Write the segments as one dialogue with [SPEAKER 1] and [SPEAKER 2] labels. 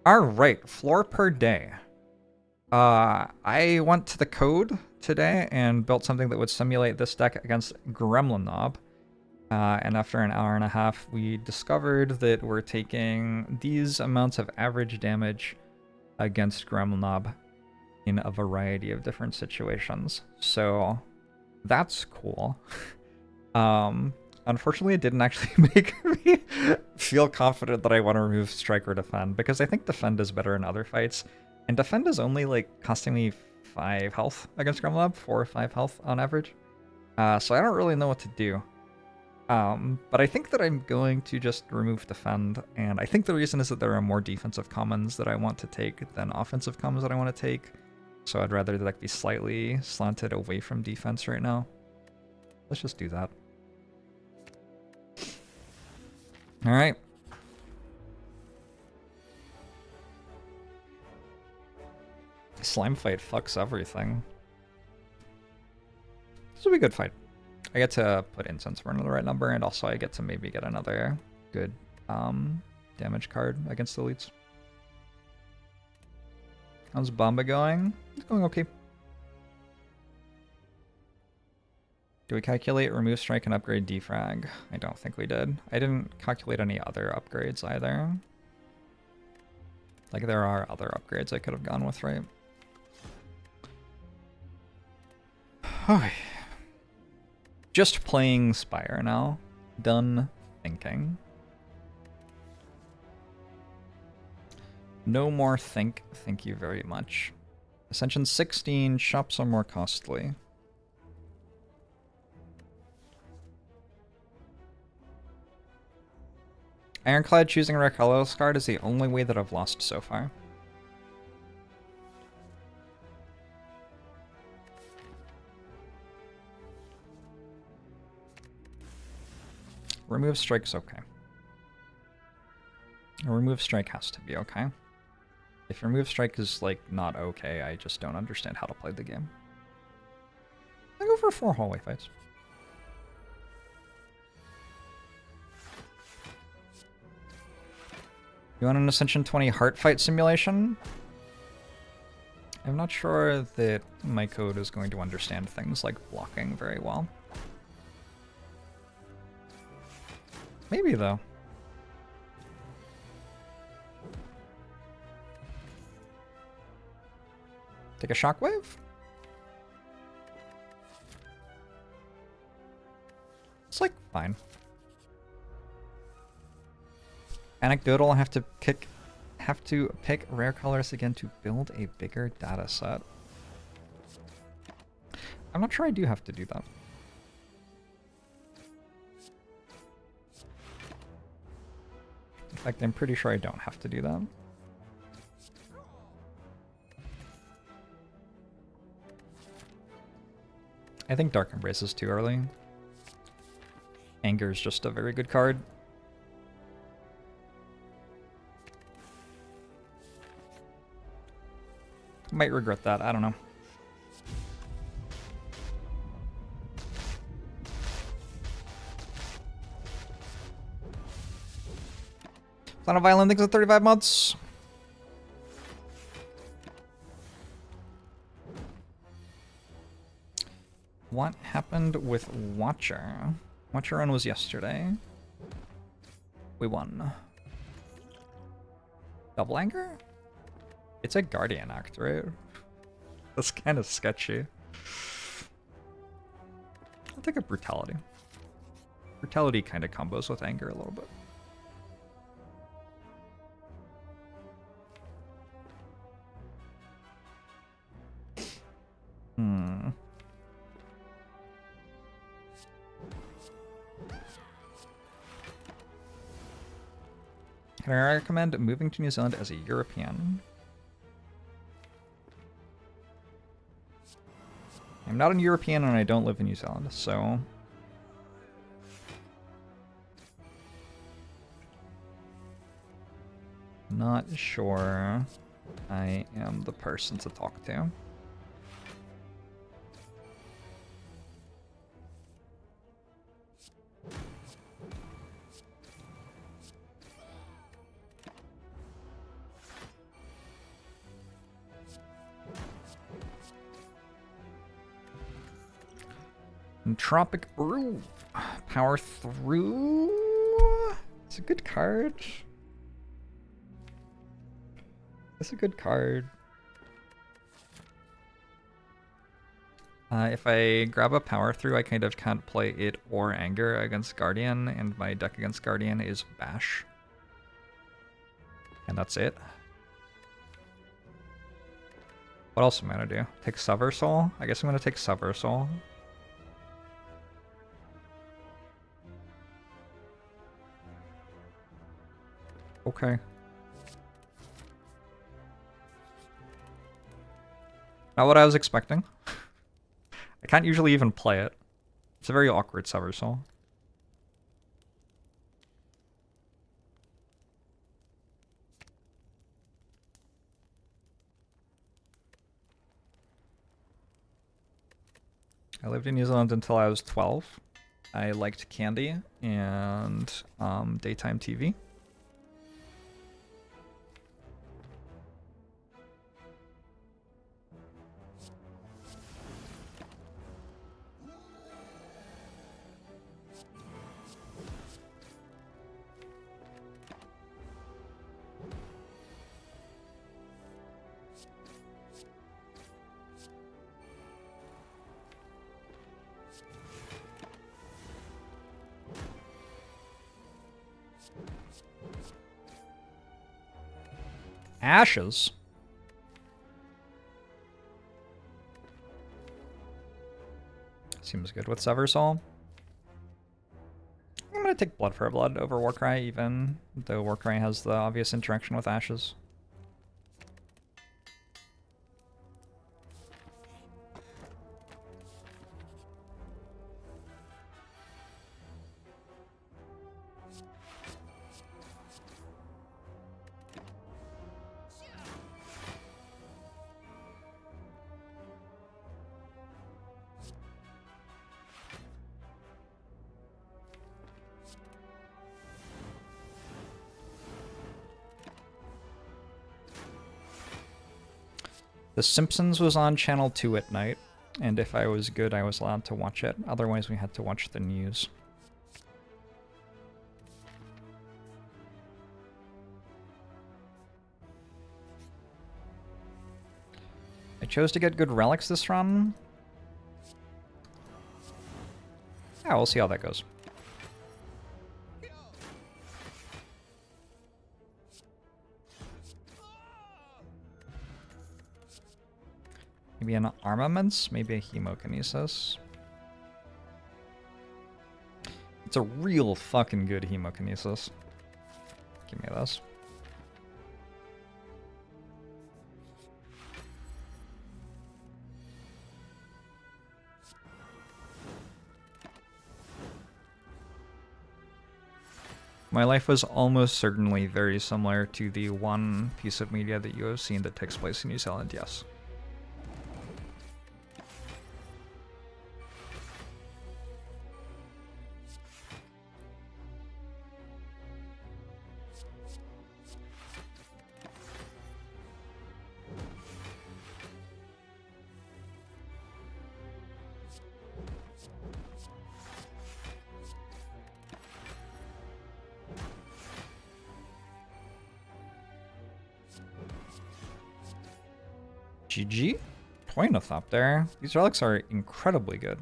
[SPEAKER 1] All right, floor per day. I went to the code today and built something that would simulate this deck against Gremlin Knob. And after an hour and a half, we discovered that we're taking these amounts of average damage against Gremlin Knob in a variety of different situations. So that's cool. Unfortunately, it didn't actually make me feel confident that I want to remove Strike or Defend, because I think Defend is better in other fights. And Defend is only like costing me 5 health against Gremlin, 4 or 5 health on average. So I don't really know what to do. But I think that I'm going to just remove Defend, and I think the reason is that there are more defensive commons that I want to take than offensive commons that I want to take. So I'd rather like be slightly slanted away from defense right now. Let's just do that. All right. Slime fight fucks everything. This will be a good fight. I get to put Incense Burn on the right number, and also I get to maybe get another good damage card against the elites. How's Bomba going? It's going okay. Do we calculate remove strike and upgrade defrag? I don't think we did. I didn't calculate any other upgrades either. Like, there are other upgrades I could have gone with, right? Okay. Just playing Spire now. Done thinking. No more think. Thank you very much. Ascension 16. Shops are more costly. Ironclad choosing a rare colorless card is the only way that I've lost so far. Remove strike's okay. Remove strike has to be okay. If remove strike is like not okay, I just don't understand how to play the game. I go for 4 hallway fights. You want an Ascension 20 heart fight simulation? I'm not sure that my code is going to understand things like blocking very well. Maybe, though. Take a shockwave? It's like fine. Anecdotal, I have to pick rare colors again to build a bigger data set. I'm not sure I do have to do that. In fact, I'm pretty sure I don't have to do that. I think Dark Embrace is too early. Anger is just a very good card. Might regret that, I don't know. Planet Violent thinks of 35 months. What happened with Watcher? Watcher run was yesterday. We won. Double Anger? It's a Guardian Act, right? That's kind of sketchy. I'll take a Brutality. Brutality kind of combos with Anger a little bit. Can I recommend moving to New Zealand as a European? I'm not a European and I don't live in New Zealand, so... Not sure I am the person to talk to. Entropic Brew. Power Through. It's a good card. It's a good card. If I grab a Power Through, I kind of can't play it or Anger against Guardian, and my deck against Guardian is Bash. And that's it. What else am I gonna do? Take Sever Soul? I guess I'm gonna take Sever Soul. Okay. Not what I was expecting. I can't usually even play it. It's a very awkward Sever Soul. I lived in New Zealand until I was 12. I liked candy and daytime TV. Ashes? Seems good with Sever Soul. I'm gonna take Blood for Blood over Warcry, even though Warcry has the obvious interaction with Ashes. The Simpsons was on Channel 2 at night, and if I was good, I was allowed to watch it. Otherwise, we had to watch the news. I chose to get good relics this run. Yeah, we'll see how that goes. Maybe an armaments, maybe a hemokinesis. It's a real fucking good hemokinesis. Give me this. My life was almost certainly very similar to the one piece of media that you have seen that takes place in New Zealand, yes. GG? Point of thought there. These relics are incredibly good.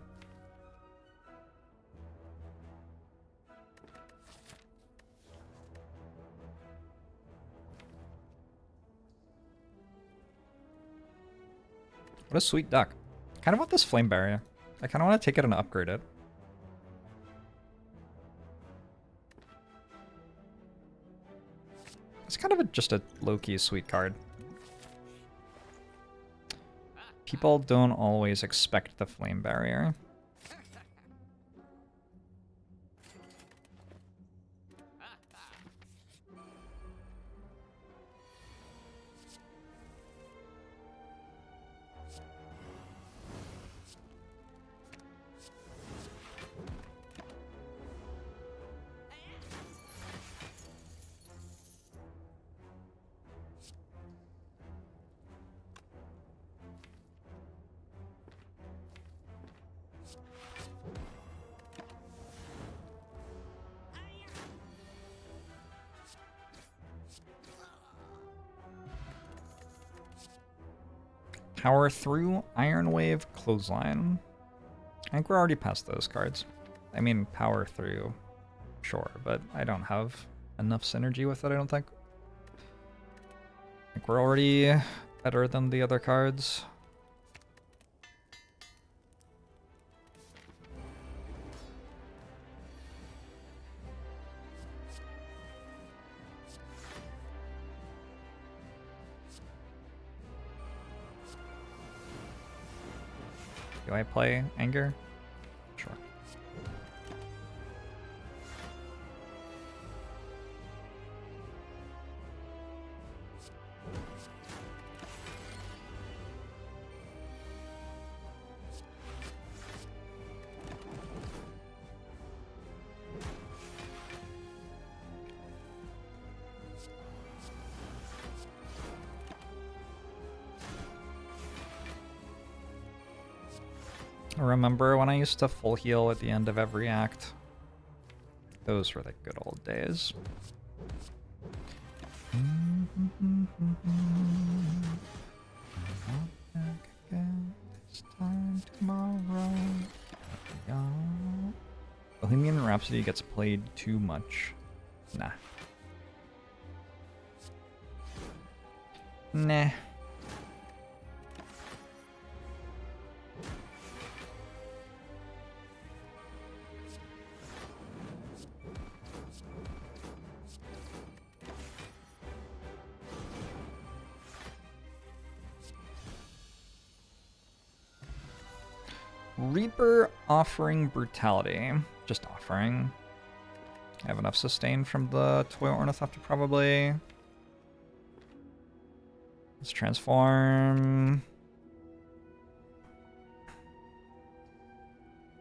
[SPEAKER 1] What a sweet duck. I kind of want this flame barrier. I kind of want to take it and upgrade it. It's kind of just a low-key sweet card. People don't always expect the flame barrier. Power Through, Iron Wave, Clothesline. I think we're already past those cards. I mean, Power Through, sure, but I don't have enough synergy with it, I don't think. I think we're already better than the other cards. Do I play Anger? Sure. Remember when I used to full heal at the end of every act? Those were the good old days. Bohemian Rhapsody gets played too much. Nah. Nah. Reaper offering Brutality. Just offering. I have enough sustain from the Toy Ornithopter probably. Let's transform.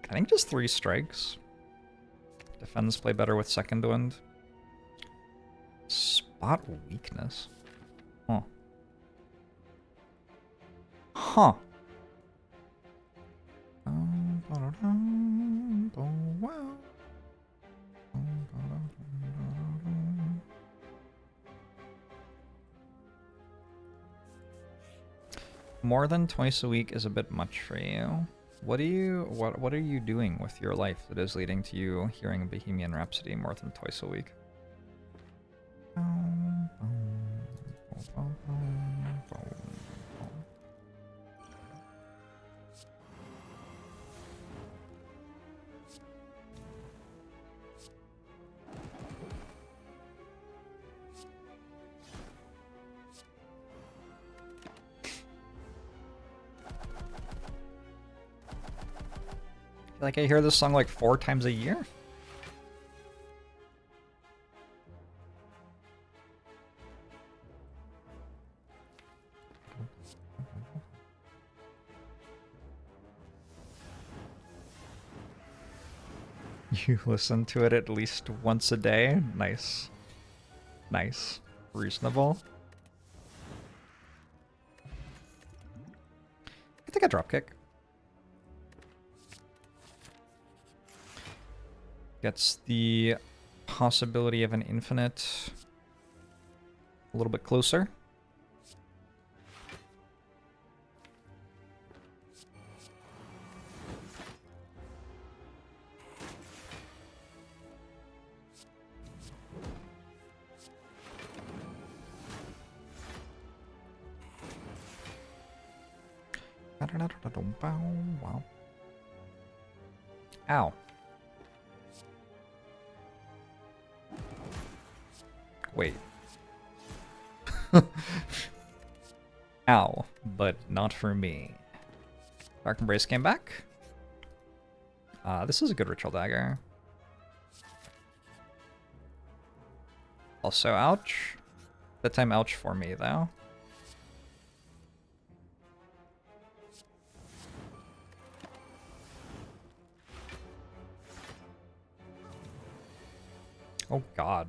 [SPEAKER 1] I think just 3 strikes. Defends play better with Second Wind. Spot Weakness. Huh. Huh. More than twice a week is a bit much for you. What are you doing with your life that is leading to you hearing Bohemian Rhapsody more than twice a week? Like I hear this song like 4 times a year. You listen to it at least once a day? Nice. Nice. Reasonable. I think a dropkick. Gets the possibility of an infinite a little bit closer. Wow. Ow. Wait. Ow, but not for me. Dark Embrace came back. This is a good Ritual Dagger. Also, ouch. That time, ouch for me, though. Oh, God.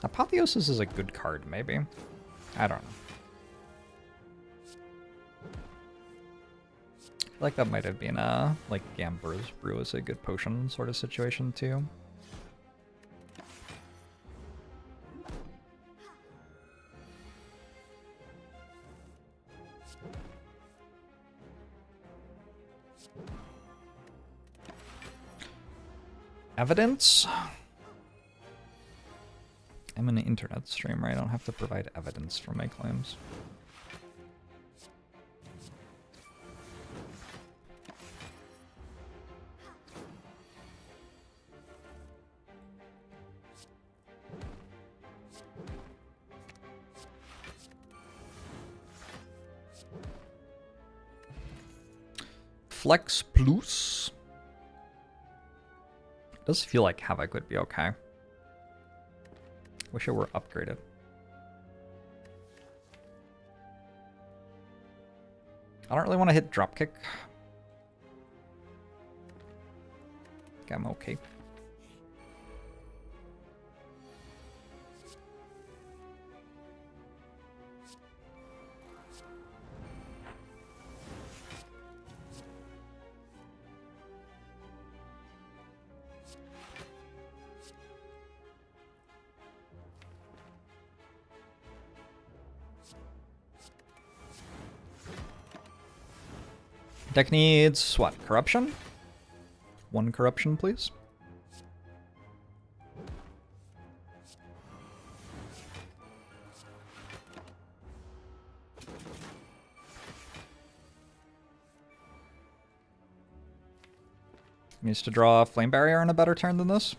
[SPEAKER 1] Apotheosis is a good card, maybe. I don't know. I feel like that might have been a, like, Gamber's Brew is a good potion sort of situation, too. Evidence? I'm an internet streamer. I don't have to provide evidence for my claims. Flex Plus. Does feel like Havoc would be okay. Wish it were upgraded. I don't really want to hit Dropkick. I think I'm okay. Deck needs, what, corruption? 1 corruption, please. Needs to draw a Flame Barrier on a better turn than this.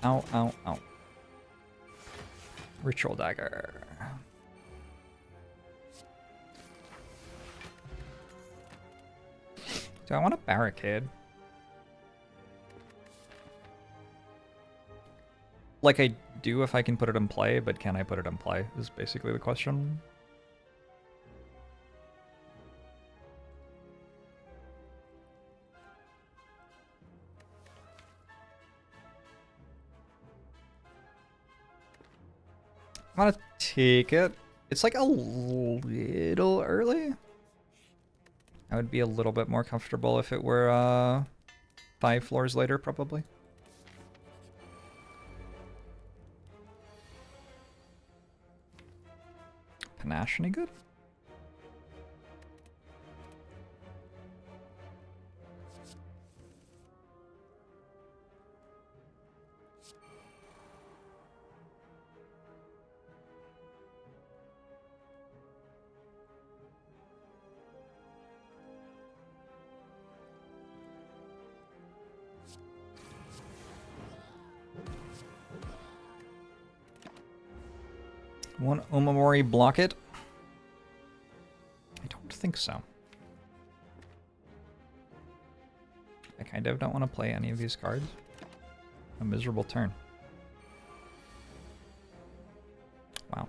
[SPEAKER 1] Ow, ow, ow. Ritual Dagger. Do I want a barricade? Like I do if I can put it in play, but can I put it in play is basically the question. I want to take it. It's like a little early. I would be a little bit more comfortable if it were 5 floors later, probably. Panache, any good? One Omamori block it? I don't think so. I kind of don't want to play any of these cards. A miserable turn. Wow.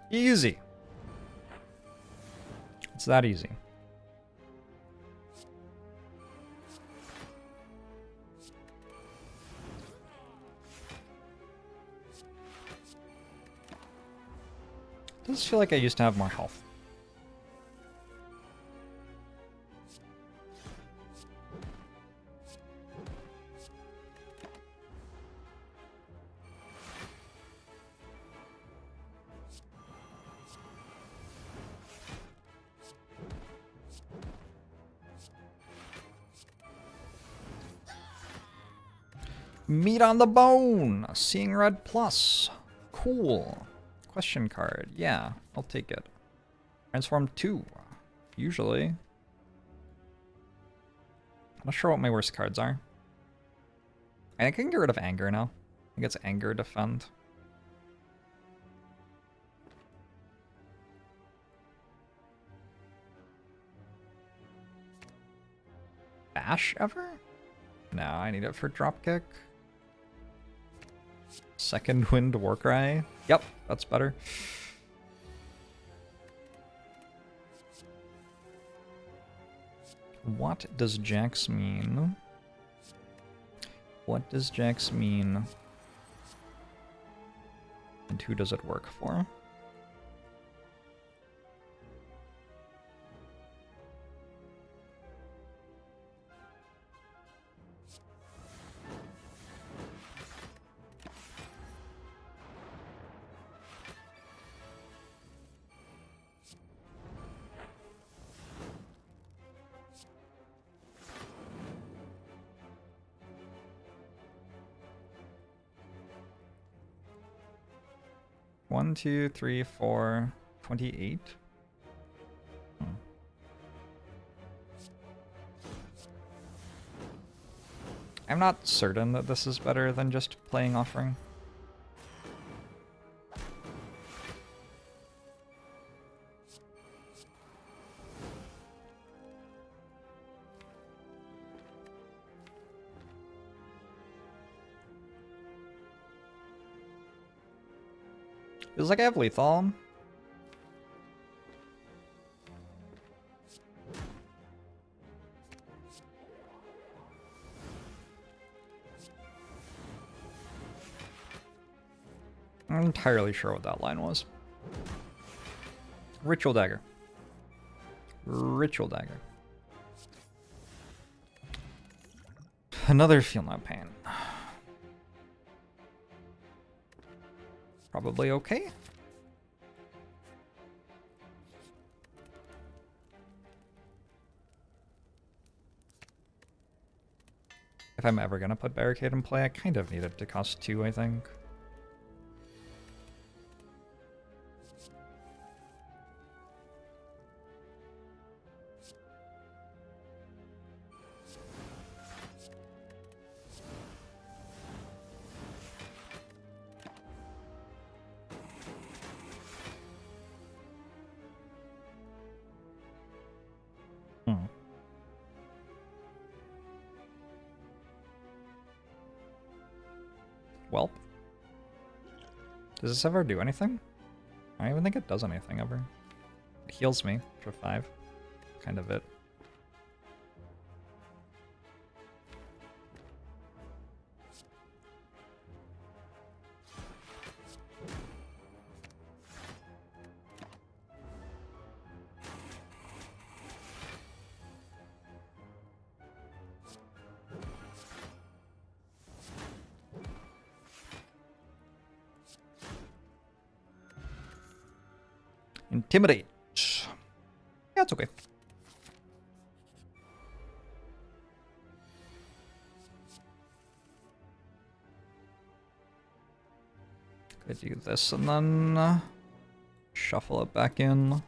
[SPEAKER 1] Easy. It's that easy. Does feel like I used to have more health. Meat on the bone! Seeing red plus. Cool. Question card. Yeah, I'll take it. Transform 2. Usually. I'm not sure what my worst cards are. I think I can get rid of anger now. I think it's anger defend. Bash ever? No, I need it for dropkick. Second Wind Warcry. Yep, that's better. What does Jax mean? What does Jax mean? And who does it work for? One, 2, 3, 4, 28. I'm not certain that this is better than just playing Offering. Feels like I have lethal. I'm not entirely sure what that line was. Ritual Dagger. Ritual Dagger. Another Feel No Pain. Probably okay. If I'm ever gonna put Barricade in play, I kind of need it to cost 2, I think. Welp. Does this ever do anything? I don't even think it does anything ever. It heals me for 5. Kind of it. Intimidate. Yeah, it's okay. Could do this and then shuffle it back in.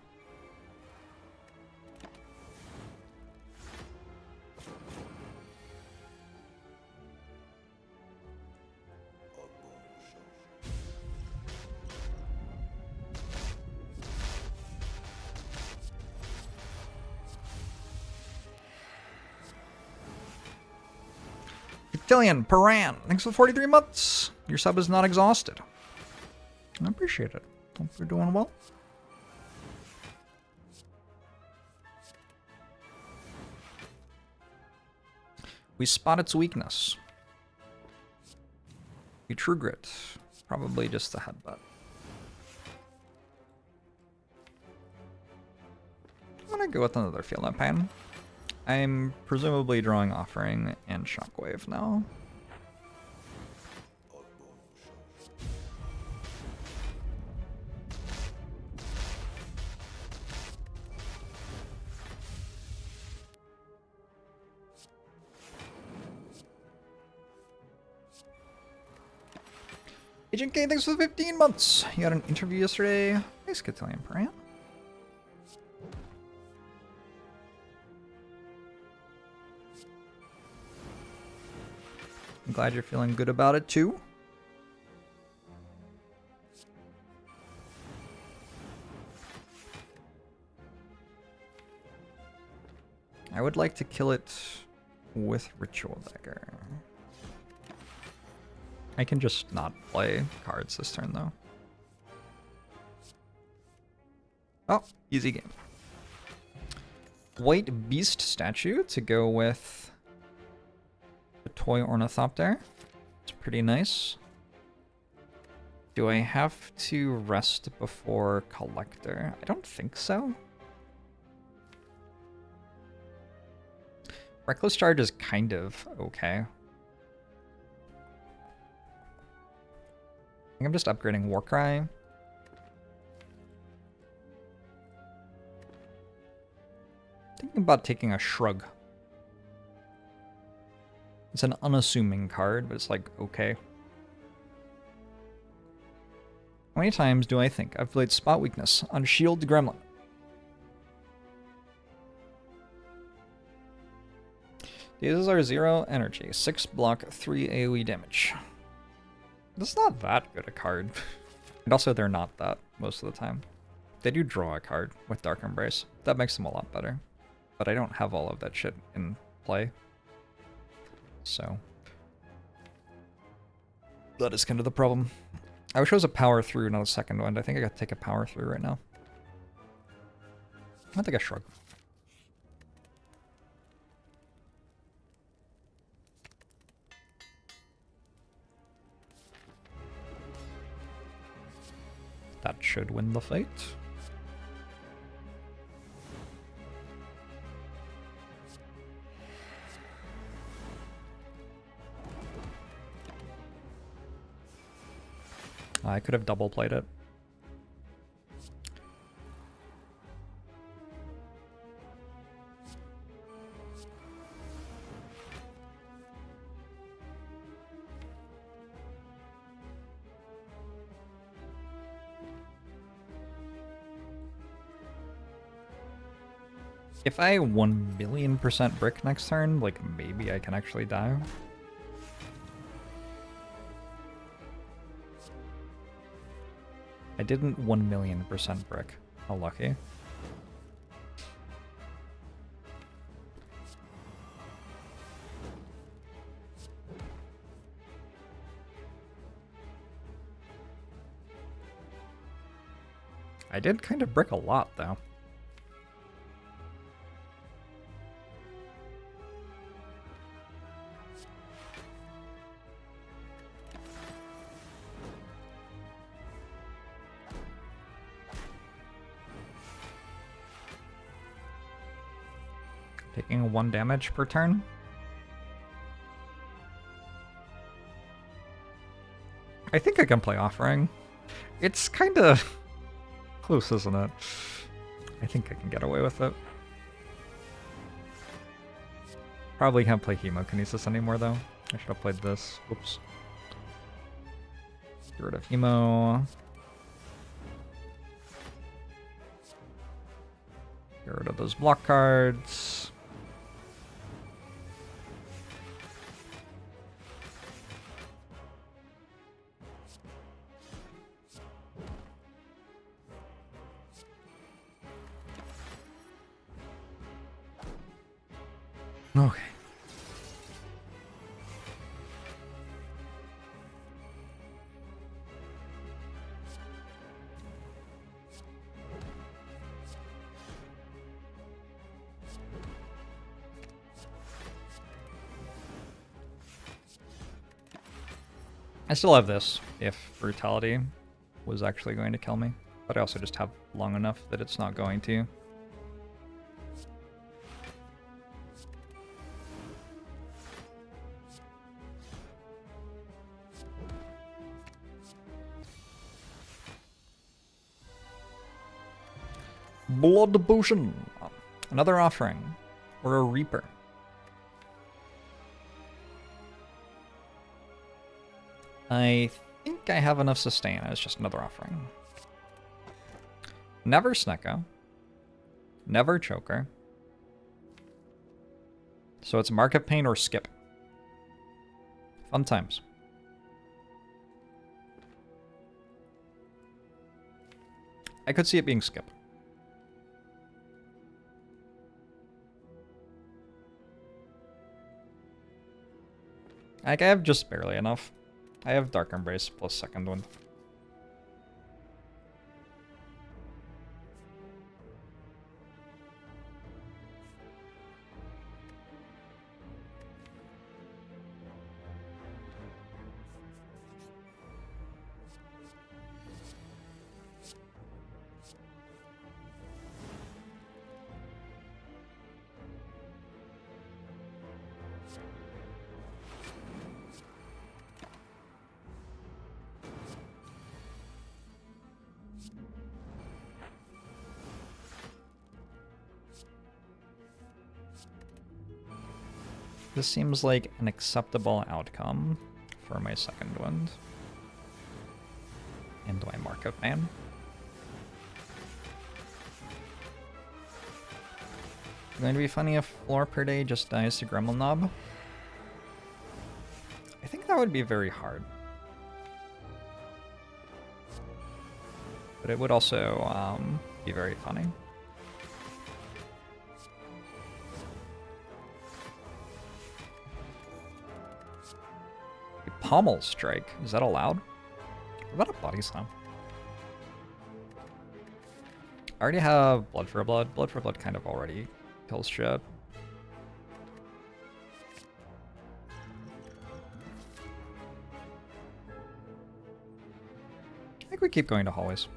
[SPEAKER 1] Tillian, Paran, thanks for 43 months. Your sub is not exhausted. I appreciate it. Hope you're doing well. We spot its weakness. We True Grit. Probably just a headbutt. I'm gonna go with another Feel No Pain. I'm presumably drawing Offering and Shockwave now. Agent K, thanks for the 15 months. You had an interview yesterday. Thanks, Cotillion Paran. I'm glad you're feeling good about it too. I would like to kill it with Ritual Dagger. I can just not play cards this turn though. Oh, easy game. White Beast statue to go with the Toy Ornithopter. It's pretty nice. Do I have to rest before Collector? I don't think so. Reckless Charge is kind of okay. I think I'm just upgrading Warcry. Thinking about taking a Shrug. It's an unassuming card, but it's like, okay. How many times do I think I've played Spot Weakness on Shield Gremlin? These are 0 energy, 6 block, 3 AoE damage. That's not that good a card. And also they're not that most of the time. They do draw a card with Dark Embrace. That makes them a lot better. But I don't have all of that shit in play. So that is kind of the problem. I wish it was a power through, not a second one. I think I got to take a power through right now. I think I shrug. That should win the fight. I could have double played it. If I 1,000,000% brick next turn, like maybe I can actually die. I didn't 1,000,000% brick. How lucky. I did kind of brick a lot though. Taking 1 damage per turn. I think I can play Offering. It's kind of close, isn't it? I think I can get away with it. Probably can't play Hemokinesis anymore though. I should have played this. Whoops. Get rid of Hemo. Get rid of those block cards. Okay. I still have this, if Brutality was actually going to kill me. But I also just have long enough that it's not going to. Blood Potion. Another Offering. Or a Reaper. I think I have enough sustain. It's just another offering. Never Snecko. Never Choker. So it's Mark of Pain or skip. Fun times. I could see it being skip. Like, I have just barely enough. I have Dark Embrace plus Second Wind. This seems like an acceptable outcome for my Second Wind. And my Mark of Man. Going to be funny if floorperday just dies to Gremlin Knob. I think that would be very hard. But it would also be very funny. Pommel Strike. Is that allowed? What about a Body Slam? I already have Blood for Blood. Blood for Blood kind of already kills shit. I think we keep going to hallways.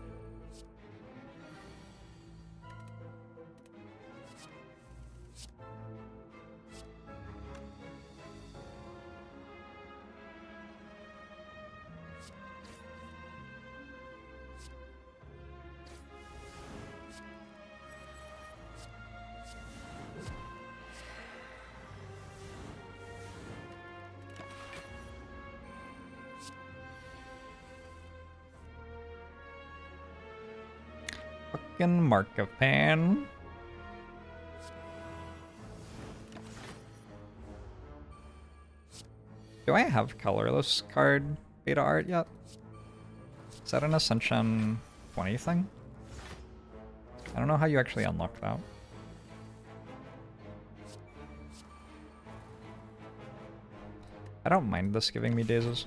[SPEAKER 1] Mark of Pan. Do I have colorless card beta art yet? Is that an Ascension 20 thing? I don't know how you actually unlock that. I don't mind this giving me dazes.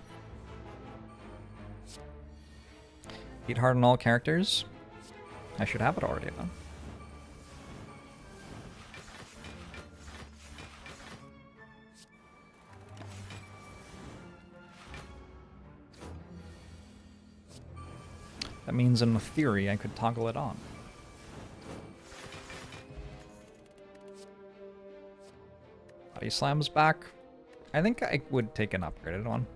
[SPEAKER 1] Beat hard on all characters. I should have it already then. That means in theory I could toggle it on. Body Slam's back. I think I would take an upgraded one.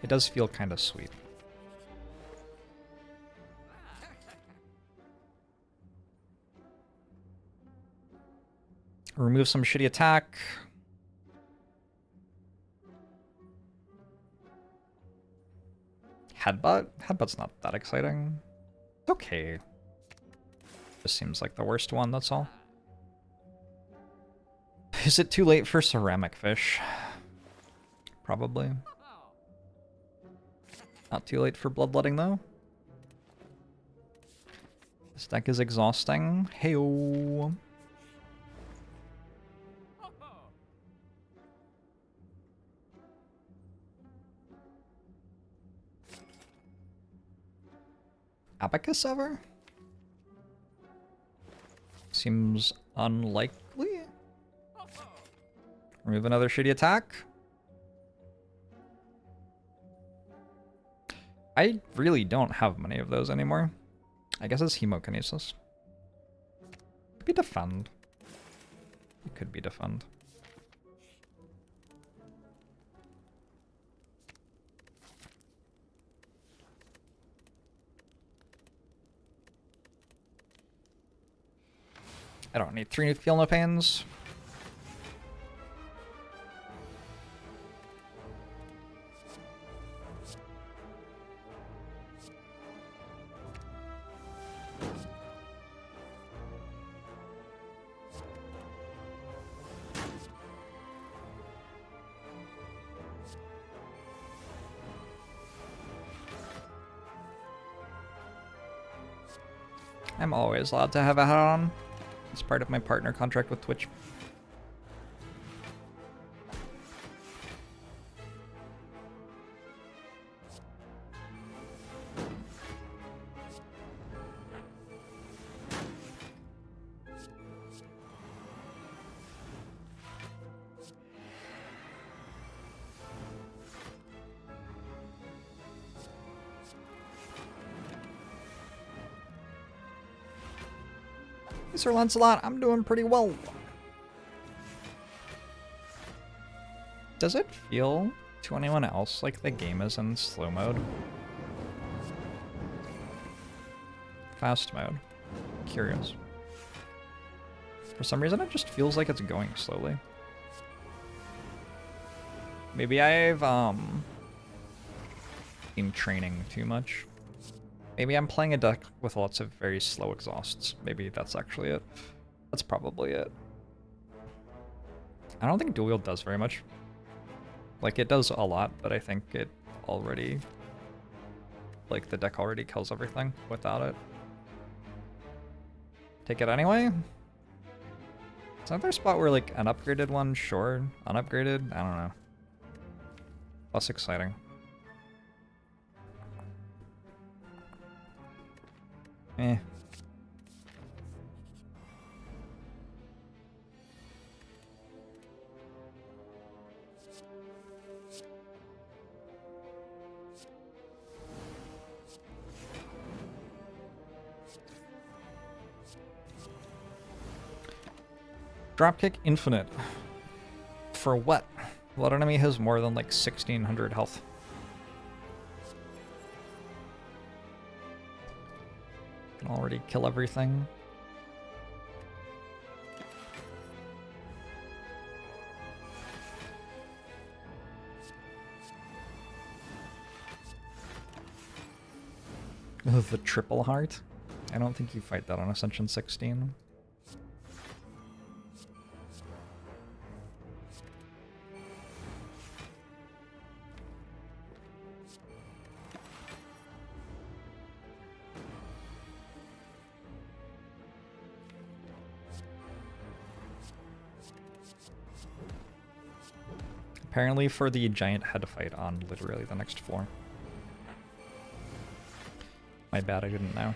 [SPEAKER 1] It does feel kind of sweet. Remove some shitty attack. Headbutt? Headbutt's not that exciting. It's okay. Just seems like the worst one, that's all. Is it too late for Ceramic Fish? Probably. Not too late for Bloodletting, though. This deck is exhausting. Heyo. Abacus ever? Seems unlikely. Remove another shitty attack. I really don't have many of those anymore. I guess it's Hemokinesis. Could be Defend. It could be Defend. I don't need 3 Feel No Pains. I'm always allowed to have a hat on. It's part of my partner contract with Twitch. Hey, Sir Lancelot, I'm doing pretty well. Does it feel to anyone else like the game is in slow mode? Fast mode. Curious. For some reason, it just feels like it's going slowly. Maybe I've been training too much. Maybe I'm playing a deck with lots of very slow exhausts. Maybe that's actually it. That's probably it. I don't think dual wield does very much. Like, it does a lot, but I think it already... Like, the deck already kills everything without it. Take it anyway? Is there another spot where, like, an upgraded one? Sure. Unupgraded? I don't know. Less exciting. Eh. Dropkick Infinite. For what? What enemy has more than like 1600 health? Can already kill everything. The triple heart? I don't think you fight that on Ascension 16. Apparently for the giant head fight on literally the next floor. My bad, I didn't know.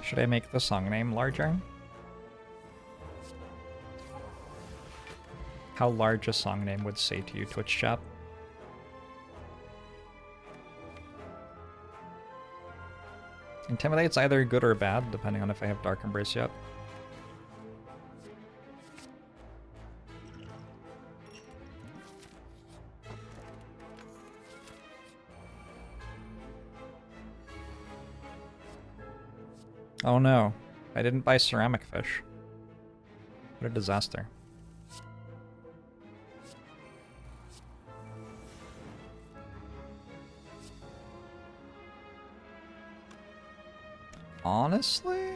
[SPEAKER 1] Should I make the song name larger? How large a song name would say to you, Twitch chat? Intimidate's either good or bad, depending on if I have Dark Embrace yet. Oh no, I didn't buy ceramic fish. What a disaster. Honestly?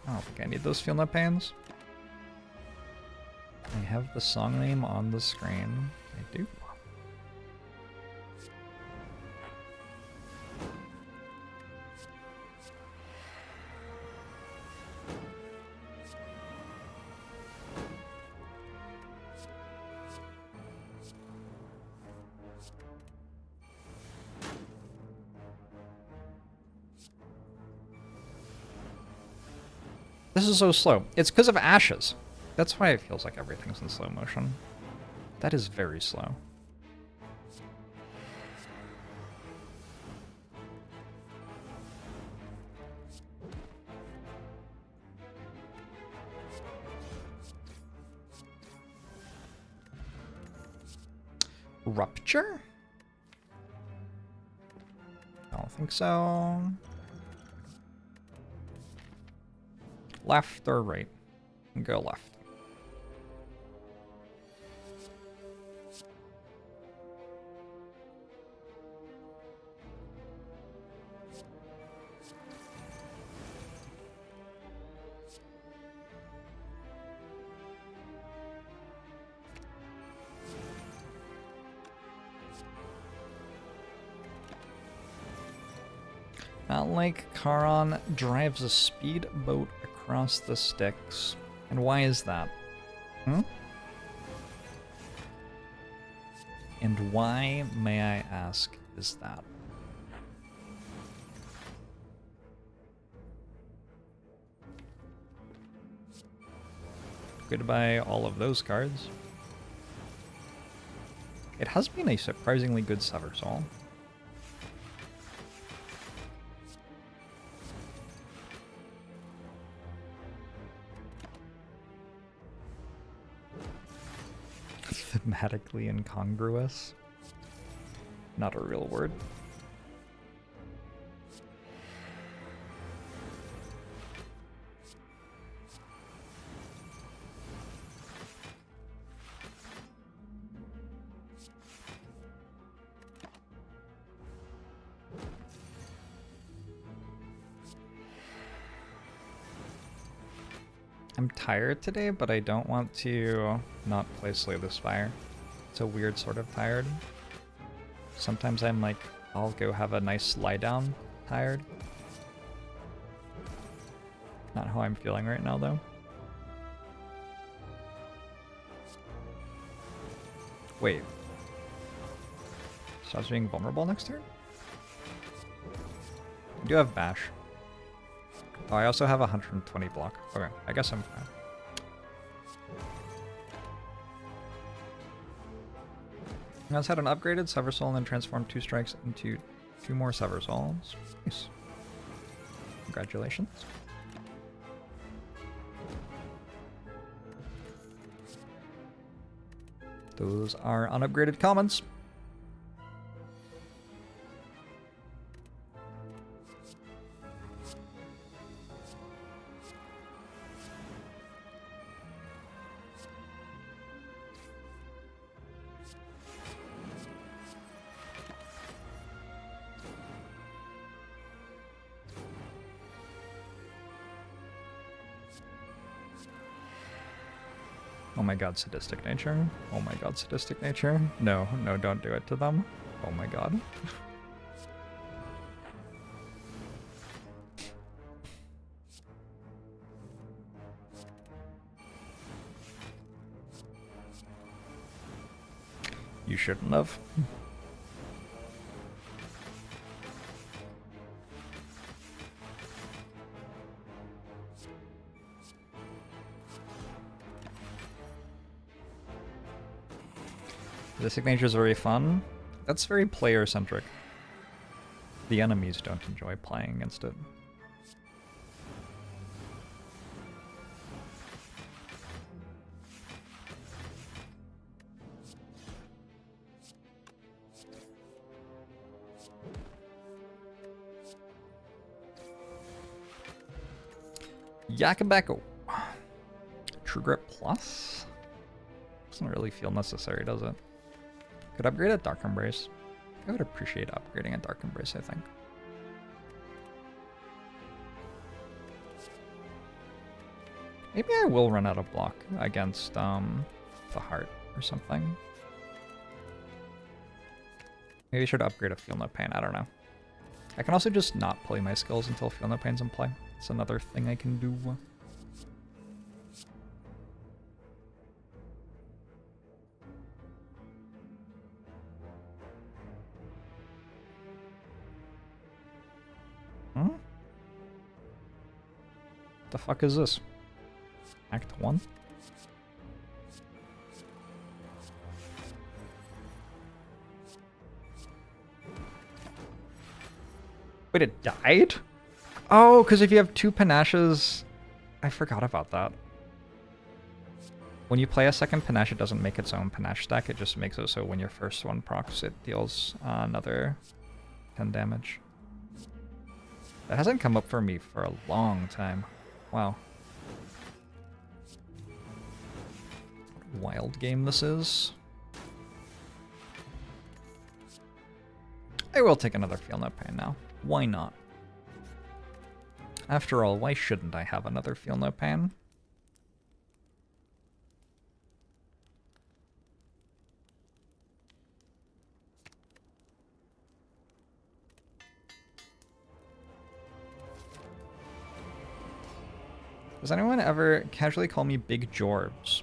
[SPEAKER 1] I don't think I need those feel no pains. I have the song name on the screen. I do. This is so slow. It's because of ashes. That's why it feels like everything's in slow motion. That is very slow. Rupture? I don't think so. Left or right? Go left. Not like Charon drives a speedboat across the Styx. And why is that? Hmm? And why, may I ask, is that? Goodbye all of those cards. It has been a surprisingly good Seversol. Thematically incongruous. Not a real word. I'm tired today, but I don't want to not play Slay the Spire. It's a weird sort of tired. Sometimes I'm like, I'll go have a nice lie down tired. Not how I'm feeling right now, though. Wait. Starts being vulnerable next turn? I do have Bash. Oh, I also have 120 block. Okay, I guess I'm fine. I also had an upgraded Seversol and then transformed 2 strikes into 2 more Seversols. Nice. Congratulations. Those are unupgraded commons. Oh my god, sadistic nature. Oh my god, sadistic nature. No, no, don't do it to them. Oh my god. You shouldn't have. The signature is very fun. That's very player-centric. The enemies don't enjoy playing against it. Yakabeko. True Grip Plus? Doesn't really feel necessary, does it? Could upgrade a Dark Embrace. I would appreciate upgrading a Dark Embrace, I think. Maybe I will run out of block against the Heart or something. Maybe I should upgrade a Feel No Pain, I don't know. I can also just not play my skills until Feel No Pain's in play. It's another thing I can do. The fuck is this? Act 1? Wait, it died? Oh, because if you have 2 panaches... I forgot about that. When you play a second panache, it doesn't make its own panache stack. It just makes it so when your first one procs, it deals another 10 damage. That hasn't come up for me for a long time. Wow. What a wild game this is. I will take another Feel No Pain now. Why not? After all, why shouldn't I have another Feel No Pain? Does anyone ever casually call me Big Jorbs?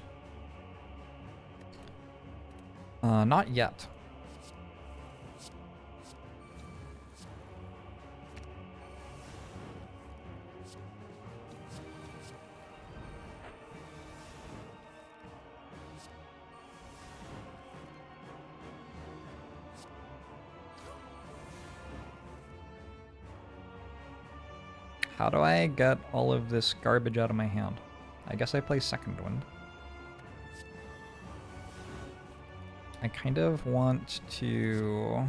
[SPEAKER 1] Not yet. How do I get all of this garbage out of my hand? I guess I play Second Wind. I kind of want to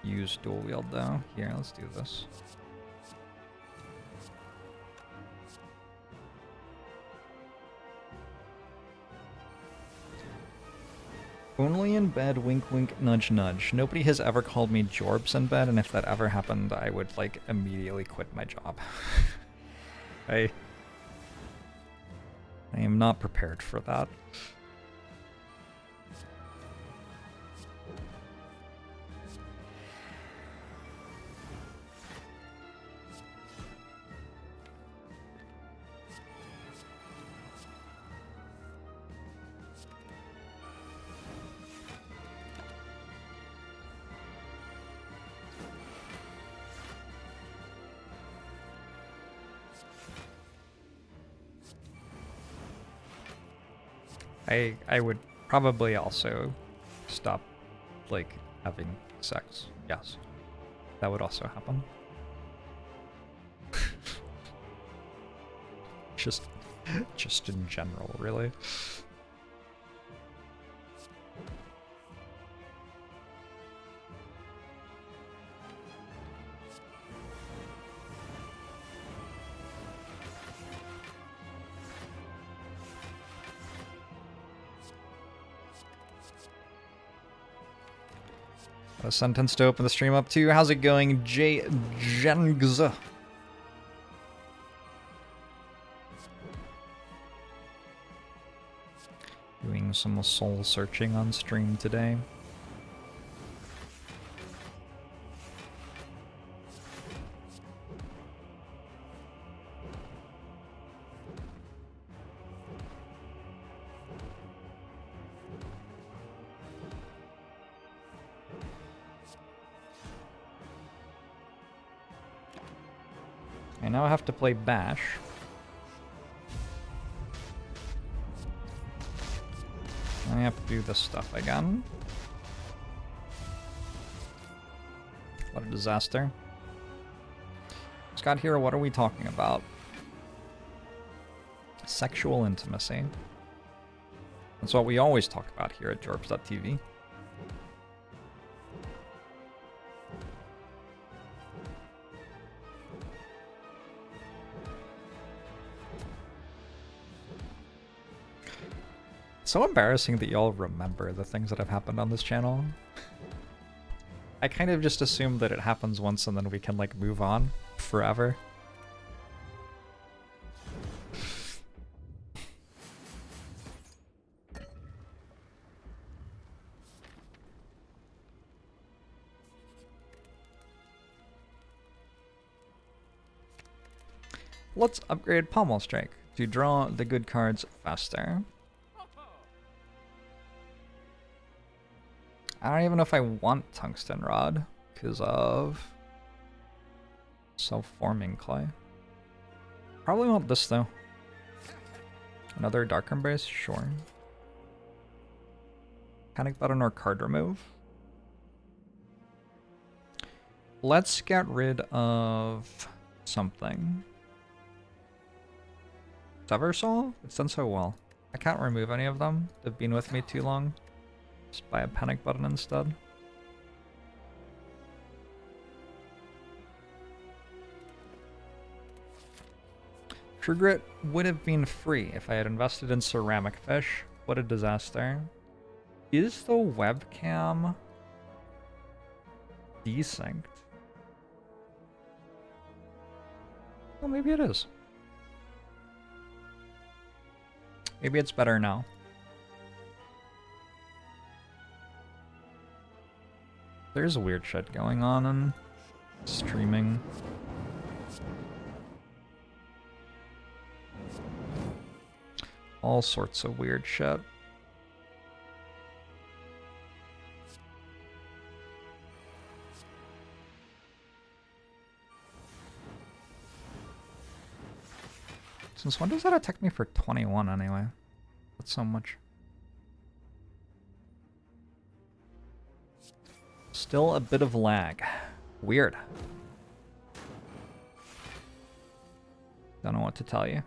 [SPEAKER 1] use dual wield though. Here, let's do this. Only in bed, wink wink, nudge nudge. Nobody has ever called me Jorbs in bed, and if that ever happened, I would like immediately quit my job. I am not prepared for that. I would probably also stop, like, having sex. Yes. That would also happen. Just in general, really. A sentence to open the stream up to. How's it going, J. Jengs? Doing some soul searching on stream today. I now have to play Bash. I have to do this stuff again. What a disaster. Scott here, what are we talking about? Sexual intimacy. That's what we always talk about here at JORBS.tv. So embarrassing that y'all remember the things that have happened on this channel. I kind of just assume that it happens once and then we can like move on forever. Let's upgrade Pommel Strike to draw the good cards faster. I don't even know if I want Tungsten Rod because of self-forming clay. Probably want this though. Another Dark Embrace, sure. Panic Button or card remove. Let's get rid of something. Sever Soul? It's done so well. I can't remove any of them. They've been with me too long. Just buy a panic button instead. True Grit would have been free if I had invested in ceramic fish. What a disaster. Is the webcam desynced? Well, maybe it is. Maybe it's better now. There's weird shit going on in streaming. All sorts of weird shit. Since when does that attack me for 21 anyway? That's so much. Still a bit of lag. Weird. Don't know what to tell you.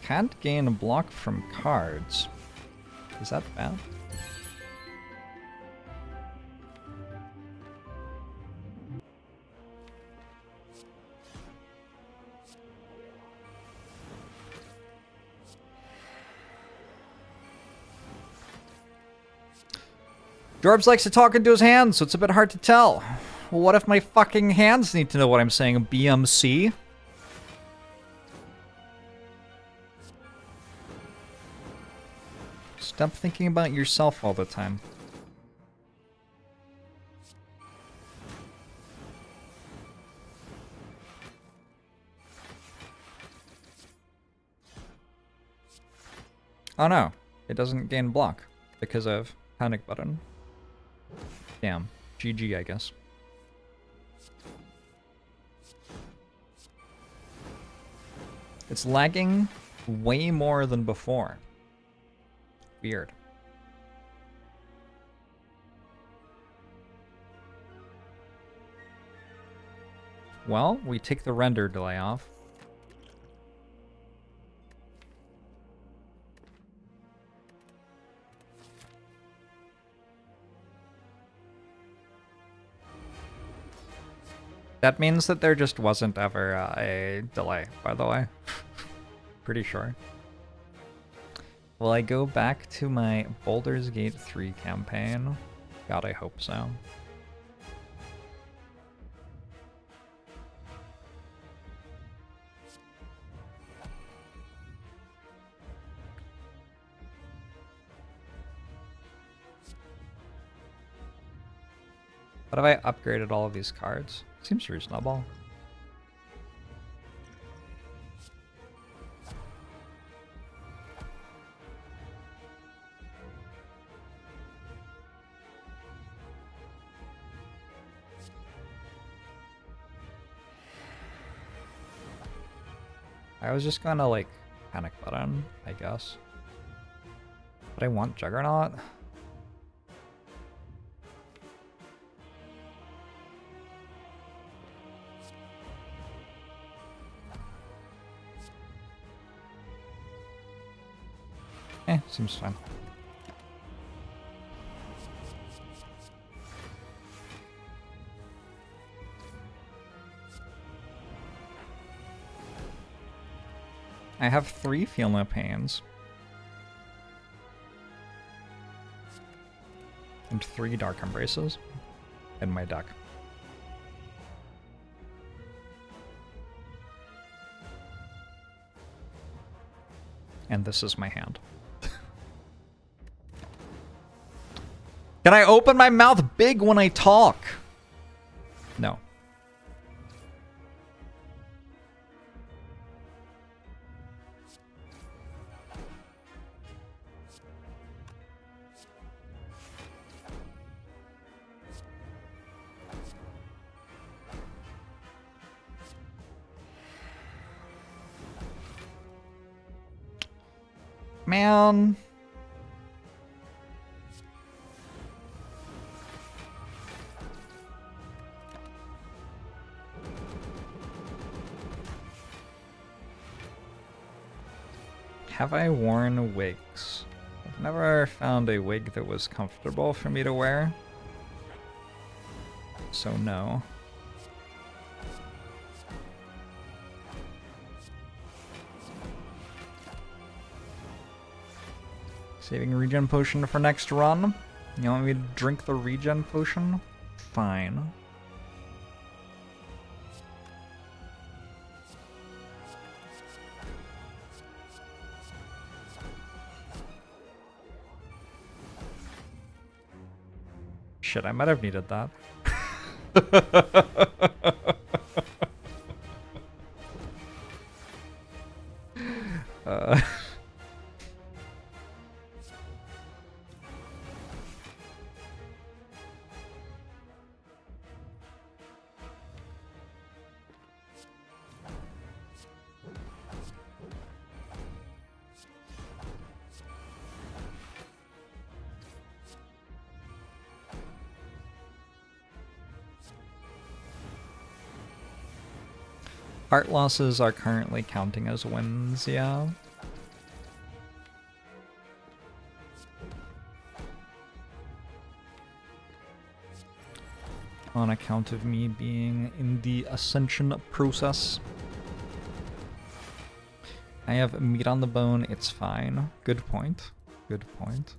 [SPEAKER 1] Can't gain a block from cards. Is that bad? Jorbs likes to talk into his hands, so it's a bit hard to tell. Well, what if my fucking hands need to know what I'm saying? BMC? Stop thinking about yourself all the time. Oh no, it doesn't gain block because of panic button. Damn, GG I guess. It's lagging way more than before. Weird. Well, we take the render delay off. That means that there just wasn't ever a delay, by the way. Pretty sure. Will I go back to my Baldur's Gate 3 campaign? God, I hope so. What have I upgraded all of these cards? Seems reasonable. I was just gonna like panic button, I guess. But I want Juggernaut. Seems fine. I have 3 Feel No Pains. And 3 Dark Embraces in my deck. And this is my hand. Can I open my mouth big when I talk? No. Man. Have I worn wigs? I've never found a wig that was comfortable for me to wear. So no. Saving regen potion for next run. You want me to drink the regen potion? Fine. Shit, I might have needed that. Heart losses are currently counting as wins, yeah. On account of me being in the ascension process. I have meat on the bone, it's fine. Good point. Good point.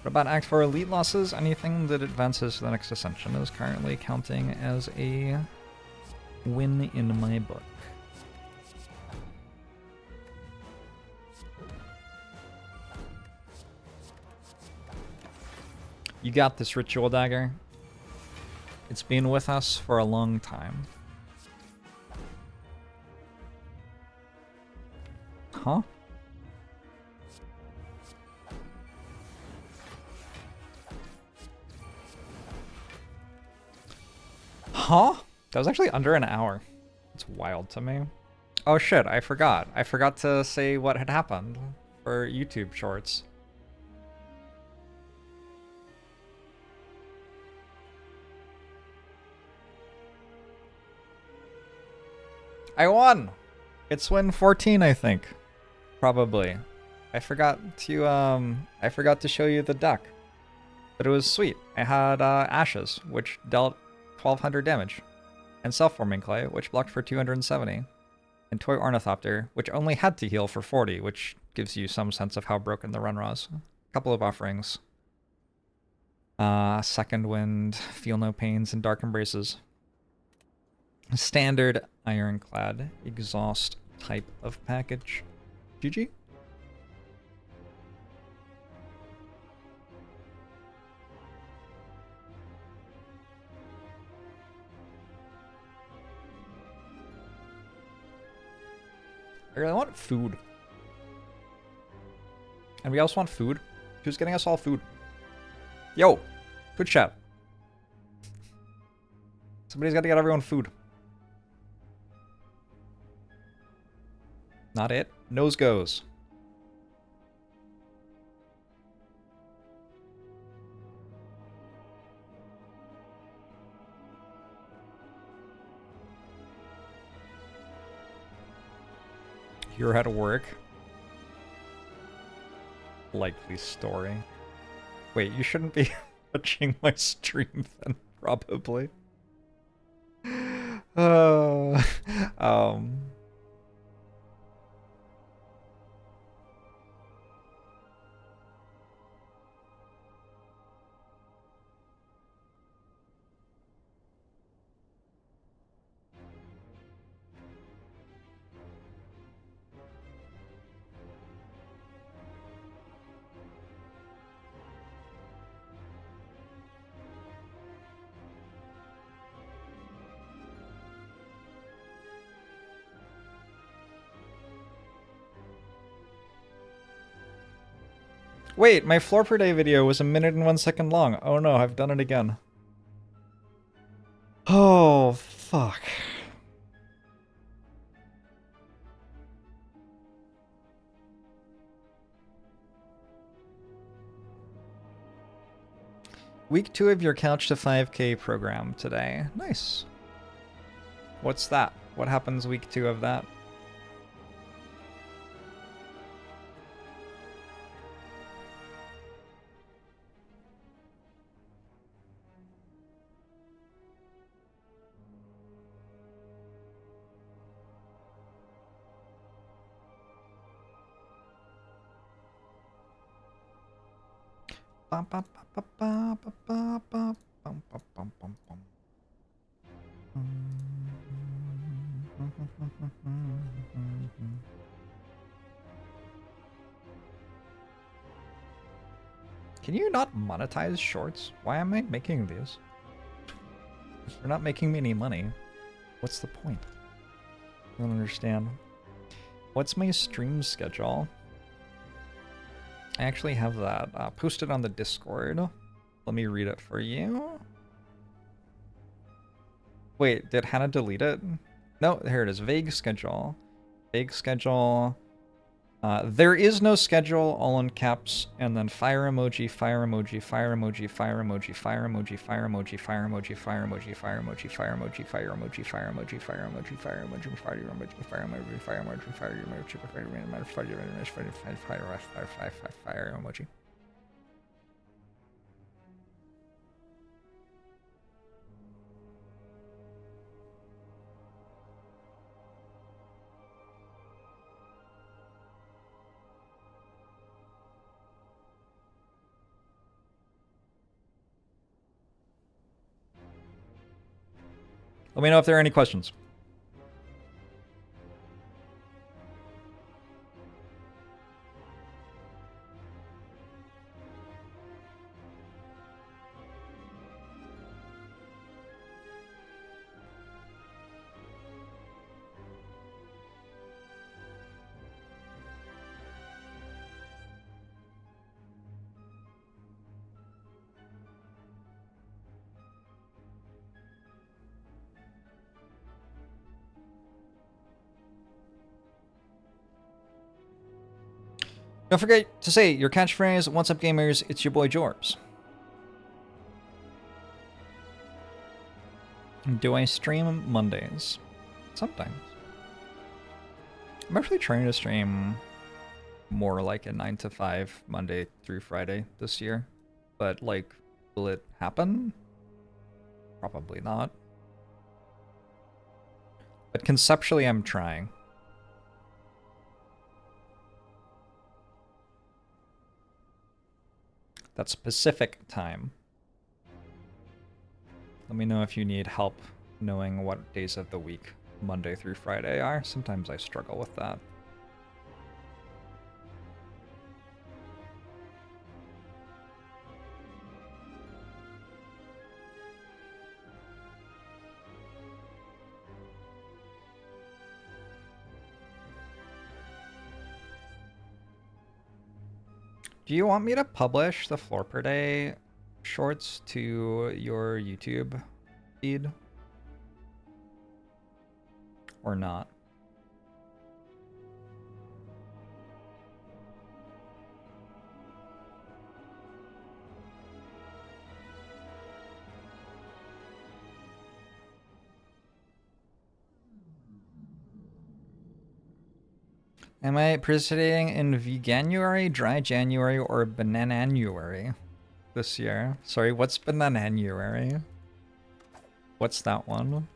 [SPEAKER 1] What about Act 4 elite losses? Anything that advances to the next ascension is currently counting as a win in my book. You got this, Ritual Dagger. It's been with us for a long time. Huh? Huh? That was actually under an hour. It's wild to me. Oh shit, I forgot. I forgot to say what had happened for YouTube shorts. I won! It's win 14, I think. Probably. I forgot to show you the deck. But it was sweet. I had Ashes, which dealt 1200 damage, and Self-Forming Clay, which blocked for 270, and Toy Ornithopter, which only had to heal for 40, which gives you some sense of how broken the run was. A couple of offerings. Second Wind, Feel No Pains, and Dark Embraces. Standard Ironclad Exhaust type of package. GG. I really want food. And we also want food. Who's getting us all food? Yo, food chat. Somebody's got to get everyone food. Not it. Nose goes. You're at work. Likely story. Wait, you shouldn't be watching my stream then, probably. Uh, um, wait, my floor per day video was 1 minute and 1 second long. Oh no, I've done it again. Oh, fuck. Week 2 of your Couch to 5K program today. Nice. What's that? What happens week 2 of that? Can you not monetize shorts? Why am I making these? They're not making me any money. What's the point? I don't understand. What's my stream schedule? I actually have that posted on the Discord. Let me read it for you. Wait, did Hannah delete it? No, here it is. Vague schedule. Vague schedule. There is no schedule, all in caps, and then fire emoji, fire emoji, fire emoji, fire emoji, fire emoji, fire emoji, fire emoji, fire emoji, fire emoji, fire emoji, fire emoji, fire emoji, fire emoji, fire emoji, fire emoji, fire emoji, fire emoji, fire emoji, fire emoji. Let me know if there are any questions. Don't forget to say your catchphrase, what's up gamers, it's your boy Jorbs. Do I stream Mondays? Sometimes. I'm actually trying to stream more like a 9 to 5 Monday through Friday this year. But like, will it happen? Probably not. But conceptually I'm trying. That's Pacific time. Let me know if you need help knowing what days of the week Monday through Friday are. Sometimes I struggle with that. Do you want me to publish the floor per day shorts to your YouTube feed? Or not? Am I participating in Veganuary, Dry January, or Banananuary this year? Sorry, what's Banananuary? What's that one?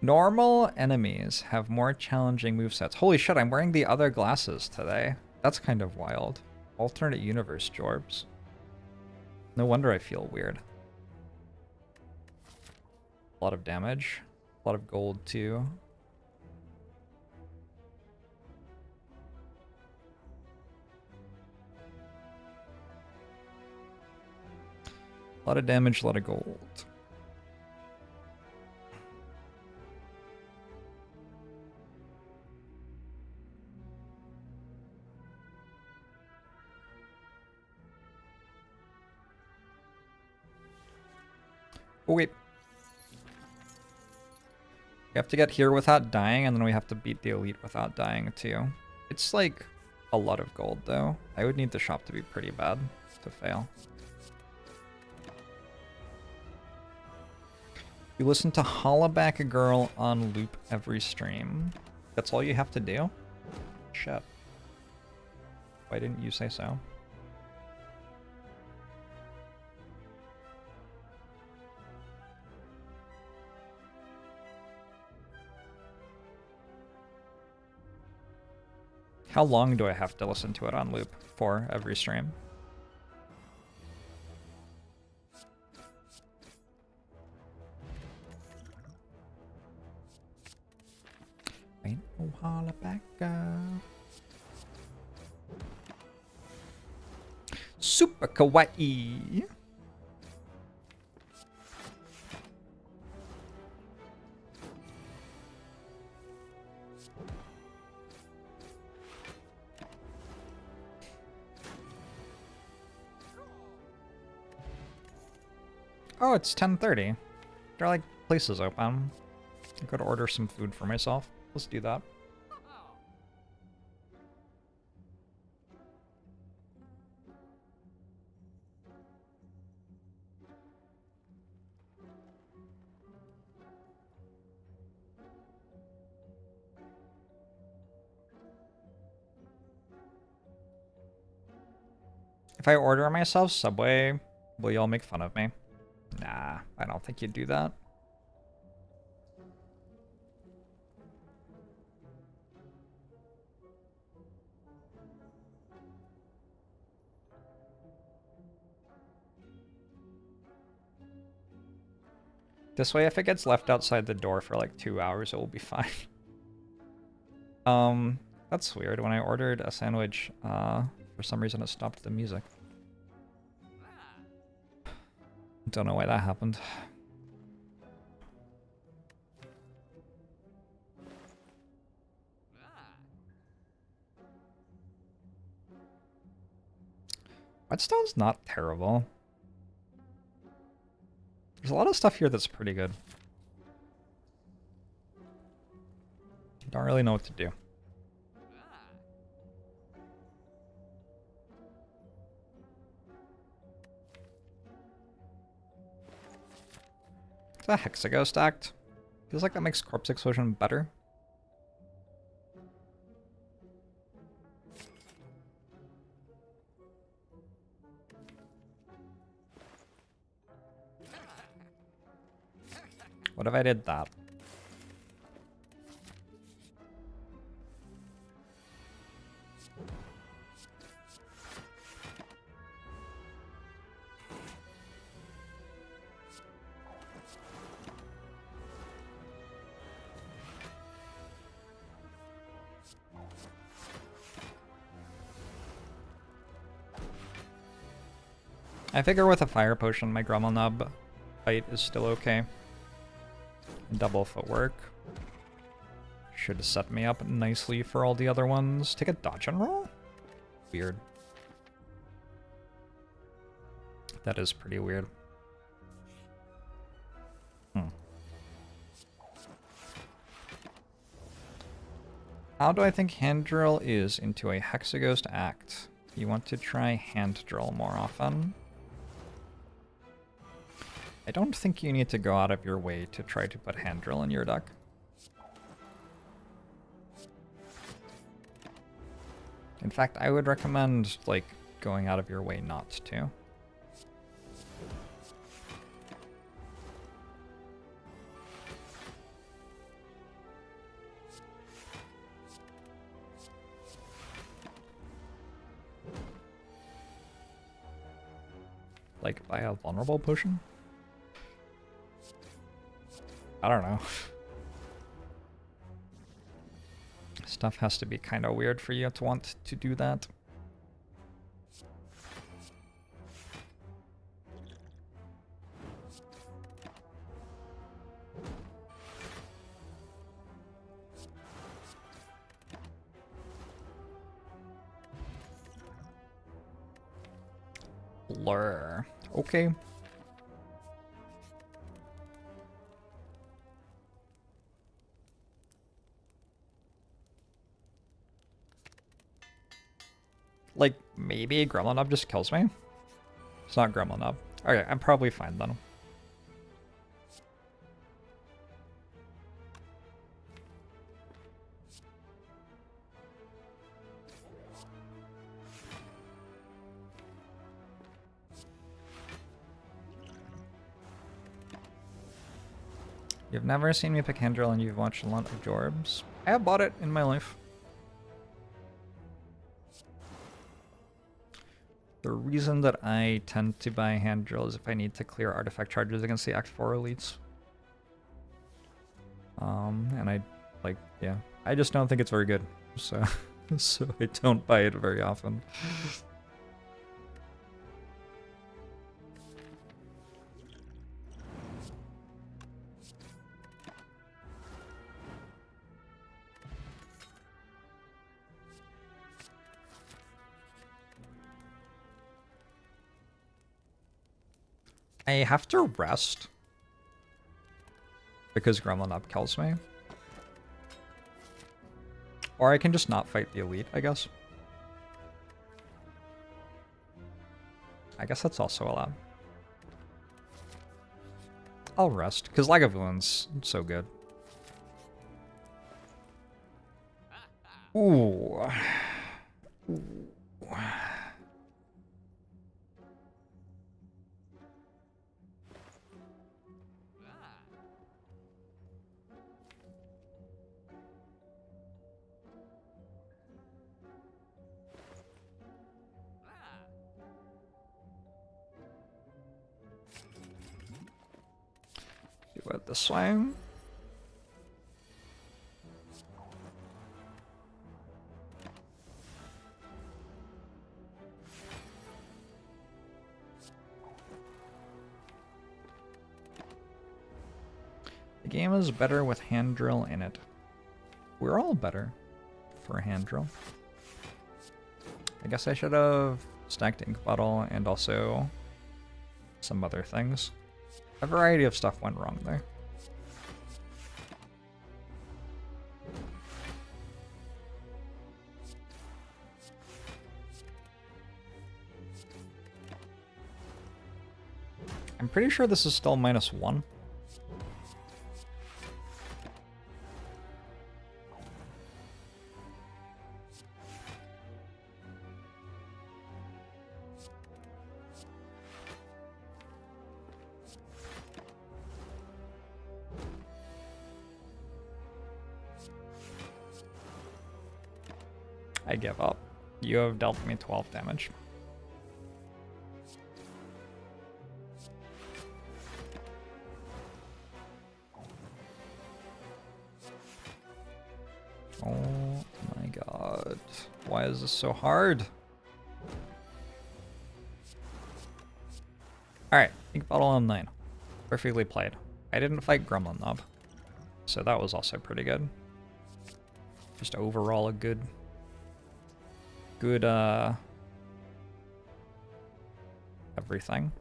[SPEAKER 1] Normal enemies have more challenging movesets. Holy shit, I'm wearing the other glasses today. That's kind of wild. Alternate universe Jorbs. No wonder I feel weird. A lot of damage. A lot of gold too. A lot of damage, a lot of gold. Oh wait. We have to get here without dying, and then we have to beat the elite without dying too. It's like a lot of gold though. I would need the shop to be pretty bad to fail. You listen to Hollaback a Girl on loop every stream. That's all you have to do? Shit. Why didn't you say so? How long do I have to listen to it on loop for every stream? Ain't no hollaback girl. Super kawaii. Oh, it's 10:30. There are like places open. I could order some food for myself. Let's do that. If I order myself Subway, will y'all make fun of me? Nah, I don't think you'd do that. This way, if it gets left outside the door for like 2 hours, it will be fine. That's weird. When I ordered a sandwich, for some reason it stopped the music. Don't know why that happened. Whetstone's not terrible. There's a lot of stuff here that's pretty good. Don't really know what to do. Is that Hexago stacked? Feels like that makes Corpse Explosion better. What if I did that? I figure with a fire potion, my Grumble Nub fight is still okay. Double footwork. Should set me up nicely for all the other ones. Take a dodge and roll? Weird. That is pretty weird. How do I think hand drill is into a Hexaghost act? You want to try hand drill more often. I don't think you need to go out of your way to try to put hand drill in your deck. In fact, I would recommend, like, going out of your way not to. Like, buy a vulnerable potion? I don't know. Stuff has to be kind of weird for you to want to do that. Blur. Okay. Like, maybe Gremlin Up just kills me? It's not Gremlin Up. Okay, I'm probably fine then. You've never seen me pick Handrill and you've watched a lot of Jorbs. I have bought it in my life. The reason that I tend to buy Handrill is if I need to clear artifact charges against the Act 4 elites. And I, like, yeah. I just don't think it's very good. So, so I don't buy it very often. I have to rest because Gremlin Up kills me. Or I can just not fight the elite, I guess. I guess that's also allowed. I'll rest, because Lagavulin's so good. Ooh. Ooh. Do it this way. The game is better with hand drill in it. We're all better for a hand drill. I guess I should have stacked ink bottle and also some other things. A variety of stuff went wrong there. I'm pretty sure this is still -1. I give up. You have dealt me 12 damage. Oh my god. Why is this so hard? Alright, ink bottle on 9. Perfectly played. I didn't fight Gremlin Knob, so that was also pretty good. Just overall a good everything.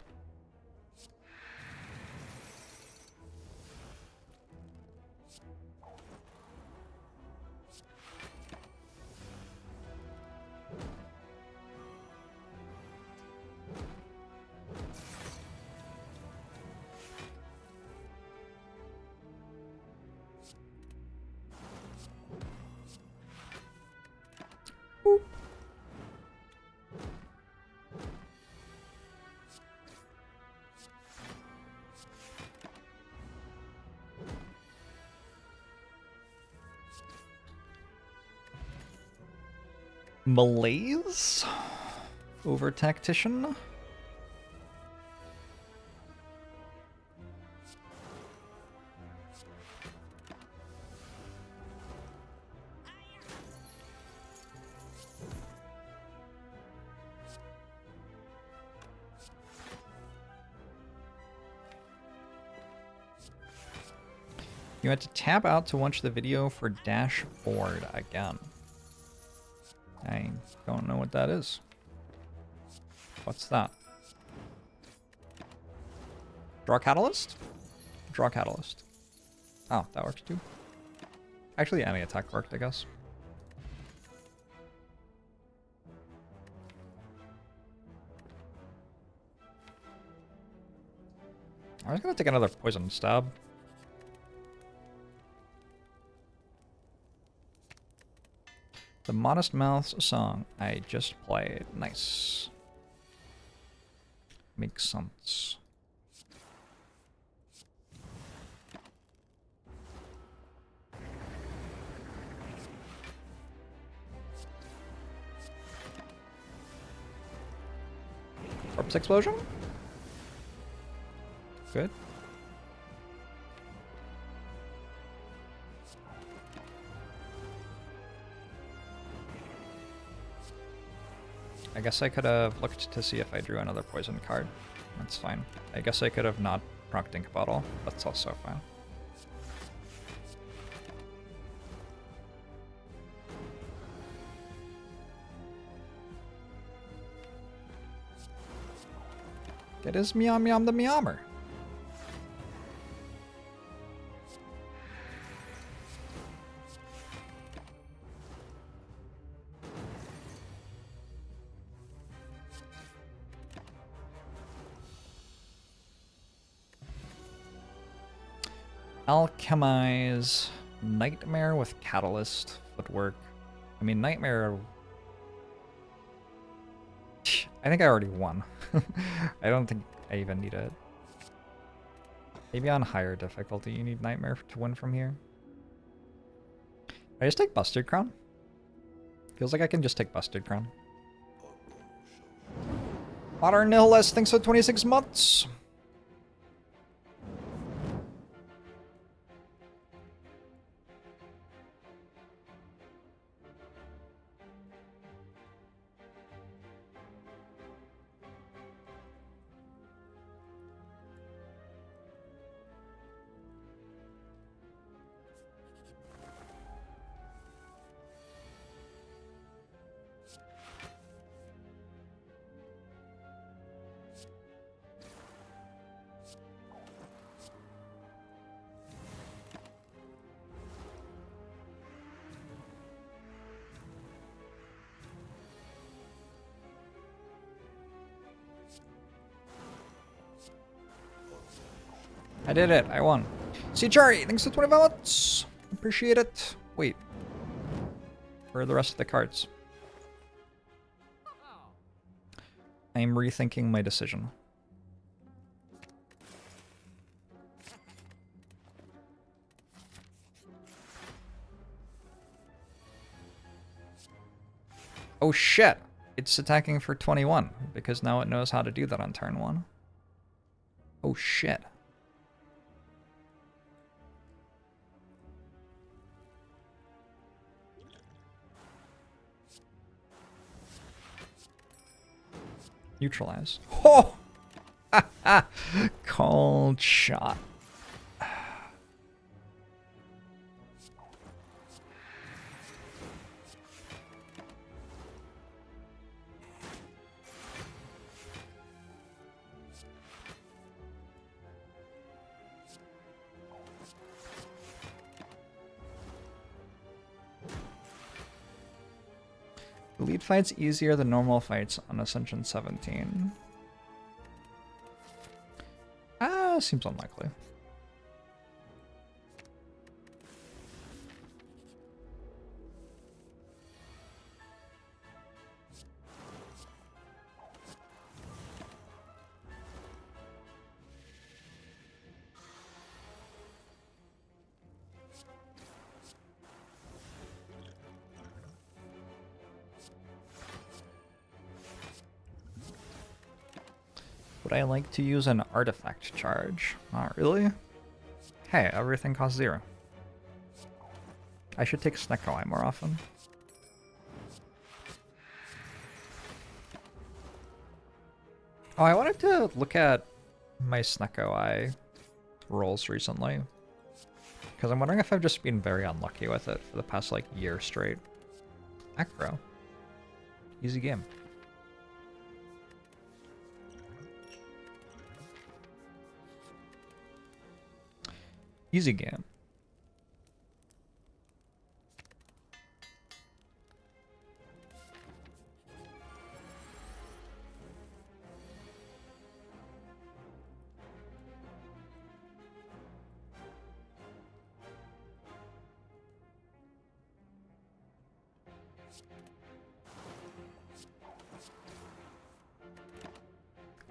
[SPEAKER 1] Boop. Malaise over Tactician. You had to tab out to watch the video for dashboard again. I don't know what that is. What's that? Draw catalyst? Draw catalyst. Oh, that works too. Actually, any attack worked, I guess. I was gonna take another poison stab. The Modest Mouths song I just played. Nice. Makes sense. Corpse explosion? Good. I guess I could have looked to see if I drew another poison card. That's fine. I guess I could have not procced Ink Bottle. That's also fine. Get his meow meow the meowmer. Alchemize Nightmare with Catalyst Footwork. I mean, Nightmare... I think I already won. I don't think I even need it. Maybe on higher difficulty you need Nightmare to win from here. I just take Busted Crown? Feels like I can just take Busted Crown. Modern Nihilist, thanks for 26 months! I did it. I won. See Chari, thanks for 25 months. Appreciate it. Wait. Where are the rest of the cards? I'm rethinking my decision. Oh shit! It's attacking for 21, because now it knows how to do that on turn 1. Oh shit. Neutralize. Oh! Cold shot. Elite fights easier than normal fights on Ascension 17. Seems unlikely. Would I like to use an artifact charge? Not really. Hey, everything costs 0. I should take Snecko Eye more often. Oh, I wanted to look at my Snecko Eye rolls recently. Because I'm wondering if I've just been very unlucky with it for the past, like, year straight. Acro. Easy game. Easy game.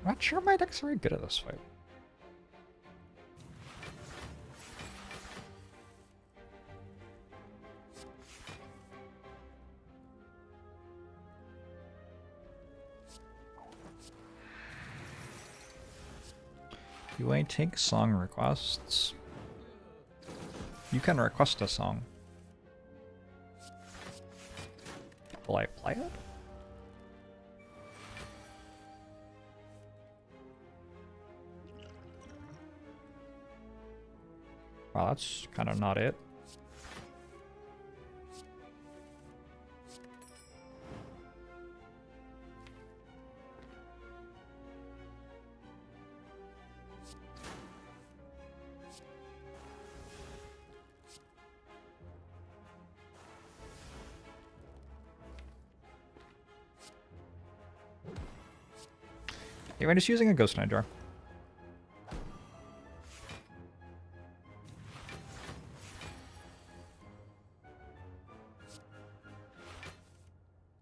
[SPEAKER 1] I'm not sure my deck's very good at this fight. Do I take song requests? You can request a song. Will I play it? Wow, that's kind of not it. We're just using a Ghost Knight jar.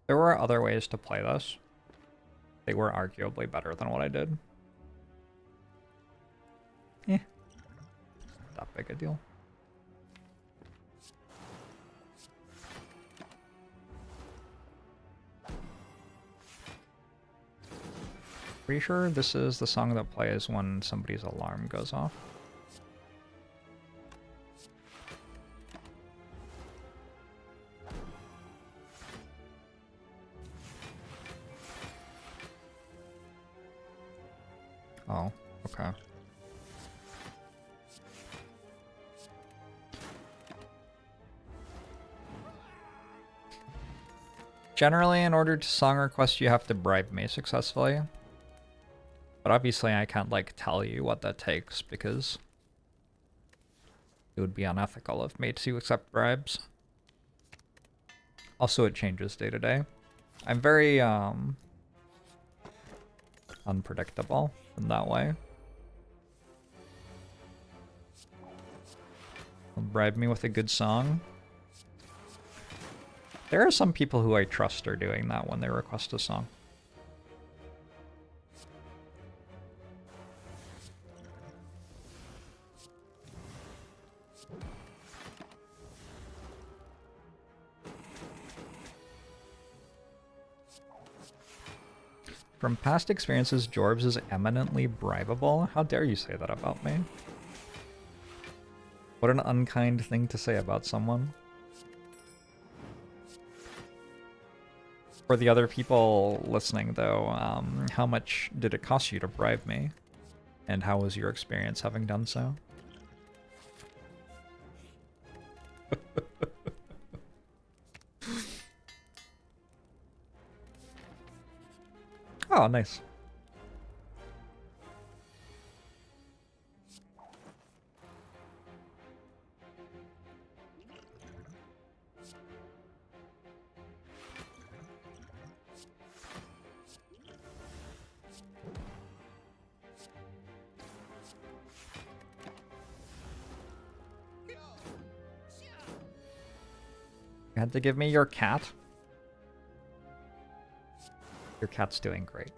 [SPEAKER 1] There were other ways to play this. They were arguably better than what I did. Eh. Not that big a deal. Pretty sure this is the song that plays when somebody's alarm goes off. Oh, okay. Generally, in order to song request, you have to bribe me successfully. But obviously I can't, like, tell you what that takes, because it would be unethical of me to accept bribes. Also, it changes day to day. I'm very, unpredictable in that way. Bribe me with a good song. There are some people who I trust are doing that when they request a song. From past experiences, JORBS is eminently bribable. How dare you say that about me? What an unkind thing to say about someone. For the other people listening, though, how much did it cost you to bribe me? And how was your experience having done so? Oh, nice. You had to give me your cat? Your cat's doing great.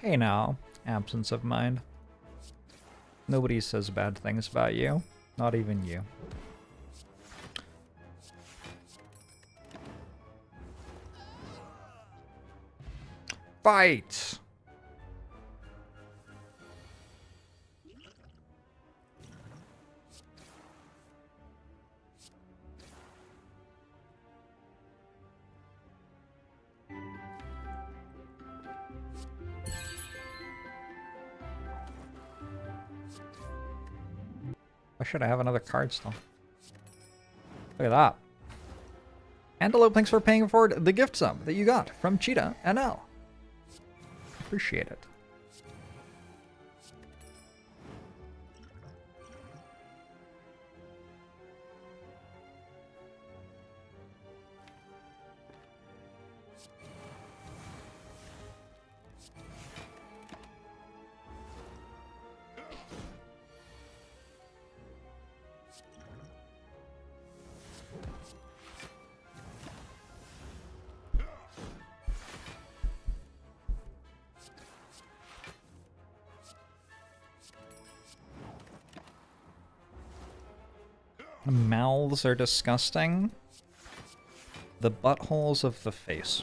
[SPEAKER 1] Hey now, absence of mind. Nobody says bad things about you. Not even you. Fight! Why should I have another card still? Look at that. Antelope, thanks for paying forward the gift sub that you got from Cheetah NL. Appreciate it. Mouths are disgusting. The buttholes of the face.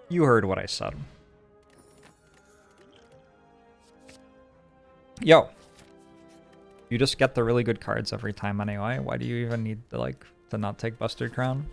[SPEAKER 1] You heard what I said. Yo, you just get the really good cards every time anyway. Why do you even need to, like, to not take Buster Crown?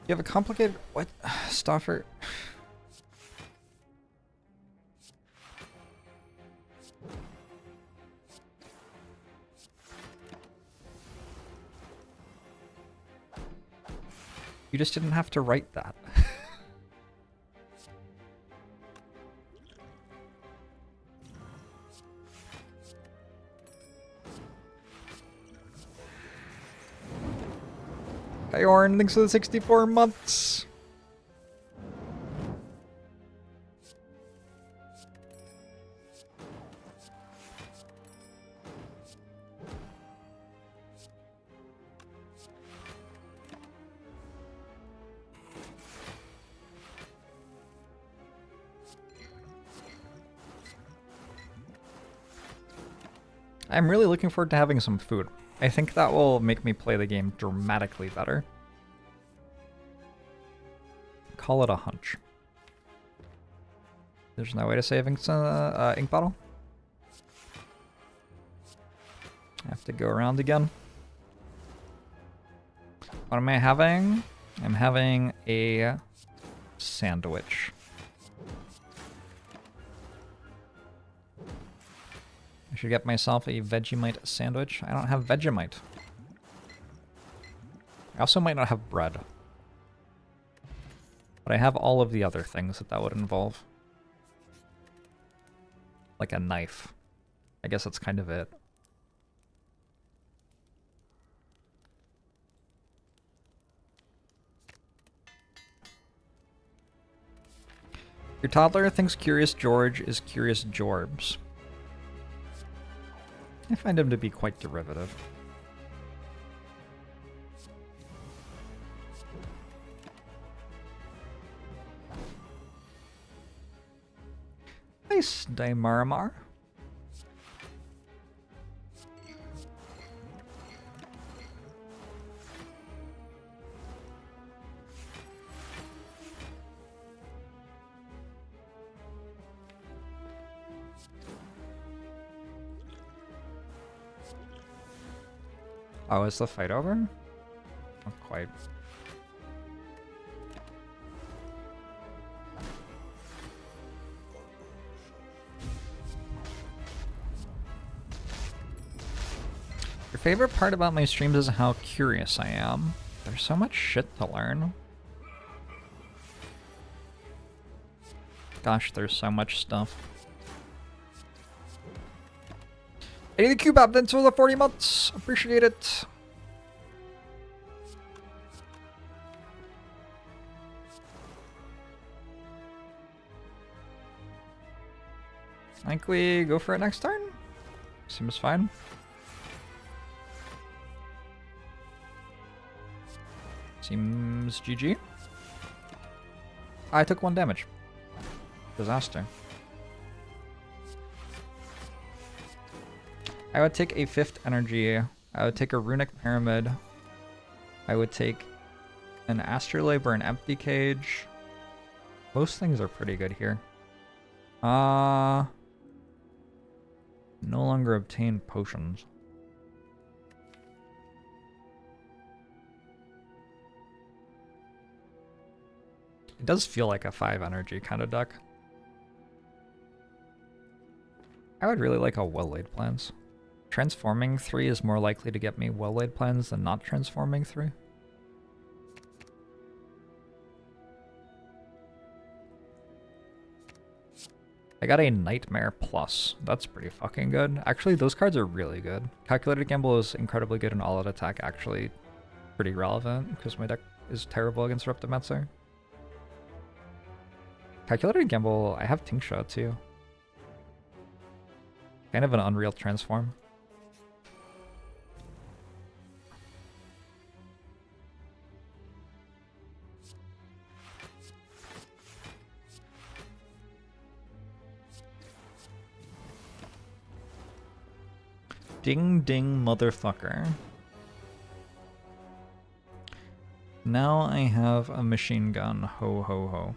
[SPEAKER 1] You have a complicated... What? Stoffer... You just didn't have to write that. Kayorn, thanks for the 64 months. I'm really looking forward to having some food. I think that will make me play the game dramatically better. Call it a hunch. There's no way to save ink bottle. I have to go around again. What am I having? I'm having a sandwich. I should get myself a Vegemite sandwich. I don't have Vegemite. I also might not have bread. But I have all of the other things that would involve. Like a knife. I guess that's kind of it. Your toddler thinks Curious George is Curious Jorbs. I find him to be quite derivative. Nice, Daimaramar. Oh, is the fight over? Not quite. Your favorite part about my streams is how curious I am. There's so much shit to learn. Gosh, there's so much stuff. Hey, the Cube App, thanks for the 40 months. Appreciate it. I think we go for it next turn. Seems fine. Seems GG. I took 1 damage. Disaster. I would take a 5th energy. I would take a runic pyramid. I would take an astrolabe or an empty cage. Most things are pretty good here. No longer obtain potions. It does feel like a 5 energy kind of deck. I would really like a well-laid plans. Transforming 3 is more likely to get me well-laid plans than not transforming 3. I got a Nightmare Plus. That's pretty fucking good. Actually, those cards are really good. Calculated Gamble is incredibly good, and All Out Attack actually pretty relevant because my deck is terrible against Reptimetzer. Calculated Gamble, I have Tingsha too. Kind of an Unreal Transform. Ding ding motherfucker. Now I have a machine gun. Ho ho ho.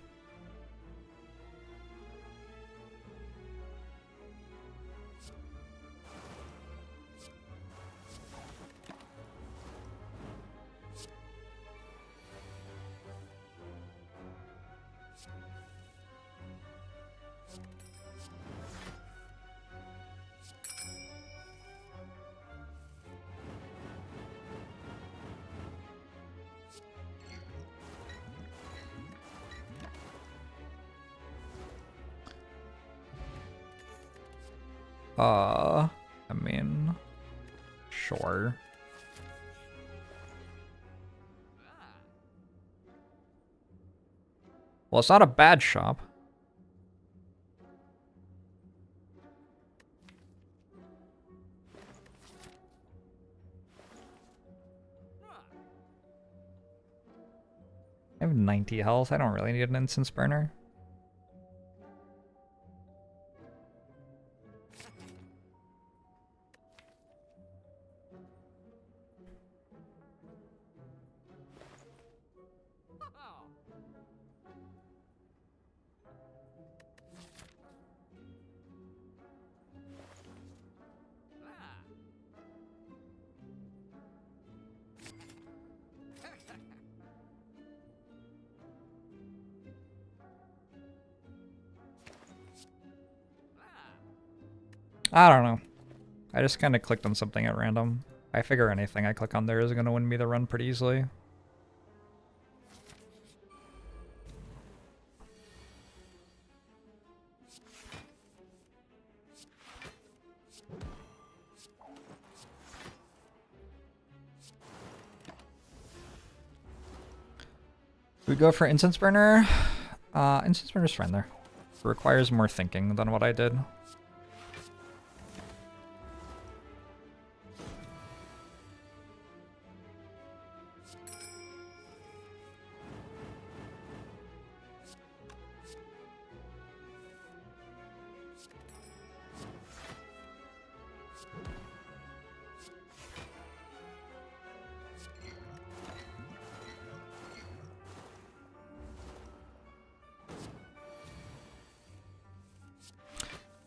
[SPEAKER 1] I mean, sure. Well, it's not a bad shop. I have 90 health. I don't really need an instance burner. I don't know. I just kind of clicked on something at random. I figure anything I click on there is going to win me the run pretty easily. We go for Incense Burner. Incense Burner's fine there. It requires more thinking than what I did.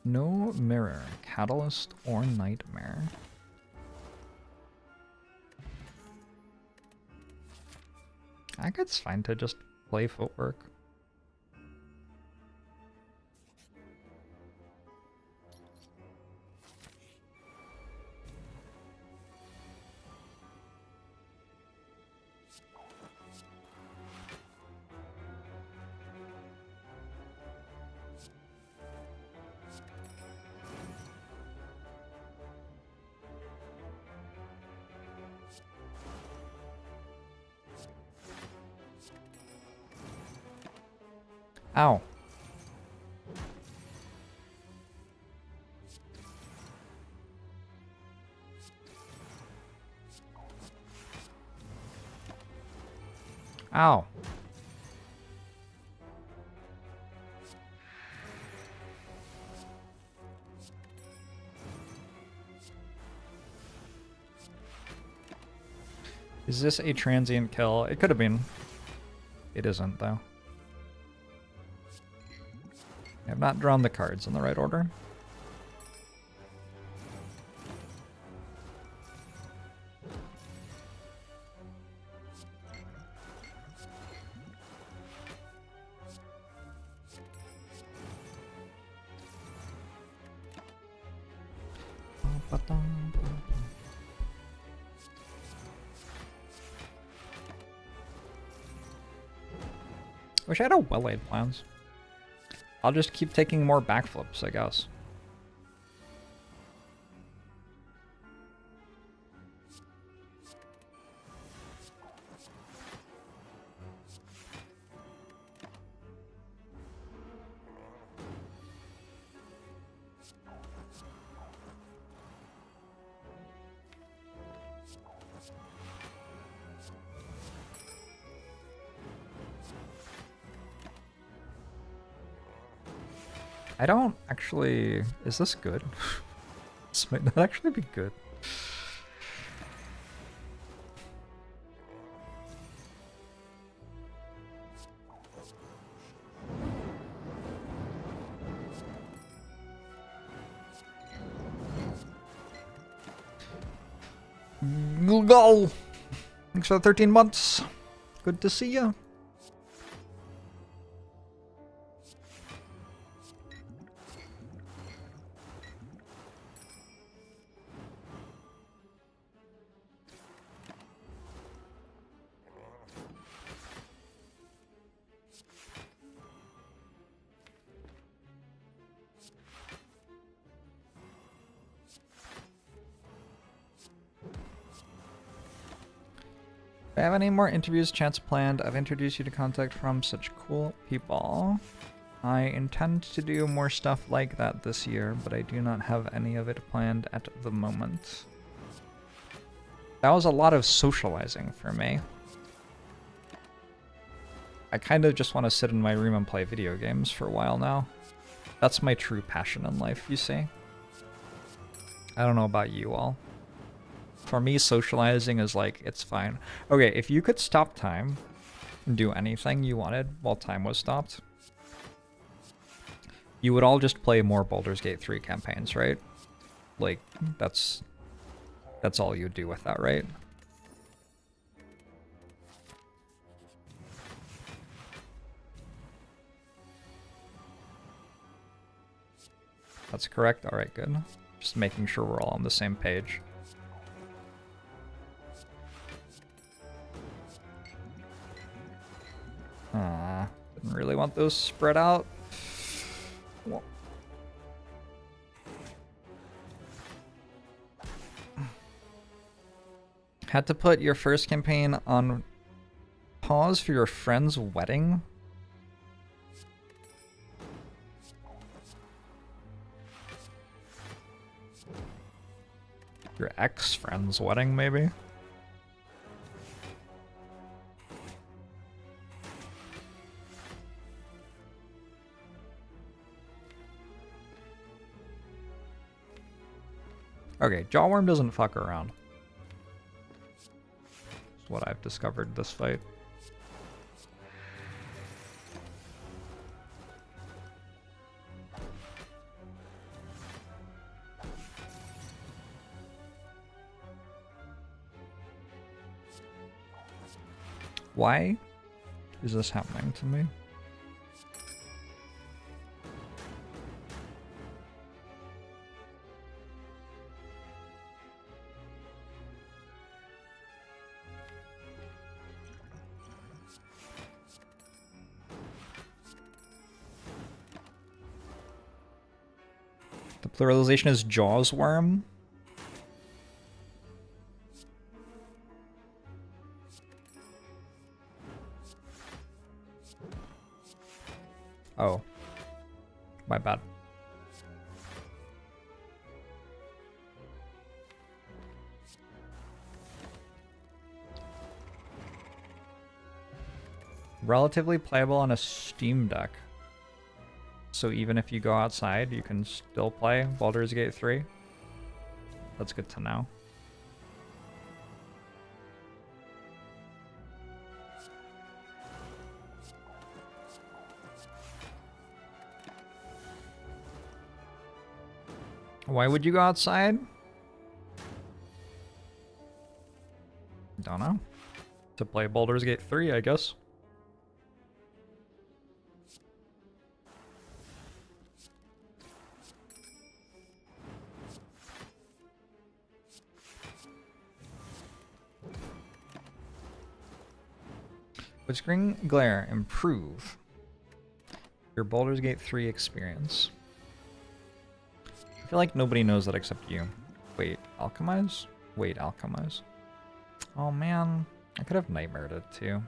[SPEAKER 1] No mirror, catalyst, or nightmare. I think it's fine to just play footwork. Ow. Ow. Is this a transient kill? It could have been. It isn't, though. I have not drawn the cards in the right order. Wish I had a well-laid plans. I'll just keep taking more backflips, I guess. I don't actually... Is this good? This might not actually be good. Go! Thanks for the 13 months. Good to see ya. If I have any more interviews chance planned, I've introduced you to contact from such cool people. I intend to do more stuff like that this year, but I do not have any of it planned at the moment. That was a lot of socializing for me. I kind of just want to sit in my room and play video games for a while now. That's my true passion in life, you see. I don't know about you all. For me, socializing is like, it's fine. Okay, if you could stop time and do anything you wanted while time was stopped, you would all just play more Baldur's Gate 3 campaigns, right? Like, that's all you do with that, right? That's correct? Alright, good. Just making sure we're all on the same page. Didn't really want those spread out. Well, had to put your first campaign on pause for your friend's wedding? Your ex-friend's wedding, maybe? Okay, Jawworm doesn't fuck around. That's what I've discovered this fight. Why is this happening to me? The pluralization is Jaws worm. Oh. My bad. Relatively playable on a Steam Deck. So even if you go outside, you can still play Baldur's Gate 3. That's good to know. Why would you go outside? Don't know. To play Baldur's Gate 3, I guess. Would screen glare improve your Baldur's Gate 3 experience? I feel like nobody knows that except you. Wait, alchemize? Wait, alchemize. Oh man, I could have nightmared it too.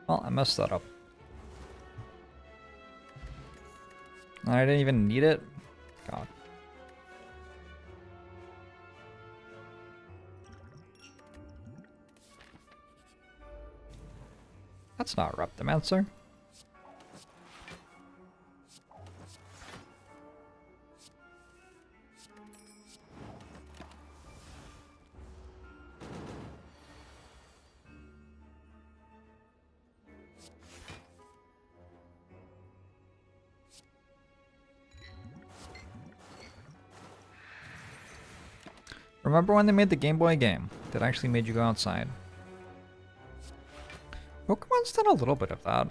[SPEAKER 1] Well, I messed that up. I didn't even need it. God. That's not Reptimancer. Remember when they made the Game Boy game that actually made you go outside? Pokemon's done a little bit of that.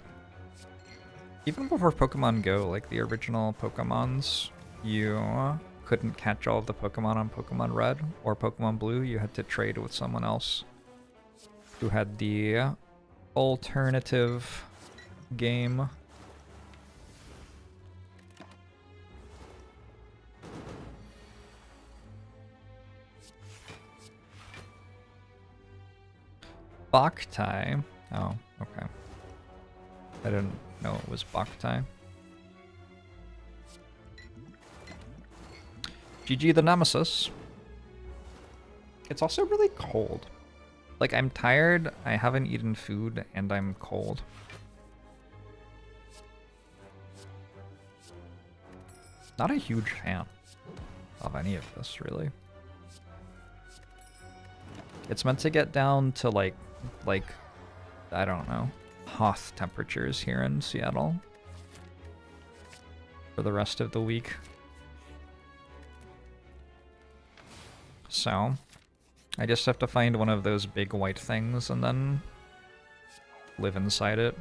[SPEAKER 1] Even before Pokemon Go, like the original Pokemons, you couldn't catch all of the Pokemon on Pokemon Red or Pokemon Blue. You had to trade with someone else who had the alternative game. Boktai. Oh, okay. I didn't know it was Boktai. GG the Nemesis. It's also really cold. Like, I'm tired, I haven't eaten food, and I'm cold. Not a huge fan of any of this, really. It's meant to get down to, like, I don't know, Hoth temperatures here in Seattle for the rest of the week. So, I just have to find one of those big white things and then live inside it.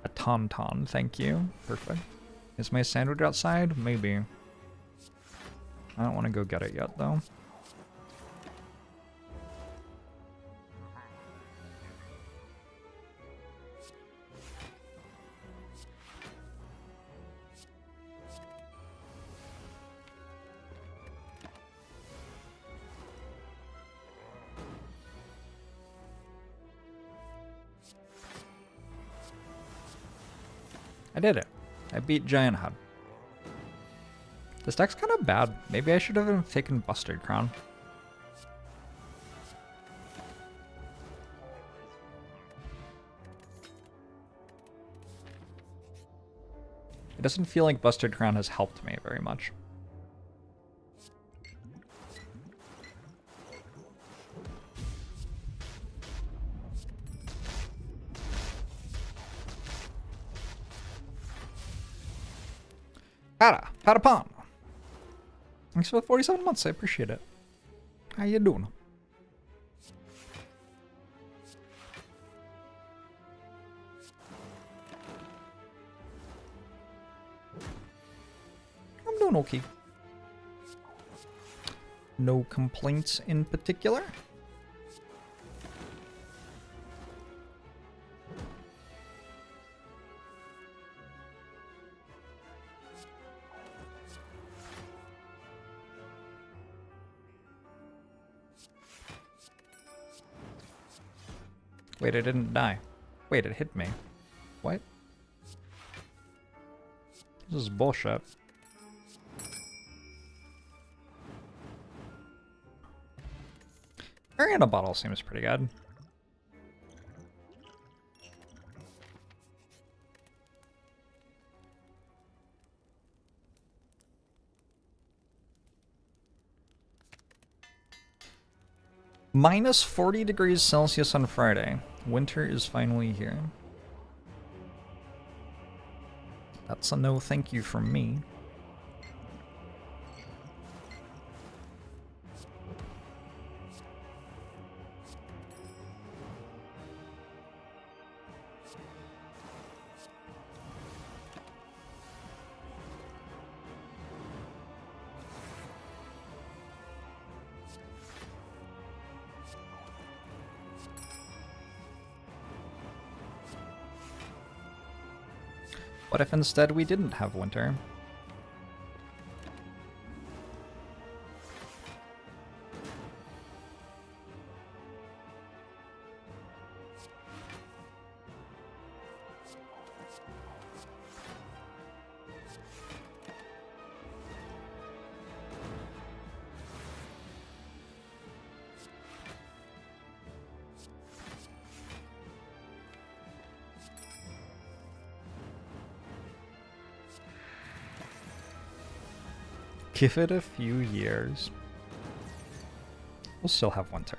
[SPEAKER 1] A tauntaun, thank you. Perfect. Is my sandwich outside? Maybe. I don't want to go get it yet, though. I did it. I beat Giant Head. This deck's kind of bad. Maybe I should have taken Bustard Crown. It doesn't feel like Bustard Crown has helped me very much. Patapon. Thanks for the 47 months. I appreciate it. How you doing? I'm doing okay. No complaints in particular. Wait, it didn't die. Wait, it hit me. What? This is bullshit. Fairy in a bottle seems pretty good. Minus 40 degrees Celsius on Friday. Winter is finally here. That's a no thank you from me. What if instead we didn't have winter? Give it a few years. We'll still have winter.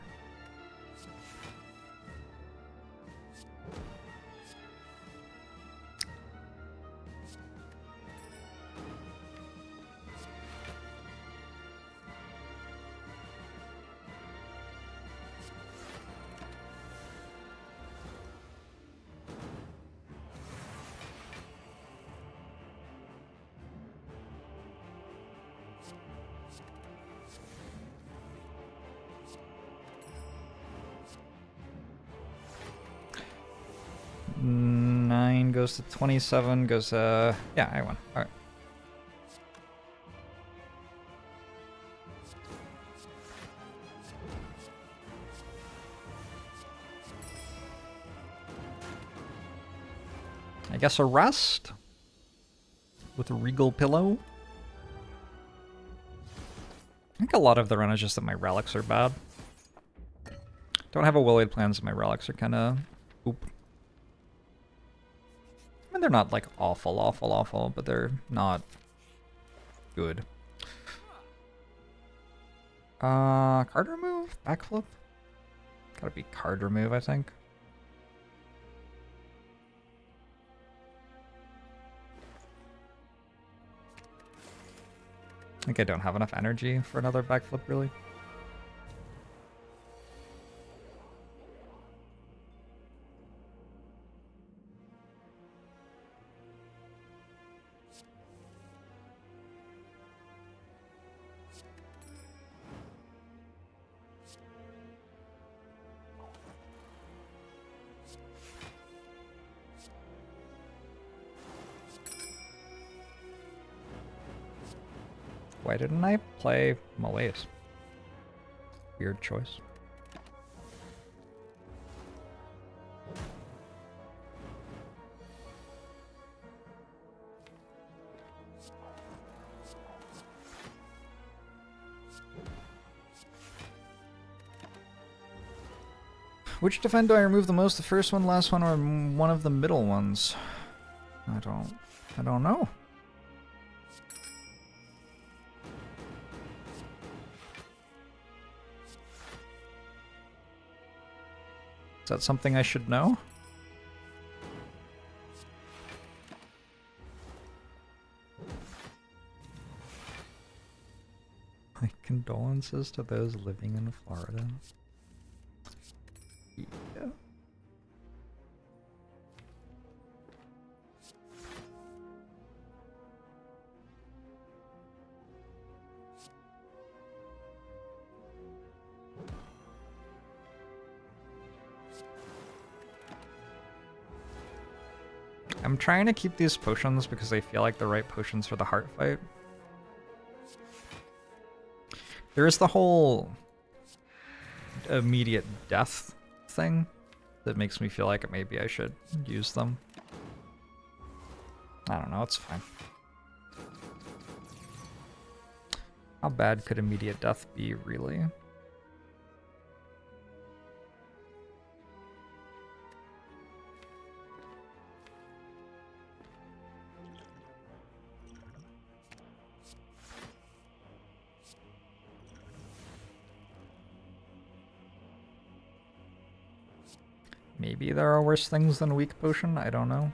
[SPEAKER 1] Goes to 27, goes yeah, I won. Alright. I guess a rest with a regal pillow. I think a lot of the run is just that my relics are bad. Don't have a Willied plans, and my relics are kind of oop. I mean, they're not like awful, but they're not good. Card remove? Backflip? Gotta be card remove, I think. I think I don't have enough energy for another backflip, really. Why didn't I play Malaise? Weird choice. Which defend do I remove the most? The first one, last one, or one of the middle ones? I don't know. Is that something I should know? My condolences to those living in Florida. Yeah. I'm trying to keep these potions because they feel like the right potions for the heart fight. There is the whole immediate death thing that makes me feel like maybe I should use them. I don't know, it's fine. How bad could immediate death be, really? Maybe there are worse things than weak potion, I don't know.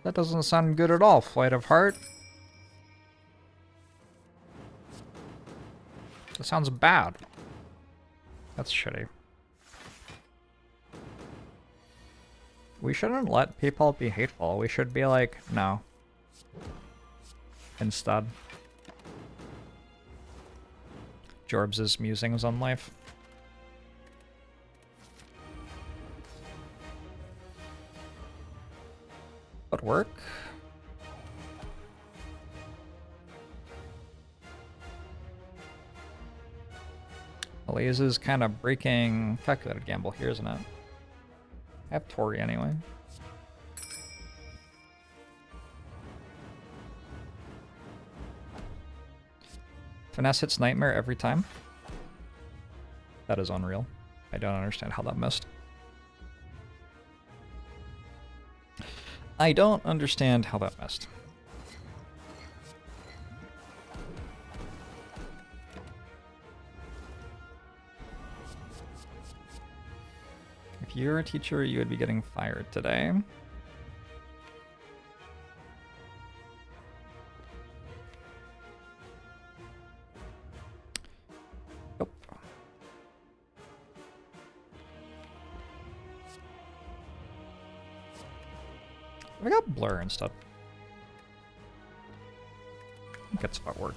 [SPEAKER 1] That doesn't sound good at all, Flight of Heart. That sounds bad. That's shitty. We shouldn't let people be hateful. We should be like, no. Instead. Jorbs' musings on life. Would work. Malaise is kind of breaking calculated gamble here, isn't it? I have Tori anyway. Finesse hits Nightmare every time. That is unreal. I don't understand how that missed. I don't understand how that missed. If you were a teacher, you would be getting fired today. Nope. I got Blur instead. I think that's about work.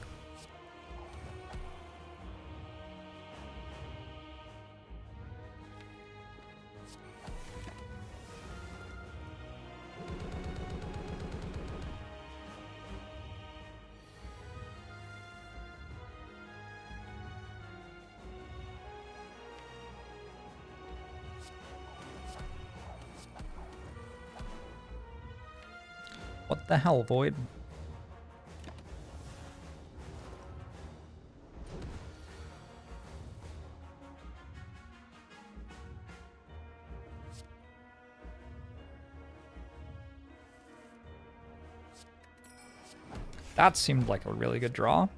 [SPEAKER 1] What the hell, Void? That seemed like a really good draw.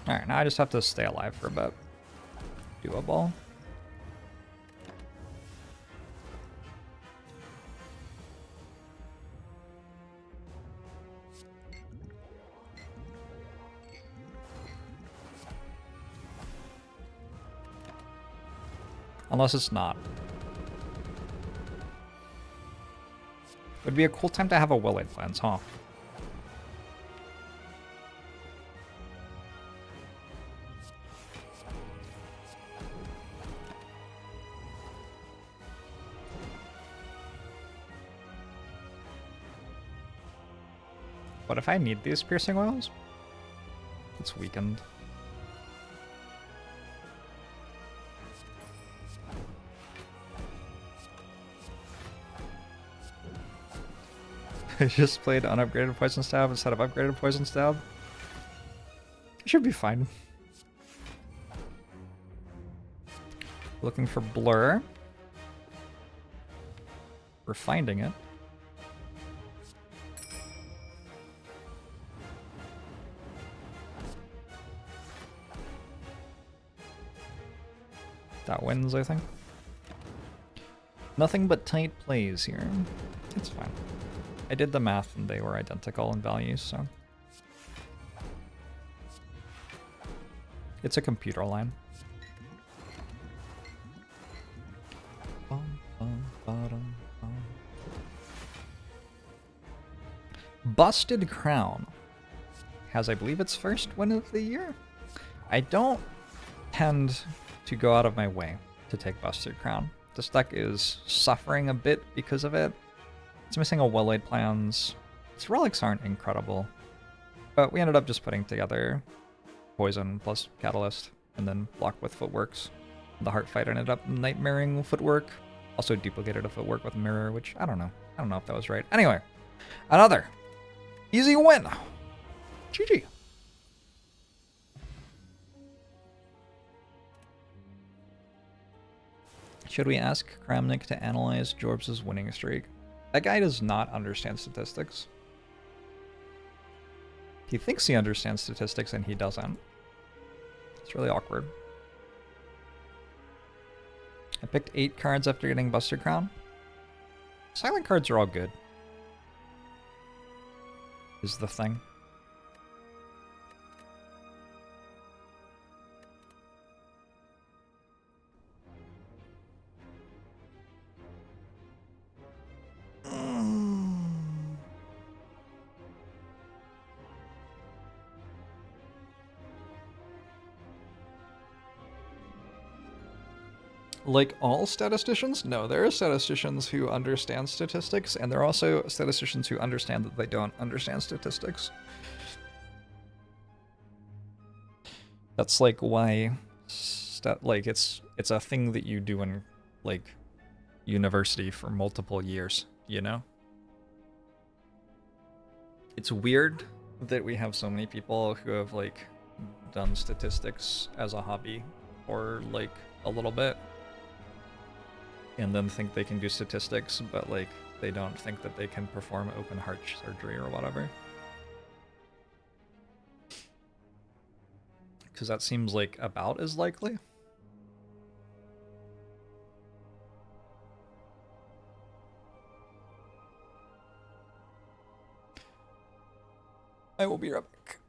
[SPEAKER 1] Alright, now I just have to stay alive for a bit. Doable. Unless it's not. Would be a cool time to have a Will-Aid Lens, huh? What if I need these piercing oils? It's weakened. I just played unupgraded Poison Stab instead of upgraded Poison Stab. It should be fine. Looking for Blur. We're finding it. That wins, I think. Nothing but tight plays here. It's fine. I did the math and they were identical in values, so. It's a computer line. Busted Crown. has, I believe, its first win of the year. I don't tend to go out of my way to take Busted Crown. This deck is suffering a bit because of it. It's missing a well-laid plans. Its relics aren't incredible. But we ended up just putting together Poison plus Catalyst and then block with Footworks. The Heart Fight ended up nightmaring Footwork. Also duplicated a Footwork with Mirror, which I don't know. I don't know if that was right. Anyway, another easy win. GG. Should we ask Kramnik to analyze Jorbs' winning streak? That guy does not understand statistics. He thinks he understands statistics and he doesn't. It's really awkward. I picked 8 cards after getting Buster Crown. Silent cards are all good. Is the thing. Like all statisticians? No, there are statisticians who understand statistics, and there are also statisticians who understand that they don't understand statistics. That's like why it's a thing that you do in like university for multiple years, you know? It's weird that we have so many people who have like done statistics as a hobby or like a little bit, and then think they can do statistics, but like they don't think that they can perform open heart surgery or whatever. Because that seems like about as likely. I will be right back.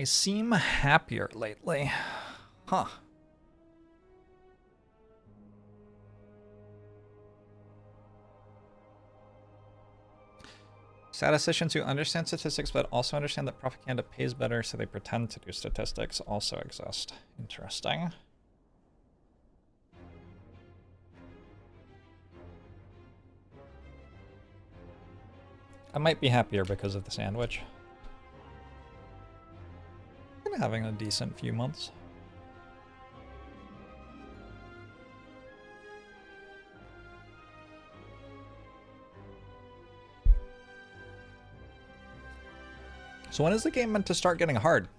[SPEAKER 1] I seem happier lately. Huh. Statisticians who understand statistics but also understand that propaganda pays better, so they pretend to do statistics, also exist. Interesting. I might be happier because of the sandwich. I'm having a decent few months. So when is the game meant to start getting hard?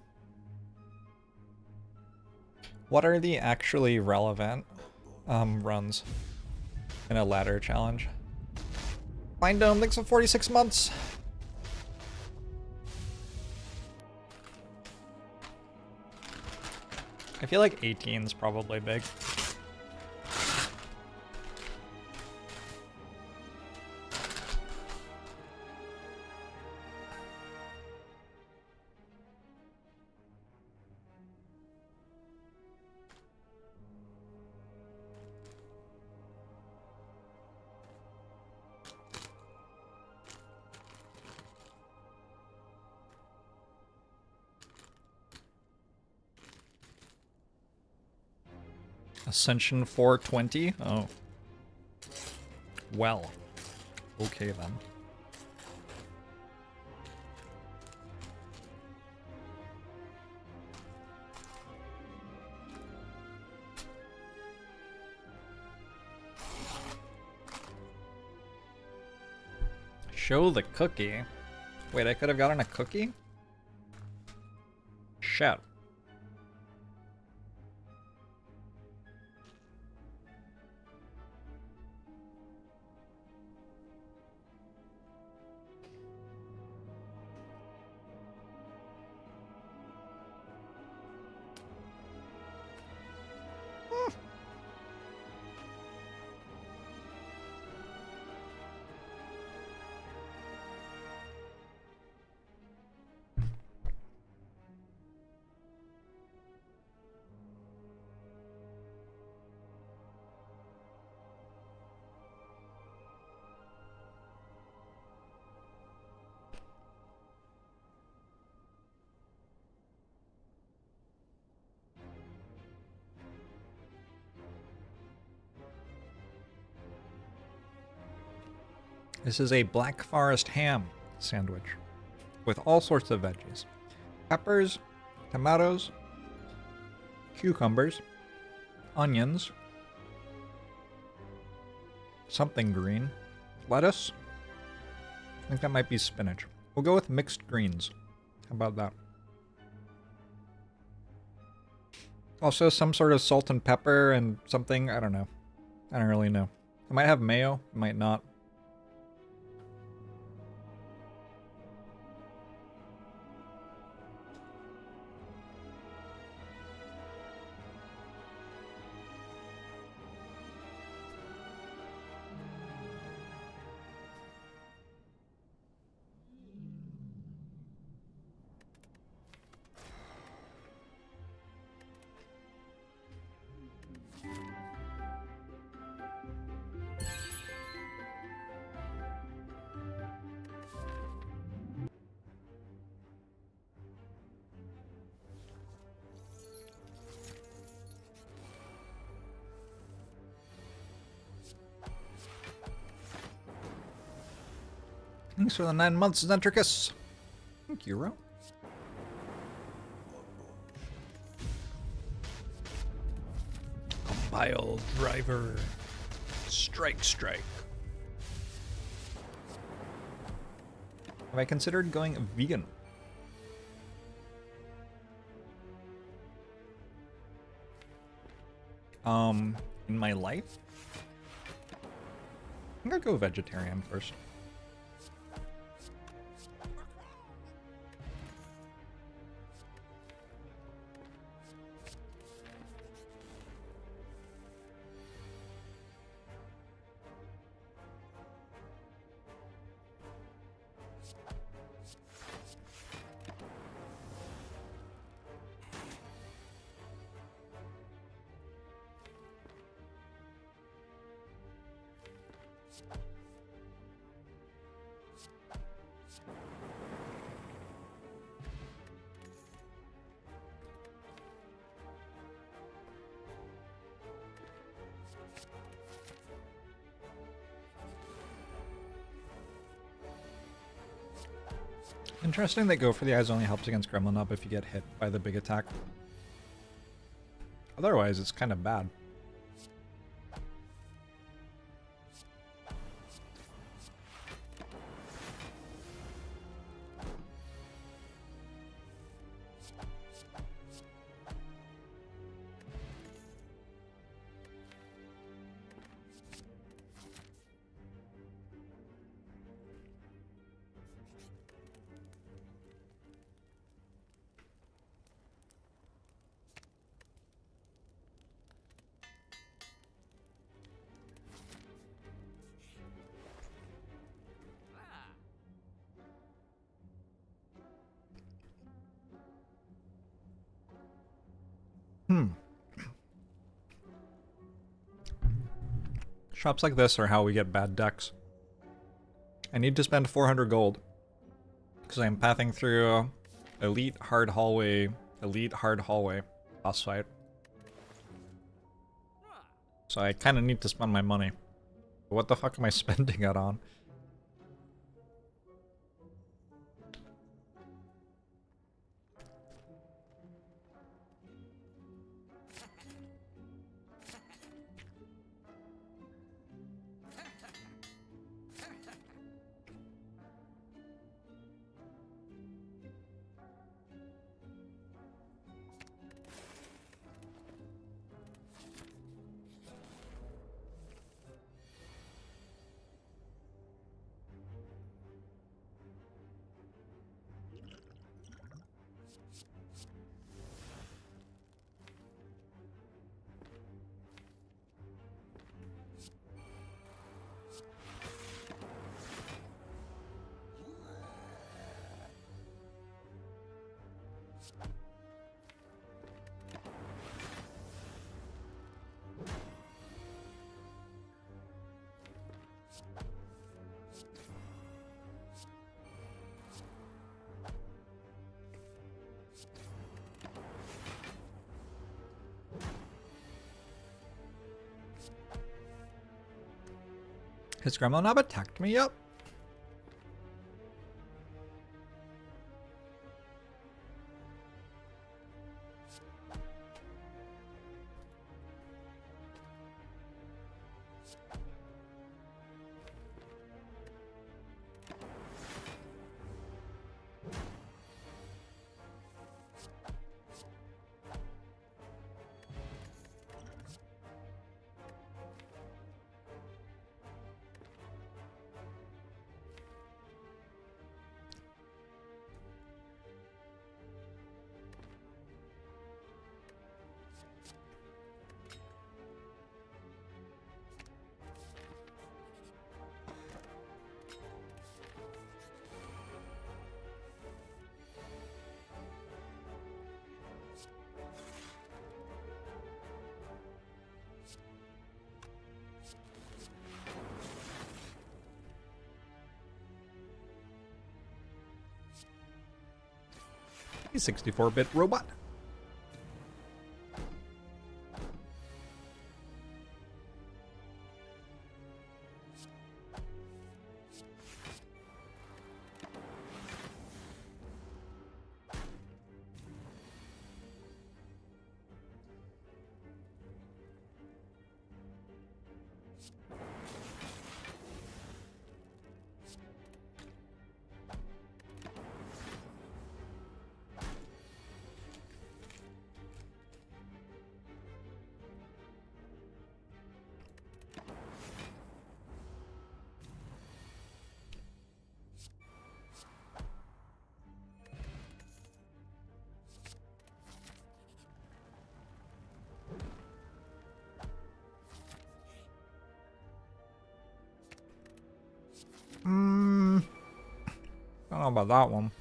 [SPEAKER 1] What are the actually relevant runs in a ladder challenge? Mind Dome, thanks for 46 months. I feel like 18 is probably big. Ascension 420? Oh. Well. Okay then. Show the cookie. Wait, I could have gotten a cookie? Shit. This is a Black Forest ham sandwich with all sorts of veggies. Peppers, tomatoes, cucumbers, onions, something green, lettuce. I think that might be spinach. We'll go with mixed greens. How about that? Also some sort of salt and pepper and something, I don't know. I don't really know. It might have mayo, it might not. Thanks for the 9 months, Zentricus. Thank you, Ro. Compile driver. Strike, strike. Have I considered going vegan? In my life? I'm gonna go vegetarian first. Interesting that Go for the Eyes only helps against Gremlin Up if you get hit by the big attack. Otherwise, it's kind of bad. Shops like this are how we get bad decks. I need to spend 400 gold because I'm pathing through elite hard hallway boss fight. So I kind of need to spend my money. What the fuck am I spending it on? Has Gremlin attacked me yet? He's 64-bit robot. Don't know about that one.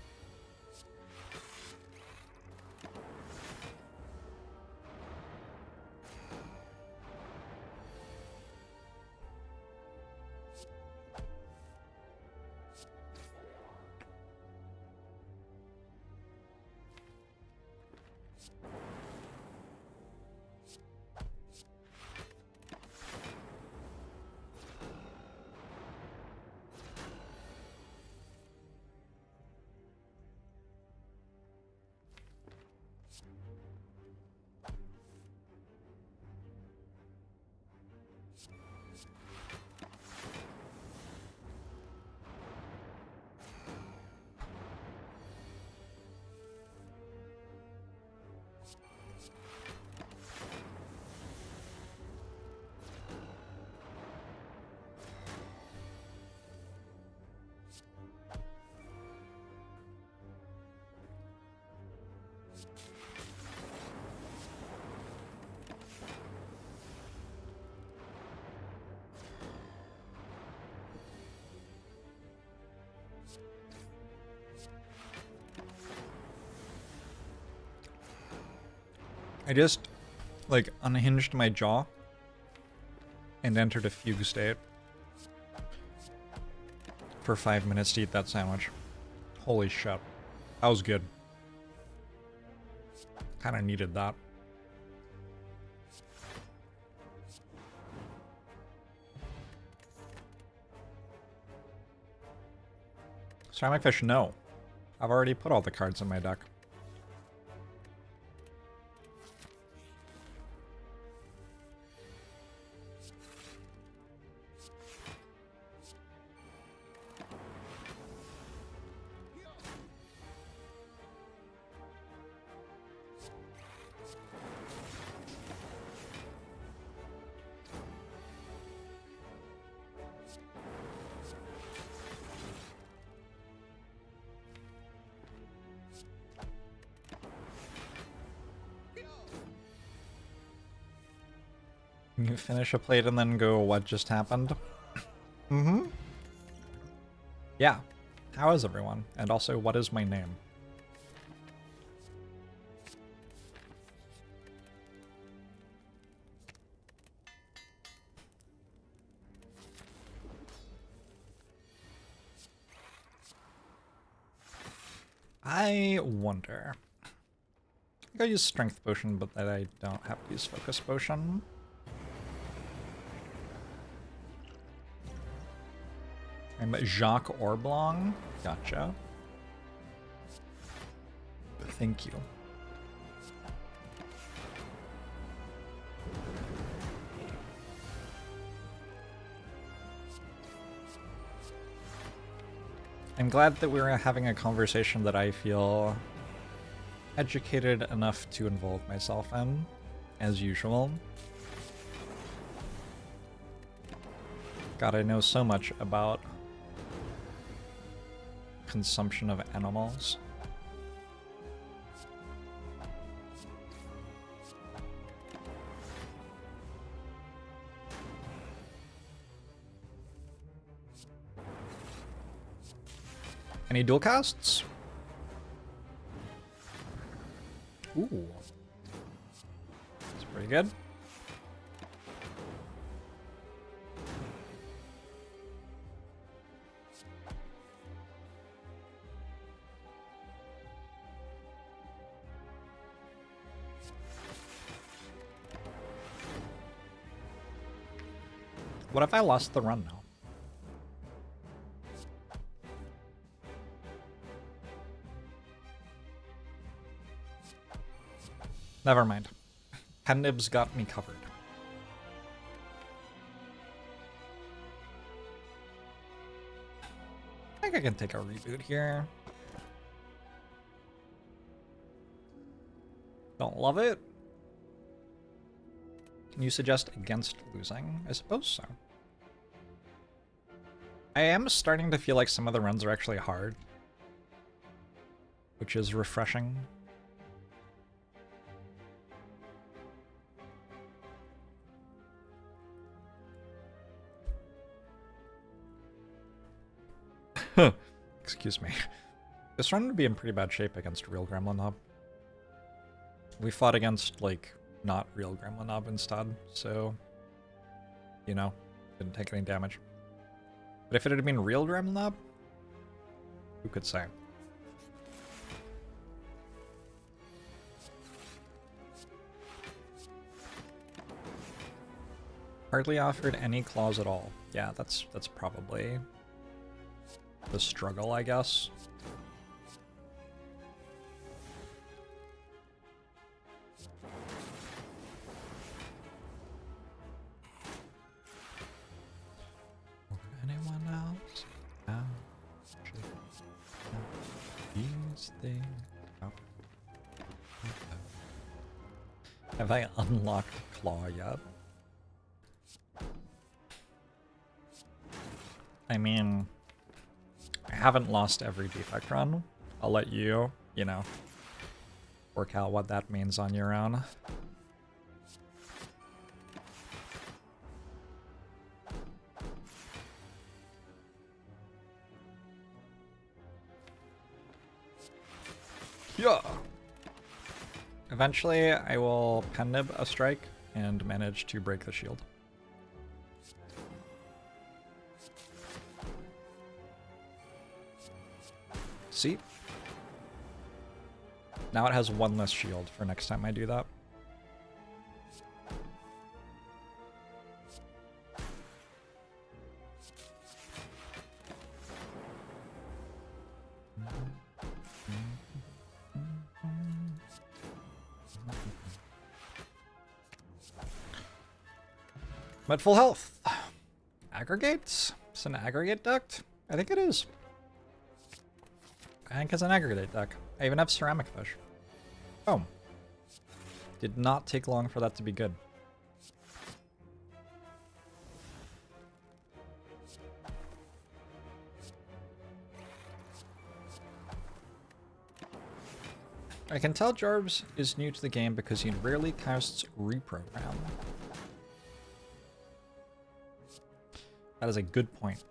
[SPEAKER 1] I just, like, unhinged my jaw and entered a fugue state for 5 minutes to eat that sandwich. Holy shit. That was good. Kinda needed that. Ceramic fish, no. I've already put all the cards in my deck. You finish a plate and then go, what just happened? Mm-hmm. Yeah. How is everyone? And also, what is my name? I wonder. I think I'll use Strength Potion, but that I don't have to use Focus Potion. I'm Jacques Orblong. Gotcha. Thank you. I'm glad that we're having a conversation that I feel educated enough to involve myself in, as usual. God, I know so much about consumption of animals. Any dual casts? Ooh. That's pretty good. What if I lost the run now? Never mind. Pendib's got me covered. I think I can take a reboot here. Don't love it. Can you suggest against losing? I suppose so. I am starting to feel like some of the runs are actually hard, which is refreshing. Excuse me. This run would be in pretty bad shape against real Gremlin Knob. We fought against, like, not real Gremlin Knob instead, so, you know, didn't take any damage. But if it had been real Gremlin Knob, who could say? Hardly offered any claws at all. Yeah, that's probably the struggle, I guess. Anyone else? These things. Have I unlocked Claw yet? I mean, I haven't lost every defect run. I'll let you, you know, work out what that means on your own. Yeah. Eventually, I will Pendib a strike and manage to break the shield. See? Now it has one less shield for next time I do that. I'm at full health. Aggregates? It's an aggregate duct? I think it is. I think it's an aggregate deck. I even have ceramic fish. Oh. Did not take long for that to be good. I can tell JORBS is new to the game because he rarely casts reprogram. That is a good point.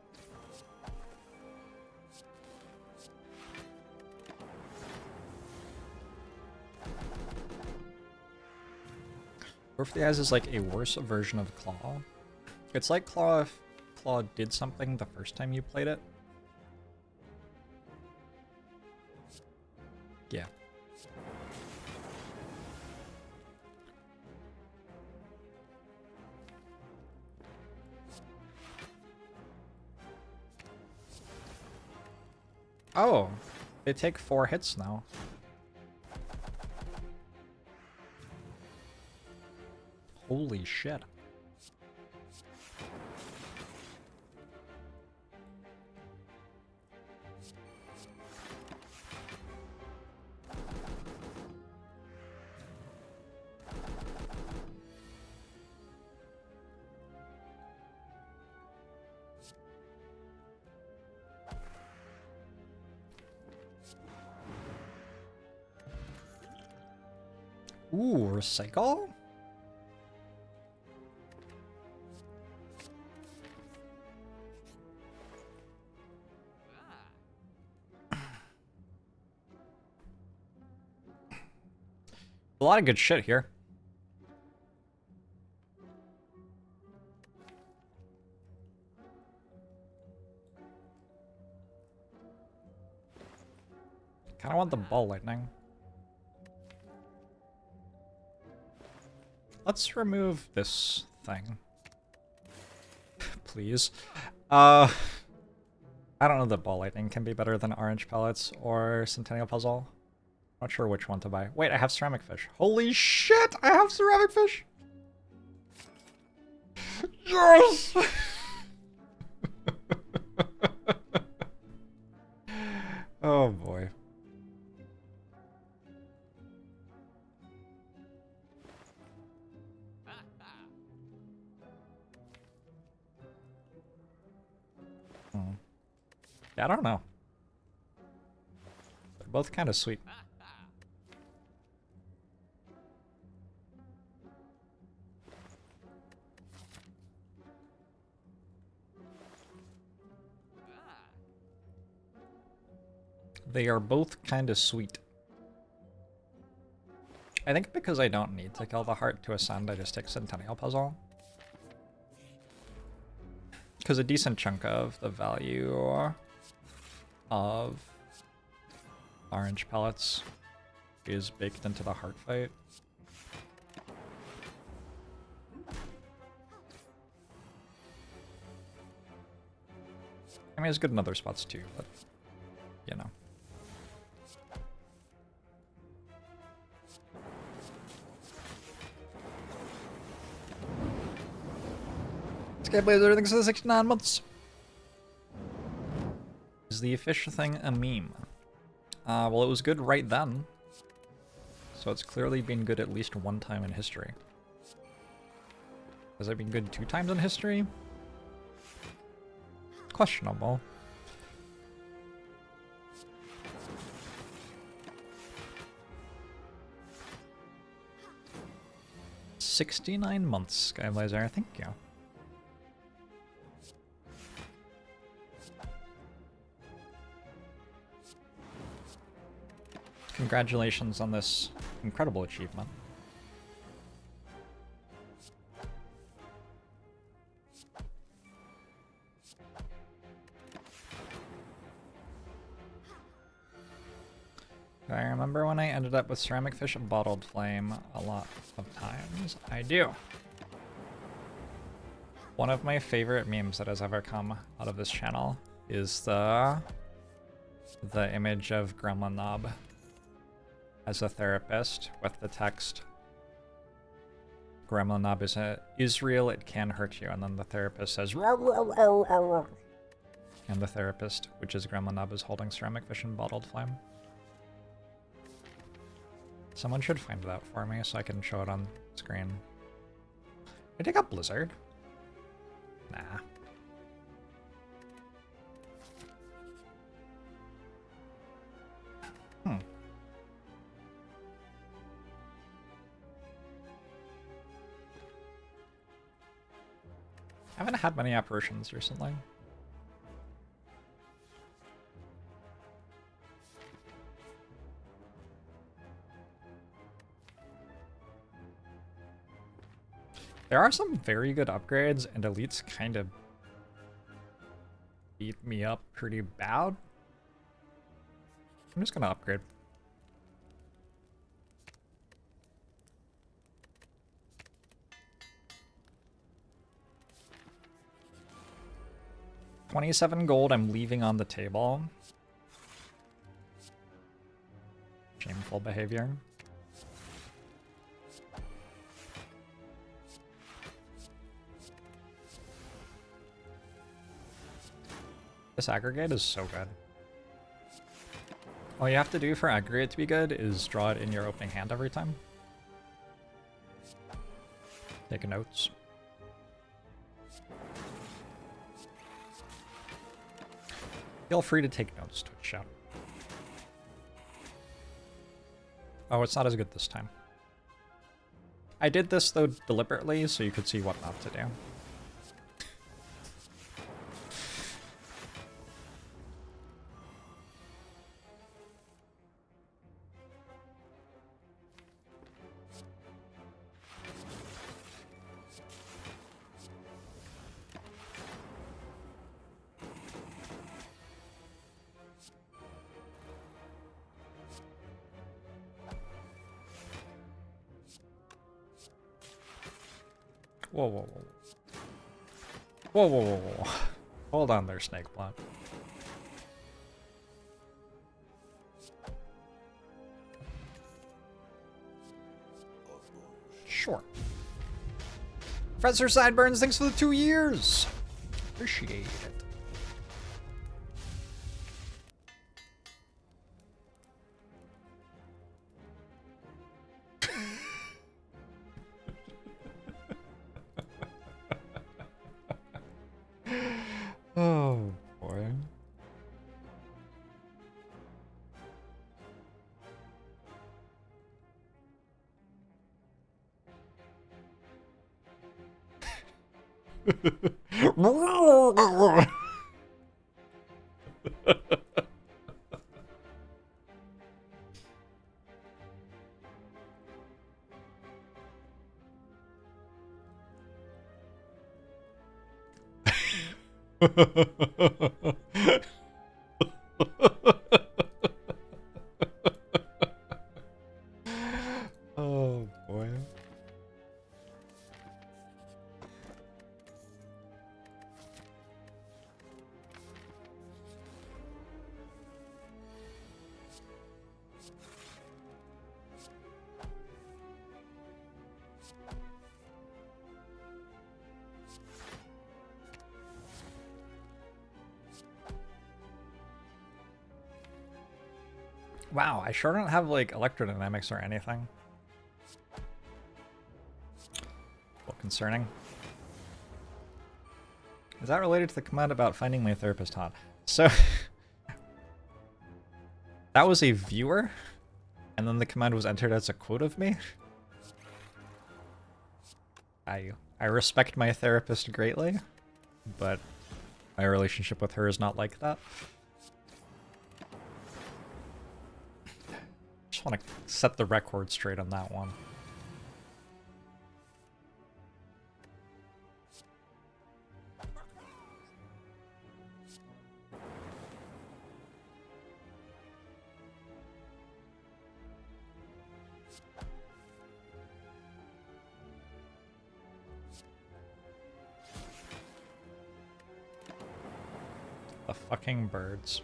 [SPEAKER 1] Dwarf the Eyes is like a worse version of Claw. It's like Claw if Claw did something the first time you played it. Yeah. Oh, they take 4 hits now. Holy shit. Ooh, recycle? A lot of good shit here. Kinda want the ball lightning. Let's remove this thing. Please. I don't know that ball lightning can be better than orange pellets or Centennial Puzzle. Not sure which one to buy. Wait, I have ceramic fish. Holy shit! I have ceramic fish! Yes! Oh boy. Yeah, I don't know. They're both kind of sweet. They are both kind of sweet. I think because I don't need to kill the heart to ascend, I just take Centennial Puzzle. Because a decent chunk of the value of orange pellets is baked into the heart fight. I mean, it's good in other spots too, but, you know. Sky Blazer, everything says 69 months. Is the fish thing a meme? Well, it was good right then. So it's clearly been good at least one time in history. Has it been good 2 times in history? Questionable. $69 months, Skyblazer, thank you. Congratulations on this incredible achievement. I remember when I ended up with ceramic fish and bottled flame a lot of times. I do. One of my favorite memes that has ever come out of this channel is the image of Gremlin Knob as a therapist with the text, Gremlin Knob is real, it can hurt you, and then the therapist says, "Row, row, row, row, row." And the therapist, which is Gremlin Knob, is holding ceramic fish and bottled flame. Someone should find that for me so I can show it on screen. Did I take up Blizzard? Nah. I haven't had many apparitions recently. There are some very good upgrades, and elites kind of beat me up pretty bad. I'm just gonna upgrade. $27 gold I'm leaving on the table. playful behavior. This aggregate is so good. All you have to do for aggregate to be good is draw it in your opening hand every time. Take notes. Feel free to take notes, Twitch chat. Oh, it's not as good this time. I did this, though, deliberately, so you could see what not to do. Whoa, whoa, whoa. Whoa, whoa, whoa, whoa. Hold on there, Snake Plant. Sure. Professor Sideburns, thanks for the 2 years! Appreciate it. Oh, boy. Oh, boy. Wow, I sure don't have, like, electrodynamics or anything. Well, concerning. Is that related to the comment about finding my therapist hot? So, that was a viewer, and then the command was entered as a quote of me. I respect my therapist greatly, but my relationship with her is not like that. Just want to set the record straight on that one. The fucking birds.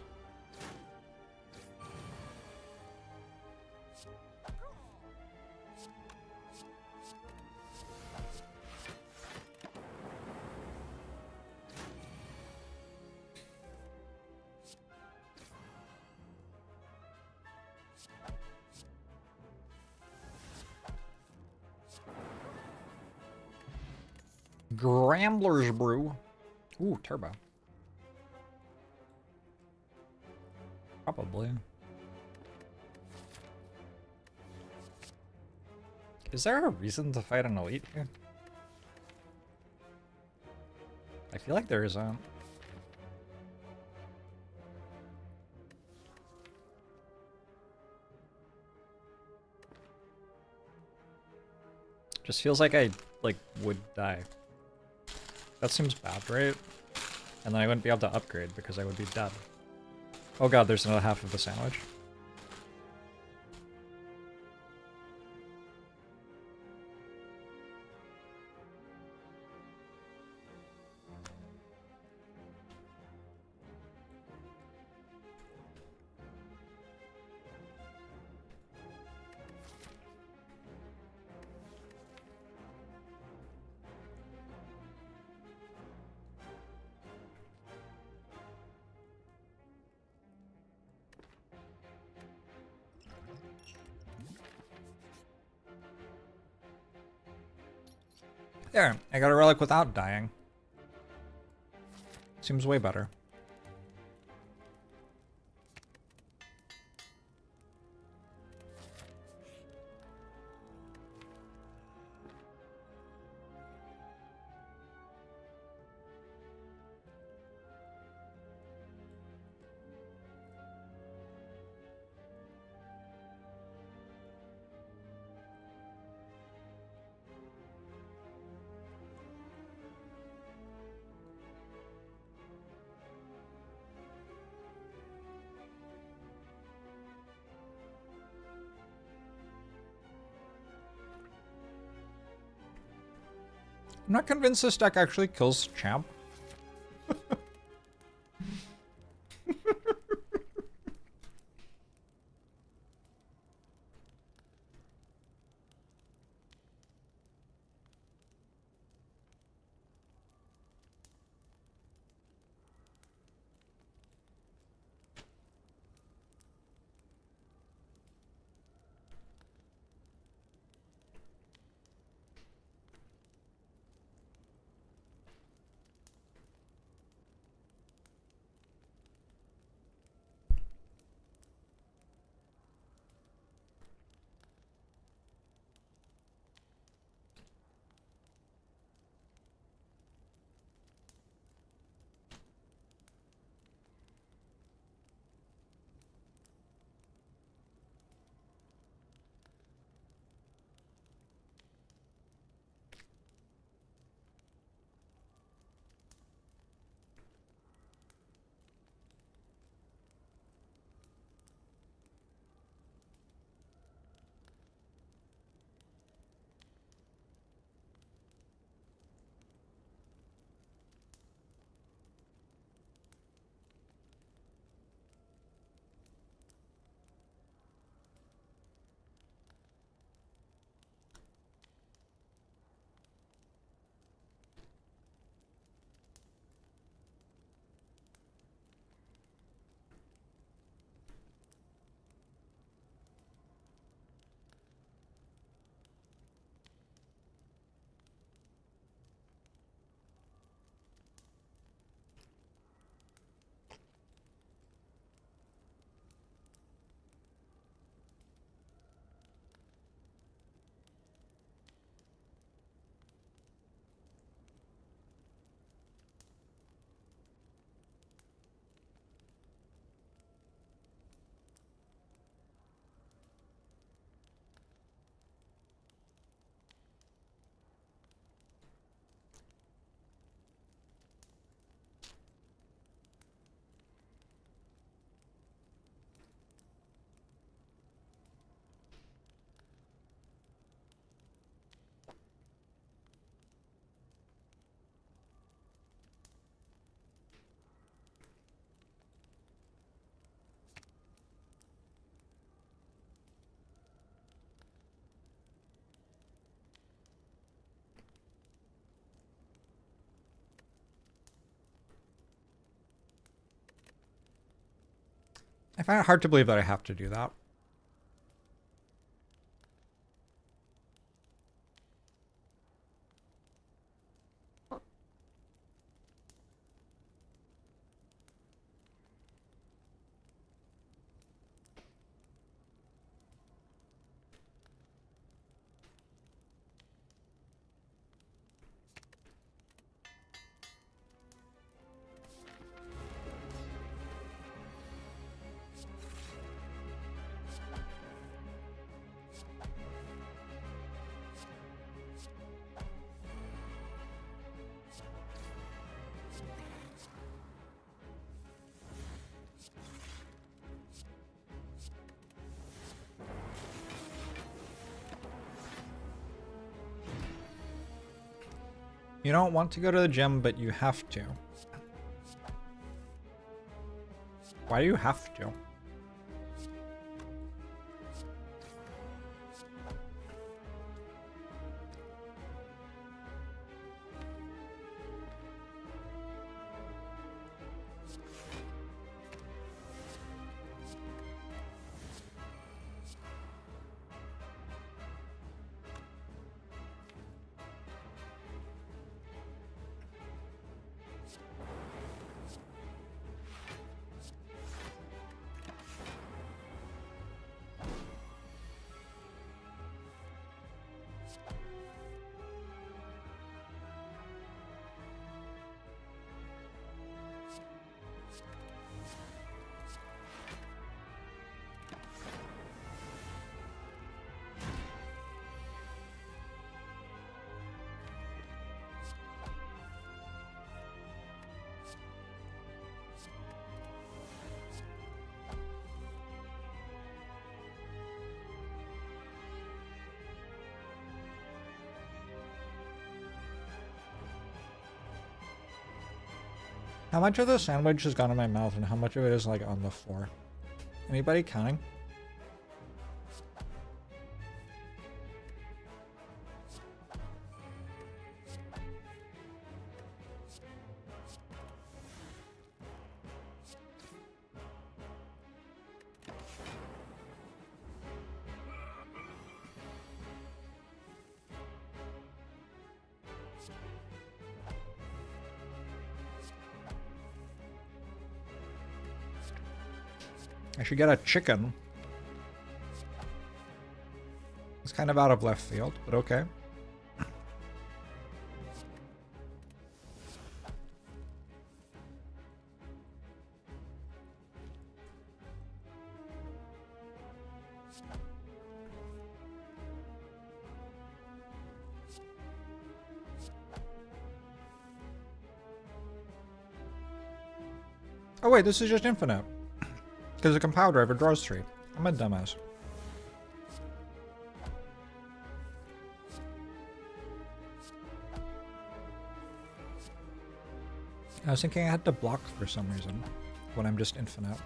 [SPEAKER 1] Grambler's Brew. Ooh, turbo. Probably. Is there a reason to fight an elite here? I feel like there isn't. Just feels like I, like, would die. That seems bad, right? And then I wouldn't be able to upgrade because I would be dead. Oh god, there's another half of the sandwich. There, I got a relic without dying. Seems way better. I'm not convinced this deck actually kills Champ. I find it hard to believe that I have to do that. You don't want to go to the gym, but you have to. Why do you have to? How much of the sandwich has gone in my mouth and how much of it is like on the floor? Anybody counting? I should get a chicken. It's kind of out of left field, but okay. Oh wait, this is just infinite. Because the compile driver draws 3. I'm a dumbass. I was thinking I had to block for some reason when I'm just infinite.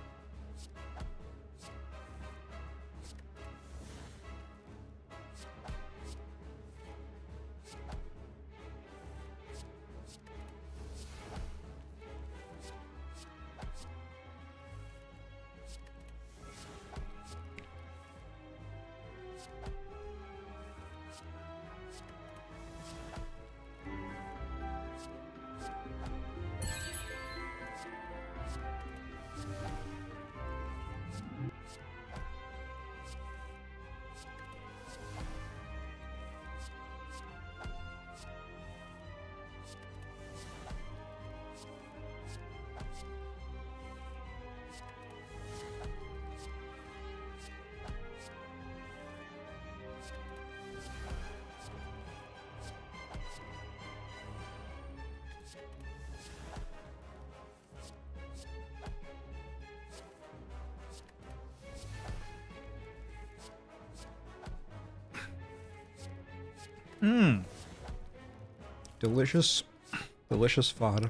[SPEAKER 1] Mmm. Delicious, delicious VOD.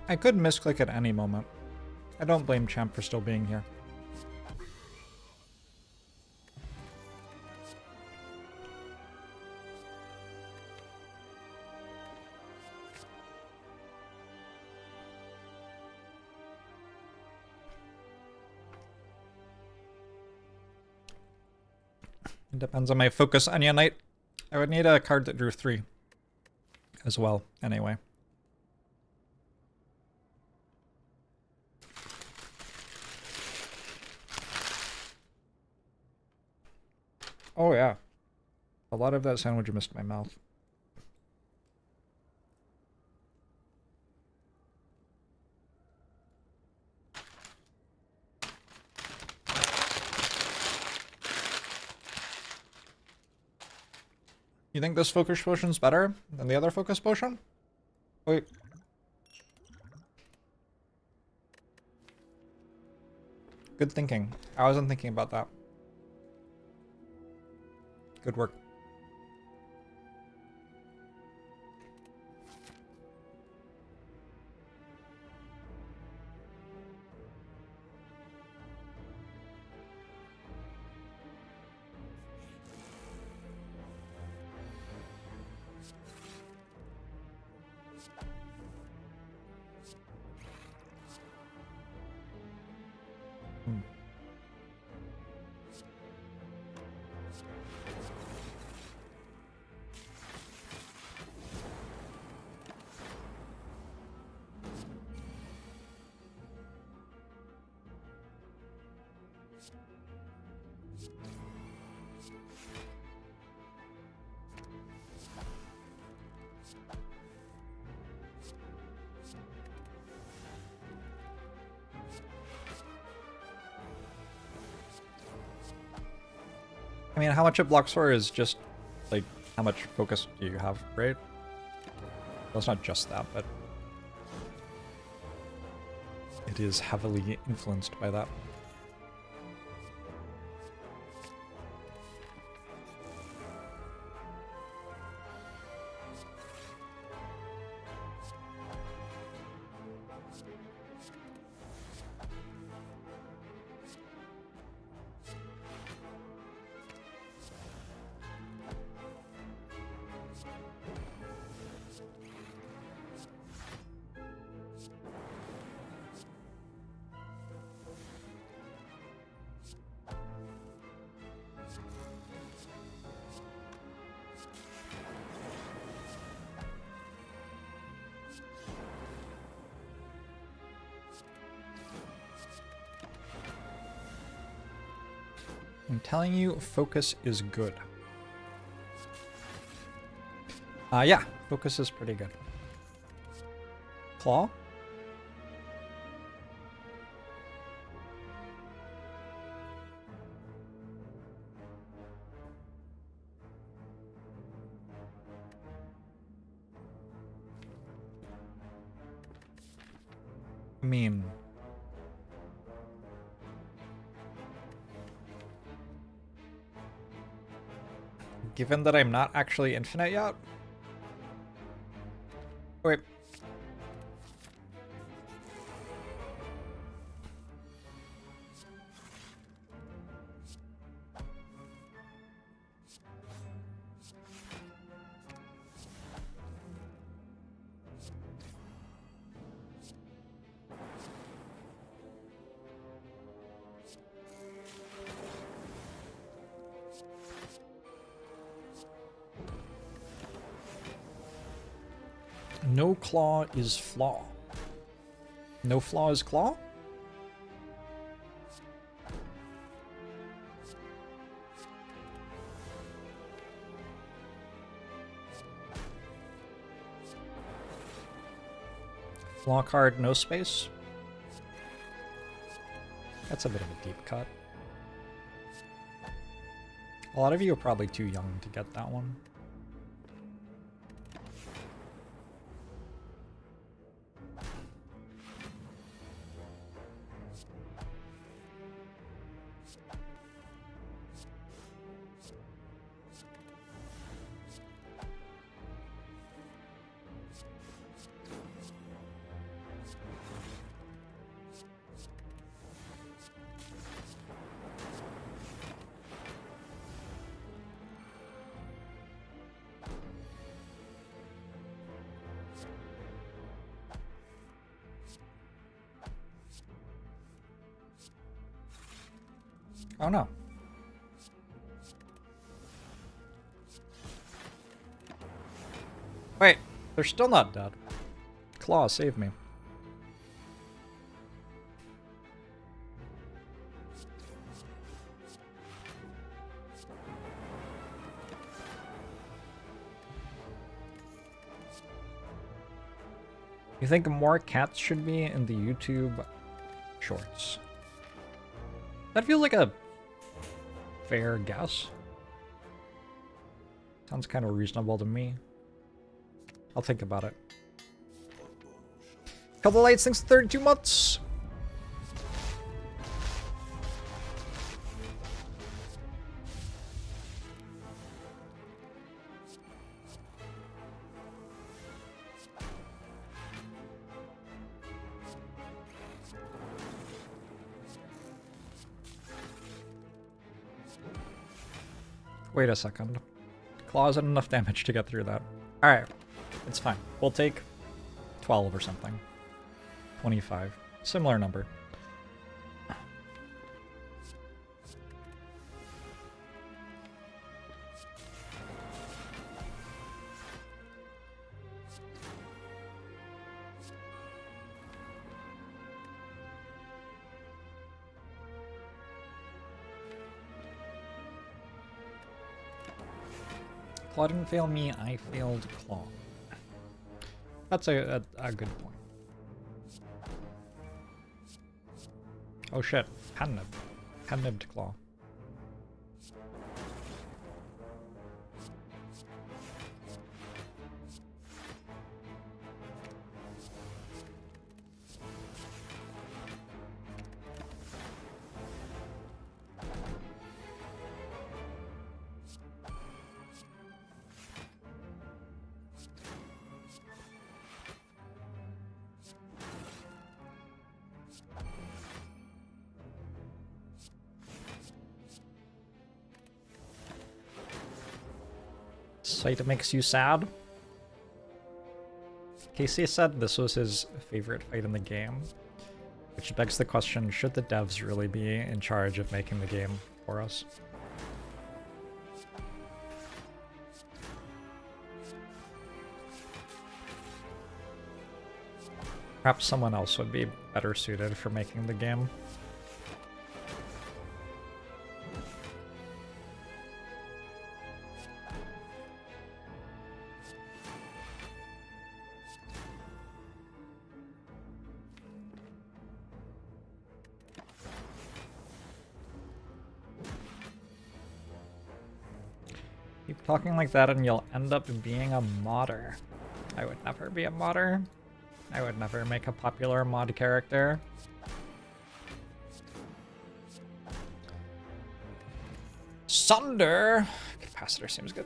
[SPEAKER 1] I could misclick at any moment. I don't blame Champ for still being here. It depends on my focus Onion Knight. I would need a card that drew 3 as well, anyway. Oh yeah. A lot of that sandwich missed my mouth. You think this focus potion's better than the other focus potion? Wait. Good thinking. I wasn't thinking about that. Good work. I mean, how much it blocks for is just, like, how much focus do you have, right? Well, it's not just that, but it is heavily influenced by that. I'm telling you, focus is good. Yeah, focus is pretty good. Claw? I mean, given that I'm not actually infinite yet. Wait. No claw is flaw. No flaw is claw? Flaw card, no space? That's a bit of a deep cut. A lot of you are probably too young to get that one. Oh no. Wait, they're still not dead. Claw, save me. You think more cats should be in the YouTube shorts? That feels like a fair guess. Sounds kind of reasonable to me. I'll think about it. Couple lights, thanks for 32 months. Wait a second. Claw isn't enough damage to get through that. Alright, it's fine. We'll take 12 or something. 25. Similar number. Claw didn't fail me, I failed Claw. That's a good point. Oh shit, Pen-nibbed. Pen-nibbed Claw. Sight makes you sad. Casey said this was his favorite fight in the game, which begs the question, should the devs really be in charge of making the game for us? Perhaps someone else would be better suited for making the game. Keep talking like that and you'll end up being a modder. I would never be a modder. I would never make a popular mod character. Sunder! Capacitor seems good.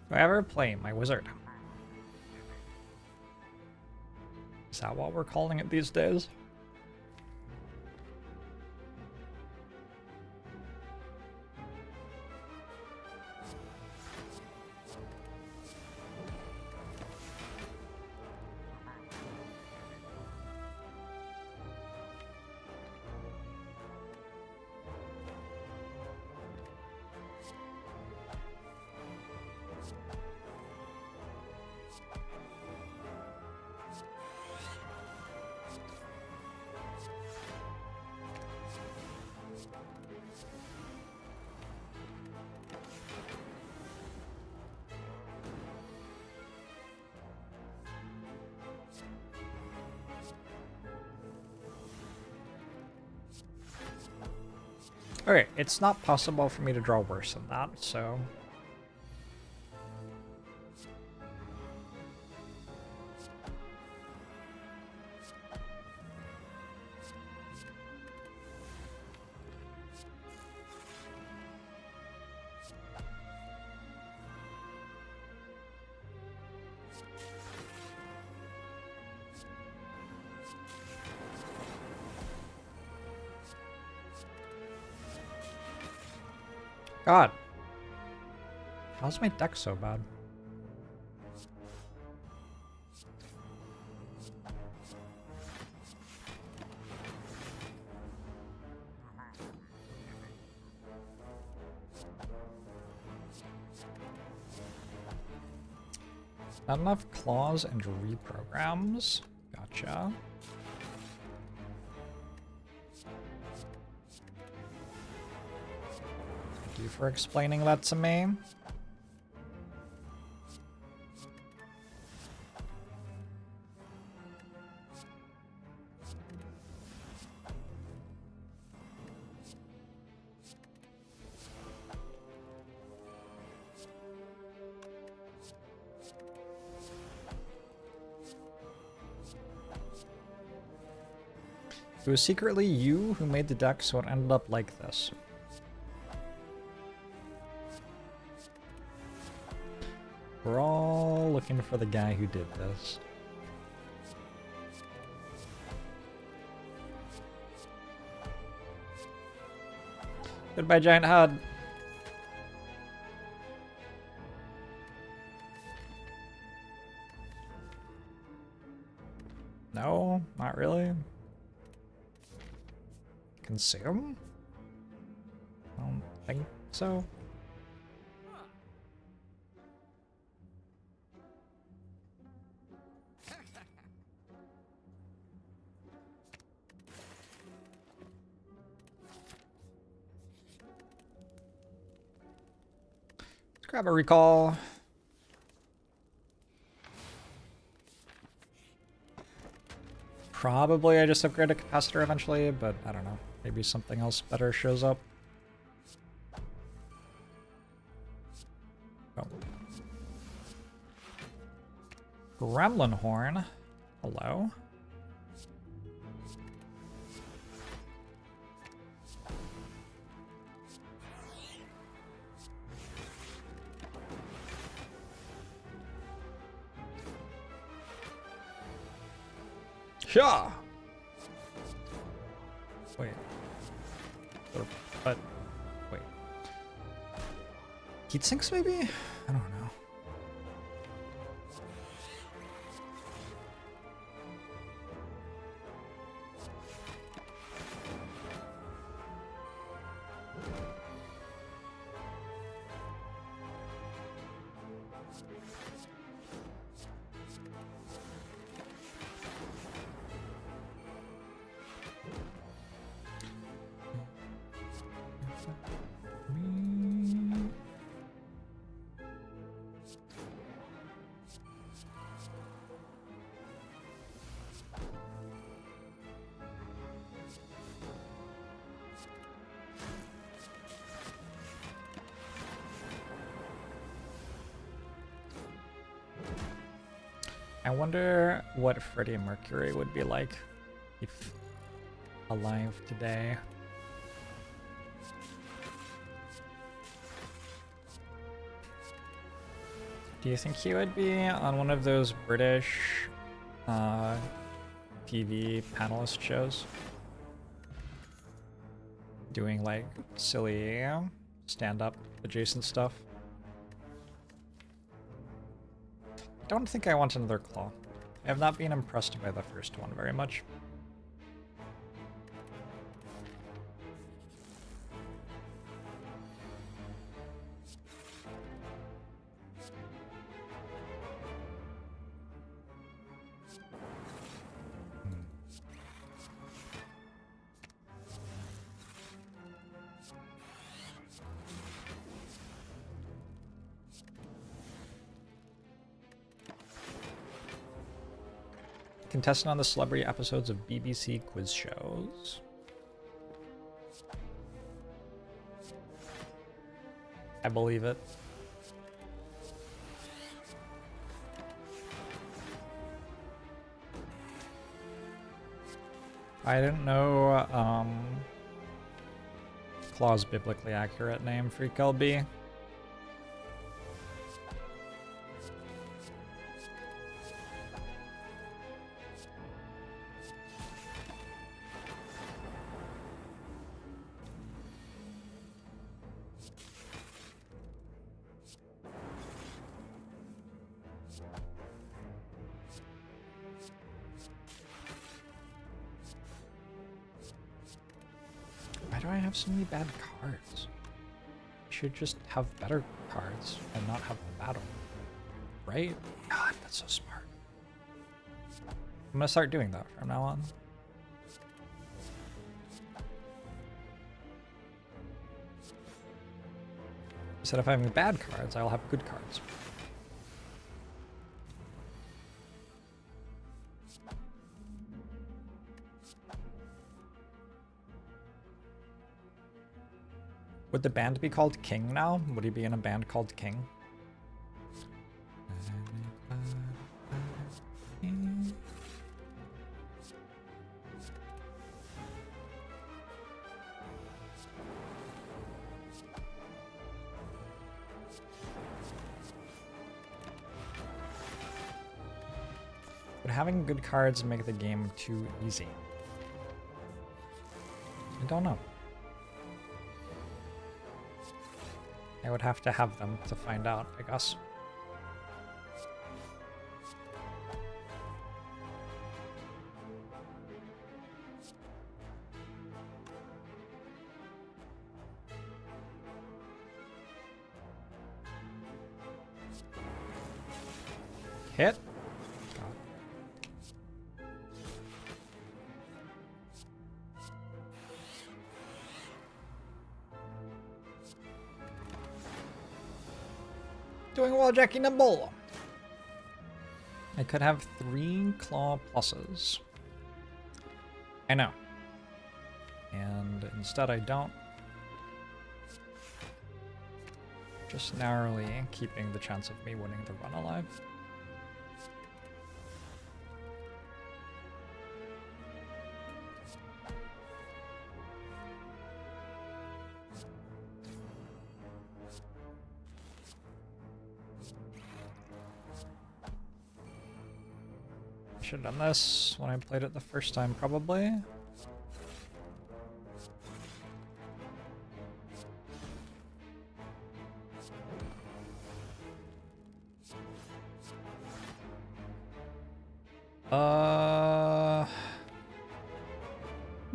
[SPEAKER 1] Do I ever play my wizard? Is that what we're calling it these days? Okay, it's not possible for me to draw worse than that, so... God. How's my deck so bad? Not enough claws and reprograms. Gotcha. Thank you for explaining that to me. It was secretly you who made the deck, so it ended up like this. We're all looking for the guy who did this. Goodbye, giant head. No, not really. Consume? I don't think so. Let's grab a recall. Probably I just upgrade a capacitor eventually, but I don't know. Maybe something else better shows up. Oh. Gremlin Horn. Hello. Yeah. Wait. But wait. Heat sinks maybe? I don't know. I wonder what Freddie Mercury would be like if alive today. Do you think he would be on one of those British TV panelist shows? Doing like silly stand-up adjacent stuff? I don't think I want another claw. I have not been impressed by the first one very much. Contestant on the celebrity episodes of BBC quiz shows. I believe it. I didn't know Claw's biblically accurate name, Freak LB. Why do I have so many bad cards? I should just have better cards and not have the battle. Right? God, that's so smart. I'm gonna start doing that from now on. Instead of having bad cards, I'll have good cards. Would the band be called King now? Would he be in a band called King? Would having good cards make the game too easy? I don't know. I would have to have them to find out, I guess. Hit. Doing well, Jackie Nimble. I could have 3 claw pluses. I know. And instead I don't. Just narrowly keeping the chance of me winning the run alive. Should have done this when I played it the first time, probably.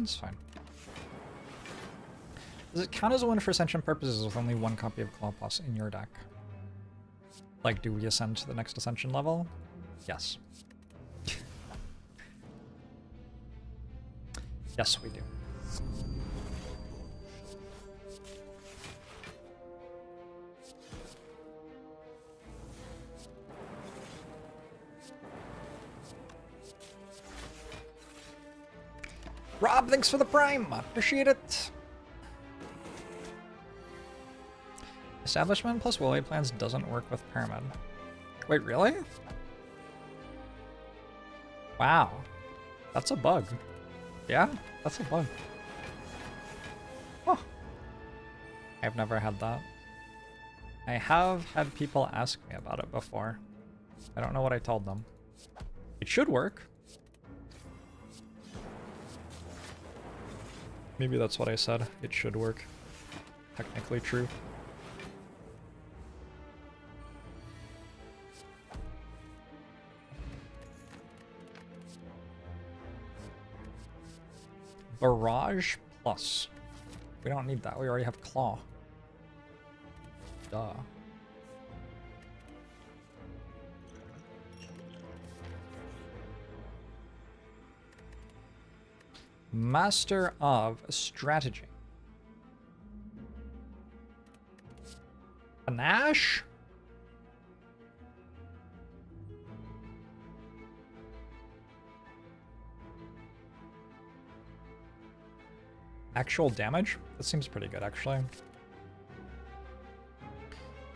[SPEAKER 1] It's fine. Does it count as a win for Ascension purposes with only one copy of Claw Plus in your deck? Like, do we ascend to the next Ascension level? Yes. Yes, we do. Rob, thanks for the Prime! Appreciate it! Establishment plus Woolly plans doesn't work with Pyramid. Wait, really? Wow. That's a bug. Yeah, that's a bug. Huh. I've never had that. I have had people ask me about it before. I don't know what I told them. It should work. Maybe that's what I said. It should work. Technically true. Barrage plus. We don't need that. We already have Claw. Duh. Master of Strategy. Panache? Actual damage? That seems pretty good, actually.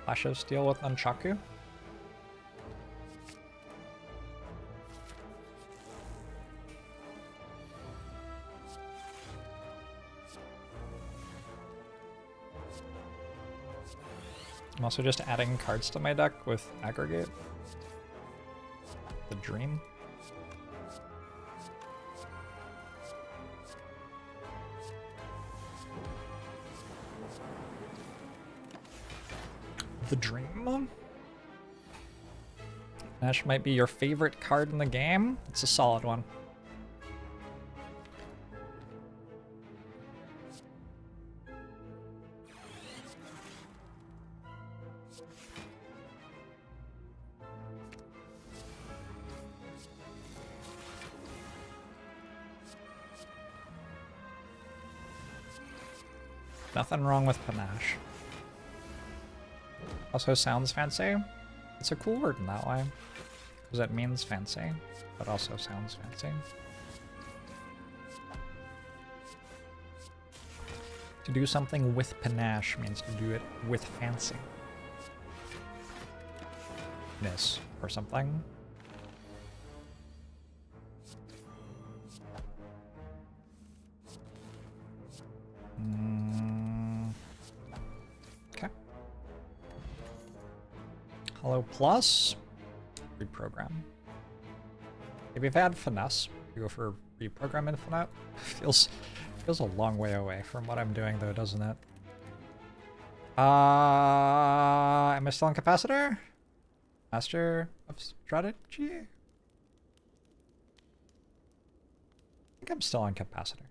[SPEAKER 1] Flash of Steel with Nunchaku. I'm also just adding cards to my deck with Aggregate. The Dream. The Dream. Nash might be your favorite card in the game. It's a solid one. Nothing wrong with Panache. Also sounds fancy. It's a cool word in that way. Because it means fancy, but also sounds fancy. To do something with panache means to do it with fancy. Ness or something. Okay. Hello Plus. Reprogram. If you've had Finesse, you go for Reprogram Infinite. Feels a long way away from what I'm doing though, doesn't it? Am I still on Capacitor? Master of Strategy? I think I'm still on Capacitor.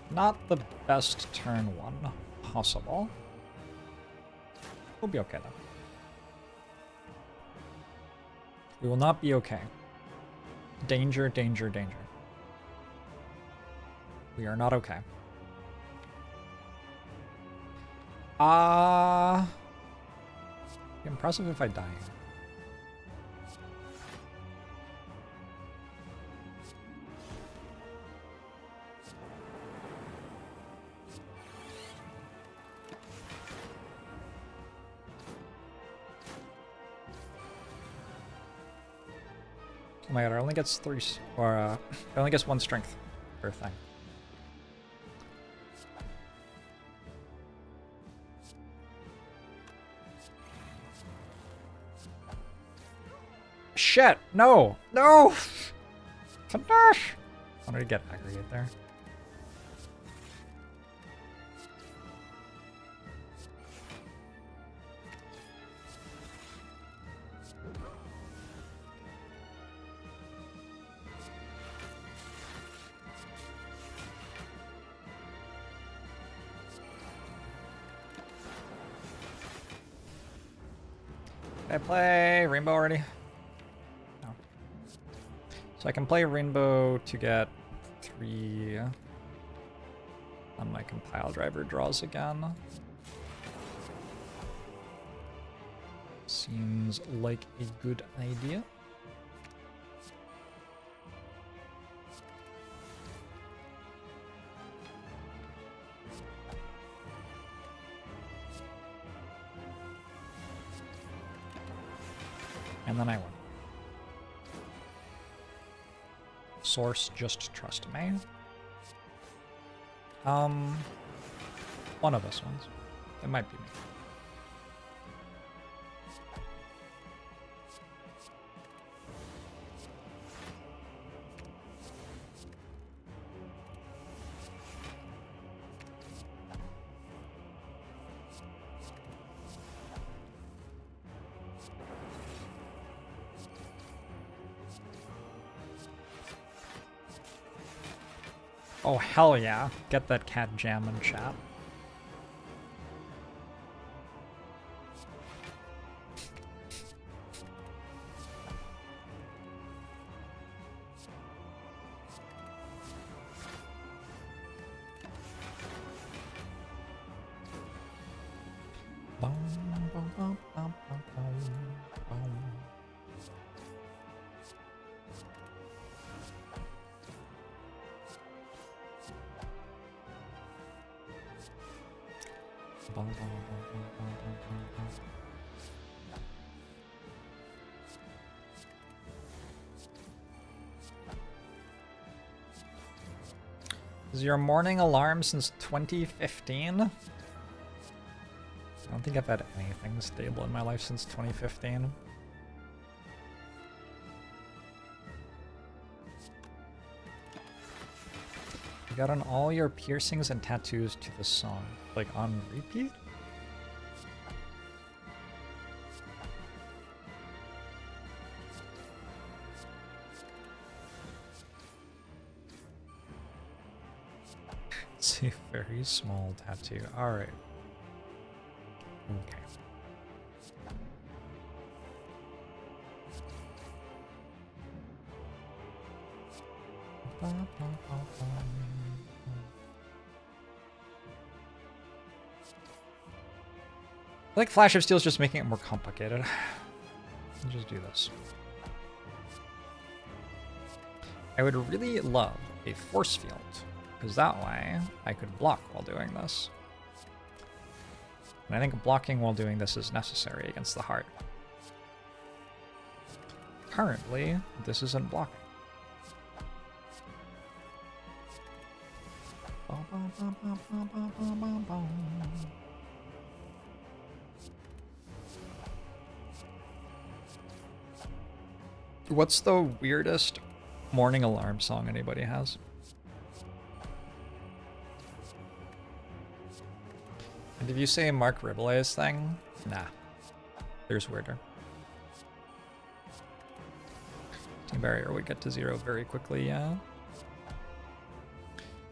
[SPEAKER 1] Not the best turn one possible. We'll be okay though. We will not be okay. Danger, danger, danger. We are not okay. Impressive if I die. Oh my god, it only gets it only gets 1 strength per thing. Shit! No! No! Finish! I wanted to get aggregate there. Did I play Rainbow already? No. So I can play Rainbow to get 3 on my compile driver draws again. Seems like a good idea. And then I win. Source, just trust me. One of us ones. It might be me. Oh, hell yeah. Get that cat jam in chat. Is your morning alarm since 2015? I don't think I've had anything stable in my life since 2015. You got on all your piercings and tattoos to the song, like on repeat? It's a very small tattoo. Alright. Okay. I like Flash of Steel is just making it more complicated. I'll just do this. I would really love a force field, because that way I could block while doing this. And I think blocking while doing this is necessary against the heart. Currently, this isn't blocking. What's the weirdest morning alarm song anybody has? And if you say Mark Ribelay's thing, nah. There's weirder. Team barrier would get to 0 very quickly, yeah.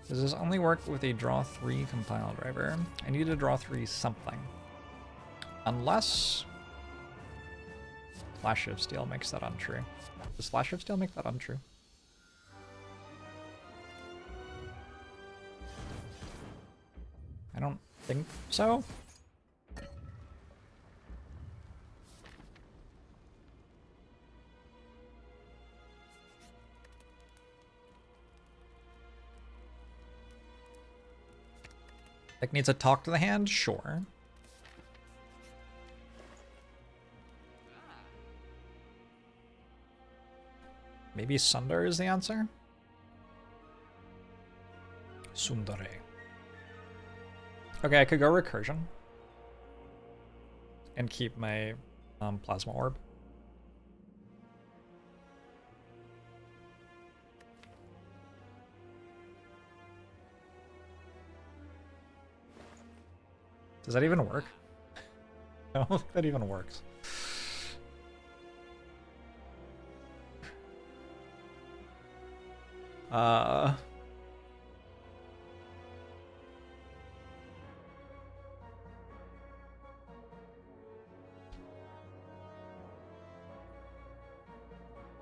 [SPEAKER 1] Does this only work with a draw 3 compile driver? I need to draw 3 something. Unless Flash of Steel makes that untrue. Does Flash of Steel make that untrue? I don't think so. Like, needs a talk to the hand? Sure. Maybe Sundar is the answer? Sundare. Okay, I could go recursion. And keep my plasma orb. Does that even work? I don't think that even works.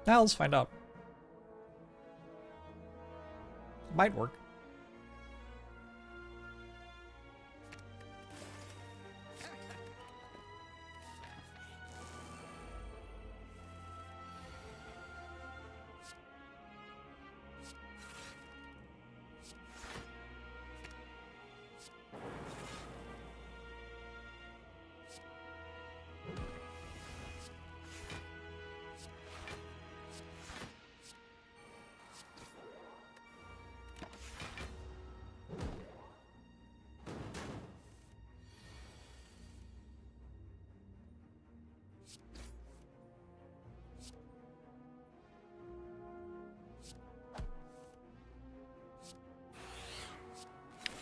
[SPEAKER 1] Now let's find out. Might work.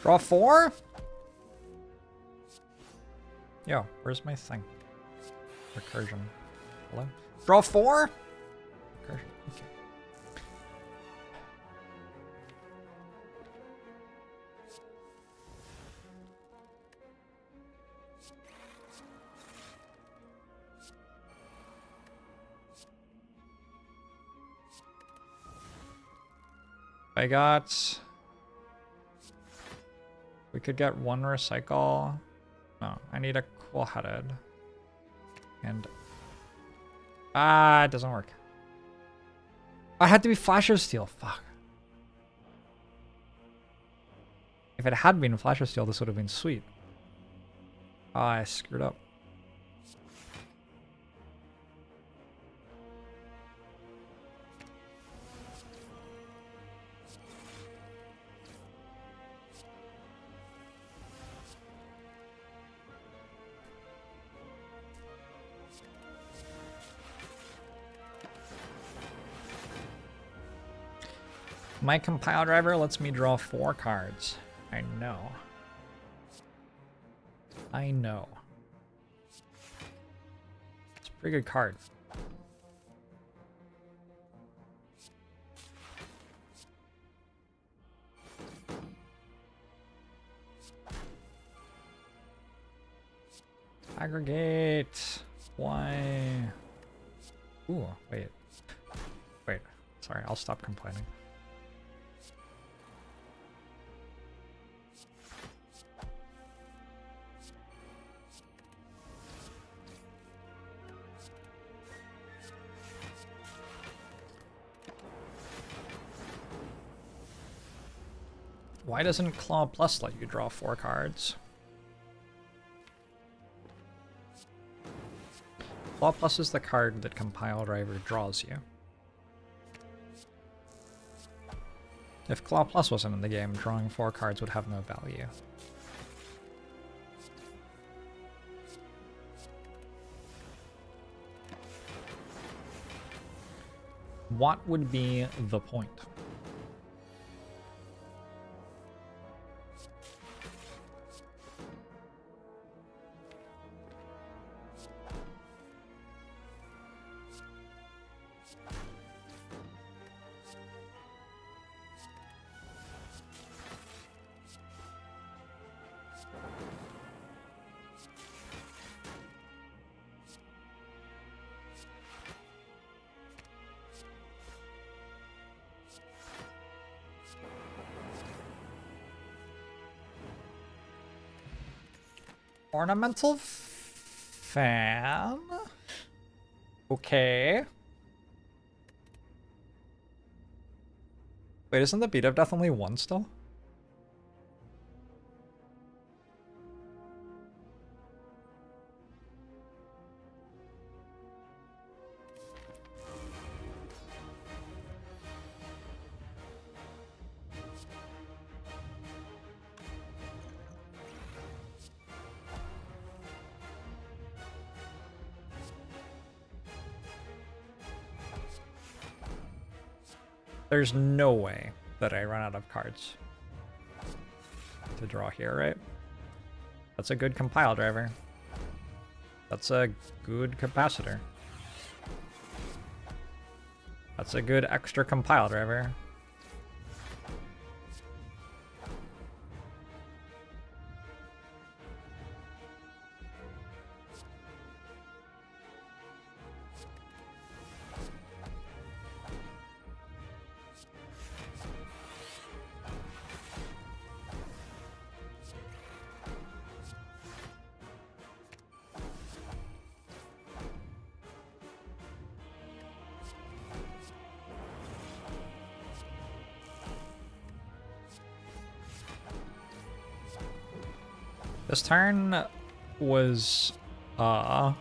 [SPEAKER 1] Draw 4? Yo, where's my thing? Recursion. Hello? Draw 4? Recursion. Okay. I got... We could get 1 recycle. No, I need a cool-headed. And... it doesn't work. I had to be Flash of Steel. Fuck. If it had been Flash of Steel, this would have been sweet. I screwed up. My compile driver lets me draw 4 cards. I know. I know. It's a pretty good card. Aggregate. Why? Ooh, wait. Wait. Sorry, I'll stop complaining. Why doesn't Claw Plus let you draw 4 cards? Claw Plus is the card that Compile Driver draws you. If Claw Plus wasn't in the game, drawing 4 cards would have no value. What would be the point? Ornamental fan? Okay. Wait, isn't the Beat of Death only 1 still? There's no way that I run out of cards to draw here, right? That's a good compile driver. That's a good capacitor. That's a good extra compile driver. This turn was, not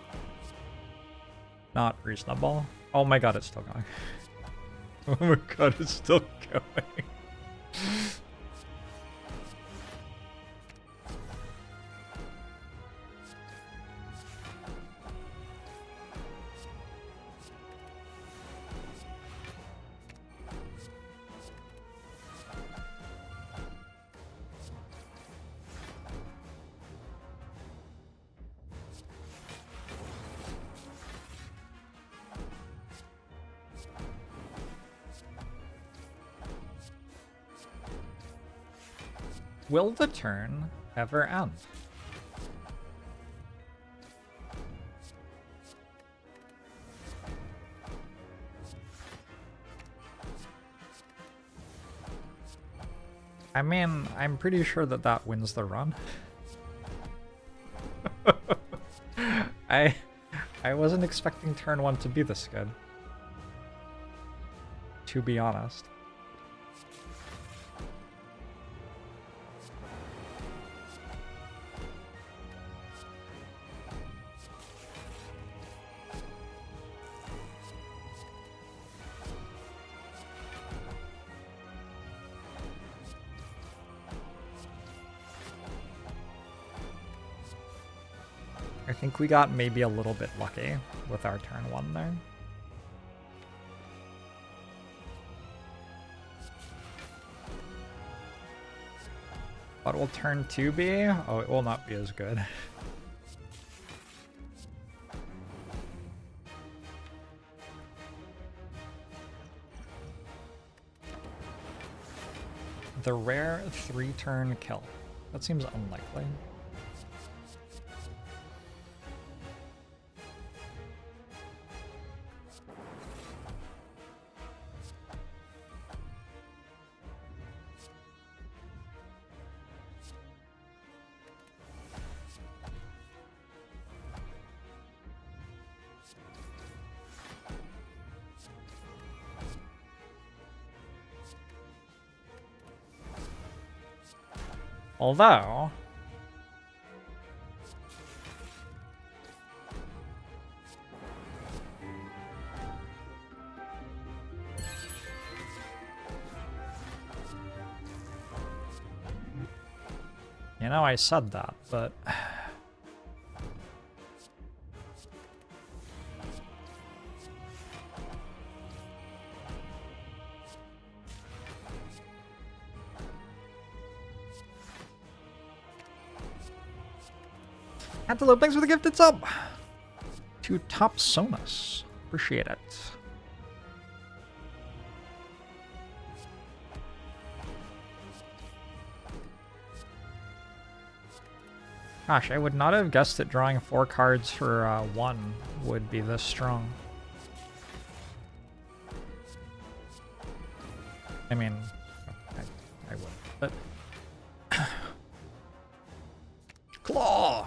[SPEAKER 1] reasonable. Oh my god, it's still going. Oh my god, it's still going. Will the turn ever end? I mean, I'm pretty sure that that wins the run. I wasn't expecting turn 1 to be this good, to be honest. I think we got maybe a little bit lucky with our turn 1 there. What will turn 2 be? Oh, it will not be as good. The rare 3-turn kill. That seems unlikely. Although, you know, I said that, but Antelope, thanks for the gifted sub! To Top Sonus. Appreciate it. Gosh, I would not have guessed that drawing 4 cards for 1 would be this strong. I mean, I would, but... Claw!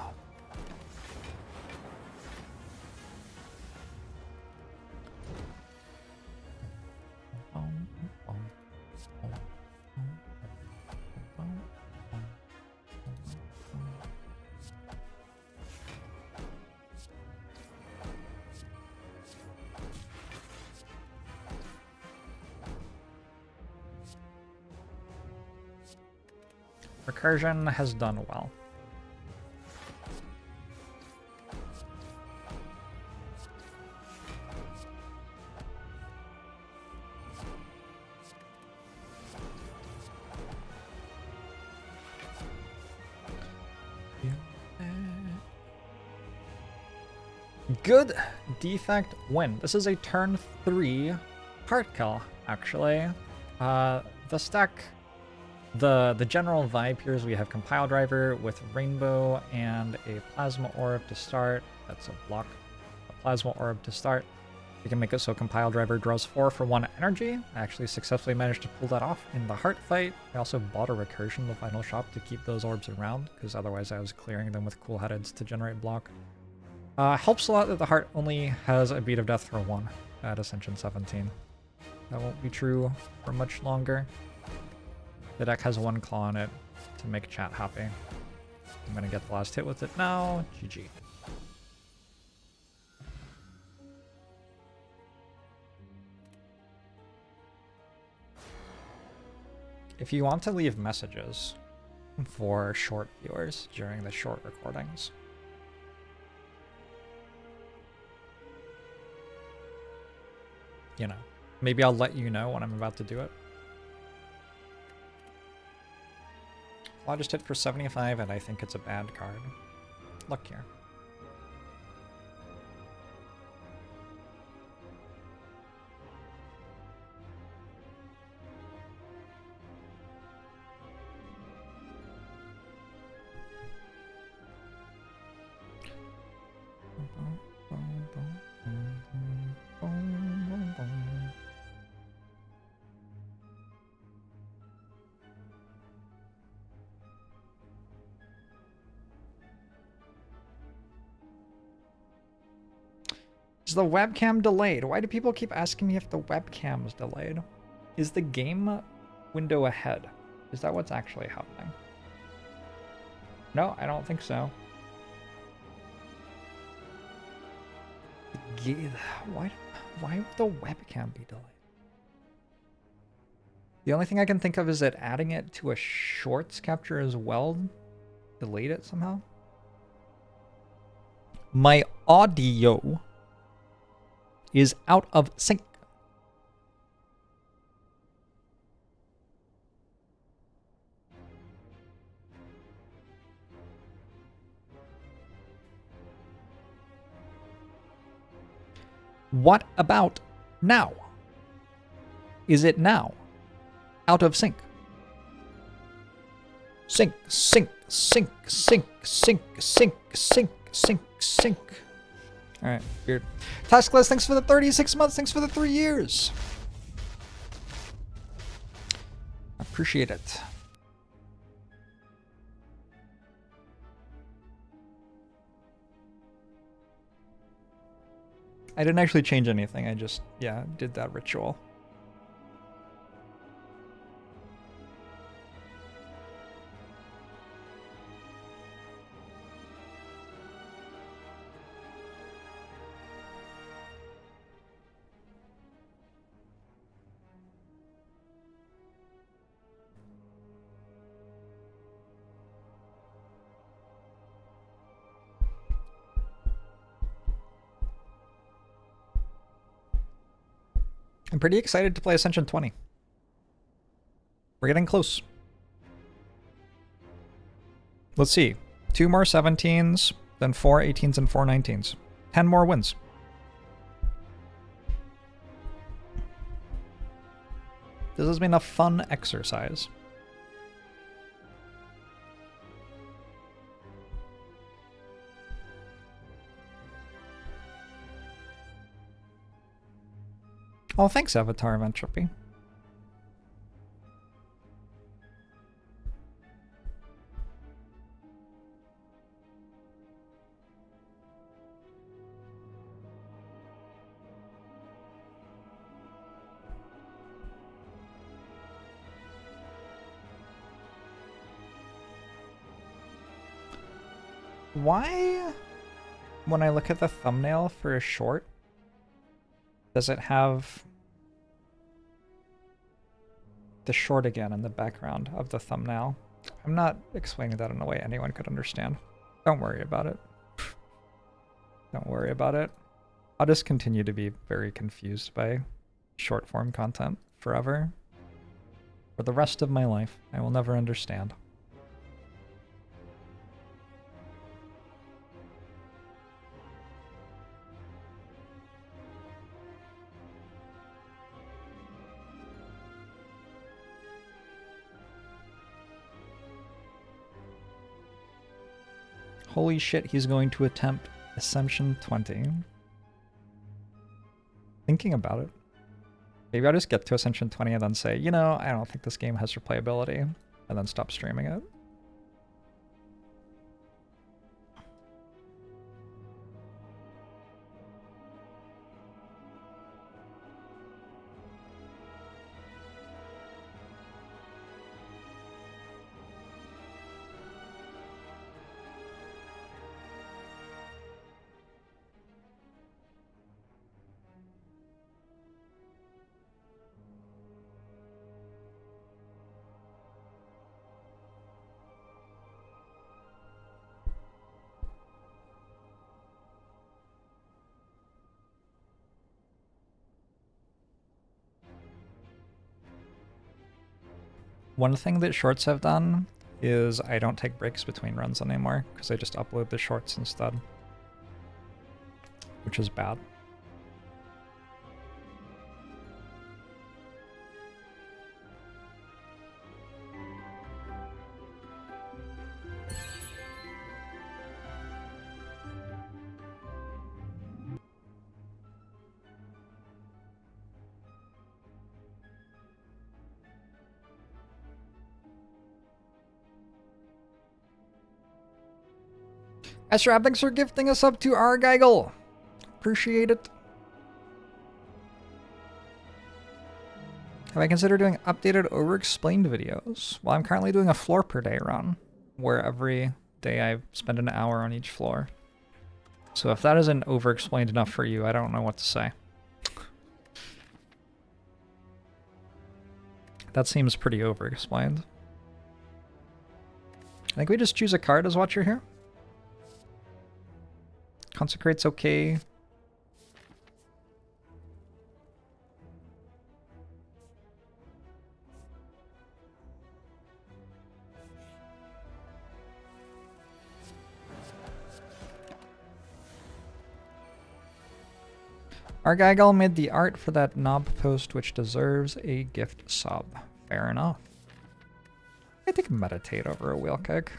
[SPEAKER 1] Recursion has done well. Good defect win. This is a turn 3 part kill, actually. The stack, the general vibe here is we have Compile Driver with Rainbow and a Plasma Orb to start. That's a block. A Plasma Orb to start. We can make it so Compile Driver draws 4 for 1 energy. I actually successfully managed to pull that off in the Heart fight. I also bought a Recursion in the final shop to keep those orbs around, because otherwise I was clearing them with Cool Headeds to generate block. Helps a lot that the Heart only has a Beat of Death for 1 at Ascension 17. That won't be true for much longer. The deck has 1 claw in it to make chat happy. I'm gonna get the last hit with it now. GG. If you want to leave messages for short viewers during the short recordings, you know, maybe I'll let you know when I'm about to do it. Well, I just hit for 75 and I think it's a bad card. Look here. Is the webcam delayed? Why do people keep asking me if the webcam's delayed? Is the game window ahead? Is that what's actually happening? No, I don't think so. Why would the webcam be delayed? The only thing I can think of is that adding it to a shorts capture as well delayed it somehow. My audio is out of sync. What about now? Is it now out of sync? Sync, sync, sync, sync, sync, sync, sync, sync, sync. All right, weird. Taskless, thanks for the 36 months. Thanks for the 3 years. Appreciate it. I didn't actually change anything. I just, yeah, did that ritual. I'm pretty excited to play Ascension 20. We're getting close. Let's see. 2 more 17s, then 4 18s and 4 19s. 10 more wins. This has been a fun exercise. Oh, thanks, Avatar of Entropy. Why, when I look at the thumbnail for a short, does it have the short again in the background of the thumbnail? I'm not explaining that in a way anyone could understand. Don't worry about it. Don't worry about it. I'll just continue to be very confused by short form content forever. For the rest of my life, I will never understand. Holy shit, he's going to attempt Ascension 20. Thinking about it. Maybe I'll just get to Ascension 20 and then say, you know, I don't think this game has replayability, and then stop streaming it. One thing that shorts have done is I don't take breaks between runs anymore because I just upload the shorts instead, which is bad. Astrab, thanks for gifting us up to Argyle. Appreciate it. Have I considered doing updated over-explained videos? Well, I'm currently doing a floor per day run, where every day I spend an hour on each floor. So if that isn't over-explained enough for you, I don't know what to say. That seems pretty over-explained. I think we just choose a card as Watcher here. Consecrate's okay. Argyle made the art for that knob post, which deserves a gift sub. Fair enough. I think meditate over a wheel kick.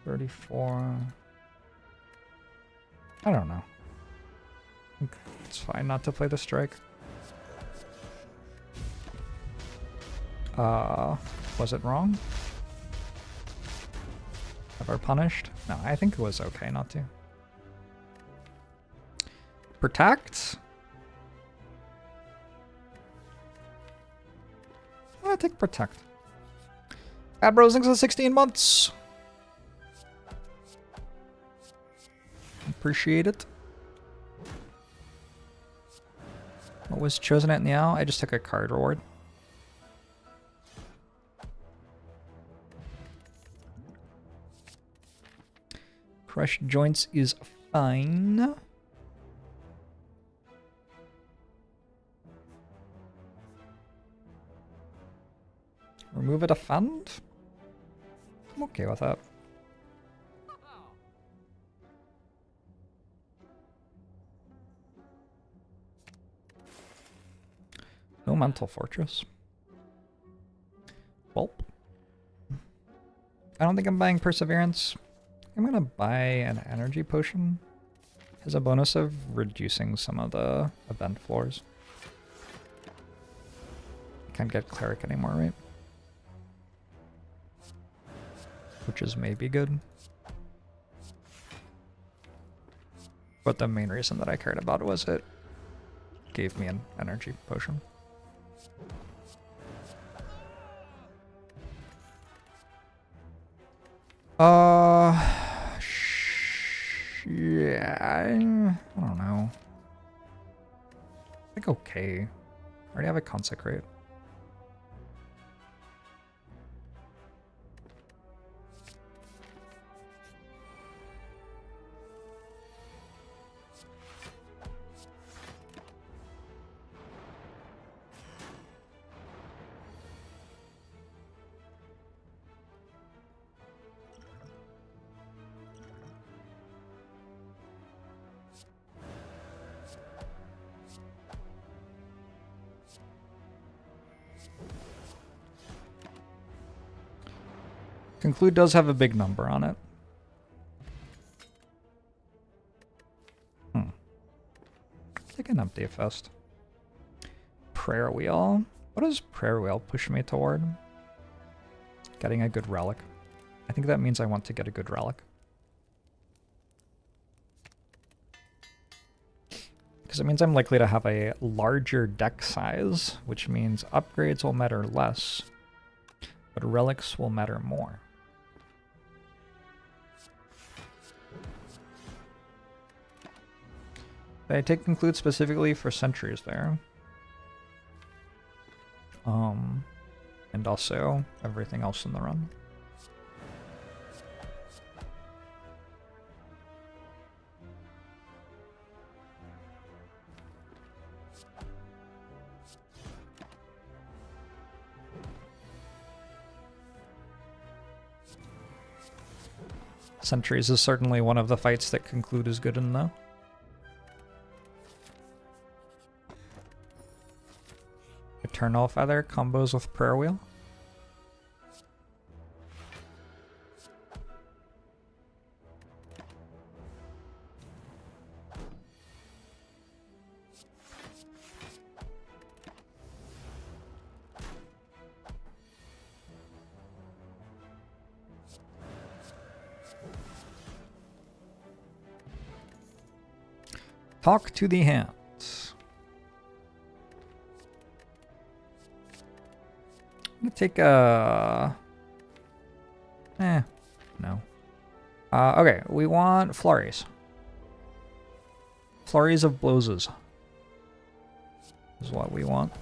[SPEAKER 1] 34. I don't know. I think it's fine not to play the strike. Was it wrong? Ever punished? No, I think it was okay not to. Protect? I take protect. Bad Brosings for 16 months. Appreciate it. What was chosen at now? I just took a card reward. Crushed joints is fine. Remove a defend? I'm okay with that. No mental fortress. Welp. I don't think I'm buying perseverance. I'm gonna buy an energy potion. It has a bonus of reducing some of the event floors. Can't get cleric anymore, right? Which is maybe good. But the main reason that I cared about it was it gave me an energy potion. Yeah, I don't know. I think okay. I already have a consecrate. Conclude does have a big number on it. Take an empty first. Prayer wheel. What does prayer wheel push me toward? Getting a good relic. I think that means I want to get a good relic. Because it means I'm likely to have a larger deck size, which means upgrades will matter less, but relics will matter more. I take conclude specifically for sentries there. And also everything else in the run. Sentries is certainly one of the fights that conclude is good in though. Eternal Feather combos with Prayer Wheel. Talk to the hands. I'm gonna take a... no. Okay, we want flurries. Flurries of blowses is what we want.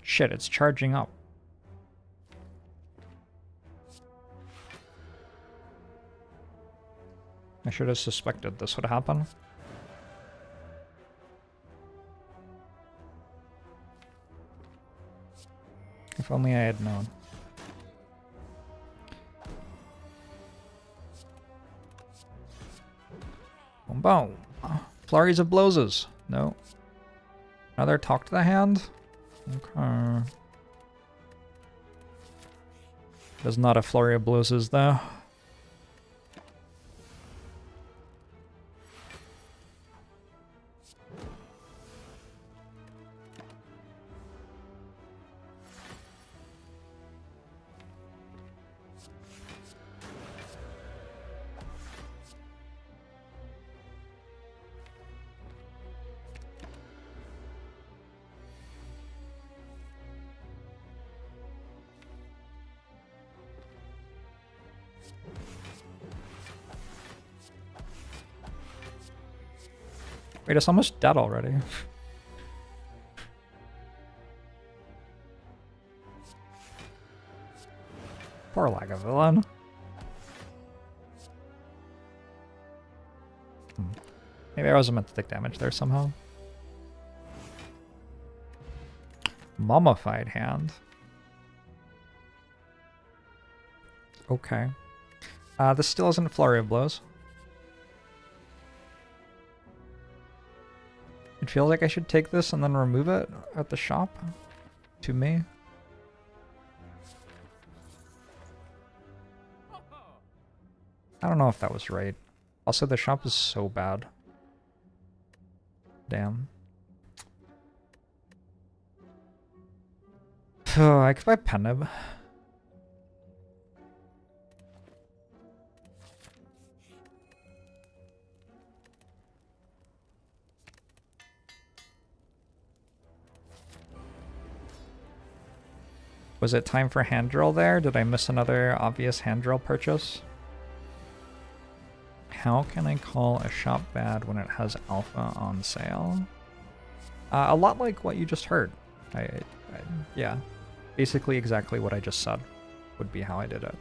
[SPEAKER 1] Shit, it's charging up. I should have suspected this would happen. If only I had known. Boom, boom. Flurries of blowses. No. Another talk to the hand? Okay. There's not a flurry of blowses though. Wait, it's almost dead already. Poor Lagavulin. Maybe I wasn't meant to take damage there somehow. Mummified hand. Okay. This still isn't Flurry of Blows. It feels like I should take this and then remove it at the shop. To me. I don't know if that was right. Also, the shop is so bad. Damn. I could buy Penib. Was it time for hand drill there? Did I miss another obvious hand drill purchase? How can I call a shop bad when it has alpha on sale? A lot like what you just heard. Yeah, basically exactly what I just said would be how I did it.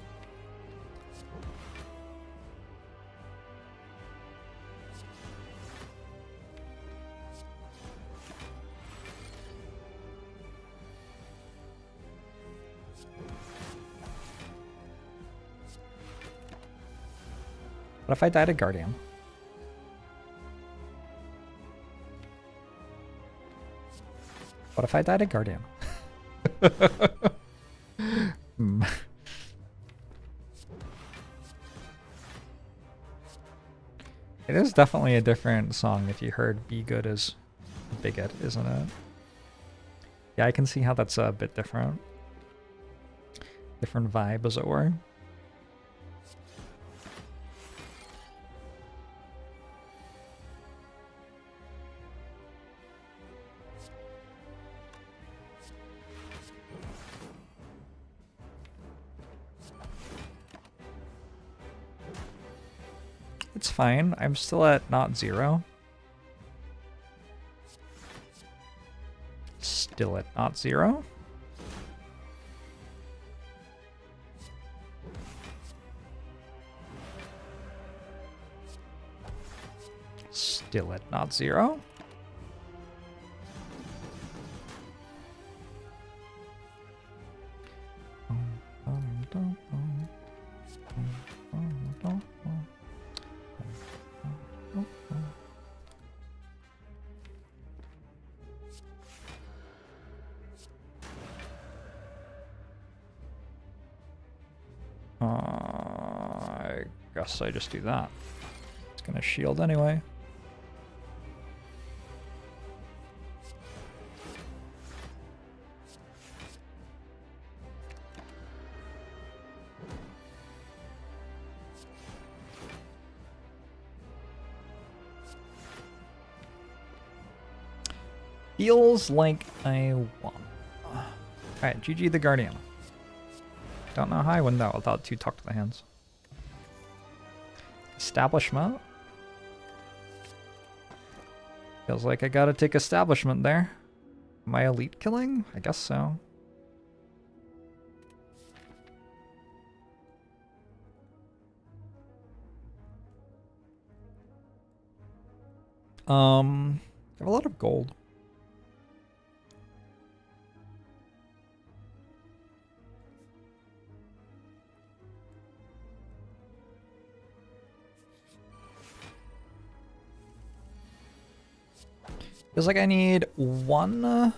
[SPEAKER 1] What if I died a Guardian? What if I died a Guardian? Hmm. It is definitely a different song if you heard Be Good as Bigot, isn't it? Yeah, I can see how that's a bit different. Different vibe, as it were. It's fine. I'm still at not 0. Still at not 0. Still at not 0. I guess I just do that. It's gonna shield anyway. Feels like I won. Alright, GG the Guardian. Don't know how I win that without 2 talk to the hands. Establishment. Feels like I gotta take establishment there. Am I elite killing? I guess so. I have a lot of gold. Feels like I need 1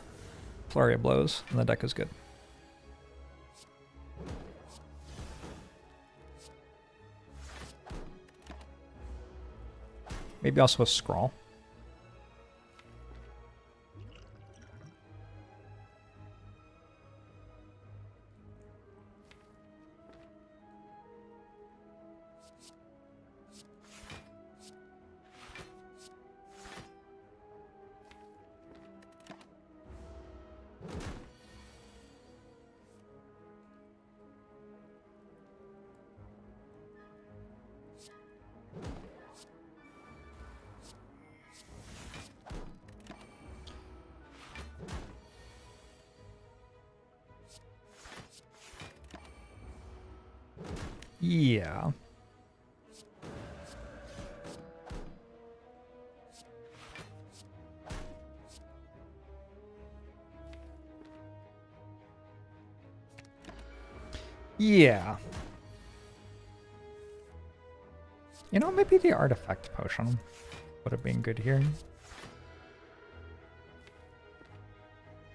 [SPEAKER 1] flurry of blows, and the deck is good. Maybe also a scrawl. Yeah. Yeah. You know, maybe the artifact potion would have been good here.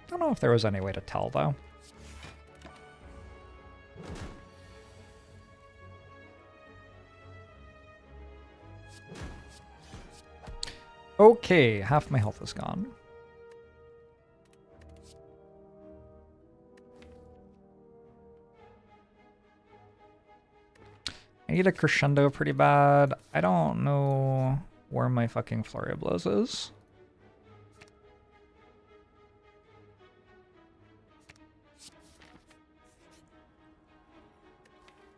[SPEAKER 1] Don't know if there was any way to tell, though. Okay, half my health is gone. I need a crescendo pretty bad. I don't know where my fucking flurry of blows is.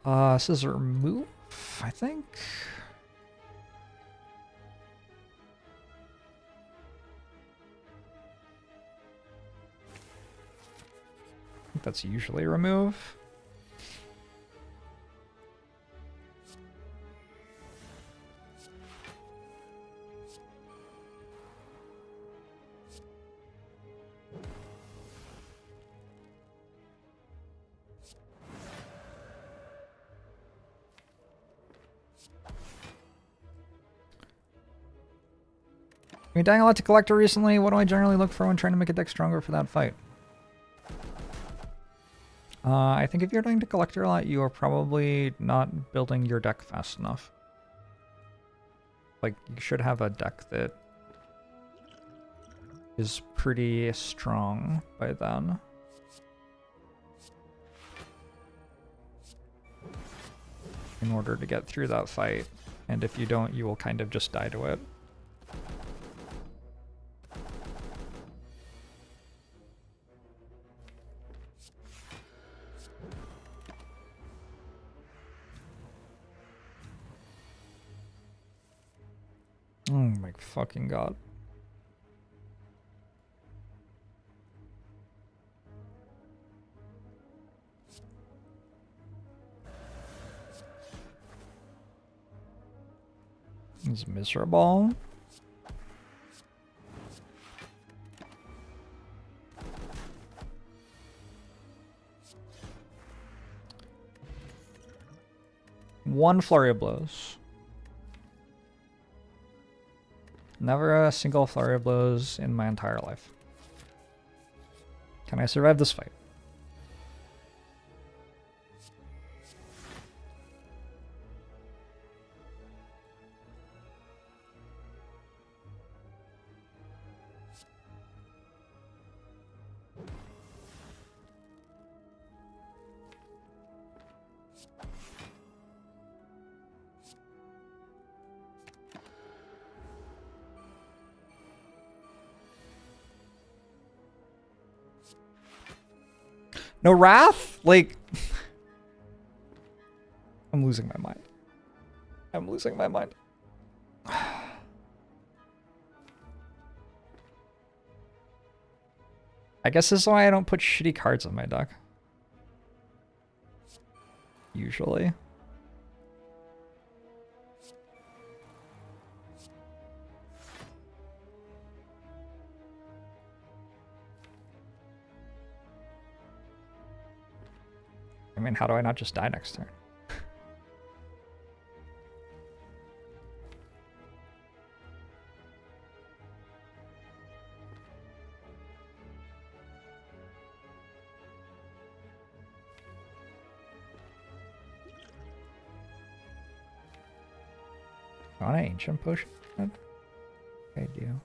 [SPEAKER 1] This is a remove, I think. I think that's usually a remove. been dying a lot to Collector recently. What do I generally look for when trying to make a deck stronger for that fight? I think if you're dying to Collector a lot, you are probably not building your deck fast enough. Like, you should have a deck that is pretty strong by then. In order to get through that fight. And if you don't, you will kind of just die to it. Oh my fucking god. It's miserable. One flurry of blows. Never a single flurry of blows in my entire life. Can I survive this fight? No wrath? Like, I'm losing my mind. I'm losing my mind. I guess this is why I don't put shitty cards on my deck. Usually. I mean, how do I not just die next turn? On an ancient potion? Okay, deal.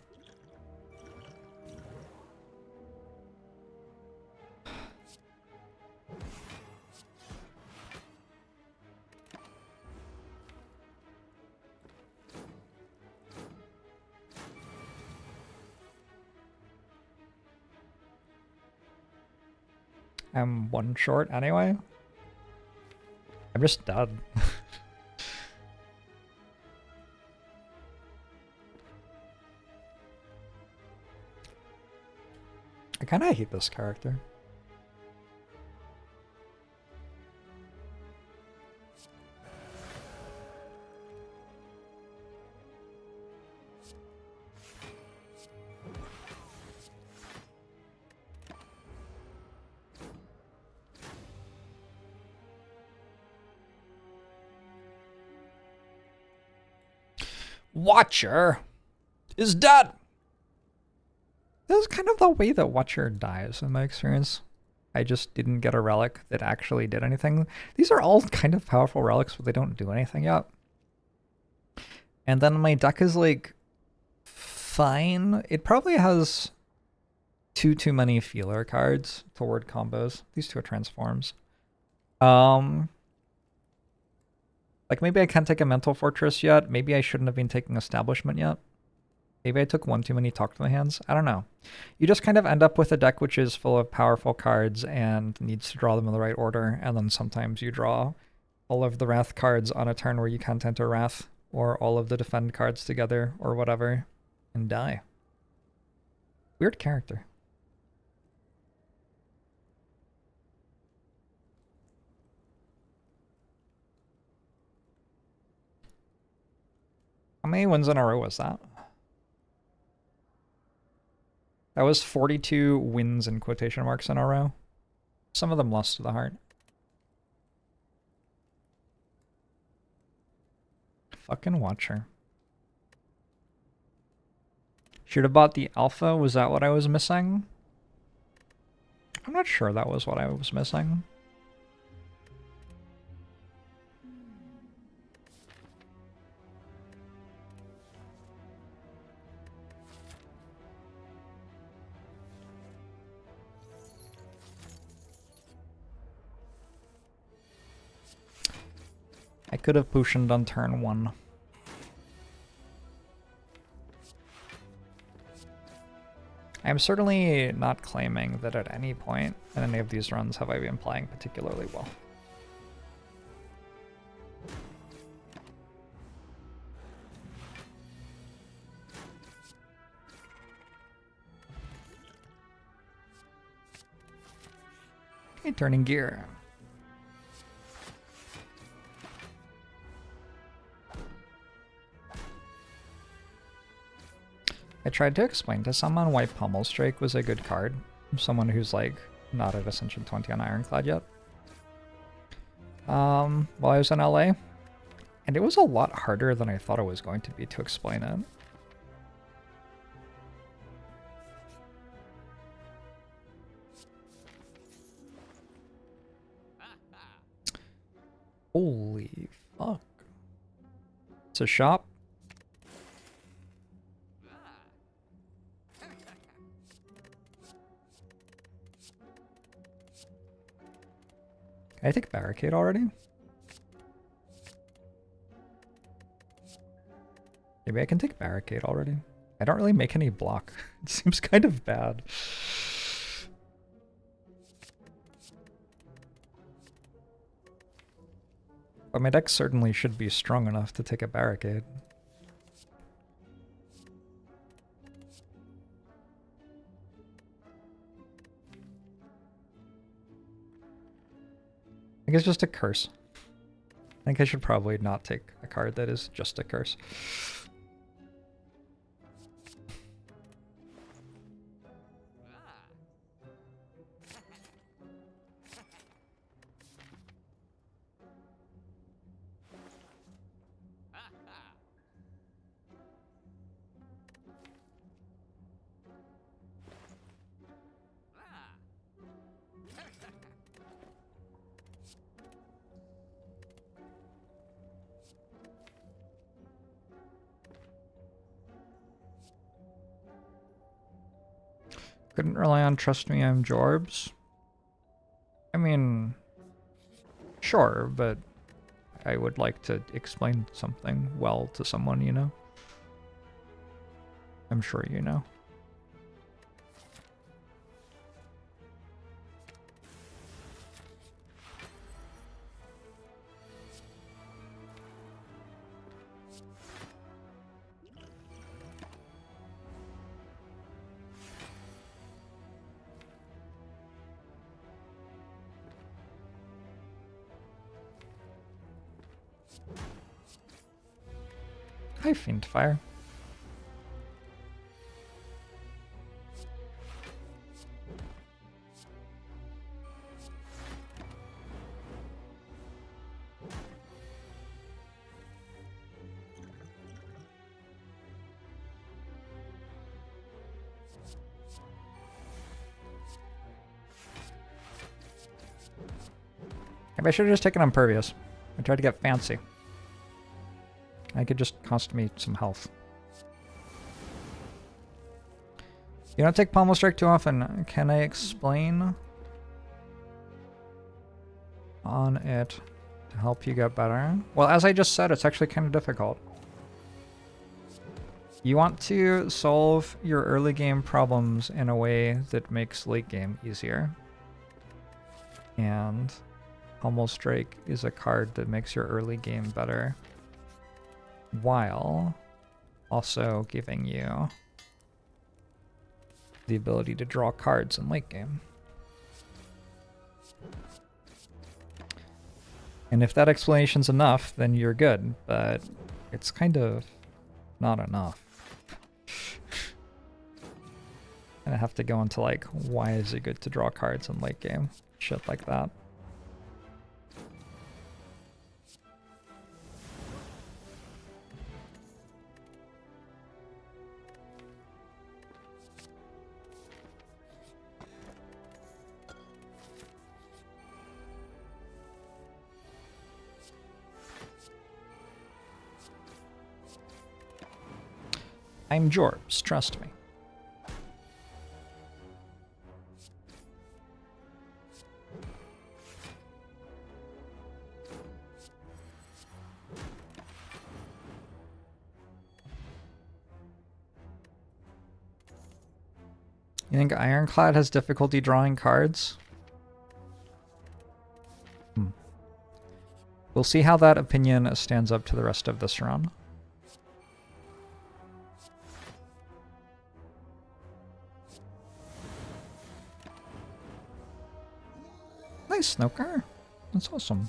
[SPEAKER 1] I'm one short anyway. I'm just dead. I kind of hate this character. Watcher is dead. This is kind of the way that Watcher dies in my experience. I just didn't get a relic that actually did anything. These are all kind of powerful relics, but they don't do anything yet. And then my deck is like fine. It probably has too many feeler cards toward combos. These two are transforms. Like maybe I can't take a Mental Fortress yet. Maybe I shouldn't have been taking Establishment yet. Maybe I took one too many Talk to the Hands. I don't know. You just kind of end up with a deck which is full of powerful cards and needs to draw them in the right order. And then sometimes you draw all of the Wrath cards on a turn where you can't enter Wrath, or all of the Defend cards together, or whatever, and die. Weird character. How many wins in a row was that? That was 42 wins in quotation marks in a row. Some of them lost to the heart. Fucking Watcher. Should have bought the alpha. Was that what I was missing? I'm not sure that was what I was missing. I could have potioned on turn 1. I'm certainly not claiming that at any point in any of these runs have I been playing particularly well. Okay, turning gear. I tried to explain to someone why Pummel Strike was a good card. Someone who's like not at Ascension 20 on Ironclad yet. While I was in LA. And it was a lot harder than I thought it was going to be to explain it. Holy fuck. It's a shop. Can I take barricade already? Maybe I can take barricade already. I don't really make any block. It seems kind of bad. But my deck certainly should be strong enough to take a barricade. I think it's just a curse. I think I should probably not take a card that is just a curse. Couldn't rely on trust me, I'm Jorbs. I mean, sure, but I would like to explain something well to someone, you know? I'm sure you know. Hi, Fiend Fire. Maybe I should have just taken Impervious. I tried to get fancy. I could just cost me some health. You don't take Pommel Strike too often. Can I explain on it to help you get better? Well, as I just said, it's actually kind of difficult. You want to solve your early game problems in a way that makes late game easier. And Pommel Strike is a card that makes your early game better, while also giving you the ability to draw cards in late game. And if that explanation's enough, then you're good, but it's kind of not enough. And I have to go into like, why is it good to draw cards in late game? Shit like that. I'm Jorbs, trust me. You think Ironclad has difficulty drawing cards? We'll see how that opinion stands up to the rest of this run. Nice, Snoker. That's awesome.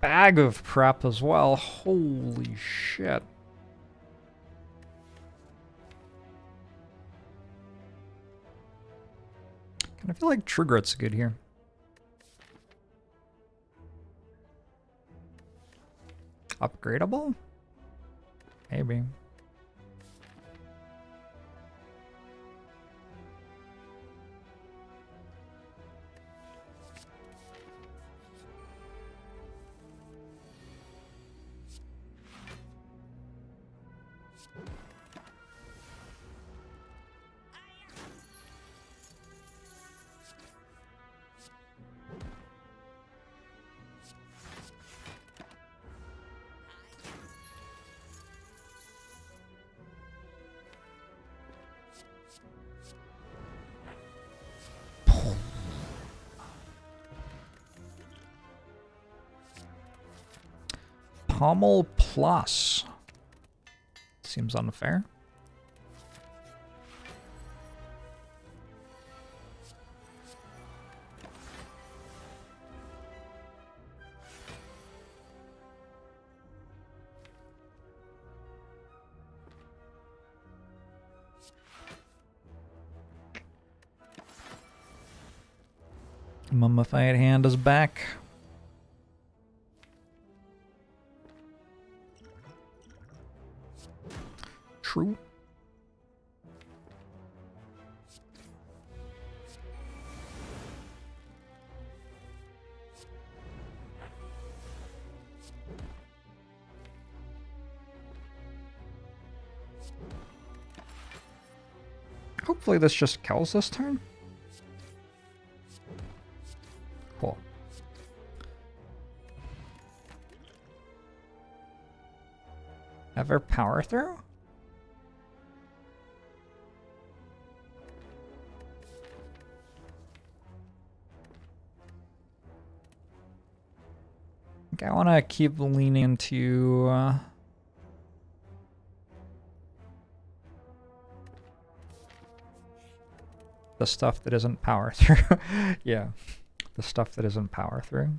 [SPEAKER 1] Bag of prep as well. Holy shit. Kind of feel like Trigger's good here. Upgradable? Maybe. Pommel Plus. Seems unfair. Mummified Hand is back. True. Hopefully this just kills this turn. Cool. Ever power through? I think I want to keep leaning into the stuff that isn't power through. Yeah, the stuff that isn't power through.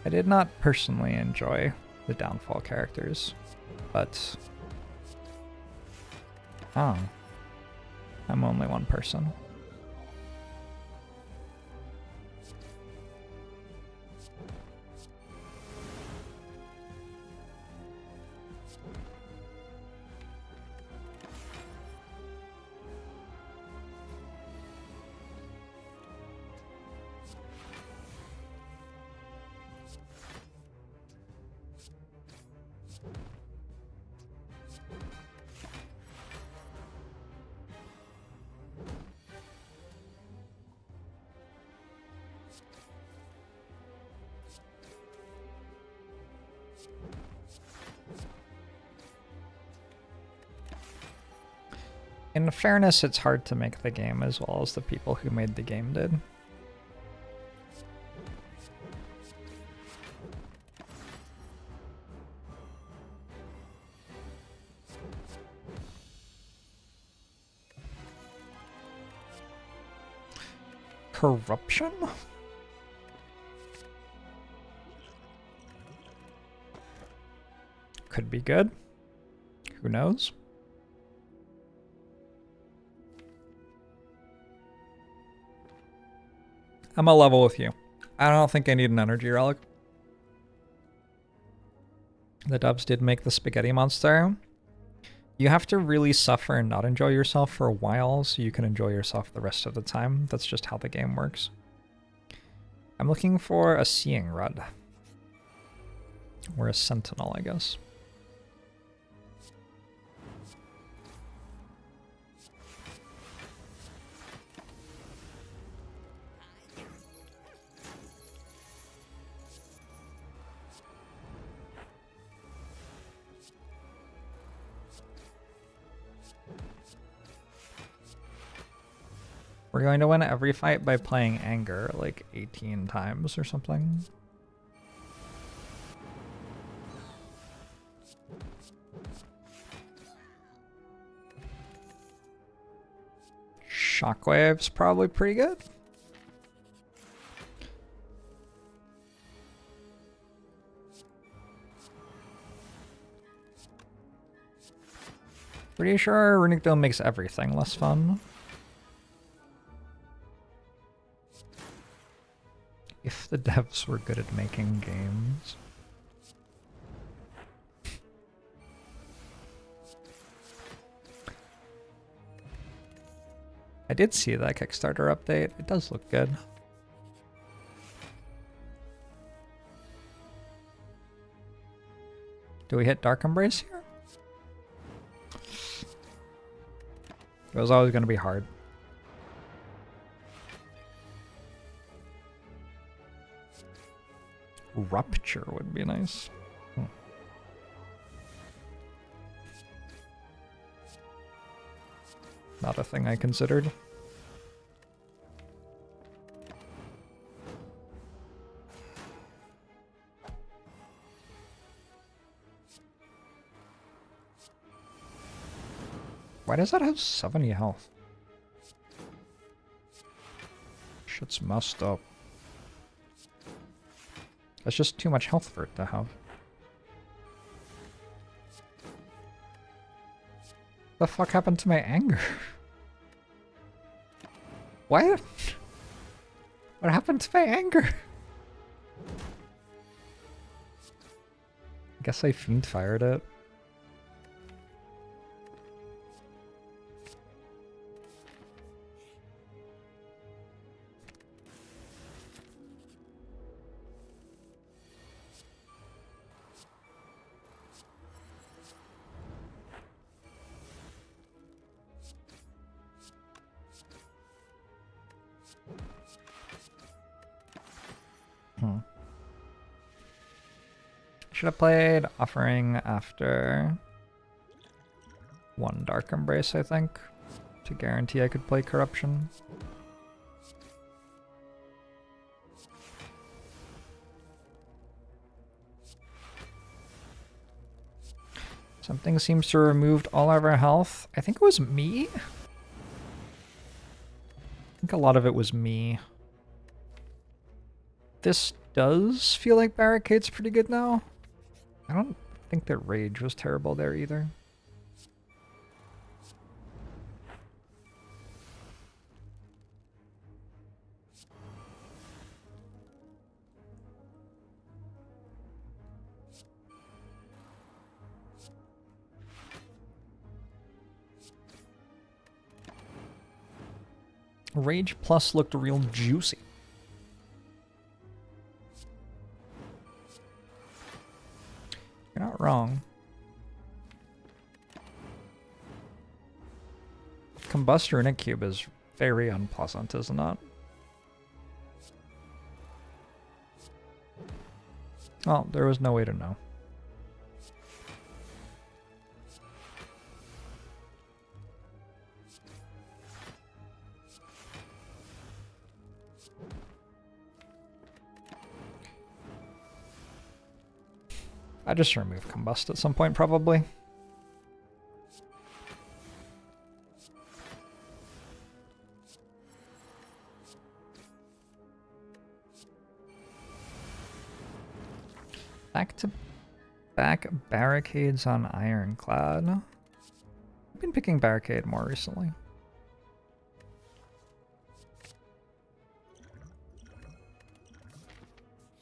[SPEAKER 1] I did not personally enjoy the Downfall characters, but... Oh. I'm only one person. In fairness, it's hard to make the game as well as the people who made the game did. Corruption? Could be good. Who knows? I'm a level with you. I don't think I need an energy relic. The dubs did make the spaghetti monster. You have to really suffer and not enjoy yourself for a while so you can enjoy yourself the rest of the time. That's just how the game works. I'm looking for a seeing rod. Or a sentinel, I guess. We're going to win every fight by playing Anger like 18 times or something. Shockwave's probably pretty good. Pretty sure Runic Dome makes everything less fun. If the devs were good at making games. I did see that Kickstarter update. It does look good. Do we hit Dark Embrace here? It was always going to be hard. Rupture would be nice. Not a thing I considered. Why does that have 70 health? Shit's messed up. That's just too much health for it to have. The fuck happened to my anger? What? What happened to my anger? I guess I fiend fired it. Should have played Offering after one Dark Embrace, I think, to guarantee I could play Corruption. Something seems to have removed all of our health. I think it was me. I think a lot of it was me. This does feel like Barricade's pretty good now. I don't think that Rage was terrible there either. Rage Plus looked real juicy. You're not wrong. Combust Runic Cube is very unpleasant, isn't it? Oh, there was no way to know. I just remove Combust at some point, probably. Back to back barricades on Ironclad. I've been picking barricade more recently.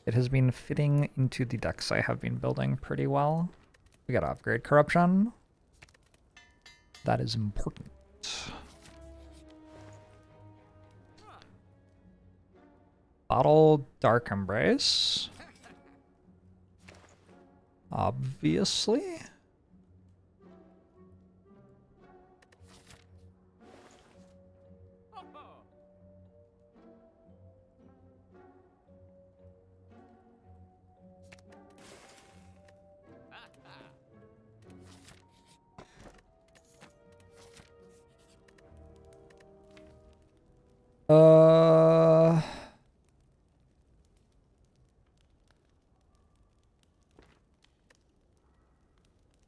[SPEAKER 1] It has been fitting into the decks I have been building pretty well. We gotta upgrade corruption. That is important. Bottle Dark Embrace. Obviously.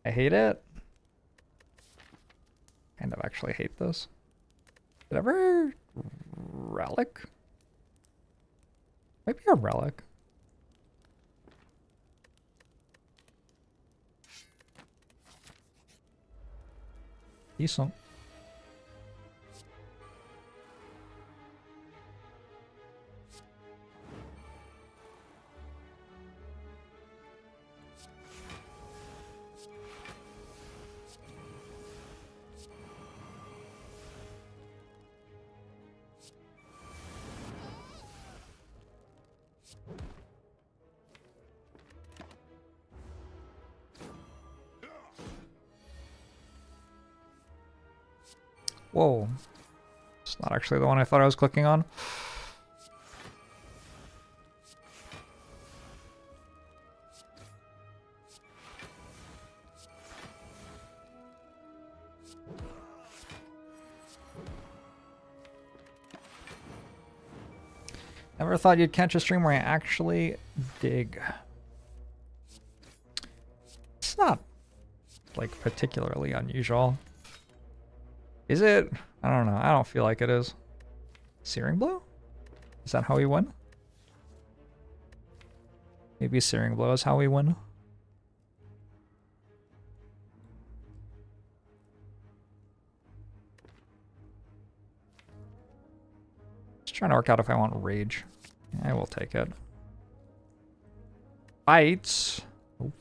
[SPEAKER 1] I hate it. Kind of actually hate this. Did I ever relic? Might be a relic. Decent. Whoa. It's not actually the one I thought I was clicking on. Never thought you'd catch a stream where I actually dig. It's not, like, particularly unusual. Is it? I don't know. I don't feel like it is. Searing Blow? Is that how we win? Maybe Searing Blow is how we win. Just trying to work out if I want Rage. I will take it. Bites. Oof.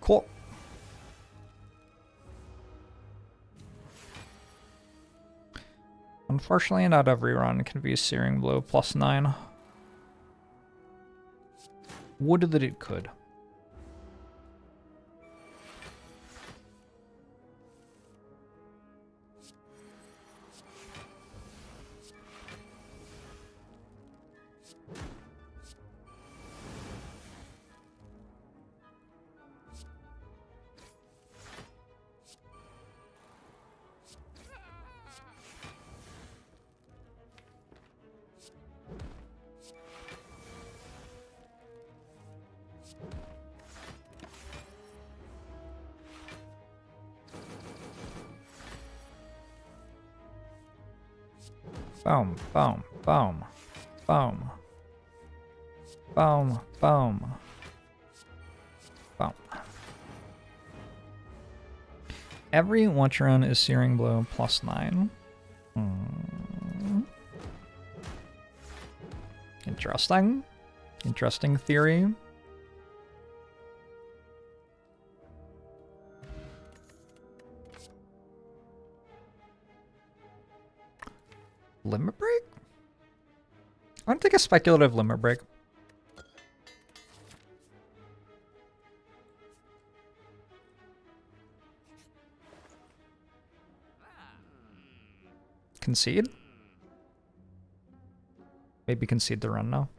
[SPEAKER 1] Cool. Unfortunately, not every run can be Searing Blow +9. Would that it could. Boom, boom, boom, boom, boom, boom, boom. Every watch run is Searing Blow +9. Interesting. Interesting theory. Limit Break? I want to take a speculative Limit Break. Concede? Maybe concede the run now.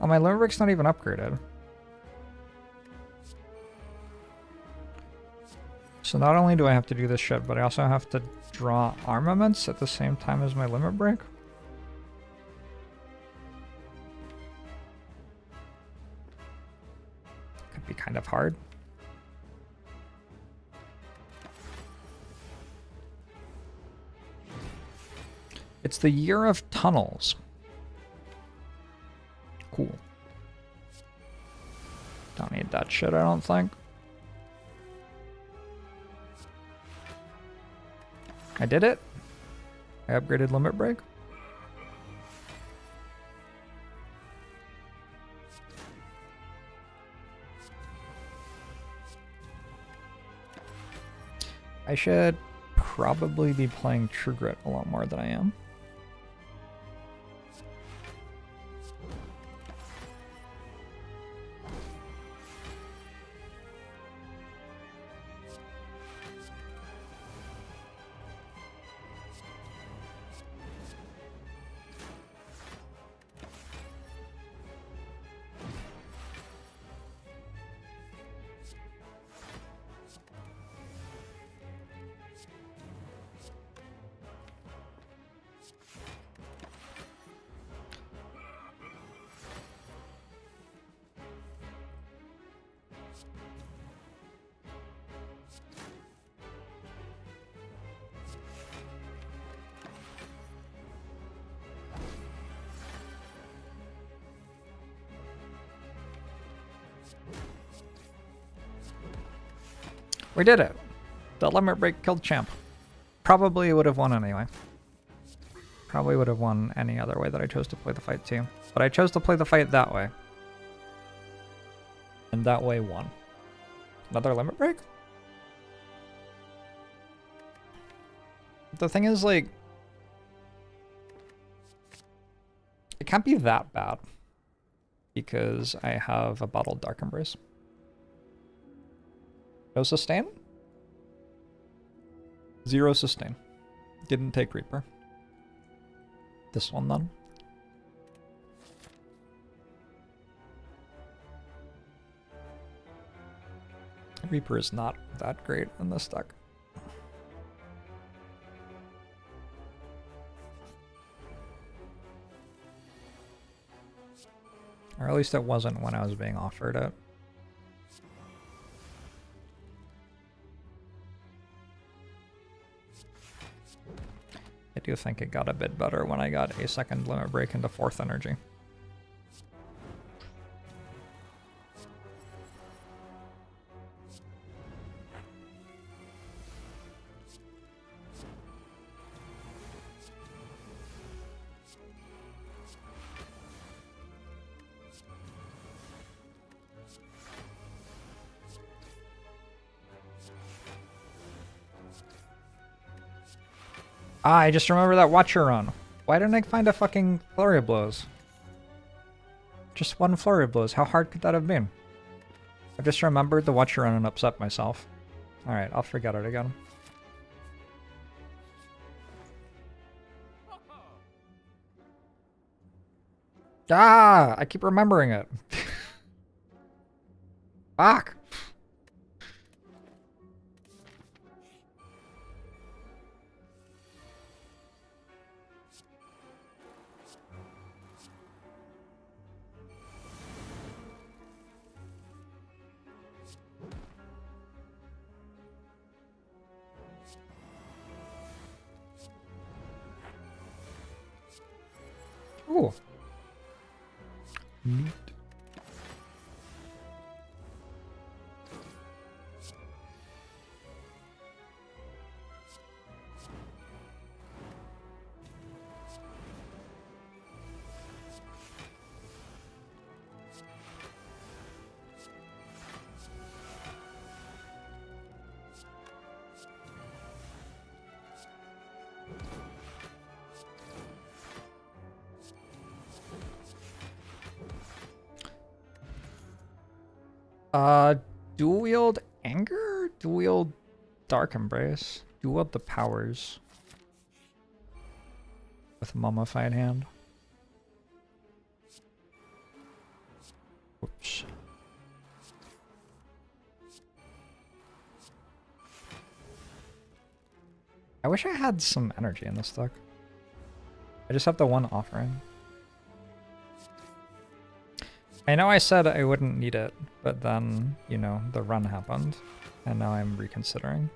[SPEAKER 1] Oh, my limit break's not even upgraded. So not only do I have to do this shit, but I also have to draw armaments at the same time as my limit break. Could be kind of hard. It's the year of tunnels. Cool. Don't need that shit, I don't think. I did it. I upgraded limit break. I should probably be playing True Grit a lot more than I am. We did it. The limit break killed champ. Probably would have won anyway. Probably would have won any other way that I chose to play the fight too. But I chose to play the fight that way. And that way won. Another limit break? The thing is, like, it can't be that bad. Because I have a bottled Dark Embrace. No sustain? 0 sustain. Didn't take Reaper. This one then. Reaper is not that great in this deck. Or at least it wasn't when I was being offered it. I do think it got a bit better when I got a second limit break into 4th energy. Ah, I just remember that Watcher run. Why didn't I find a fucking Flurry of Blows? Just one Flurry of Blows. How hard could that have been? I just remembered the Watcher run and upset myself. Alright, I'll forget it again. Ah! I keep remembering it. Fuck! Ooh. Neat. Dual wield Anger? Dual wield Dark Embrace? Dual wield the powers. With Mummified Hand. wish I had some energy in this deck. I just have the one offering. I know I said I wouldn't need it, but then, you know, the run happened, and now I'm reconsidering.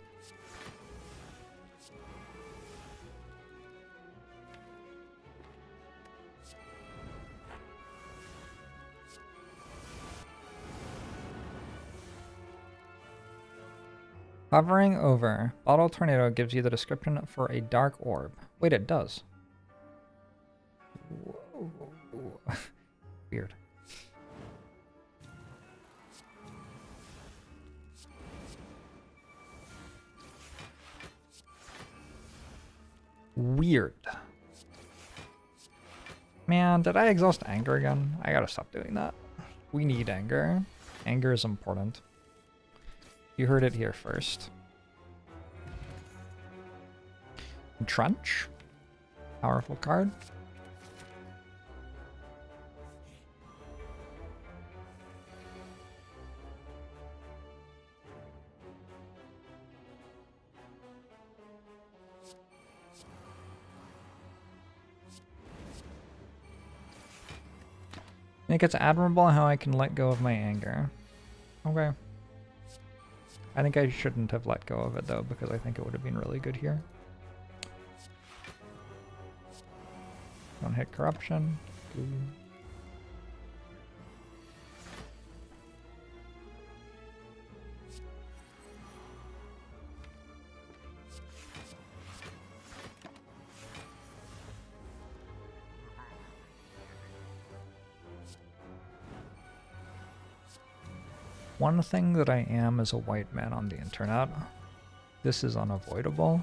[SPEAKER 1] Hovering over Bottle Tornado gives you the description for a dark orb. Wait, it does. Whoa. Weird. Weird. Man, did I exhaust anger again? I gotta stop doing that. We need anger. Anger is important. You heard it here first. Trench. Powerful card. I think it's admirable how I can let go of my anger. Okay. I think I shouldn't have let go of it though, because I think it would have been really good here. Don't hit corruption. Ooh. One thing that I am is a white man on the internet. This is unavoidable.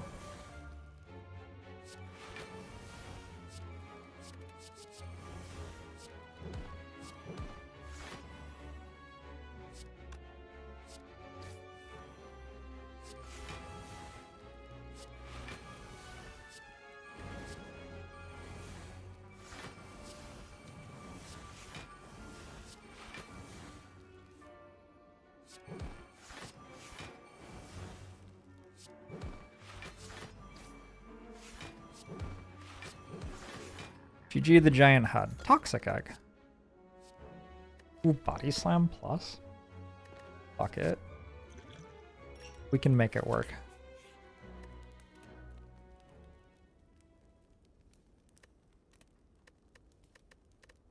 [SPEAKER 1] GG the giant head. Toxic egg. Ooh, body slam plus. Fuck it. We can make it work.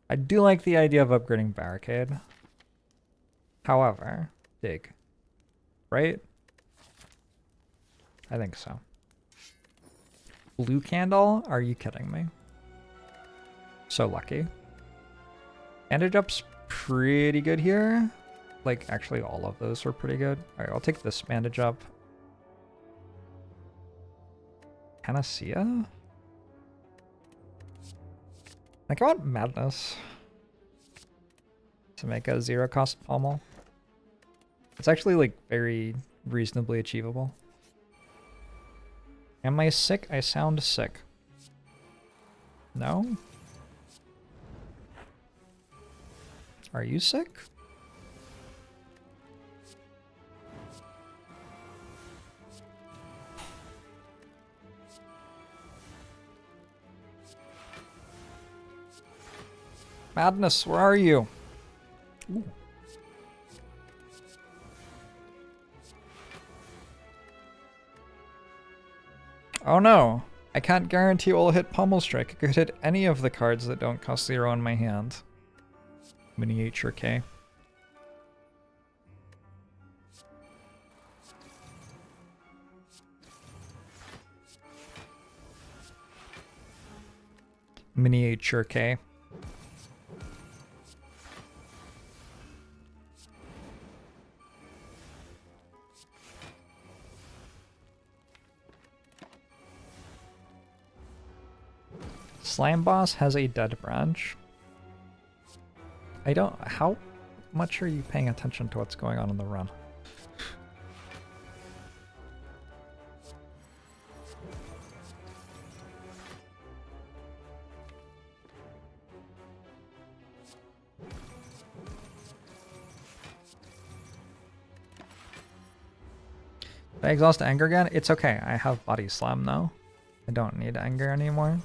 [SPEAKER 1] I do like the idea of upgrading barricade. However, dig. Right? I think so. Blue candle? Are you kidding me? So lucky. Bandage up's pretty good here. Like, actually all of those are pretty good. Alright, I'll take this bandage up. Panacea? I think I want Madness to make a 0 cost pommel. It's actually like very reasonably achievable. Am I sick? I sound sick. No? Are you sick? Madness, where are you? Ooh. Oh no, I can't guarantee it will hit Pommel Strike. It could hit any of the cards that don't cost 0 in my hand. Miniature K. Miniature K. Slime Boss has a dead branch. I don't... How much are you paying attention to what's going on in the run? Did I exhaust anger again? It's okay. I have body slam now. I don't need anger anymore.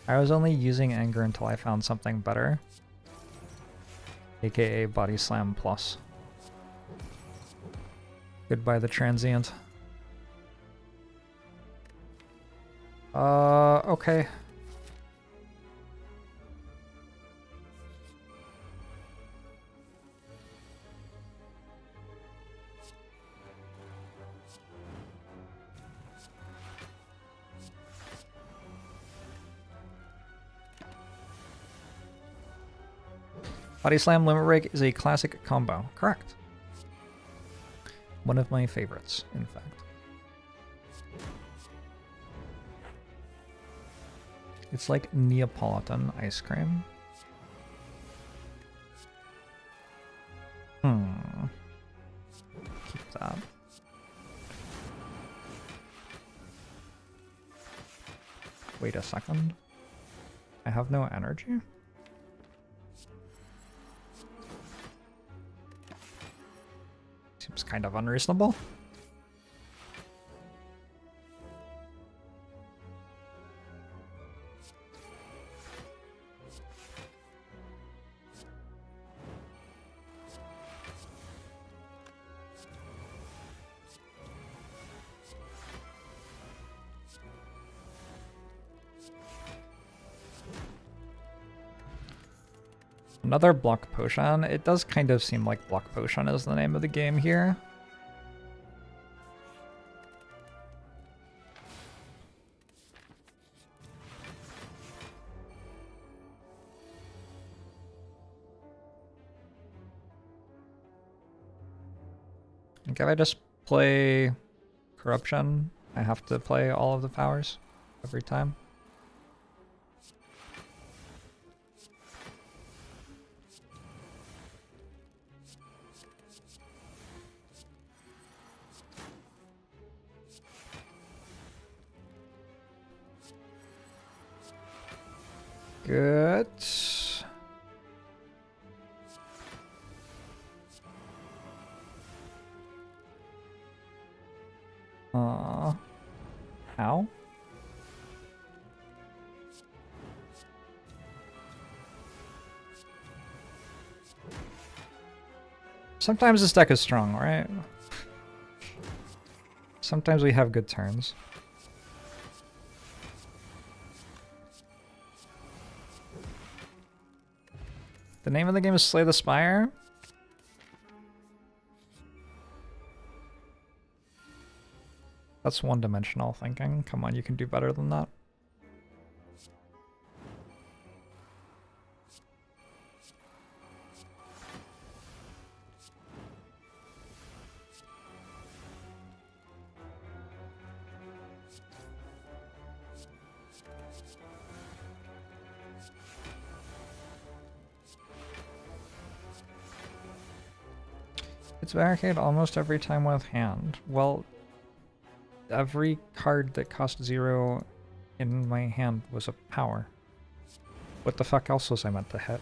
[SPEAKER 1] I was only using anger until I found something better. AKA body slam plus. Goodbye the transient. Okay. Body Slam Limit Break is a classic combo. Correct. One of my favorites, in fact. It's like Neapolitan ice cream. Keep that. Wait a second. I have no energy? Seems kind of unreasonable. Another block potion. It does kind of seem like block potion is the name of the game here. Like if I just play corruption, I have to play all of the powers every time. Good. Ow. Sometimes this deck is strong, right? Sometimes we have good turns. The name of the game is Slay the Spire. That's one-dimensional thinking. Come on, you can do better than that. It's barricade almost every time with hand. Well, every card that cost 0 in my hand was a power. What the fuck else was I meant to hit?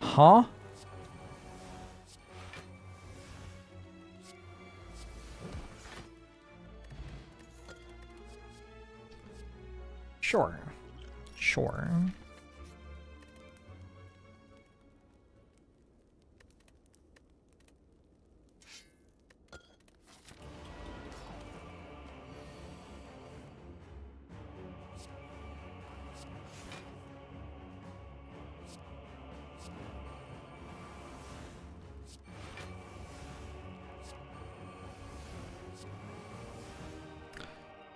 [SPEAKER 1] Huh? Sure. Sure.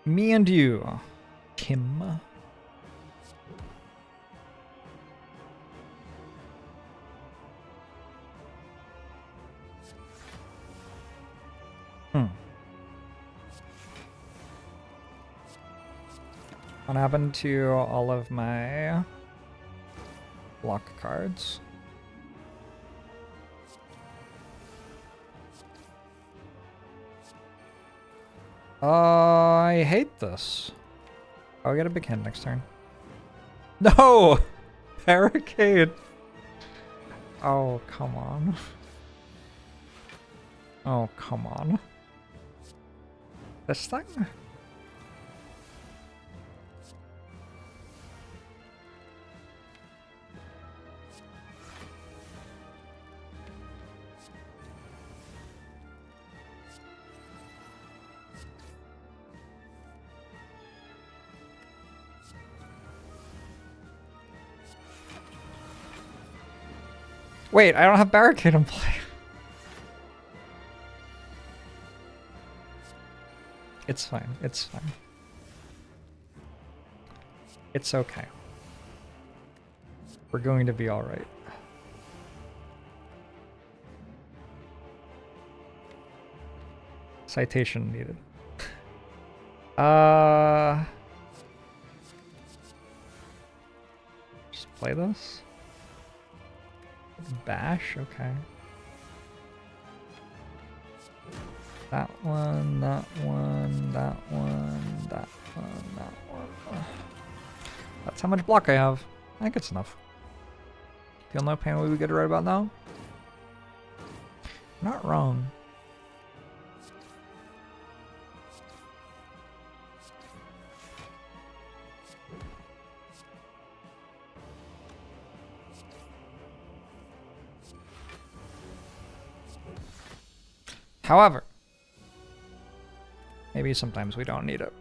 [SPEAKER 1] Me and you, Kim. What happened to all of my block cards? I hate this. Oh, I get a big hand next turn. No! Barricade! Oh, come on. Oh, come on. This thing? Wait, I don't have barricade in play. It's fine. It's fine. It's okay. We're going to be all right. Citation needed. Just play this. Bash, okay. That one, that one, that one, that one, that one. That's how much block I have. I think it's enough. Feel no pain, we get it right about now? Not wrong. However, maybe sometimes we don't need it.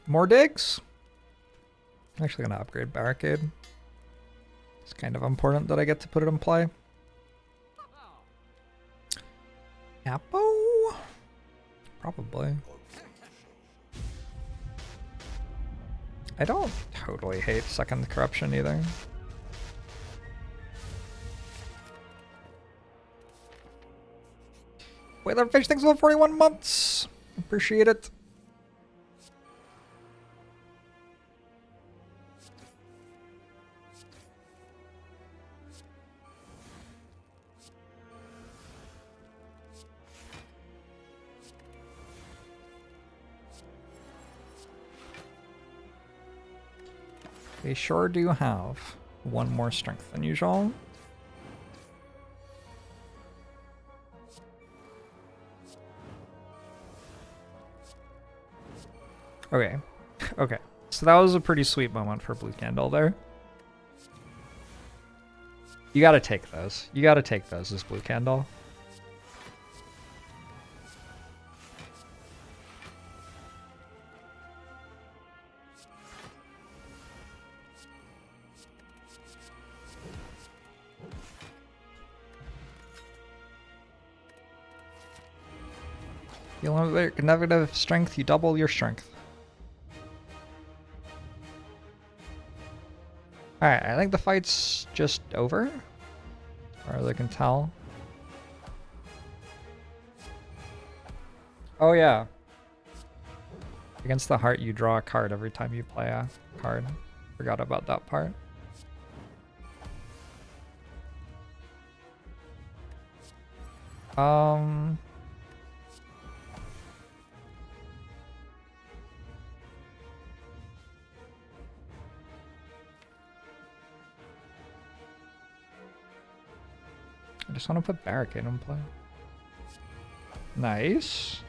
[SPEAKER 1] More digs? I'm actually going to upgrade Barricade. It's kind of important that I get to put it in play. Appo? Probably. I don't totally hate second corruption either. Whalerfish, thanks for 41 months. Appreciate it. They sure do have one more strength than usual. Okay. Okay. So that was a pretty sweet moment for Blue Candle there. You gotta take those. You gotta take those as Blue Candle. You eliminate negative strength, you double your strength. Alright, I think the fight's just over. As far as I can tell. Oh yeah. Against the heart, you draw a card every time you play a card. Forgot about that part. I just want to put Barricade in play. Nice.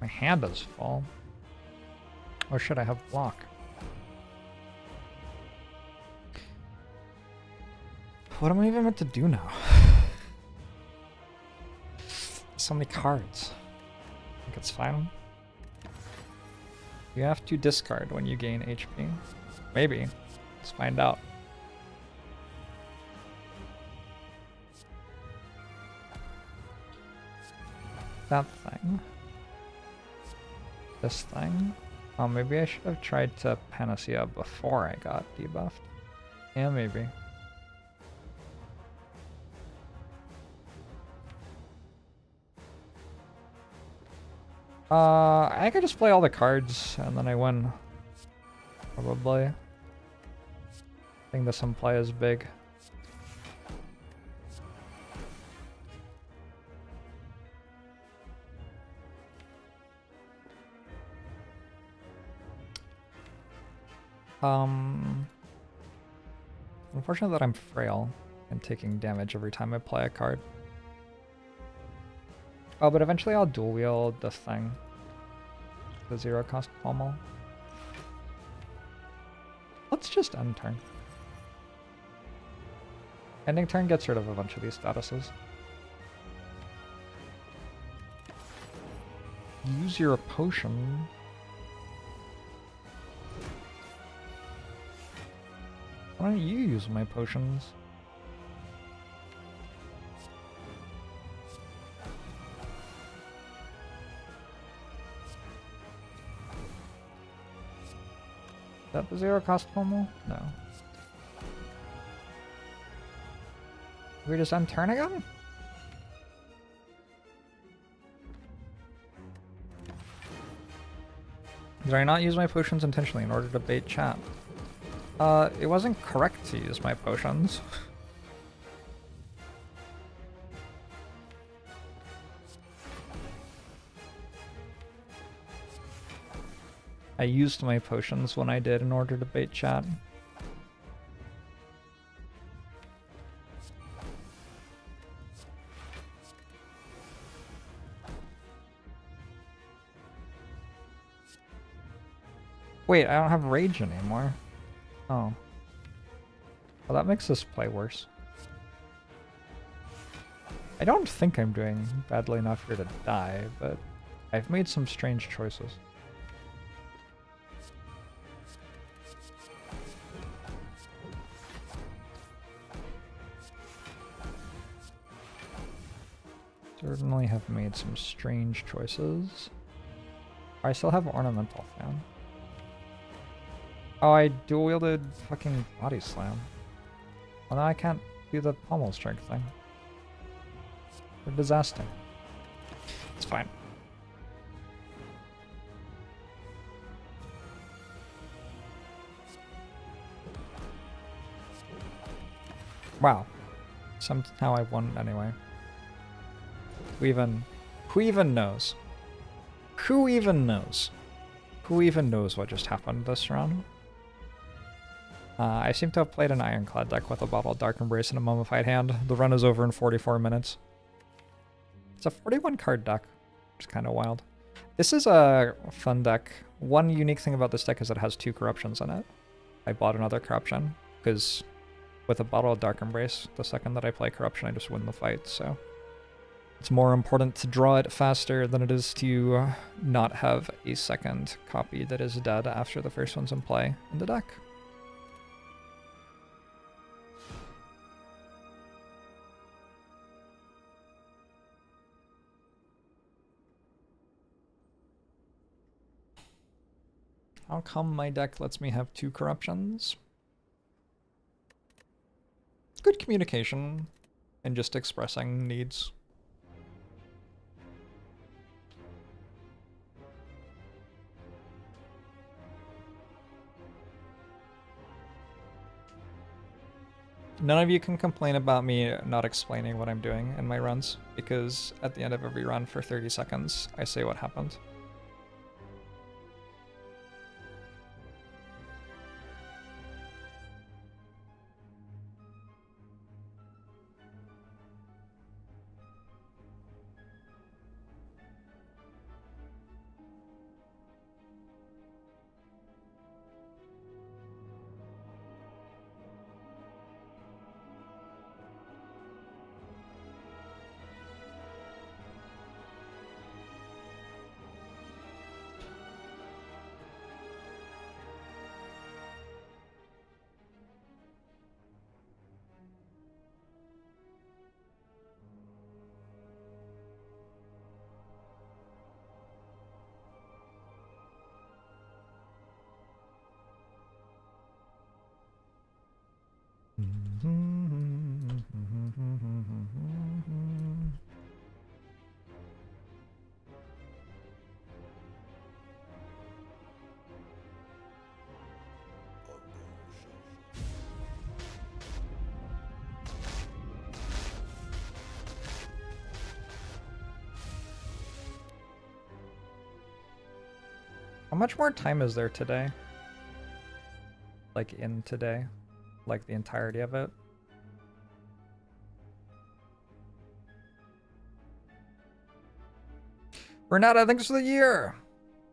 [SPEAKER 1] My hand is full. Or should I have block? What am I even meant to do now? So many cards. I think it's fine. You have to discard when you gain HP. Maybe. Let's find out. That thing. This thing. Oh, maybe I should have tried to Panacea before I got debuffed. Yeah, maybe. I could just play all the cards and then I win. Probably. I think this in play is big. Unfortunate that I'm frail and taking damage every time I play a card. Oh, but eventually I'll dual wield the thing. The 0 cost pommel. Let's just end turn. Ending turn gets rid of a bunch of these statuses. Use your potion. Why don't you use my potions? Is that the 0 cost pommel? No. We just end turn again? Did I not use my potions intentionally in order to bait chat? It wasn't correct to use my potions. I used my potions when I did in order to bait chat. Wait, I don't have rage anymore. Oh. Well, that makes this play worse. I don't think I'm doing badly enough here to die, but I've made some strange choices. Certainly have made some strange choices. I still have Ornamental Fan. Oh, I dual wielded fucking Body Slam. Well, now I can't do the pommel strike thing. A disaster. It's fine. Wow. Somehow I won anyway. Who even knows? Who even knows? Who even knows what just happened this round? I seem to have played an Ironclad deck with a Bottled Dark Embrace and a Mummified Hand. The run is over in 44 minutes. It's a 41 card deck, which is kind of wild. This is a fun deck. One unique thing about this deck is it has 2 corruptions in it. I bought another corruption, because with a Bottled Dark Embrace, the second that I play corruption, I just win the fight, so... It's more important to draw it faster than it is to not have a second copy that is dead after the first one's in play in the deck. How come my deck lets me have 2 corruptions? Good communication and just expressing needs. None of you can complain about me not explaining what I'm doing in my runs, because at the end of every run for 30 seconds, I say what happened. How much more time is there today? Like in today? Like the entirety of it? Renata, thanks for the year!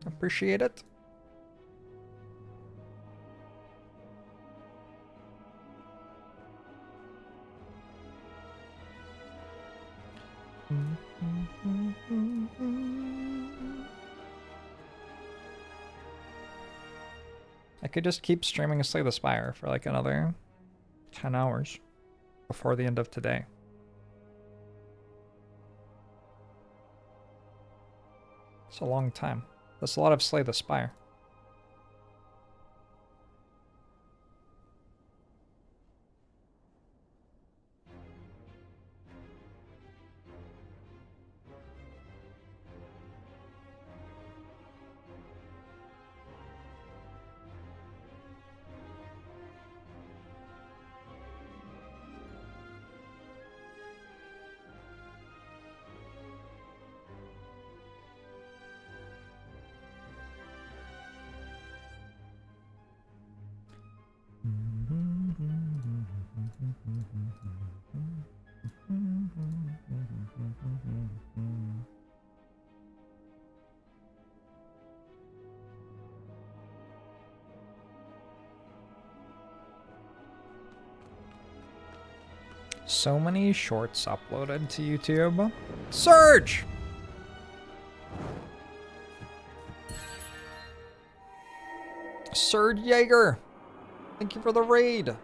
[SPEAKER 1] Appreciate it. I could just keep streaming Slay the Spire for like another 10 hours before the end of today. It's a long time. That's a lot of Slay the Spire. So many shorts uploaded to YouTube. Surge! Surge Jaeger! Thank you for the raid!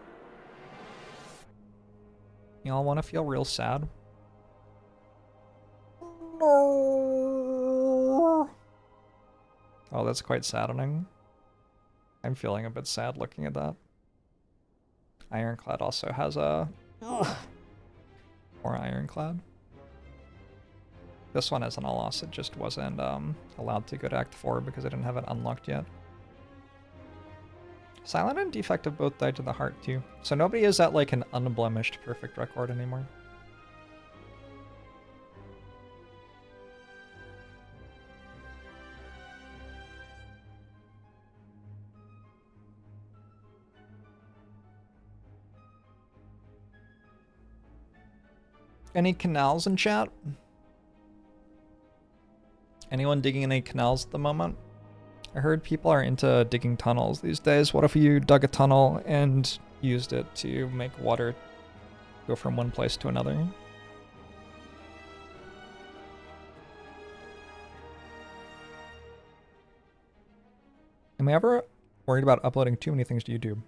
[SPEAKER 1] Y'all want to feel real sad? No! Oh, that's quite saddening. I'm feeling a bit sad looking at that. Ironclad also has a... More Ironclad. This one isn't a loss, it just wasn't allowed to go to Act 4 because I didn't have it unlocked yet. Silent and Defective both died to the heart too, so nobody is at like an unblemished perfect record anymore. Any canals in chat? Anyone digging any canals at the moment? I heard people are into digging tunnels these days. What if you dug a tunnel and used it to make water go from one place to another? Am I ever worried about uploading too many things to YouTube?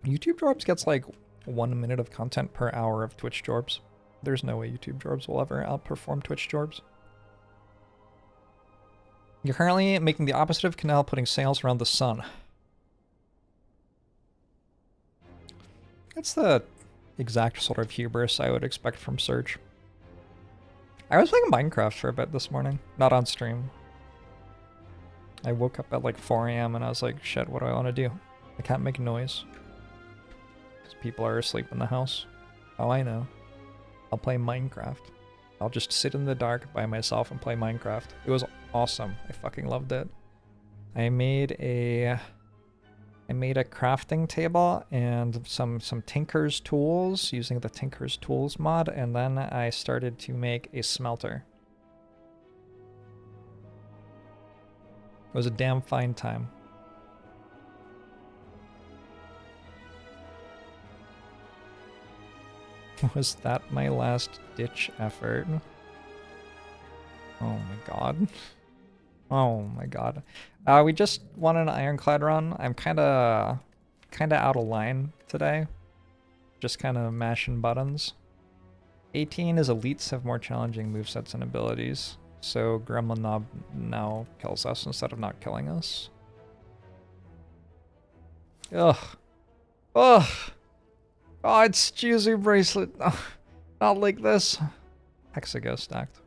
[SPEAKER 1] YouTube JORBS gets like 1 minute of content per hour of Twitch JORBS. There's no way YouTube JORBS will ever outperform Twitch JORBS. You're currently making the opposite of Canal, putting sails around the sun. That's the exact sort of hubris I would expect from Surge. I was playing Minecraft for a bit this morning, not on stream. I woke up at like 4 AM and I was like, shit, what do I want to do? I can't make noise. Because people are asleep in the house. Oh, I know. I'll play Minecraft. I'll just sit in the dark by myself and play Minecraft. It was awesome. I fucking loved it. I made a crafting table and some Tinker's tools using the Tinker's Tools mod, and then I started to make a smelter. It was a damn fine time. Was that my last ditch effort? Oh my god. Oh my god. We just won an Ironclad run. I'm kinda out of line today. Just kinda mashing buttons. 18 is elites have more challenging movesets and abilities. So Gremlin Knob now kills us instead of not killing us. Ugh. Ugh. Oh, it's Juzu Bracelet. Oh, not like this. Hexago stacked.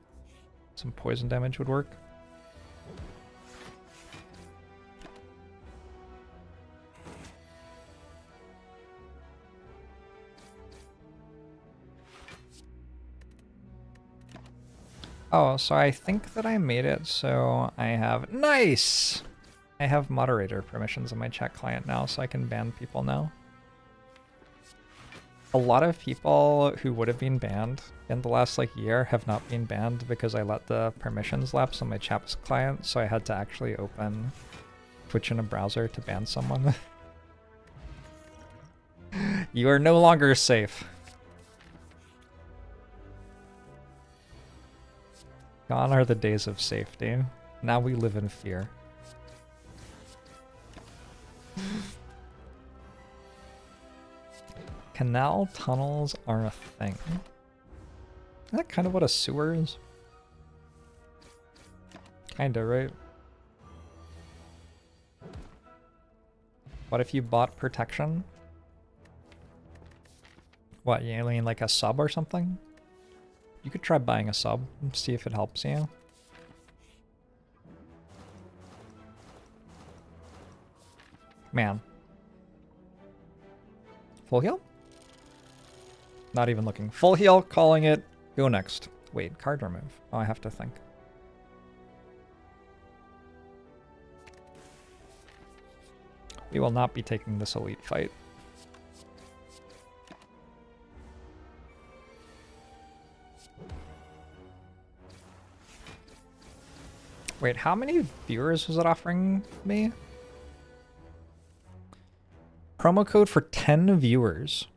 [SPEAKER 1] Some poison damage would work. Oh, so I think that I made it so I have... Nice! I have moderator permissions in my chat client now, so I can ban people now. A lot of people who would have been banned in the last like year have not been banned because I let the permissions lapse on my chat client, so I had to actually open Twitch in a browser to ban someone. You are no longer safe. Gone are the days of safety. Now we live in fear. Canal tunnels are a thing. Isn't that kind of what a sewer is? Kinda, right? What if you bought protection? What, you mean like a sub or something? You could try buying a sub and see if it helps you. Man. Full heal? Not even looking. Full heal, calling it. Go next. Wait, card remove. Oh, I have to think. We will not be taking this elite fight. Wait, how many viewers was it offering me? Promo code for 10 viewers.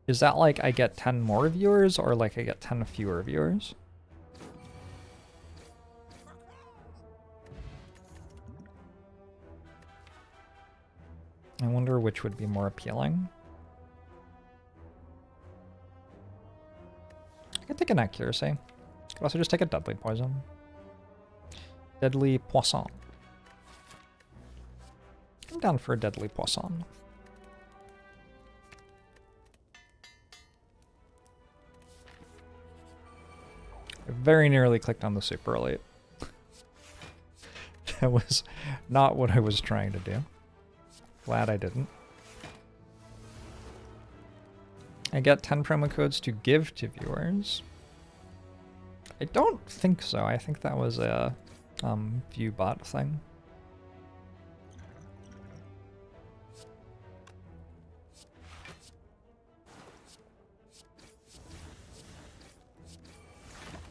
[SPEAKER 1] Is that like I get 10 more viewers or like I get 10 fewer viewers? I wonder which would be more appealing. I could take an accuracy. I could also just take a deadly poison. Deadly poisson. I'm down for a deadly poisson. I very nearly clicked on the super elite. That was not what I was trying to do. Glad I didn't. I get 10 promo codes to give to viewers. I don't think so. I think that was a view bot thing.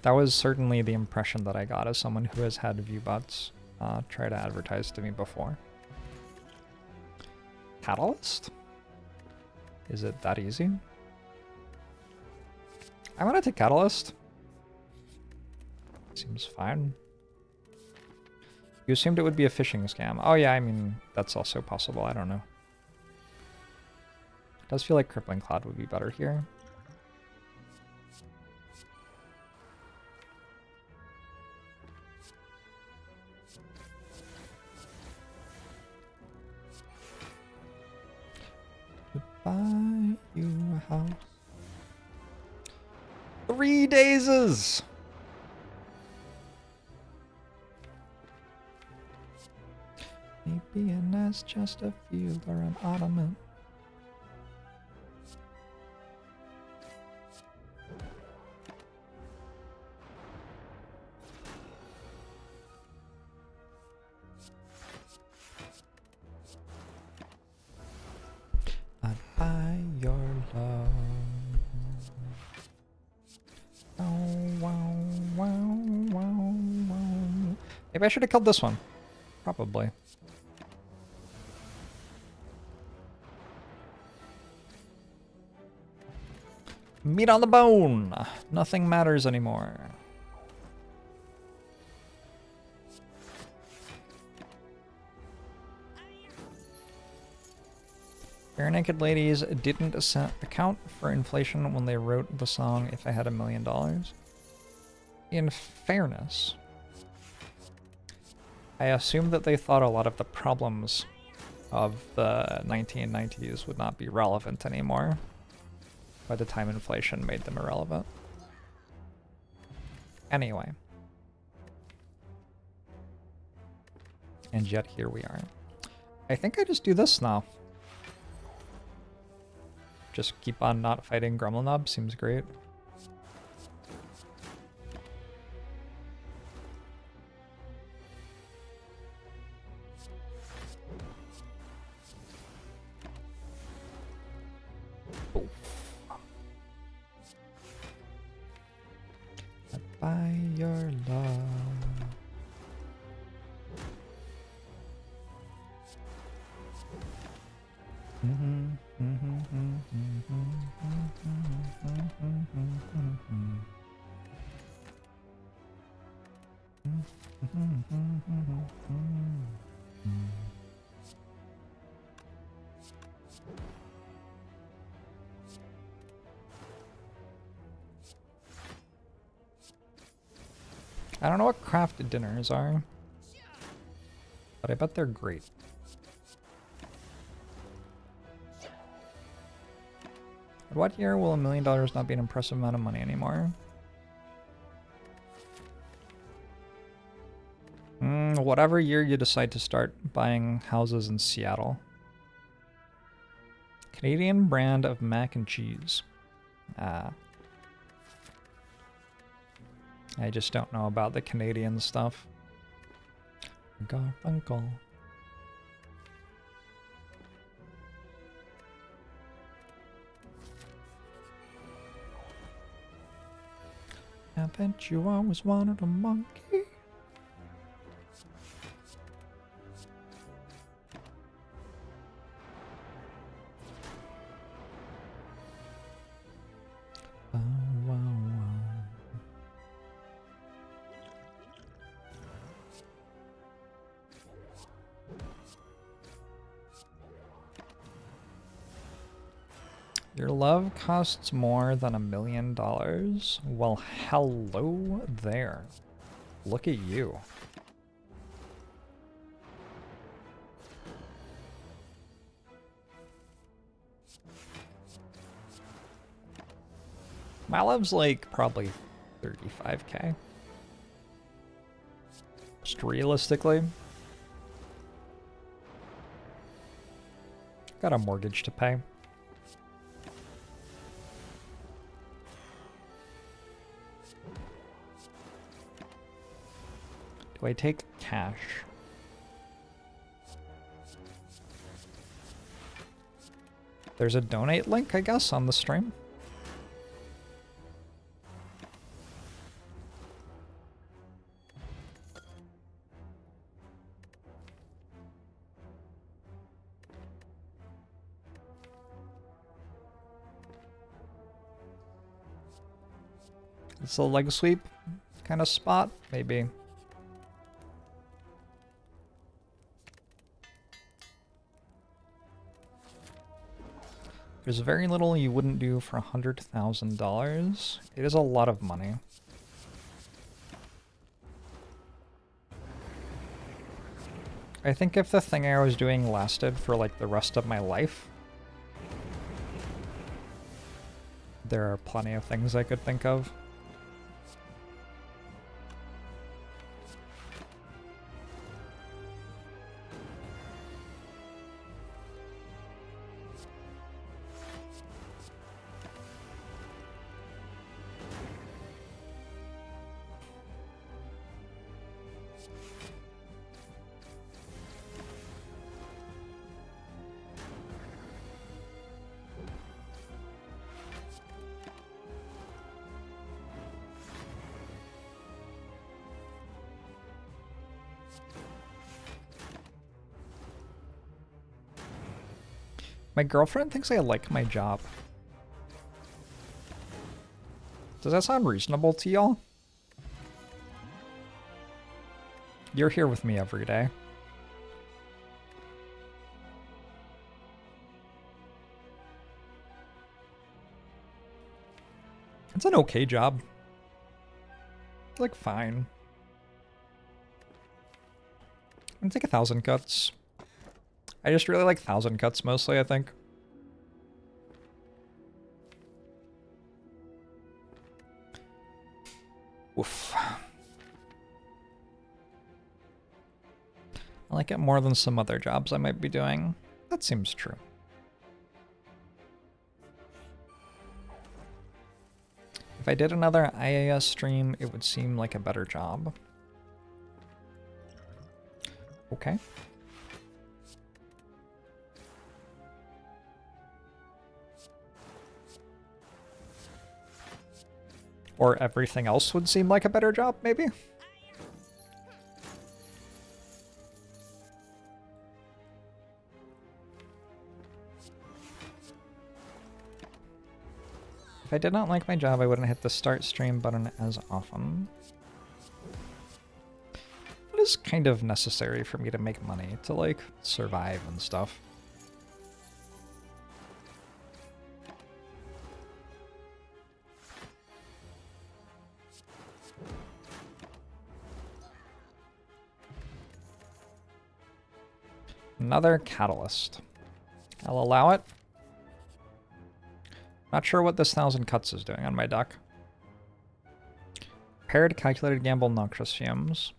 [SPEAKER 1] That was certainly the impression that I got as someone who has had view bots try to advertise to me before. Catalyst? Is it that easy? I want to take Catalyst. Seems fine. You assumed it would be a phishing scam. Oh yeah, I mean, that's also possible. I don't know. It does feel like Crippling Cloud would be better here. Buy you a house. 3 dayses! Maybe a nice Chesterfield or an ottoman. I'd buy your love. Wow. Maybe I should have killed this one. Probably. Meat on the bone! Nothing matters anymore. Bare Naked Ladies didn't account for inflation when they wrote the song If I Had $1 Million. In fairness, I assume that they thought a lot of the problems of the 1990s would not be relevant anymore by the time inflation made them irrelevant. Anyway. And yet here we are. I think I just do this now. Just keep on not fighting Gremlinob seems great. by your love. I don't know what crafted dinners are, but I bet they're great. At what year will $1 million not be an impressive amount of money anymore? Whatever year you decide to start buying houses in Seattle. Canadian brand of mac and cheese. I just don't know about the Canadian stuff. Garfunkel. I bet you always wanted a monkey. Your love costs more than $1 million? Well, hello there. Look at you. My love's like probably 35K. Just realistically. Got a mortgage to pay. Do I take cash? There's a donate link, I guess, on the stream. It's a leg sweep kind of spot, maybe. There's very little you wouldn't do for $100,000. It is a lot of money. I think if the thing I was doing lasted for like the rest of my life, there are plenty of things I could think of. My girlfriend thinks I like my job. Does that sound reasonable to y'all? You're here with me every day. It's an okay job. It's like fine. I'm gonna take 1,000 cuts. I just really like 1,000 cuts mostly, I think. Oof. I like it more than some other jobs I might be doing. That seems true. If I did another IAS stream, it would seem like a better job. Okay. Or everything else would seem like a better job, maybe? If I did not like my job, I wouldn't hit the start stream button as often. It is kind of necessary for me to make money to, like, survive and stuff. Another catalyst. I'll allow it. Not sure what this 1,000 cuts is doing on my deck. Paired calculated gamble noxious fumes.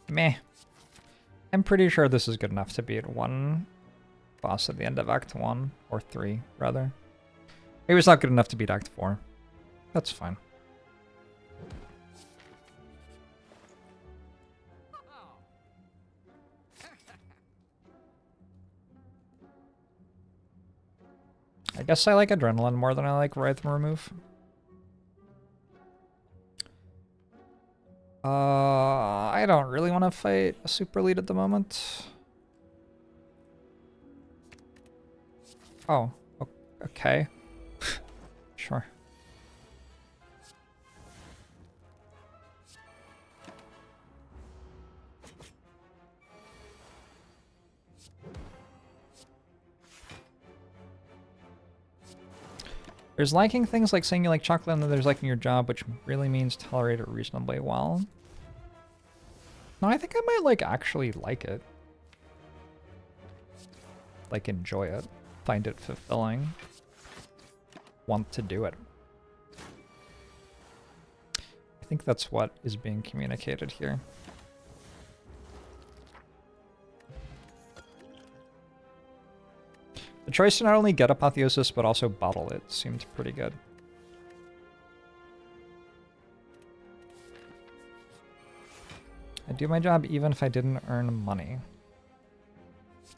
[SPEAKER 1] Meh. I'm pretty sure this is good enough to beat one boss at the end of Act 1, or 3, rather. Maybe it's not good enough to beat Act 4. That's fine. I guess I like adrenaline more than I like rhythm remove. I don't really want to fight a super lead at the moment. Oh, okay. Sure. There's liking things like saying you like chocolate, and then there's liking your job, which really means tolerate it reasonably well. No, I think I might, like, actually like it. Like, enjoy it. Find it fulfilling. Want to do it. I think that's what is being communicated here. The choice to not only get Apotheosis, but also bottle it seemed pretty good. I'd do my job even if I didn't earn money.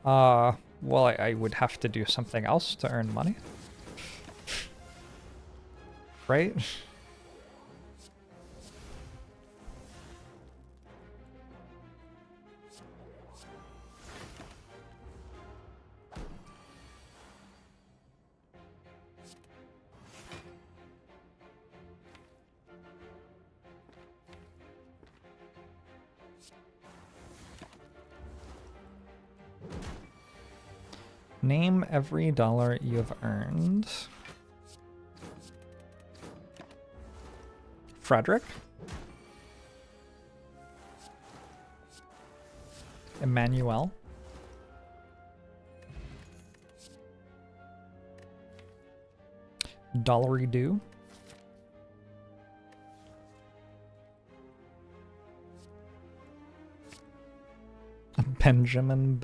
[SPEAKER 1] Well, I would have to do something else to earn money. Right? Name every dollar you've earned. Frederick? Emmanuel? Dollary do? Benjamin.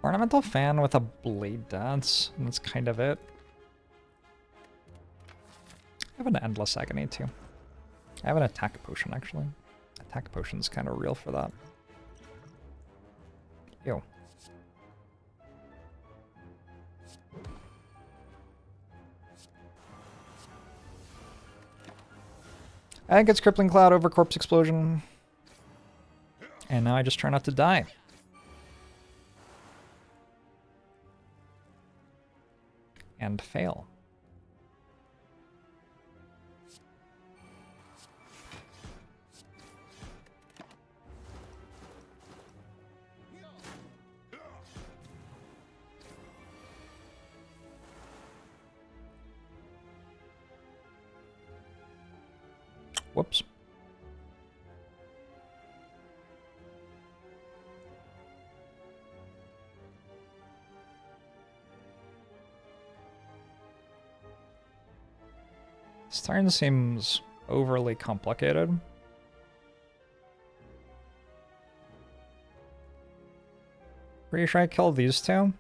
[SPEAKER 1] Ornamental fan with a blade dance, and that's kind of it. I have an endless agony too. I have an attack potion actually. Attack potion's kind of real for that. Ew. I think it's Crippling Cloud over Corpse Explosion. And now I just try not to die. And fail. Whoops. This turn seems overly complicated. Pretty sure I killed these two. I'm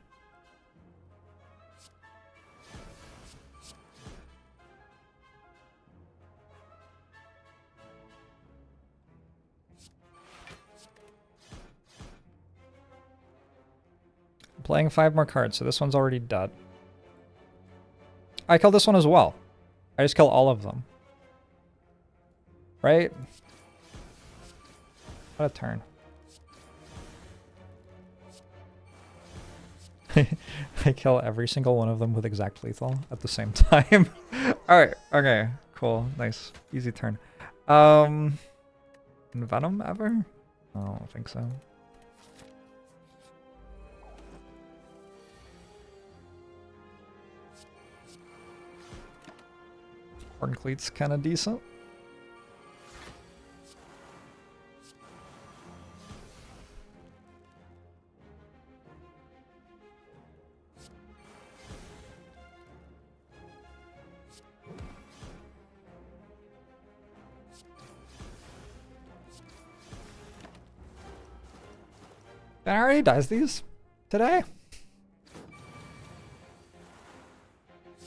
[SPEAKER 1] playing 5 more cards, so this one's already dead. I killed this one as well. I just kill all of them. Right? What a turn. I kill every single one of them with exact lethal at the same time. Alright, okay, cool, nice. Easy turn. Venom ever? I don't think so. Horncleat's kind of decent. Ben already dies these today?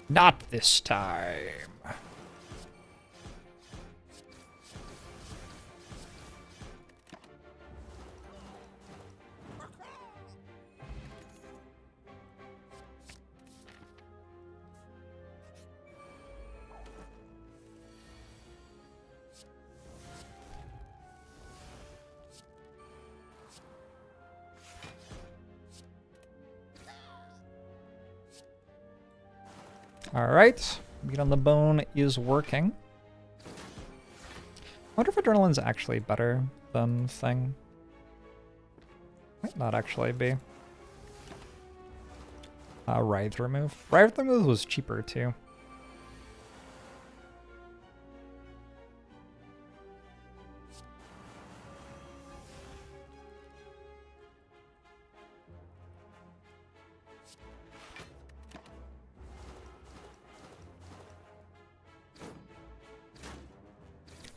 [SPEAKER 1] Not this time. Alright, meat on the bone is working. I wonder if Adrenaline's actually better than Thing. Might not actually be. Writhe Remove. Writhe Remove was cheaper too.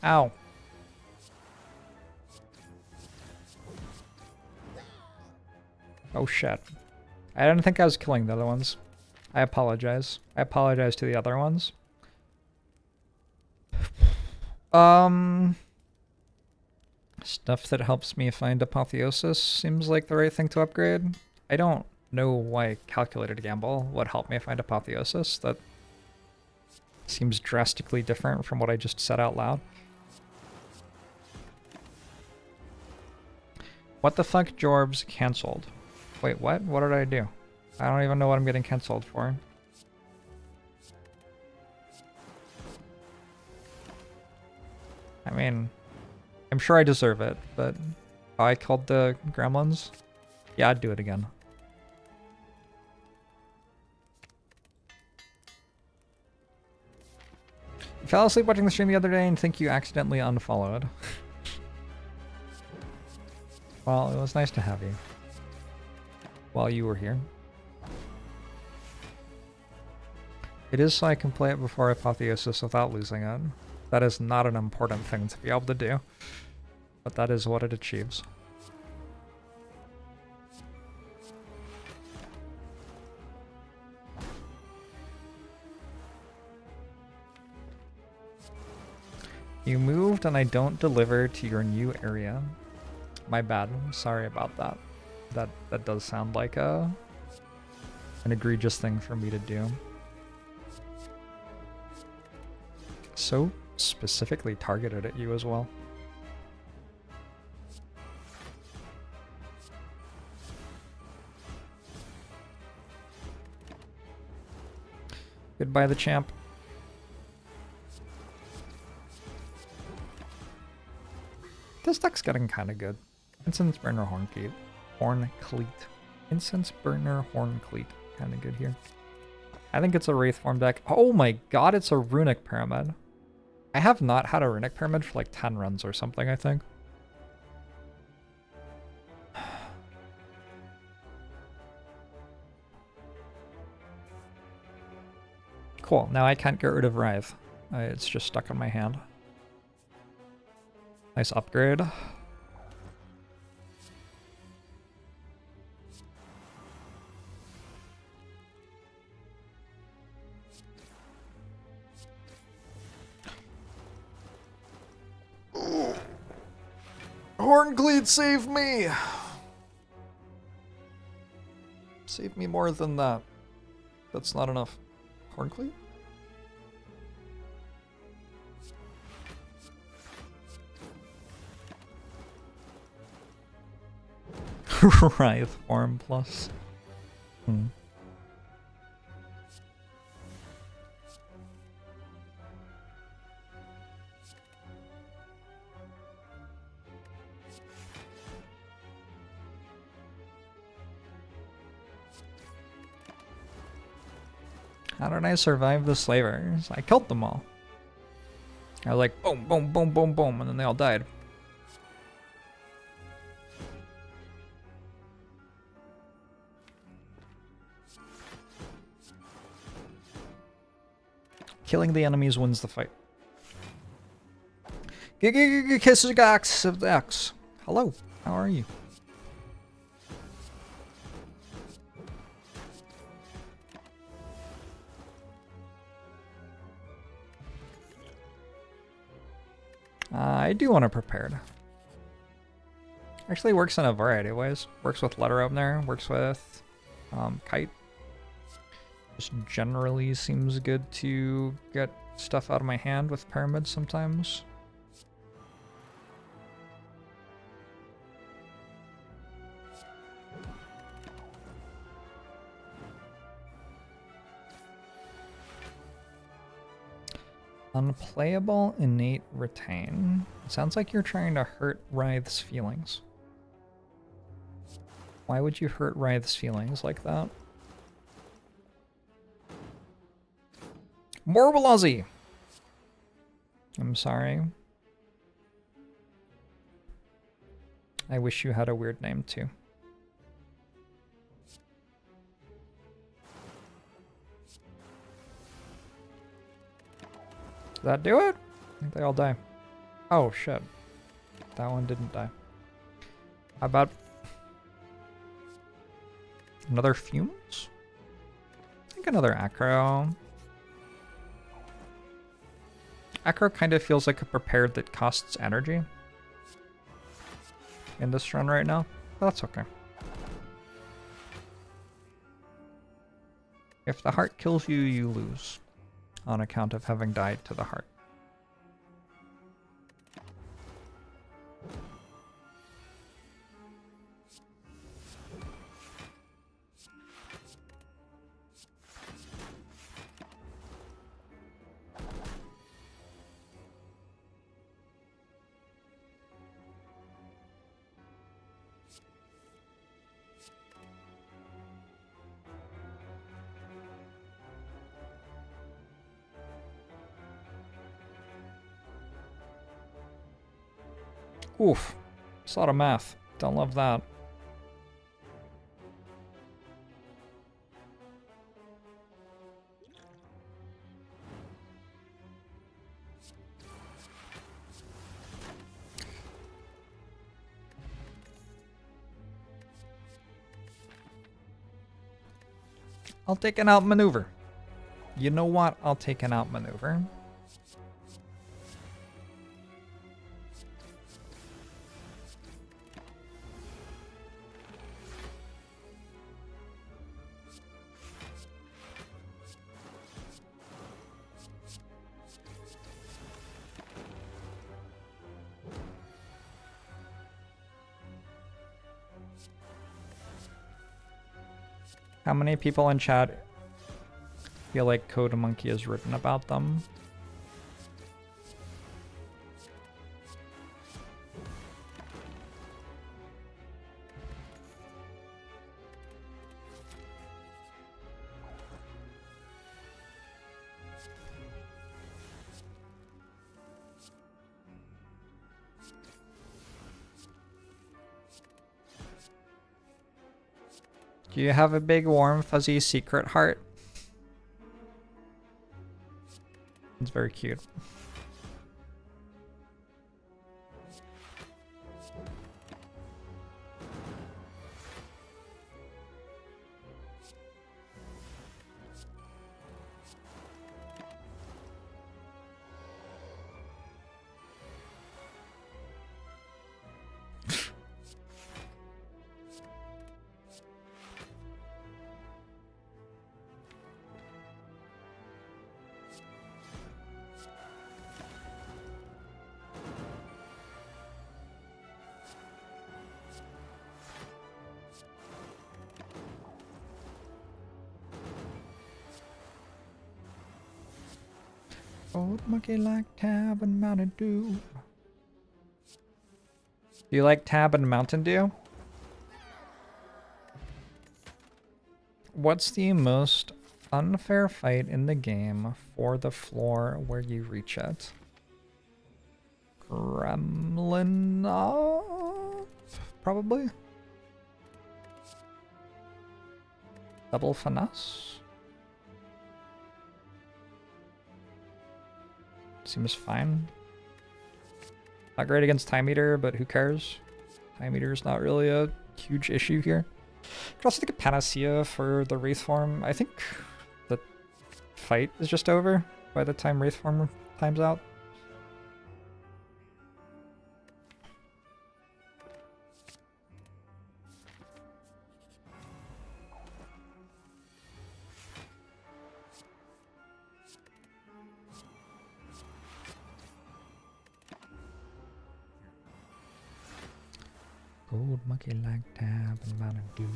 [SPEAKER 1] Ow. Oh shit. I didn't think I was killing the other ones. I apologize. I apologize to the other ones. Stuff that helps me find Apotheosis seems like the right thing to upgrade. I don't know why Calculated Gamble would help me find Apotheosis. That seems drastically different from what I just said out loud. What the fuck, Jorbs cancelled? Wait, what? What did I do? I don't even know what I'm getting cancelled for. I mean, I'm sure I deserve it, but I killed the gremlins. Yeah, I'd do it again. You fell asleep watching the stream the other day and think you accidentally unfollowed. Well, it was nice to have you while you were here. It is so I can play it before Apotheosis without losing it. That is not an important thing to be able to do, but that is what it achieves. You moved and I don't deliver to your new area. My bad. Sorry about that. That does sound like an egregious thing for me to do. So specifically targeted at you as well. Goodbye, the champ. This deck's getting kind of good. Incense Burner Horncleat. Incense Burner Horncleat. Kind of good here. I think it's a Wraith form deck. Oh my god, it's a Runic Pyramid. I have not had a Runic Pyramid for like 10 runs or something, I think. Cool, now I can't get rid of Writhe. It's just stuck in my hand. Nice upgrade. Horncleat, save me! Save me more than that. That's not enough. Horncleat? Writhe form plus. How did I survive the slavers? I killed them all. I was like, boom, boom, boom, boom, boom, and then they all died. Killing the enemies wins the fight. Kisses of the X. Hello, how are you? I do want to prepare. Actually works in a variety of ways. Works with letter opener, works with kite. Just generally seems good to get stuff out of my hand with pyramid sometimes. Unplayable, innate, retain. Sounds like you're trying to hurt Writhe's feelings. Why would you hurt Writhe's feelings like that? Morbalazi! I'm sorry. I wish you had a weird name too. Does that do it? I think they all die. Oh shit. That one didn't die. How about another fumes? I think another acro. Acro kind of feels like a prepared that costs energy in this run right now, but that's okay. If the heart kills you, you lose on account of having died to the heart. Oof, it's a lot of math. Don't love that. I'll take an outmaneuver. You know what? I'll take an outmaneuver. How many people in chat feel like Code Monkey has written about them? Do you have a big, warm, fuzzy secret heart? It's very cute. Old monkey like Tab and Mountain Dew. Do you like Tab and Mountain Dew? What's the most unfair fight in the game for the floor where you reach it? Gremlin up? Probably. Double finesse? Seems fine. Not great against Time Eater, but who cares? Time Eater is not really a huge issue here. Could also take a Panacea for the Wraith form. I think the fight is just over by the time Wraith form times out. Gold monkey like Tab and Mountain Dew.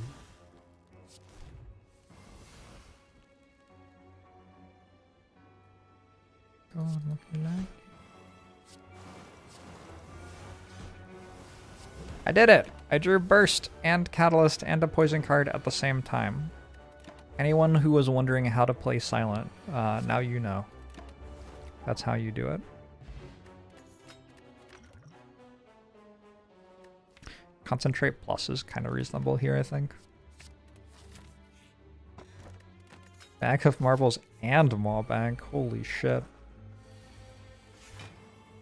[SPEAKER 1] Gold monkey like. I did it! I drew Burst and Catalyst and a Poison card at the same time. Anyone who was wondering how to play Silent, now you know. That's how you do it. Concentrate Plus is kind of reasonable here, I think. Bag of Marbles and Maul Bag. Holy shit.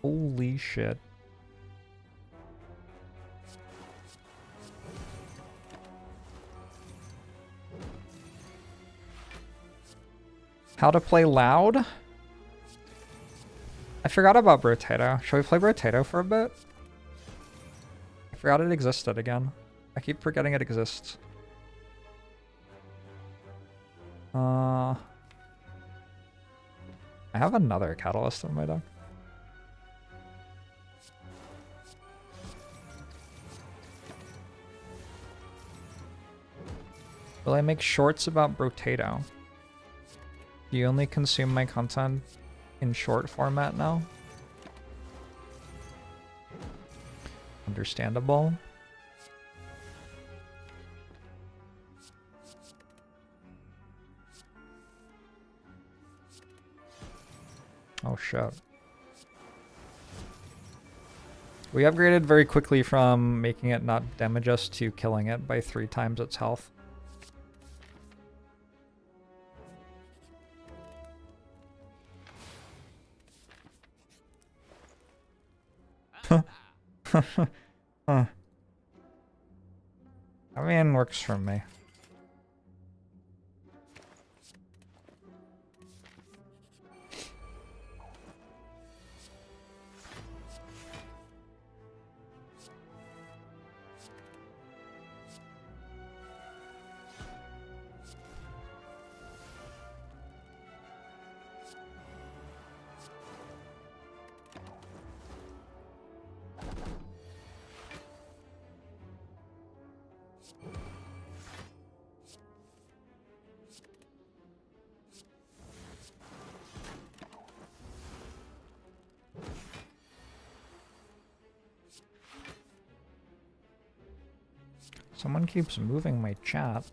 [SPEAKER 1] Holy shit. How to play loud? I forgot about Brotato. Should we play Brotato for a bit? I forgot it existed again. I keep forgetting it exists. I have another Catalyst in my deck. Will I make shorts about Brotato? Do you only consume my content in short format now? Understandable. Oh shit. We upgraded very quickly from making it not damage us to killing it by 3 times its health. Huh. I mean, works for me. Someone keeps moving my chat.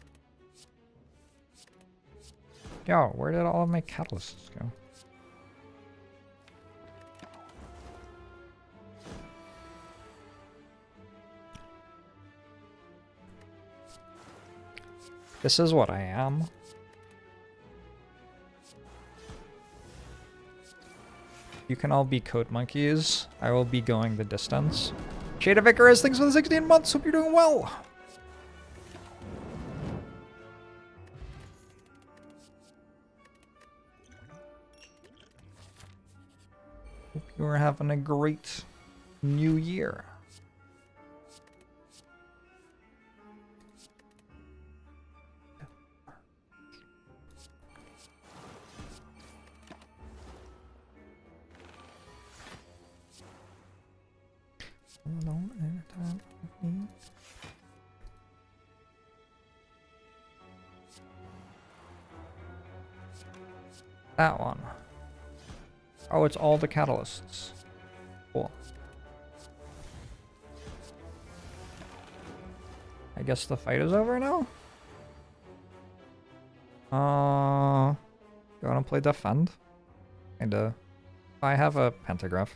[SPEAKER 1] Yo, where did all of my catalysts go? This is what I am. You can all be code monkeys. I will be going the distance. Shade of Icarus, thanks for the 16 months. Hope you're doing well. Hope you are having a great new year. That one. Oh, it's all the catalysts. Cool. I guess the fight is over now? You wanna play defend? Kinda. I have a pentagraph.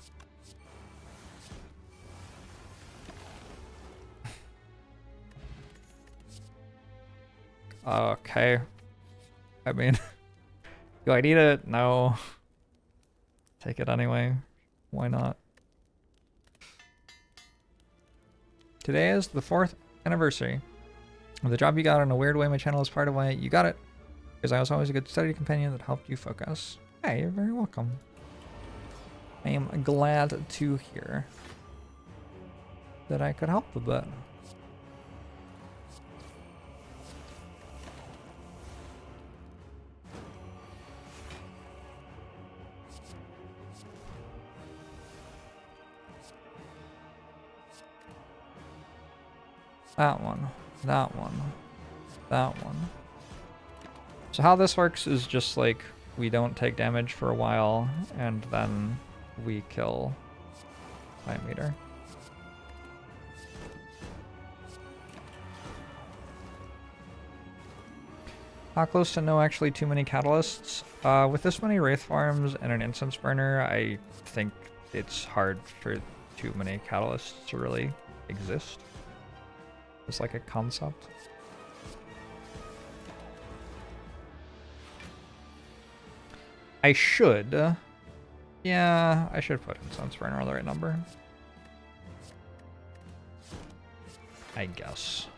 [SPEAKER 1] Okay. I mean, do I need it? No. Take it anyway. Why not? Today is the 4th anniversary of the job you got. In a weird way, my channel is part of why you got it. Because I was always a good study companion that helped you focus. Hey, you're very welcome. I am glad to hear that I could help a bit. That one, that one, that one. So how this works is just like we don't take damage for a while and then we kill Time Meter. Not close to no actually too many catalysts. With this many Wraith farms and an instance burner, I think it's hard for too many catalysts to really exist. It's like a concept. I should. Yeah, I should put instance burner on the right number. I guess.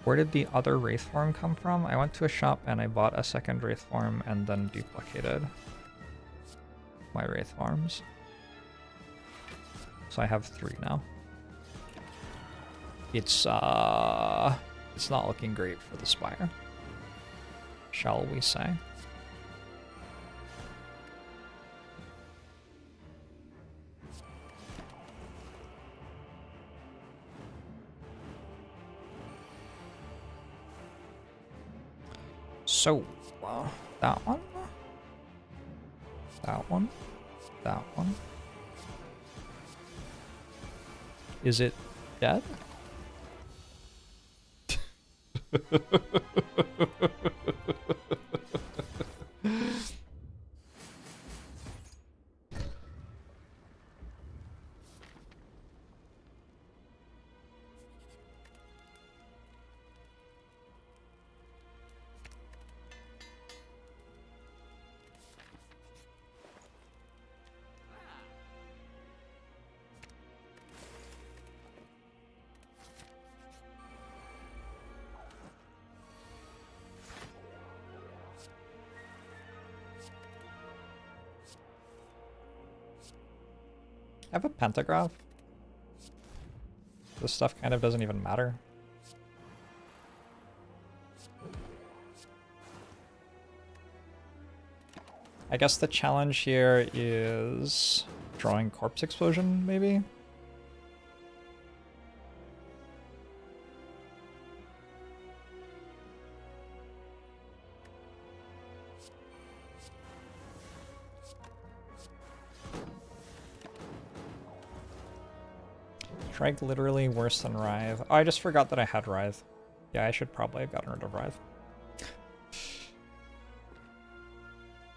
[SPEAKER 1] Where did the other Wraith farm come from? I went to a shop and I bought a second Wraith farm and then duplicated my Wraith farms. So I have 3 now. It's not looking great for the Spire, shall we say. So, that one, that one, that one. Is it dead? I have a pentagraph. This stuff kind of doesn't even matter. I guess the challenge here is drawing corpse explosion, maybe? Shrike literally worse than Writhe. Oh, I just forgot that I had Writhe. Yeah, I should probably have gotten rid of Writhe.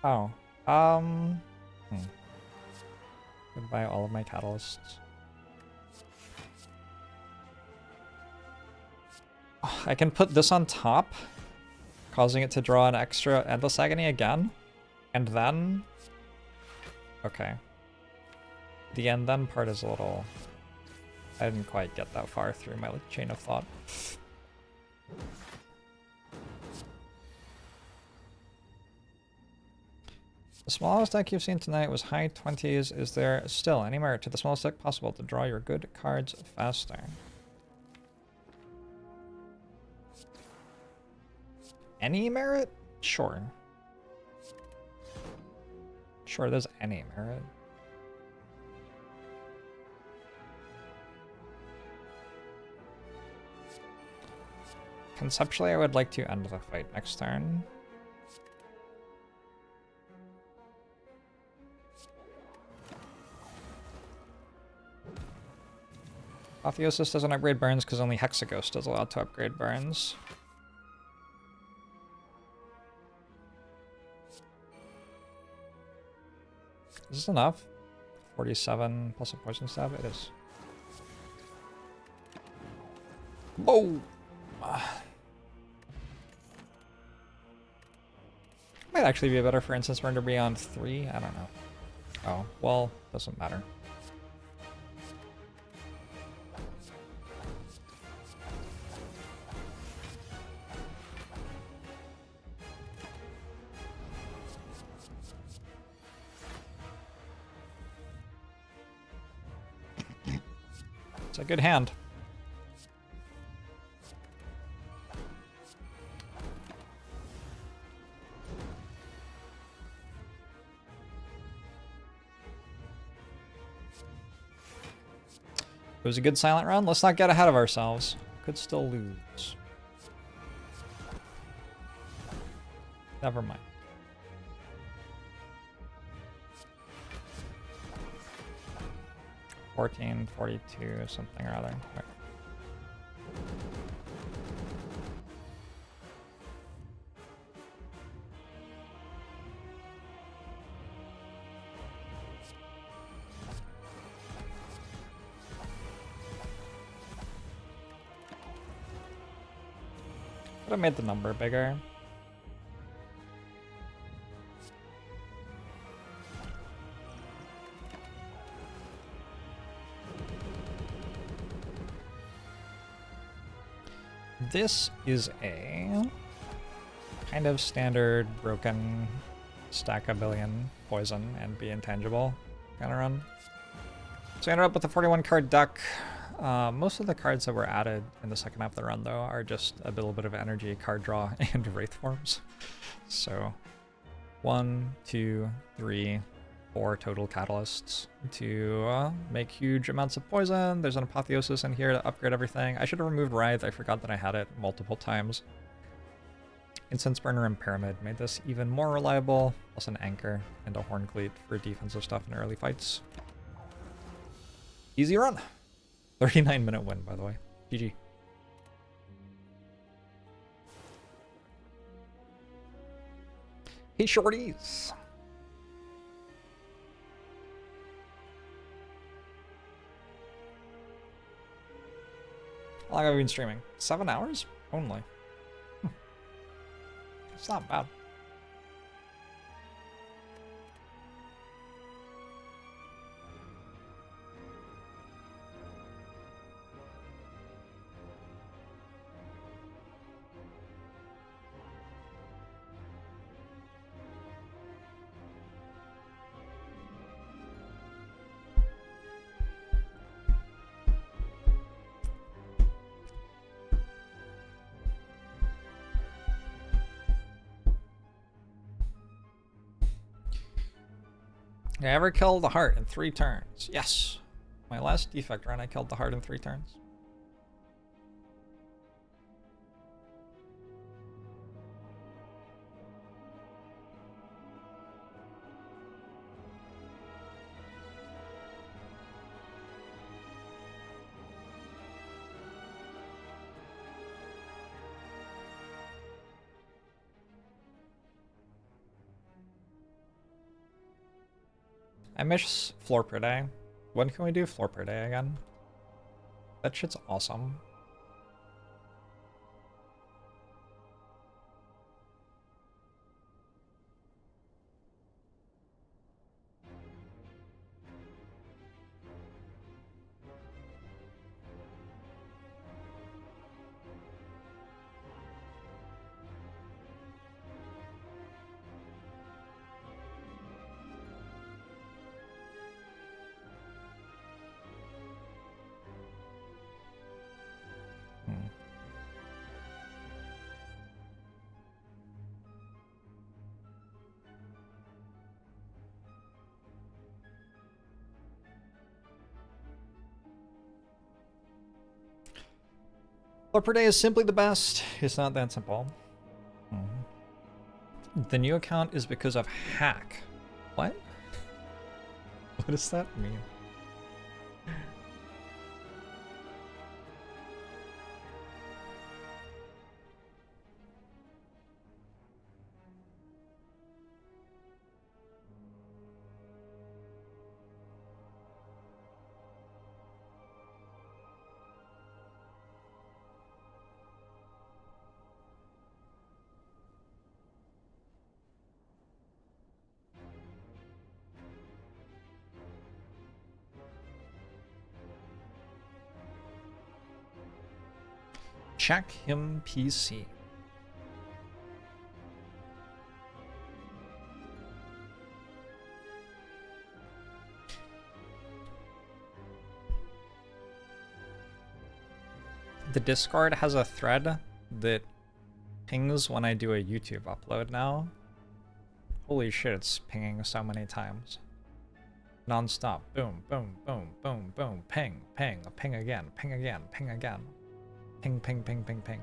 [SPEAKER 1] Oh. Goodbye all of my catalysts. Oh, I can put this on top, causing it to draw an extra Endless Agony again. And then... Okay. The and then part is a little... I didn't quite get that far through my chain of thought. The smallest deck you've seen tonight was high 20s. Is there still any merit to the smallest deck possible to draw your good cards faster? Any merit? Sure. Sure, there's any merit. Conceptually, I would like to end the fight next turn. Apotheosis doesn't upgrade burns because only Hexaghost is allowed to upgrade burns. Is this enough? 47 plus a poison stab? It is. Whoa! Might actually be better for Incense Burn to be on 3. I don't know. Oh, well, doesn't matter. It's a good hand. It was a good silent round. Let's not get ahead of ourselves. Could still lose. Never mind. $14, $42, something or other. Right. Could have made the number bigger. This is a kind of standard broken stack a billion poison and be intangible kind of run. So I ended up with a 41 card deck. Most of the cards that were added in the second half of the run though are just a little bit of energy, card draw, and wraith forms. So 1, 2, 3, 4 total catalysts to make huge amounts of poison. There's an apotheosis in here to upgrade everything. I should have removed Writhe. I forgot that I had it multiple times. Incense Burner and Pyramid made this even more reliable, plus an anchor and a Horn Cleat for defensive stuff in early fights. Easy run. 39-minute win, by the way. GG. Hey, shorties. How long have I been streaming? 7 hours? Only. It's not bad. I ever killed the heart in 3 turns? Yes. My last defect run, I killed the heart in 3 turns. I miss floorperday. When can we do floorperday again? That shit's awesome. Floorperday is simply the best. It's not that simple. The new account is because of hack. What? What does that mean? check him PC. The Discord has a thread that pings when I do a YouTube upload now. Holy shit, it's pinging so many times. Non-stop. Boom, boom, boom, boom, boom. Ping, ping, ping again, ping again, ping again. Ping, ping, ping, ping, ping.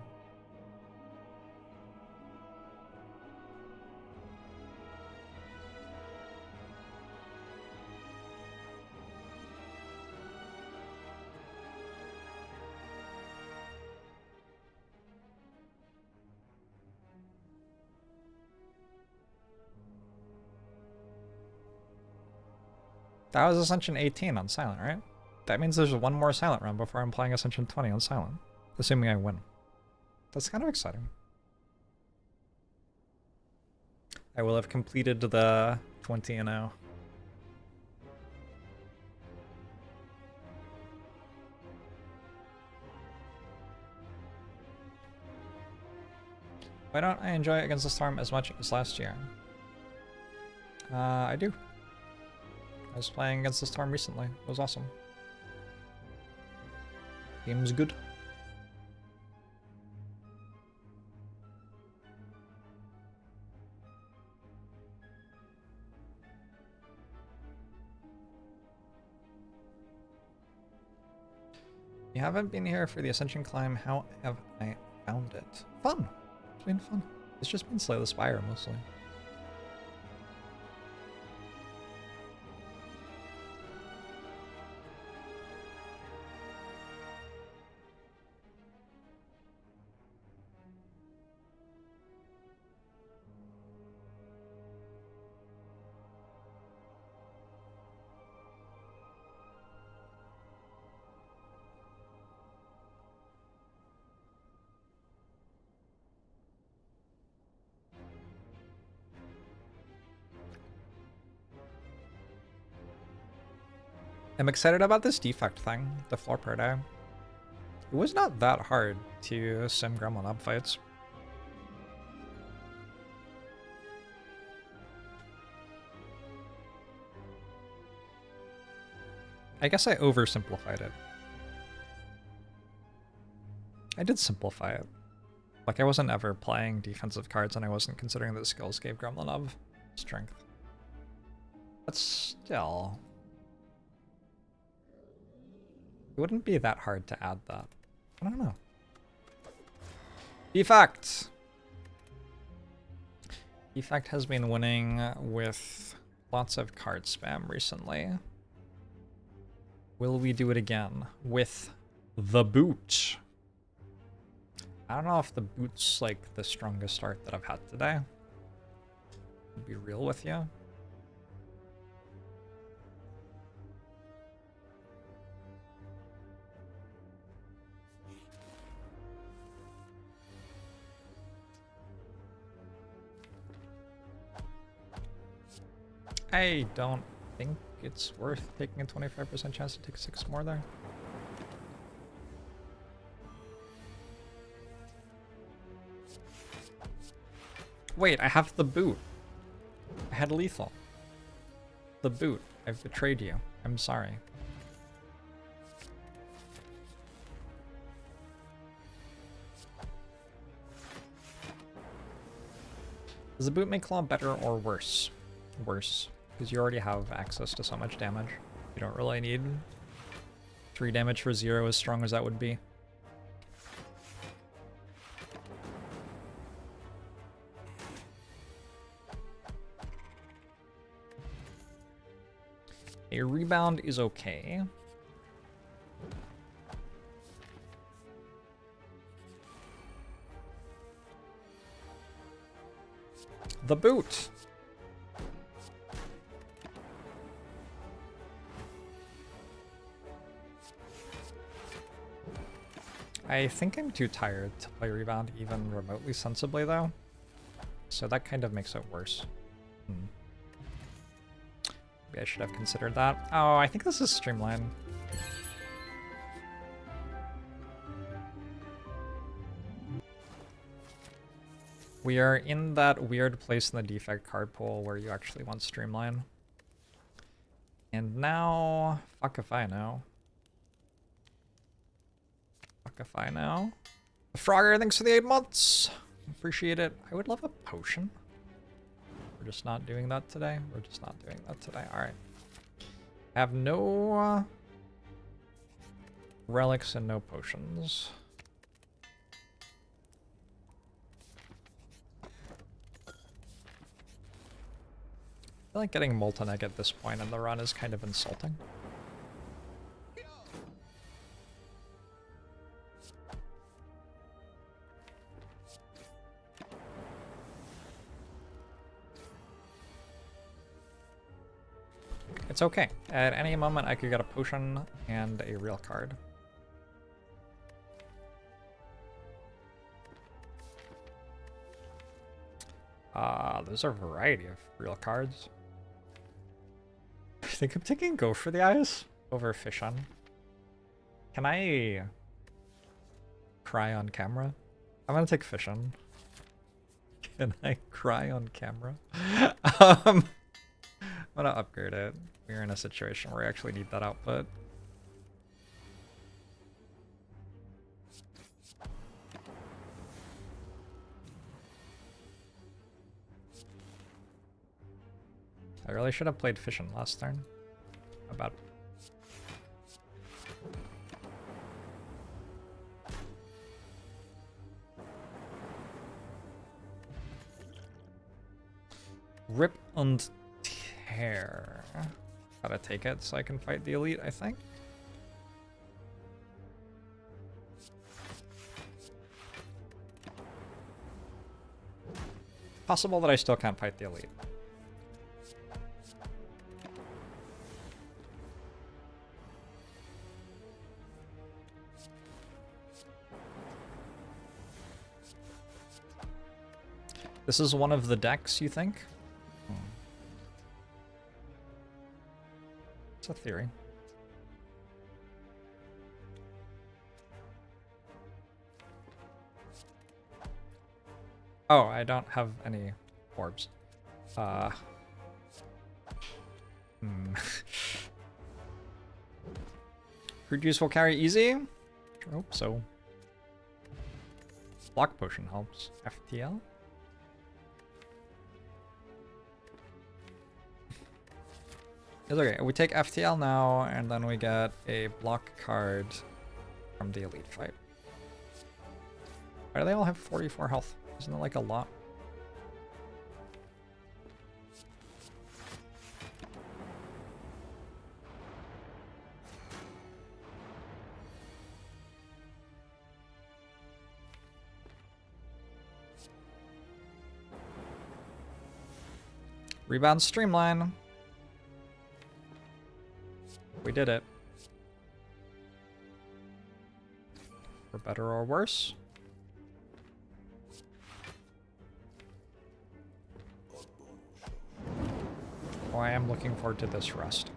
[SPEAKER 1] That was Ascension 18 on Silent, right? That means there's one more Silent run before I'm playing Ascension 20 on Silent. Assuming I win. That's kind of exciting. I will have completed the 20-0. Why don't I enjoy Against the Storm as much as last year? I do. I was playing Against the Storm recently. It was awesome. Game's good. You haven't been here for the Ascension climb. How have I found it? Fun. It's been fun. It's just been Slay the Spire mostly. I'm excited about this defect thing, the floorperday. It was not that hard to sim gremlin up fights. I guess I oversimplified it. I did simplify it. Like, I wasn't ever playing defensive cards and I wasn't considering that skills gave gremlin of strength. But still... it wouldn't be that hard to add that. I don't know. Defect! Defect has been winning with lots of card spam recently. Will we do it again with the boot? I don't know if the boot's like the strongest start that I've had today. To be real with you. I don't think it's worth taking a 25% chance to take 6 more there. Wait, I have the boot. I had lethal. The boot. I've betrayed you. I'm sorry. Does the boot make claw better or worse? Worse. Because you already have access to so much damage. You don't really need 3 damage for 0 as strong as that would be. A rebound is okay. The boot! I think I'm too tired to play rebound even remotely sensibly though. So that kind of makes it worse. Maybe I should have considered that. Oh, I think this is streamlined. We are in that weird place in the defect card pool where you actually want Streamline. And now, fuck if I know. Fuck if I know. Frogger, thanks for the 8 months. Appreciate it. I would love a potion. We're just not doing that today. We're just not doing that today. All right. Have no relics and no potions. I feel like getting Molten Egg at this point in the run is kind of insulting. It's okay. At any moment I could get a potion and a real card. There's a variety of real cards. I think I'm taking Go for the Eyes over Fission. Can I cry on camera? I'm gonna take Fission. Can I cry on camera? I'm gonna upgrade it. We're in a situation where we actually need that output. I really should have played Fission last turn. How bad. Rip and tear. Gotta take it so I can fight the elite, I think. Possible that I still can't fight the elite. This is one of the decks, you think? It's a theory. Oh, I don't have any orbs. Fruit juice will carry easy? Sure hope so. Block potion helps. FTL? It's okay. We take FTL now, and then we get a block card from the elite fight. Why do they all have 44 health? Isn't it like a lot? Rebound Streamline. We did it. For better or worse. Oh, I am looking forward to this rest.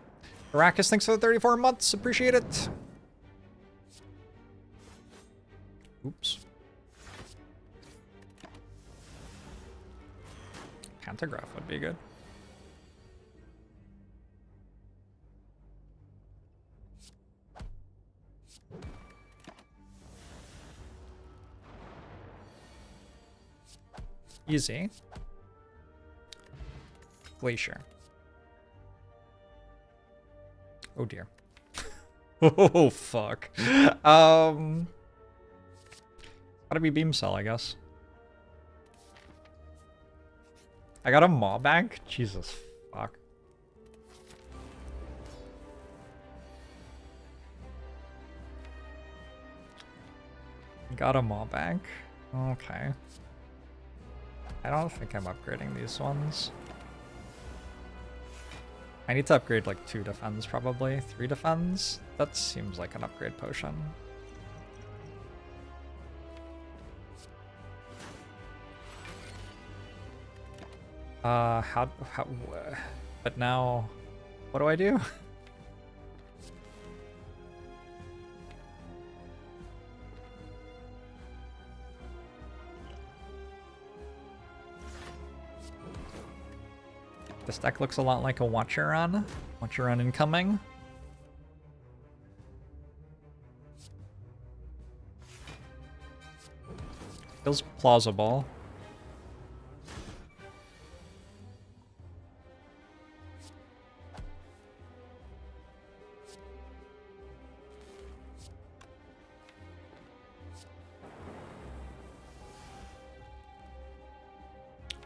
[SPEAKER 1] Arrakis, thanks for the 34 months. Appreciate it. Oops. Pantograph would be good. Easy. Glacier. Oh dear. Oh fuck. Gotta be Beam Cell, I guess. I got a Maw Bank? Jesus fuck. Got a Maw Bank? Okay. I don't think I'm upgrading these ones. I need to upgrade like 2 defense probably. 3 defense? That seems like an upgrade potion. But now, what do I do? This deck looks a lot like a Watcher Run. Watcher Run incoming. Feels plausible.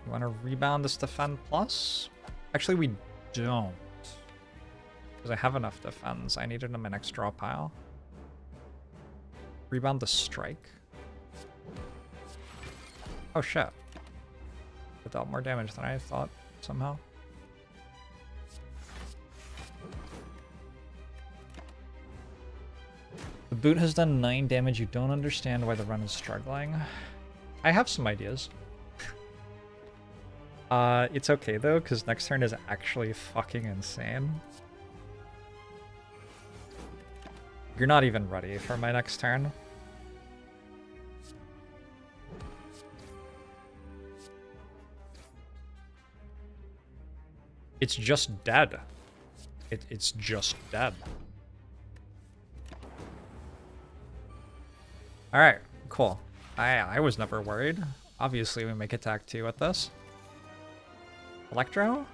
[SPEAKER 1] You want to rebound this defend plus? Actually, we don't. Because I have enough defense. I needed them in next draw pile. Rebound the strike. Oh shit. It dealt more damage than I thought somehow. The boot has done 9 damage. You don't understand why the run is struggling. I have some ideas. It's okay though, because next turn is actually fucking insane. You're not even ready for my next turn. It's just dead. It's just dead. Alright, cool. I was never worried. Obviously we make attack 2 with this. Electro?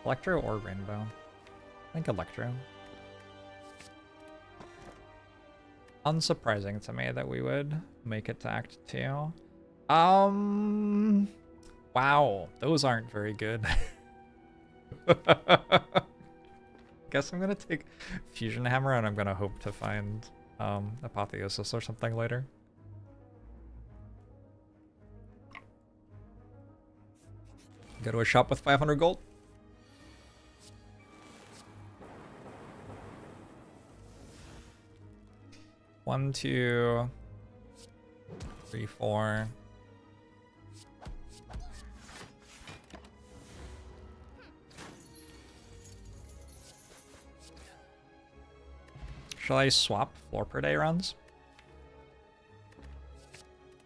[SPEAKER 1] Electro or Rainbow? I think Electro. Unsurprising to me that we would make attack 2. Wow, those aren't very good. Guess I'm gonna take Fusion Hammer and I'm gonna hope to find Apotheosis or something later. Go to a shop with 500 gold. One, two, three, four. Shall I swap floor per day runs?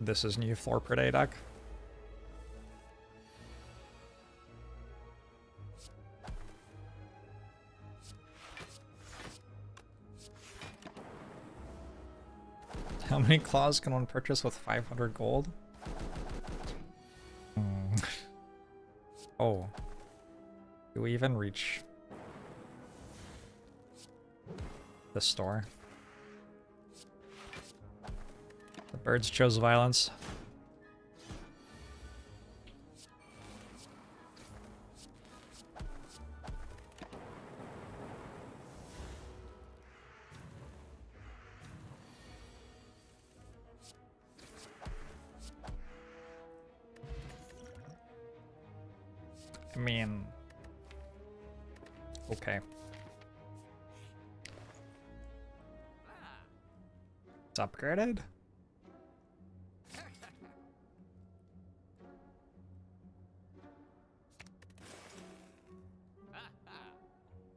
[SPEAKER 1] This is new floor per day deck. How many claws can one purchase with 500 gold? Oh. Do we even reach the store? The birds chose violence. I mean, okay. It's upgraded?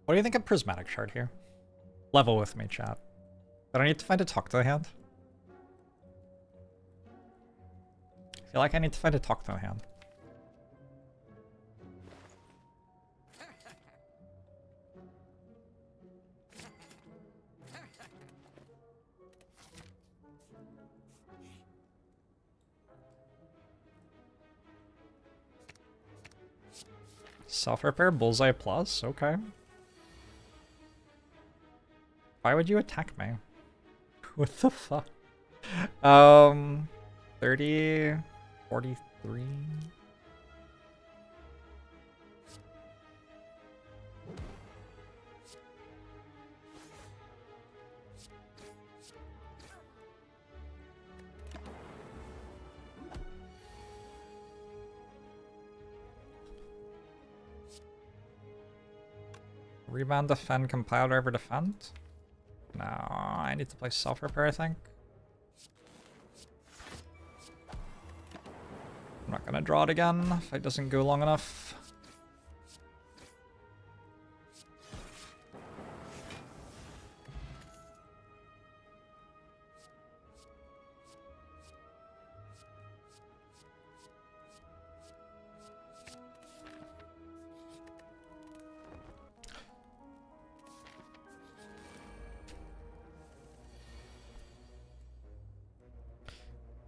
[SPEAKER 1] What do you think of Prismatic Shard here? Level with me, chat. But I need to find a Tocto hand. I feel like I need to find a Tocto hand. Self-repair, bullseye plus, okay. Why would you attack me? What the fuck? 30, 43. Rebound, defend, compile, driver, defend? No, I need to play self-repair, I think. I'm not gonna draw it again if it doesn't go long enough.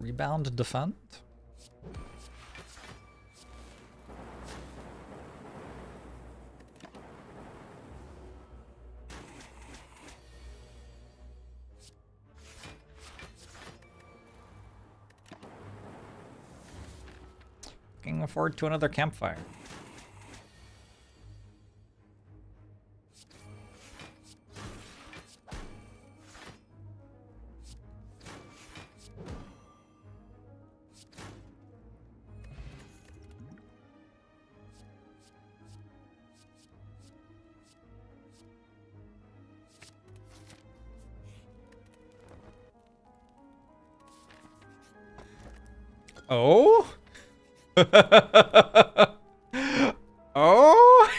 [SPEAKER 1] Rebound, defend. Looking forward to another campfire. Oh? Oh?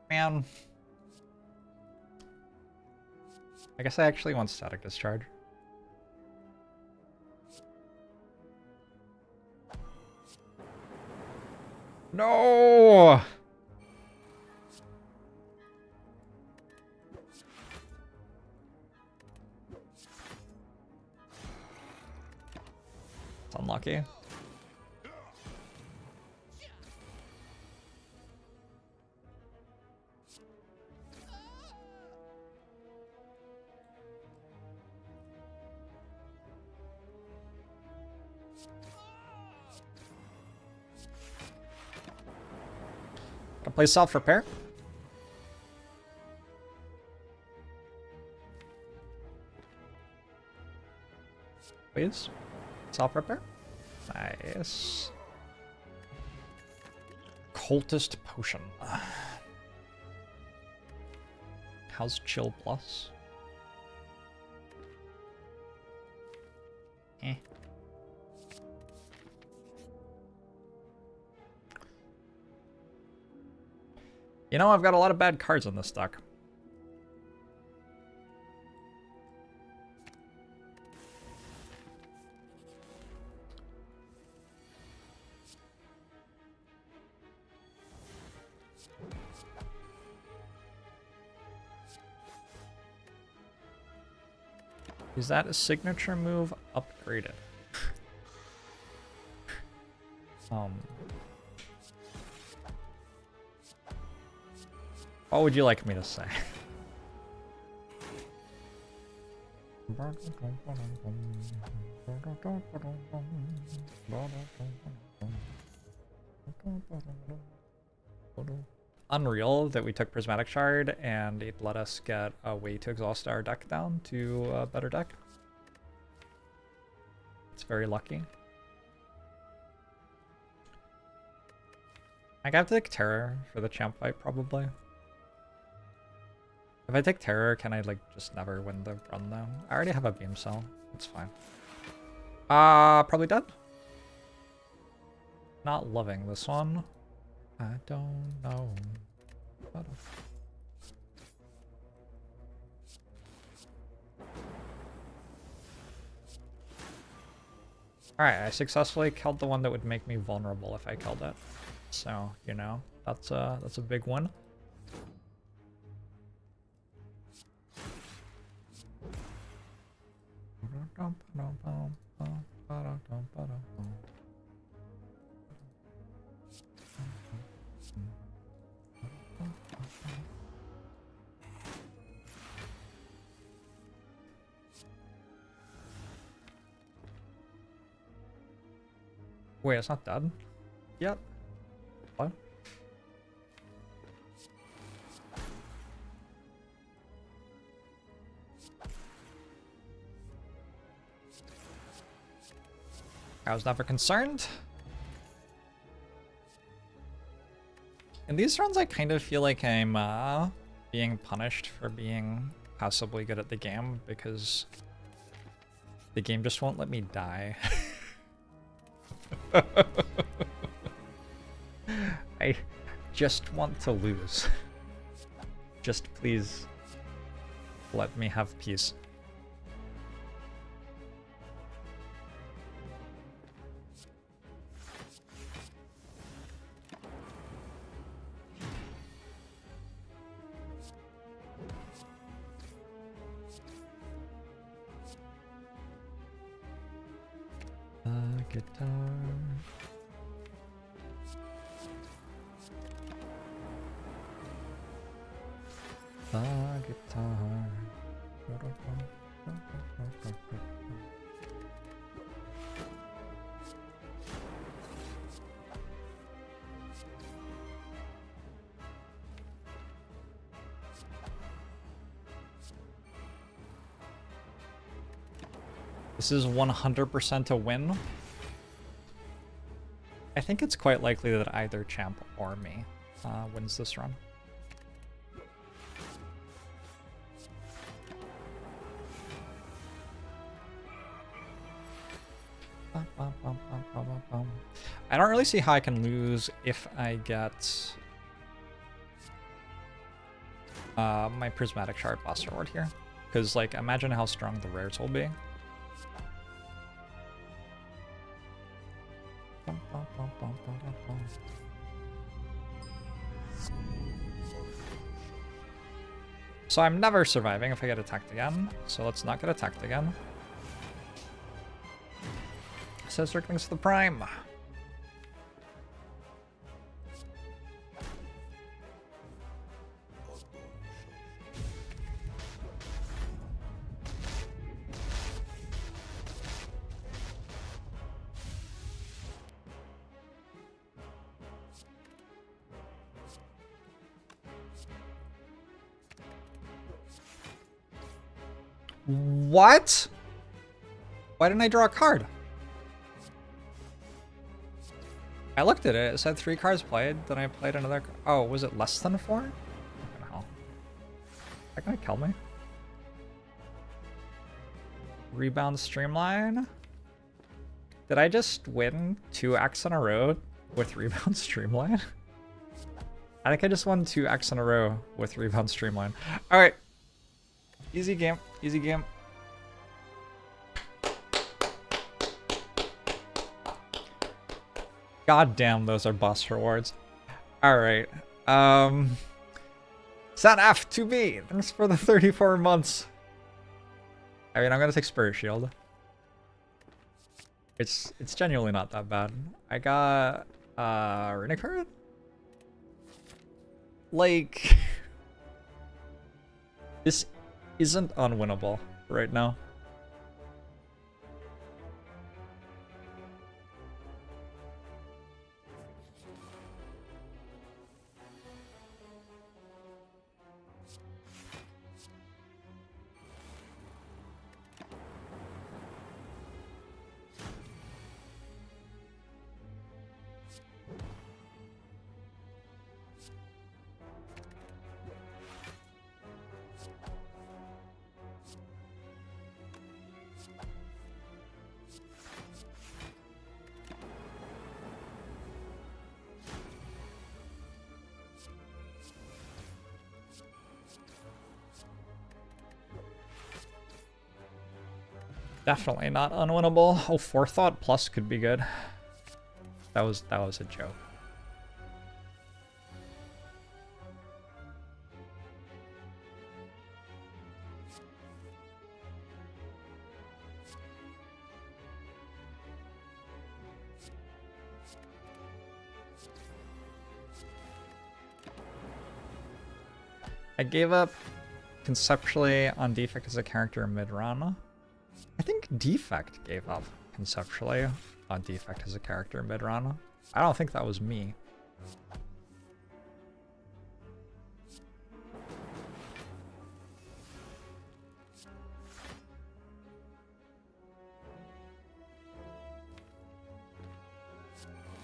[SPEAKER 1] Man. I guess I actually want static discharge. No! It's unlucky. Gotta play self-repair. Please. Self-repair. Nice. Cultist potion. How's chill plus? Eh. You know, I've got a lot of bad cards in this deck. Is that a signature move upgraded? What would you like me to say? Unreal that we took Prismatic Shard and it let us get a way to exhaust our deck down to a better deck. It's very lucky. I gotta take Terror for the champ fight, probably. If I take Terror, can I, like, just never win the run, though? I already have a Beam Cell. It's fine. Probably dead. Not loving this one. I don't know. Alright, I successfully killed the one that would make me vulnerable if I killed it. So, you know, that's a big one. Wait, it's not dead? Yep. What? I was never concerned. In these runs, I kind of feel like I'm being punished for being possibly good at the game because the game just won't let me die. I just want to lose. Just please Let me have peace. Guitar. Guitar. This is 100% a win. I think it's quite likely that either champ or me wins this run. I don't really see how I can lose if I get my prismatic shard boss reward here. Because, like, imagine how strong the rares will be. So I'm never surviving if I get attacked again, so let's not get attacked again. Says Circlings to the Prime. What? Why didn't I draw a card? I looked at it. It said 3 cards played. Then I played another. Oh, was it less than 4? What the hell? Is that gonna kill me? Rebound Streamline. Did I just win 2x in a row with Rebound Streamline? I think I just won 2x in a row with Rebound Streamline. All right. Easy game. Easy game. God damn, those are boss rewards. Alright. Sanaf to be. Thanks for the 34 months. I mean, I'm gonna take Spire Shield. It's genuinely not that bad. I got Runic card? Like this isn't unwinnable right now. Definitely not unwinnable. Oh, Forethought plus could be good. That was a joke. I gave up conceptually on Defect as a character mid-run. I think Defect gave up conceptually on Defect as a character mid-run. I don't think that was me.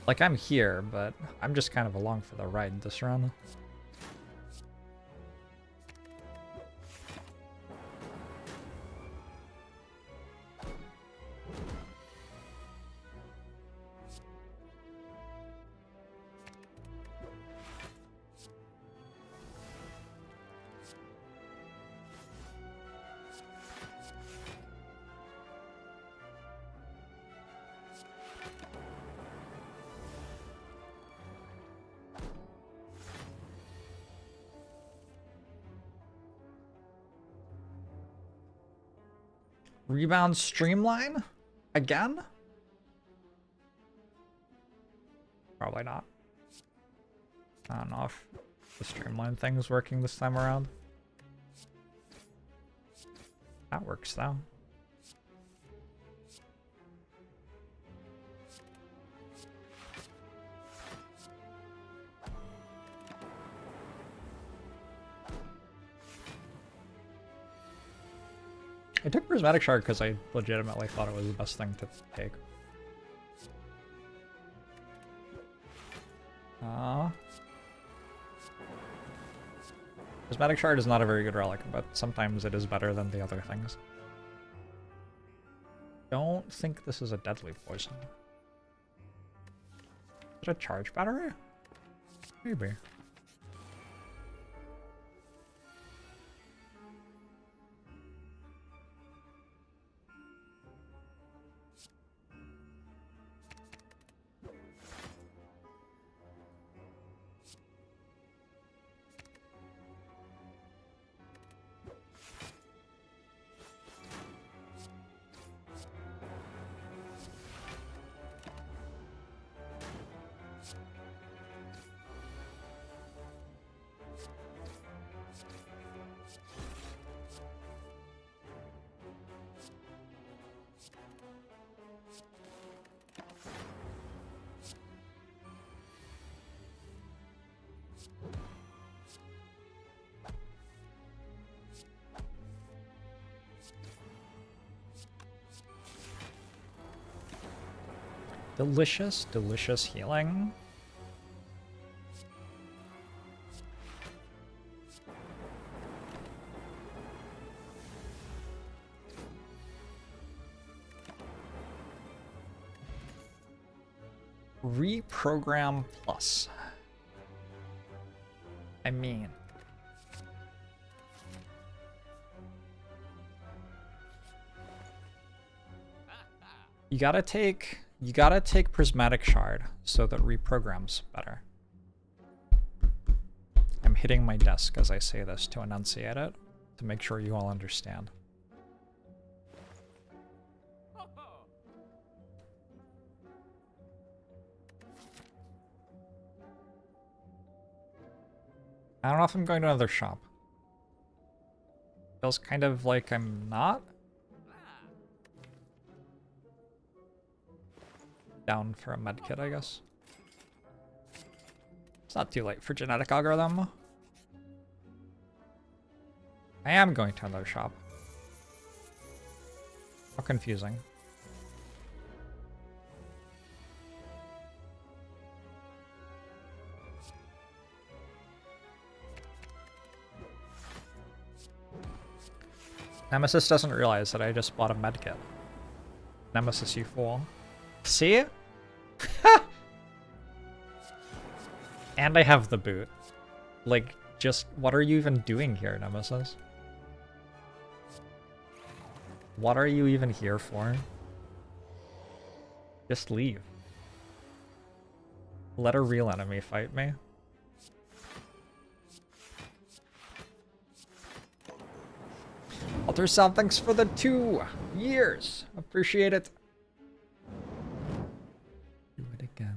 [SPEAKER 1] Like, I'm here, but I'm just kind of along for the ride this run. Rebound streamline? Again? Probably not. I don't know if the streamline thing is working this time around. That works though. I took Prismatic Shard because I legitimately thought it was the best thing to take. Prismatic Shard is not a very good relic, but sometimes it is better than the other things. Don't think this is a deadly poison. Is it a charge battery? Maybe. Delicious, delicious healing. Reprogram plus. I mean, you gotta take Prismatic Shard so that reprograms better. I'm hitting my desk as I say this to enunciate it, to make sure you all understand. I don't know if I'm going to another shop. Feels kind of like I'm not. Down for a medkit, I guess. It's not too late for genetic algorithm. I am going to another shop. How confusing. Nemesis doesn't realize that I just bought a medkit. Nemesis, you fool. See? And I have the boot. Like, just, what are you even doing here, Nemesis? What are you even here for? Just leave. Let a real enemy fight me. Ultrasound, thanks for the 2 years. Appreciate it. Do it again.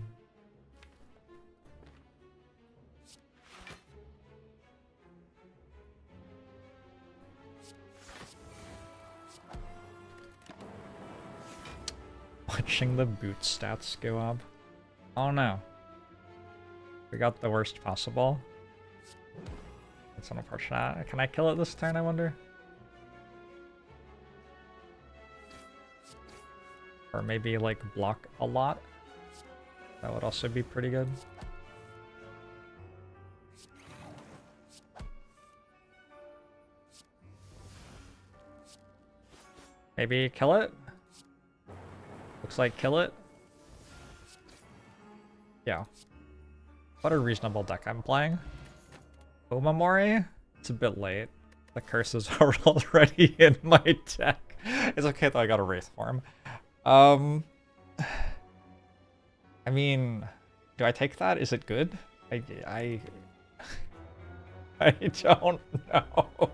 [SPEAKER 1] Watching the boot stats go up. Oh no. We got the worst possible. That's unfortunate. Can I kill it this turn, I wonder? Or maybe like block a lot. That would also be pretty good. Maybe kill it? Looks like kill it. Yeah. What a reasonable deck I'm playing. Omamori? It's a bit late. The curses are already in my deck. It's okay though, I got a Wraith form. I mean, do I take that? Is it good? I don't know.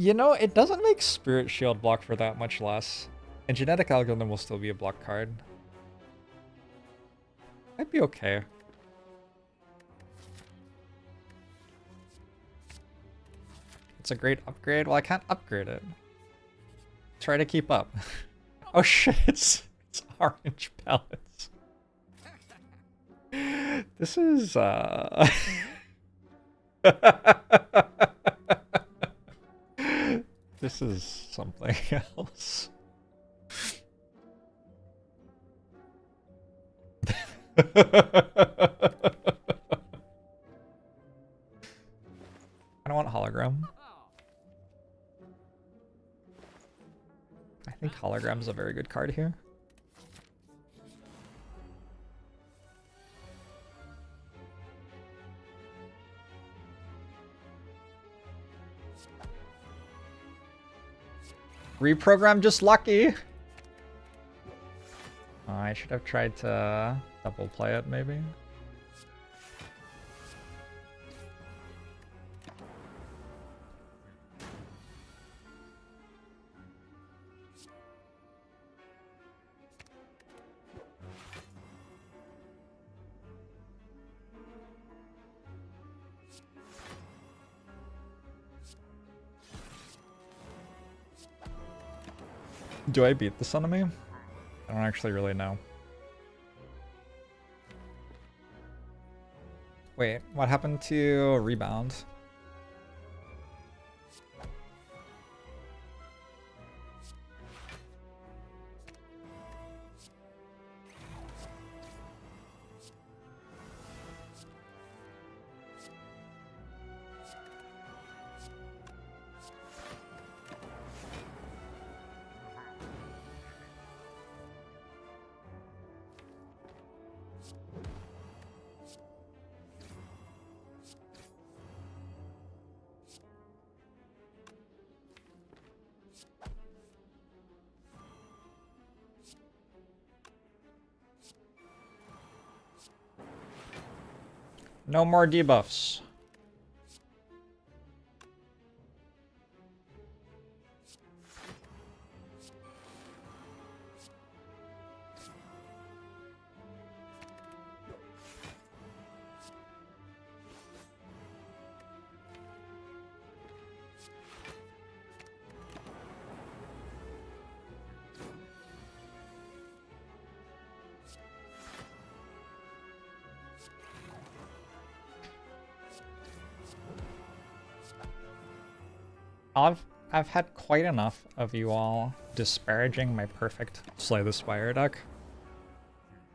[SPEAKER 1] You know, it doesn't make Spirit Shield block for that much less. And Genetic Algorithm will still be a block card. Might be okay. It's a great upgrade. Well, I can't upgrade it. Try to keep up. Oh shit, it's orange pellets. This is this is something else. I don't want hologram. I think hologram's a very good card here. Reprogram just lucky. Oh, I should have tried to double play it maybe. Do I beat this enemy? I don't actually really know. Wait, what happened to rebound? No more debuffs. I've had quite enough of you all disparaging my perfect Slay the Spire deck.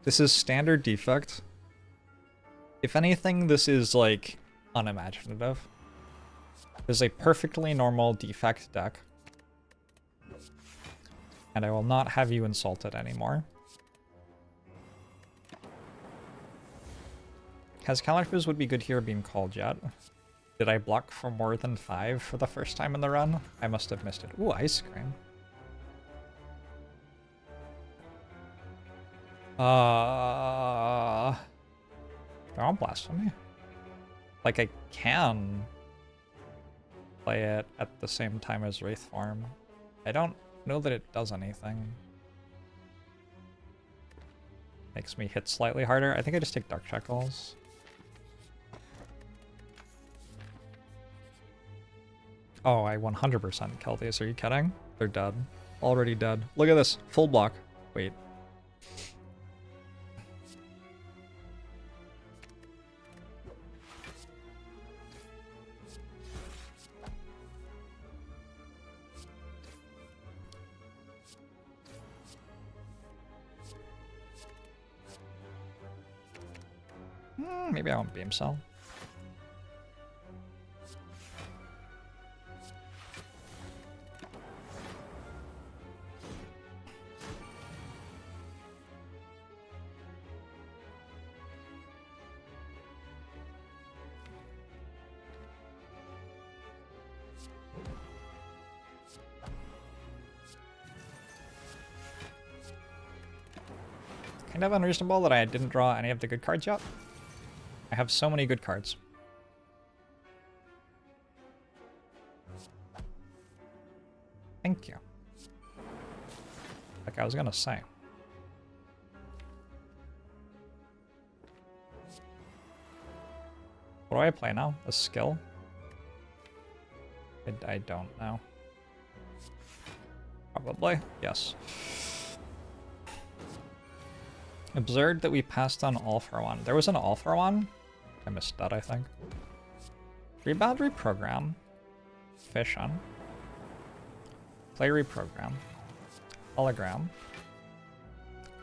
[SPEAKER 1] This is standard defect. If anything, this is like unimaginative. This is a perfectly normal defect deck. And I will not have you insulted anymore. Has Califers would be good here being called yet? Did I block for more than 5 for the first time in the run? I must have missed it. Ooh, ice cream. They're all blasphemy. Like, I can play it at the same time as Wraith Form. I don't know that it does anything. Makes me hit slightly harder. I think I just take Dark Shackles. Oh, I 100% kill these. Are you kidding? They're dead. Already dead. Look at this. Full block. Wait. Maybe I won't Beam Cell. Kind of unreasonable that I didn't draw any of the good cards yet. I have so many good cards. Thank you. Like I was gonna say. What do I play now? A skill? I don't know. Probably, yes. Absurd that we passed on all for one. There was an all for one? I missed that, I think. Rebound, reprogram. Fission. Play, reprogram. Hologram.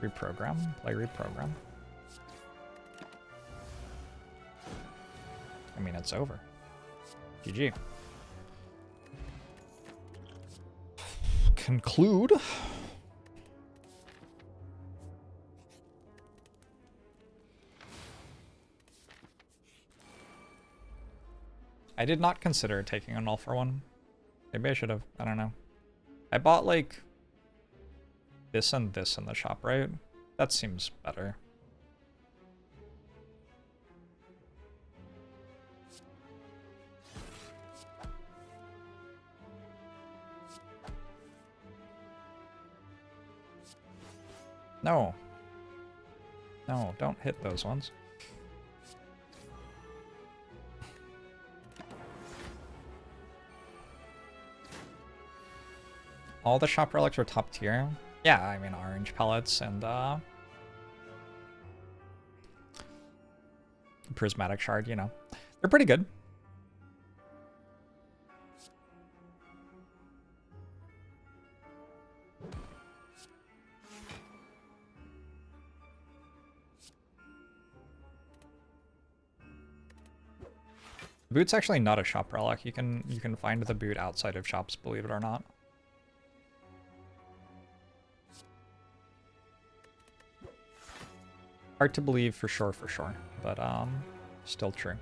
[SPEAKER 1] Reprogram. Play, reprogram. I mean, it's over. GG. Conclude. I did not consider taking an all for one. Maybe I should have. I don't know. I bought like this and this in the shop, right? That seems better. No. No, don't hit those ones. All the shop relics are top tier. Yeah, I mean orange pellets and prismatic shard, you know. They're pretty good. The boot's actually not a shop relic. You can find the boot outside of shops, believe it or not. Hard to believe for sure, but still true.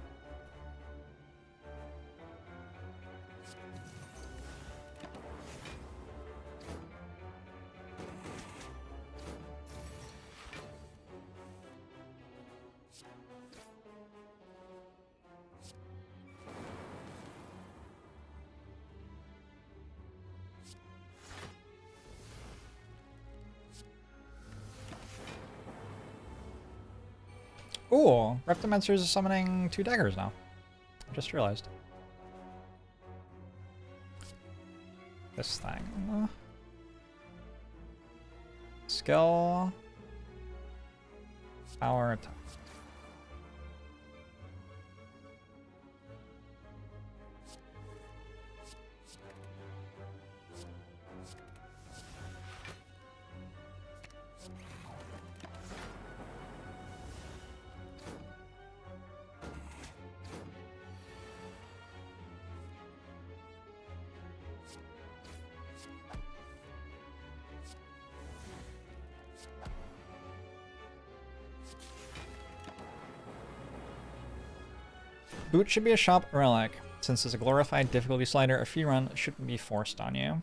[SPEAKER 1] Ooh, Reptomancer is summoning 2 daggers now. I just realized. This thing. Skill. Power attack. Boot should be a shop relic. Since it's a glorified difficulty slider, a free run shouldn't be forced on you.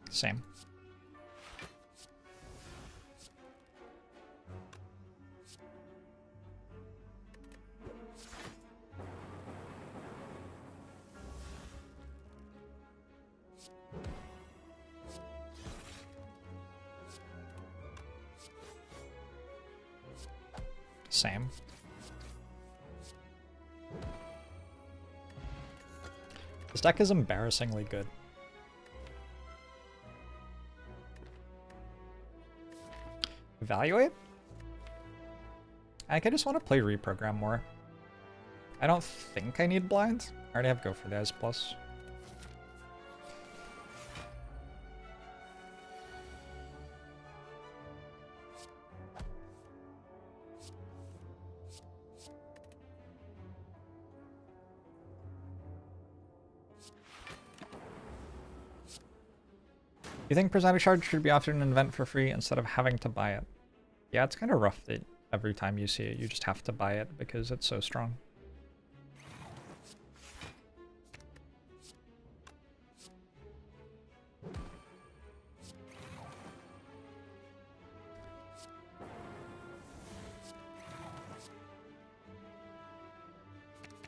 [SPEAKER 1] Same. Same. This deck is embarrassingly good. Evaluate? I just want to play reprogram more. I don't think I need blind. I already have go for the Eyes Plus. You think Prismatic Shard should be offered in an event for free instead of having to buy it? Yeah, it's kind of rough that every time you see it, you just have to buy it because it's so strong.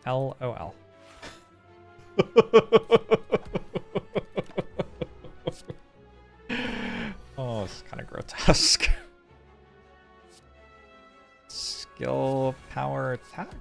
[SPEAKER 1] LOL. task. Skill, power, attack.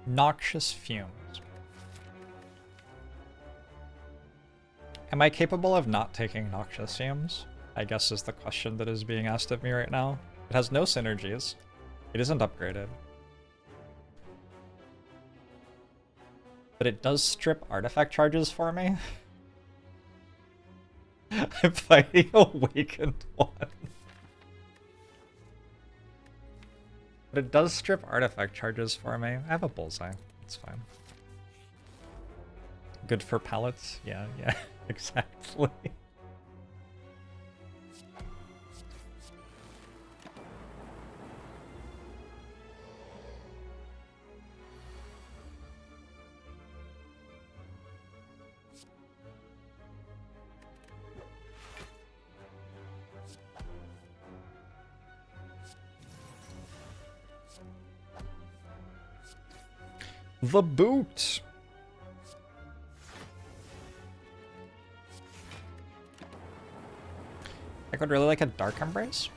[SPEAKER 1] Noxious fumes. Am I capable of not taking noxious fumes? I guess is the question that is being asked of me right now. It has no synergies. It isn't upgraded. But it does strip artifact charges for me. I'm fighting Awakened one. But it does strip artifact charges for me. I have a bullseye. It's fine. Good for pallets? Yeah, exactly. The boot. I could really like a Dark Embrace.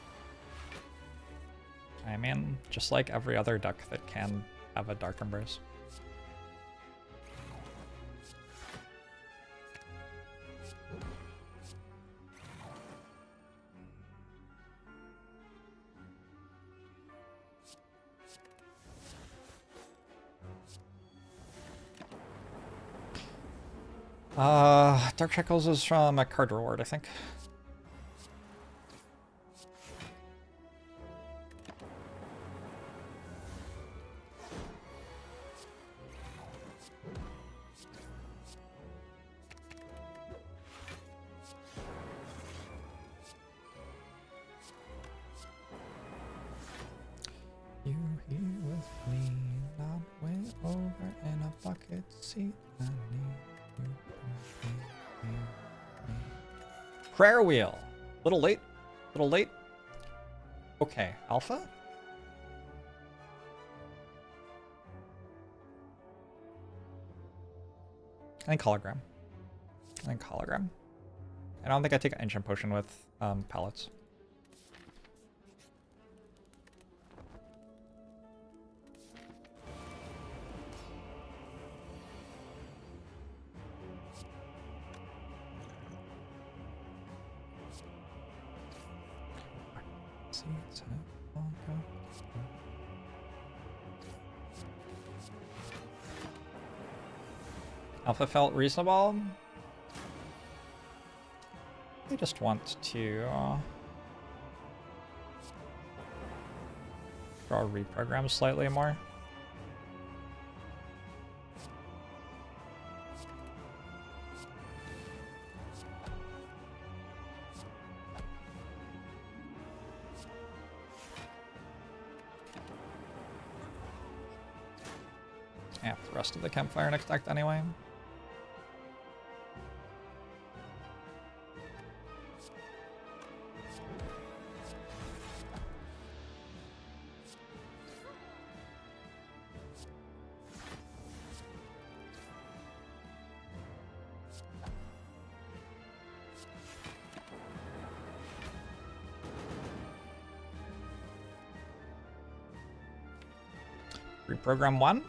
[SPEAKER 1] I mean, just like every other duck that can have a Dark Embrace. Dark Shackles is from a card reward, I think. You here with me, not way over in a bucket seat. I need you. Prayer wheel. Little late. Little late. Okay, alpha? I think hologram. I don't think I take an ancient potion with pallets. Alpha felt reasonable. I just want to draw reprogram slightly more. Yeah, the rest of the campfire next act anyway. Reprogram 1.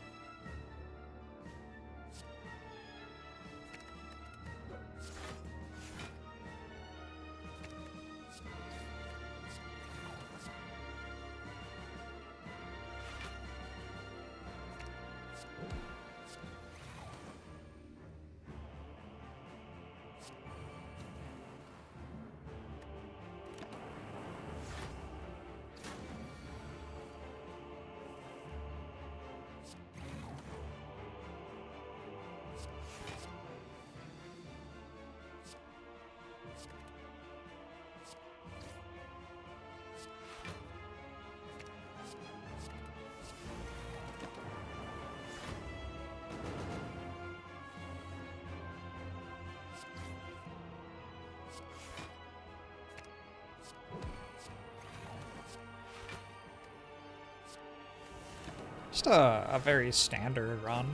[SPEAKER 1] Just a very standard run.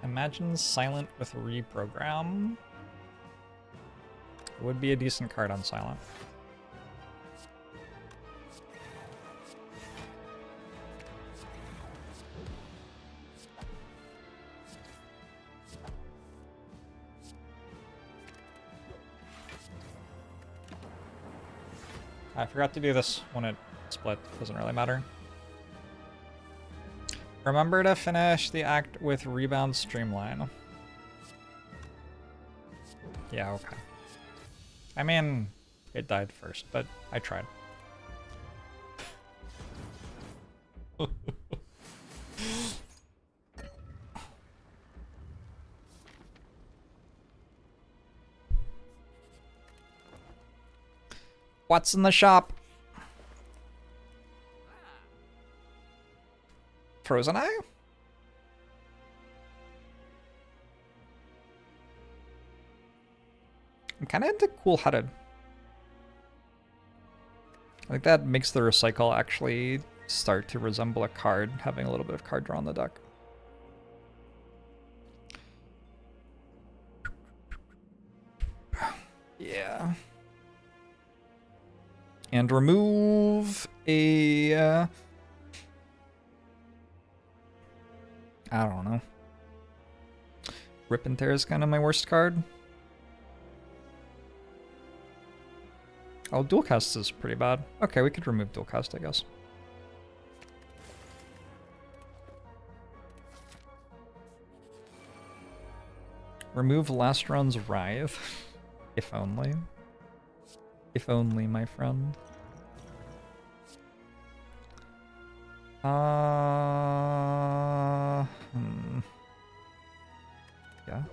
[SPEAKER 1] Imagine Silent with Reprogram. Would be a decent card on Silent. I forgot to do this when it split. Doesn't really matter. Remember to finish the act with Rebound Streamline. Yeah, okay. I mean, it died first, but I tried. What's in the shop? Frozen Eye? I'm kind of into Cool-Headed. I think that makes the recycle actually start to resemble a card, having a little bit of card draw on the deck. Yeah. And remove a... I don't know. Rip and Tear is kind of my worst card. Oh, Dual Cast is pretty bad. Okay, we could remove Dual Cast, I guess. Remove last run's Writhe. If only. If only, my friend. Yes.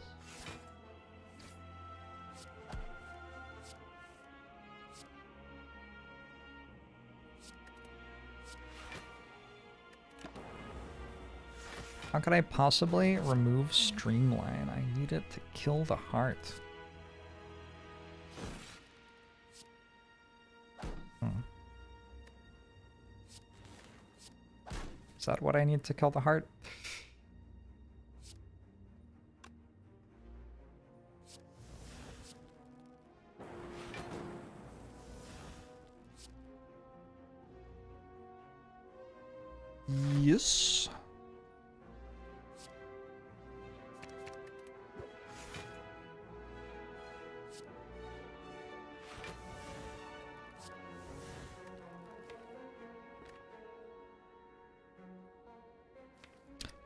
[SPEAKER 1] How could I possibly remove Streamline? I need it to kill the heart. Is that what I need to kill the heart? Yes.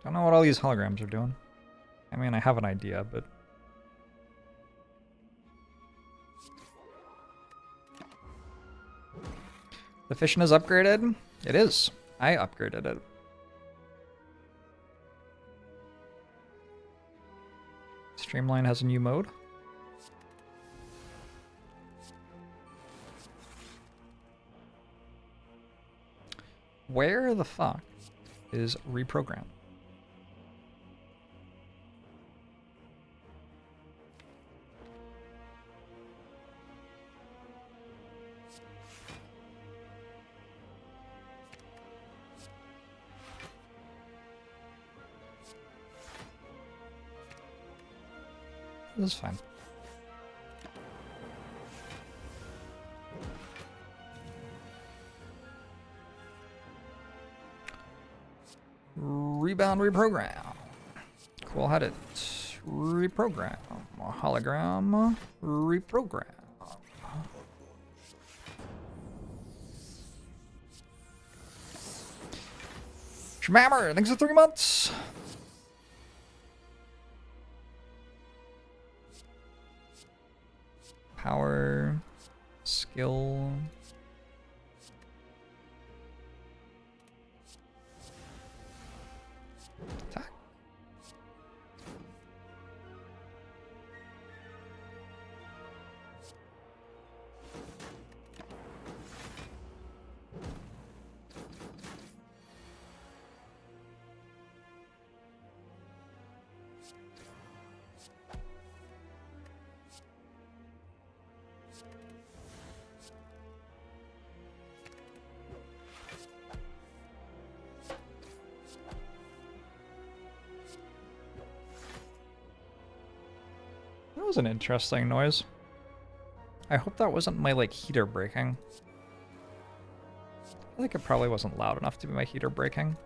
[SPEAKER 1] Don't know what all these holograms are doing. I mean, I have an idea, but... The Fission is upgraded? It is. I upgraded it. Streamline has a new mode. Where the fuck is Reprogram? This is fine. Rebound, reprogram. Cool-Headed. Reprogram. Hologram. Reprogram. Shmammer, thanks for 3 months. Power, skill. Attack. That was an interesting noise. I hope that wasn't my, like, heater breaking. I feel like it probably wasn't loud enough to be my heater breaking.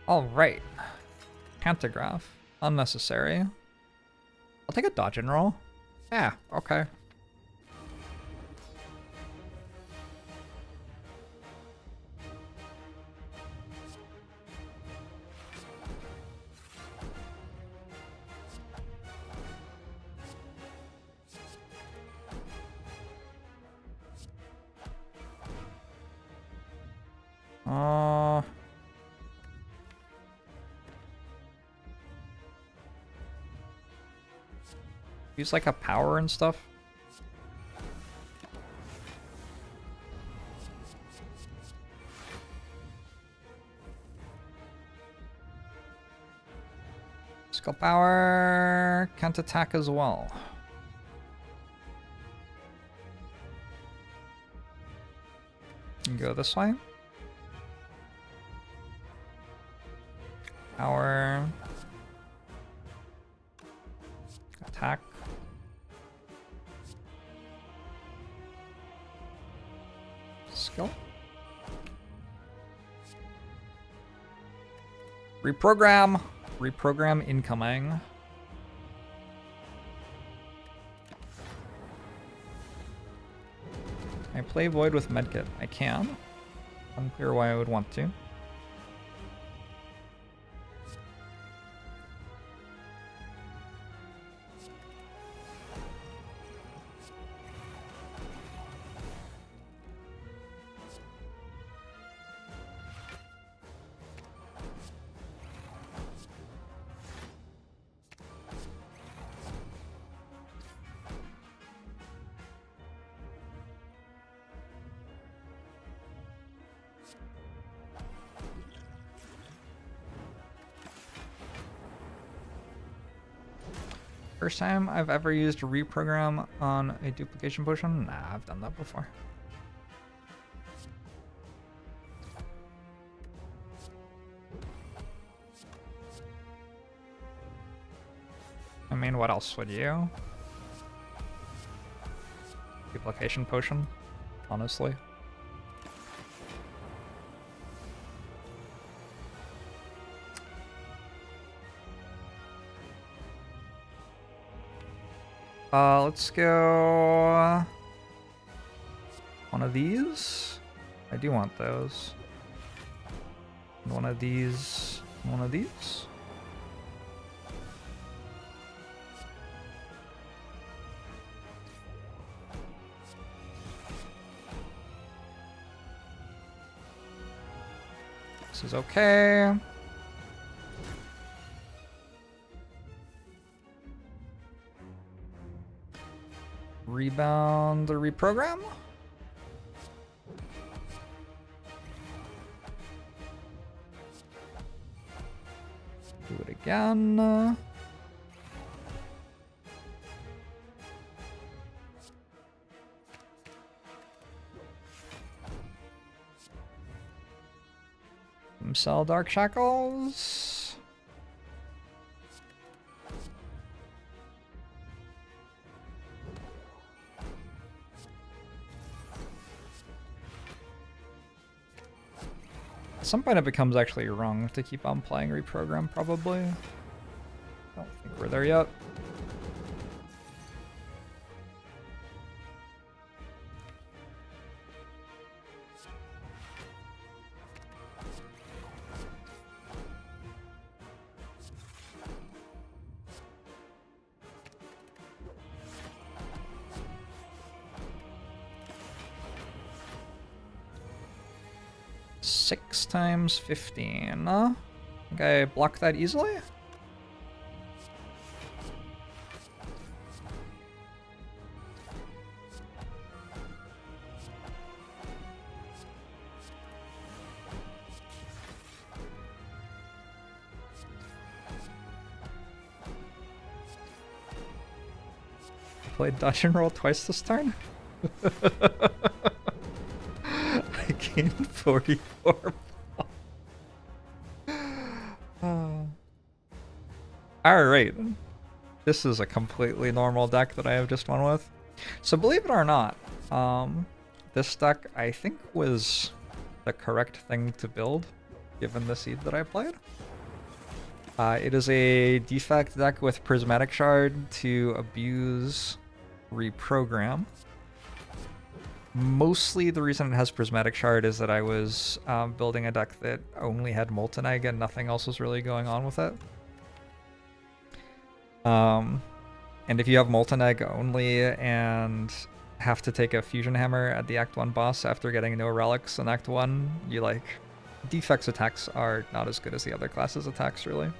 [SPEAKER 1] Alright. Pantograph. Unnecessary. I'll take a dodge and roll. Yeah, okay. Use like a power and stuff. Skill power can't attack as well. And go this way. Power. Attack. Skill. Reprogram. Reprogram incoming. I play Void with Medkit. I can. Unclear why I would want to. First time I've ever used a reprogram on a duplication potion? Nah, I've done that before. I mean, what else would you? Duplication potion, honestly. Let's go one of these. I do want those. One of these, one of these. This is okay. Rebound the reprogram. Do it again. Sell Dark Shackles. At some point it becomes actually wrong to keep on playing reprogram, probably. Don't think we're there yet. Six times 15. I think I blocked that easily. Played dodge and roll twice this turn. I gained 44. Alright. This is a completely normal deck that I have just won with. So believe it or not, this deck I think was the correct thing to build, given the seed that I played. It is a defect deck with Prismatic Shard to abuse reprogram. Mostly the reason it has Prismatic Shard is that I was building a deck that only had Molten Egg and nothing else was really going on with it. And if you have Molten Egg only and have to take a Fusion Hammer at the Act 1 boss after getting no relics in Act 1, you like... Defects attacks are not as good as the other classes' attacks, really.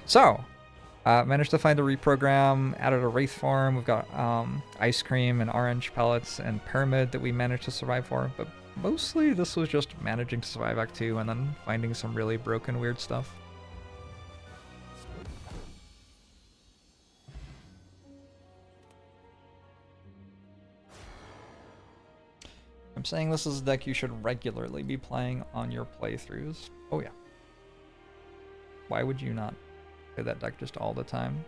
[SPEAKER 1] So, managed to find a reprogram, added a Wraith form, we've got Ice Cream and Orange Pellets and Pyramid that we managed to survive for, but mostly this was just managing to survive Act 2 and then finding some really broken weird stuff. I'm saying this is a deck you should regularly be playing on your playthroughs. Oh yeah. Why would you not play that deck just all the time?